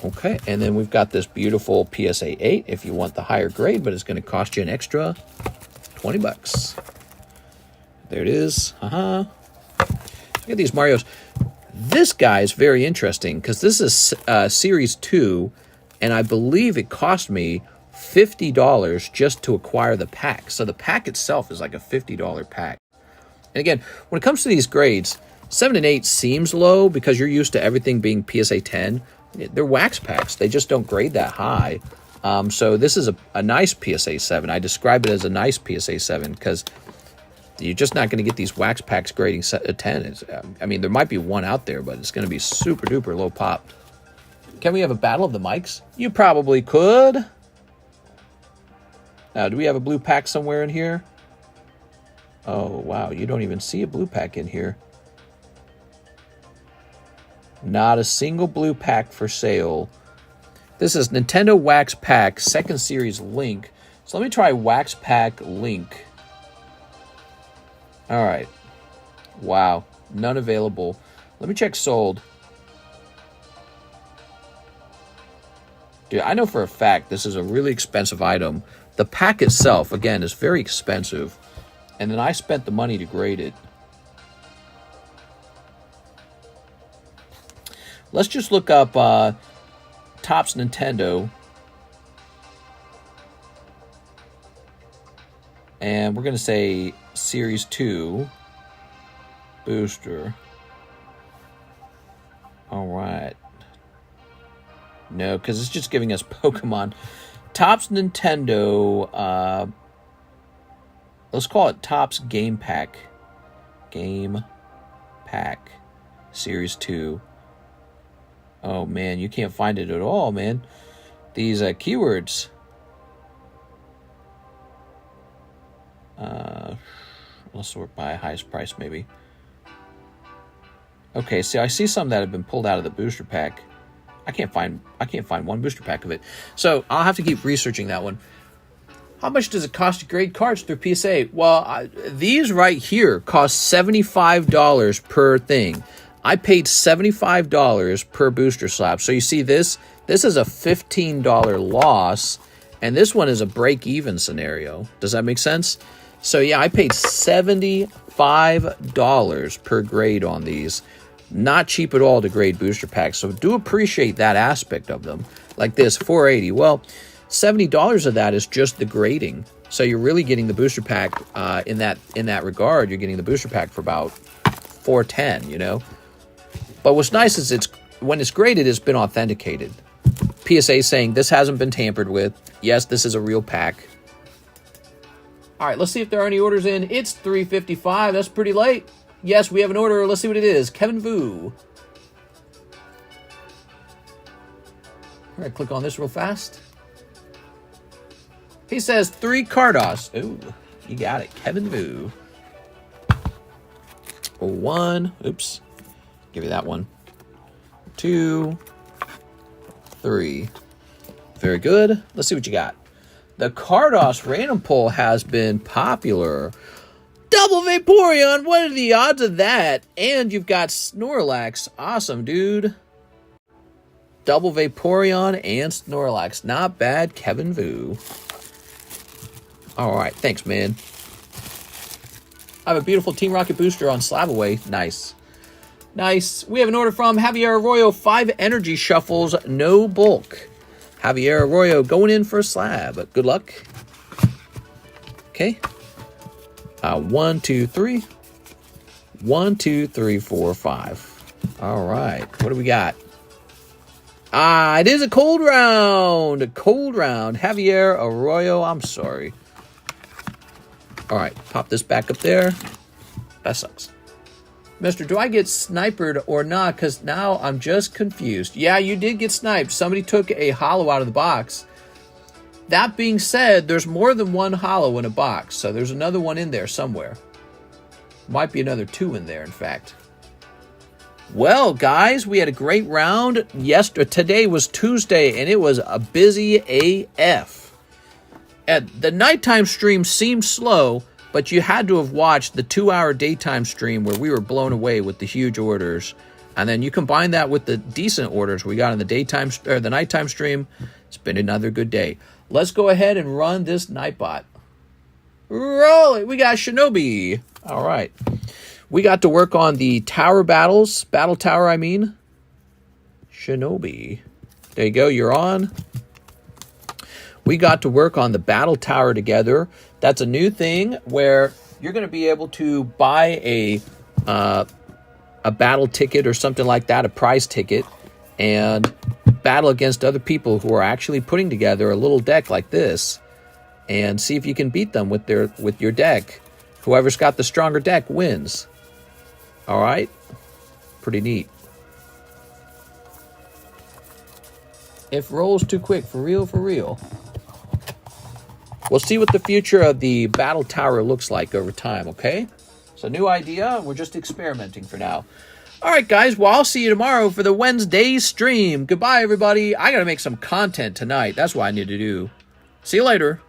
Okay, and then we've got this beautiful PSA 8 if you want the higher grade, but it's going to cost you an extra 20 bucks. There it is. Look at these Marios. This guy is very interesting because this is Series 2, and I believe it cost me $50 just to acquire the pack. So the pack itself is like a $50 pack. And again, when it comes to these grades, 7 and 8 seems low because you're used to everything being PSA 10. They're wax packs. They just don't grade that high. So this is a nice PSA 7. I describe it as a nice PSA 7 because you're just not going to get these wax packs grading 10. I mean, there might be one out there, but it's going to be super duper low pop. Can we have a battle of the mics? You probably could. Now, do we have a blue pack somewhere in here? Oh, wow. You don't even see a blue pack in here. Not a single blue pack for sale. This is Nintendo Wax Pack, 2nd Series Link. So let me try Wax Pack Link. All right. Wow. None available. Let me check sold. Dude, I know for a fact this is a really expensive item. The pack itself, again, is very expensive. And then I spent the money to grade it. Let's just look up Topps Nintendo. And we're going to say Series 2 booster. All right. No, because it's just giving us Pokemon. Topps Nintendo. Let's call it Topps Game Pack. Game Pack. Series 2. Oh, man, you can't find it at all, man. These keywords. Let's sort by highest price, maybe. Okay, so I see some that have been pulled out of the booster pack. I can't find one booster pack of it. So I'll have to keep researching that one. How much does it cost to grade cards through PSA? Well, these right here cost $75 per thing. I paid $75 per booster slab. So you see this is a $15 loss, and this one is a break-even scenario. Does that make sense? So yeah, I paid $75 per grade on these. Not cheap at all to grade booster packs. So do appreciate that aspect of them. Like this, $480. Well, $70 of that is just the grading. So you're really getting the booster pack in that regard. You're getting the booster pack for about $410, you know. But what's nice is when it's graded, it's been authenticated. PSA saying this hasn't been tampered with. Yes, this is a real pack. All right, let's see if there are any orders in. It's 3:55. That's pretty late. Yes, we have an order. Let's see what it is. Kevin Vu. All right, click on this real fast. He says 3 Cardos. Ooh, you got it. Kevin Vu. 1. Oops. Give you that one. 2, 3. Very good. Let's see what you got. The Cardos random pull has been popular. Double Vaporeon. What are the odds of that? And you've got Snorlax. Awesome, dude. Double Vaporeon and Snorlax. Not bad, Kevin Vu. All right. Thanks, man. I have a beautiful Team Rocket booster on Slab away. Nice. Nice. We have an order from Javier Arroyo. 5 energy shuffles, no bulk. Javier Arroyo going in for a slab. Good luck. Okay. 1, 2, 3. 1, 2, 3, 4, 5. All right. What do we got? It is a cold round. A cold round. Javier Arroyo. I'm sorry. All right. Pop this back up there. That sucks. Mister, do I get sniped or not? Because now I'm just confused. Yeah, you did get sniped. Somebody took a holo out of the box. That being said, there's more than one holo in a box. So there's another one in there somewhere. Might be another 2 in there, in fact. Well, guys, we had a great round. Today was Tuesday, and it was a busy AF. The nighttime stream seemed slow, but you had to have watched the 2-hour daytime stream where we were blown away with the huge orders. And then you combine that with the decent orders we got in the daytime or the nighttime stream. It's been another good day. Let's go ahead and run this Nightbot. Roll it. We got Shinobi. All right. We got to work on the tower battles. Battle tower, I mean. Shinobi. There you go. You're on. We got to work on the battle tower together. That's a new thing where you're going to be able to buy a battle ticket or something like that, a prize ticket, and battle against other people who are actually putting together a little deck like this, and see if you can beat them with your deck. Whoever's got the stronger deck wins. All right, pretty neat. If rolls too quick, for real, for real. We'll see what the future of the battle tower looks like over time, okay? It's a new idea. We're just experimenting for now. All right, guys. Well, I'll see you tomorrow for the Wednesday stream. Goodbye, everybody. I got to make some content tonight. That's what I need to do. See you later.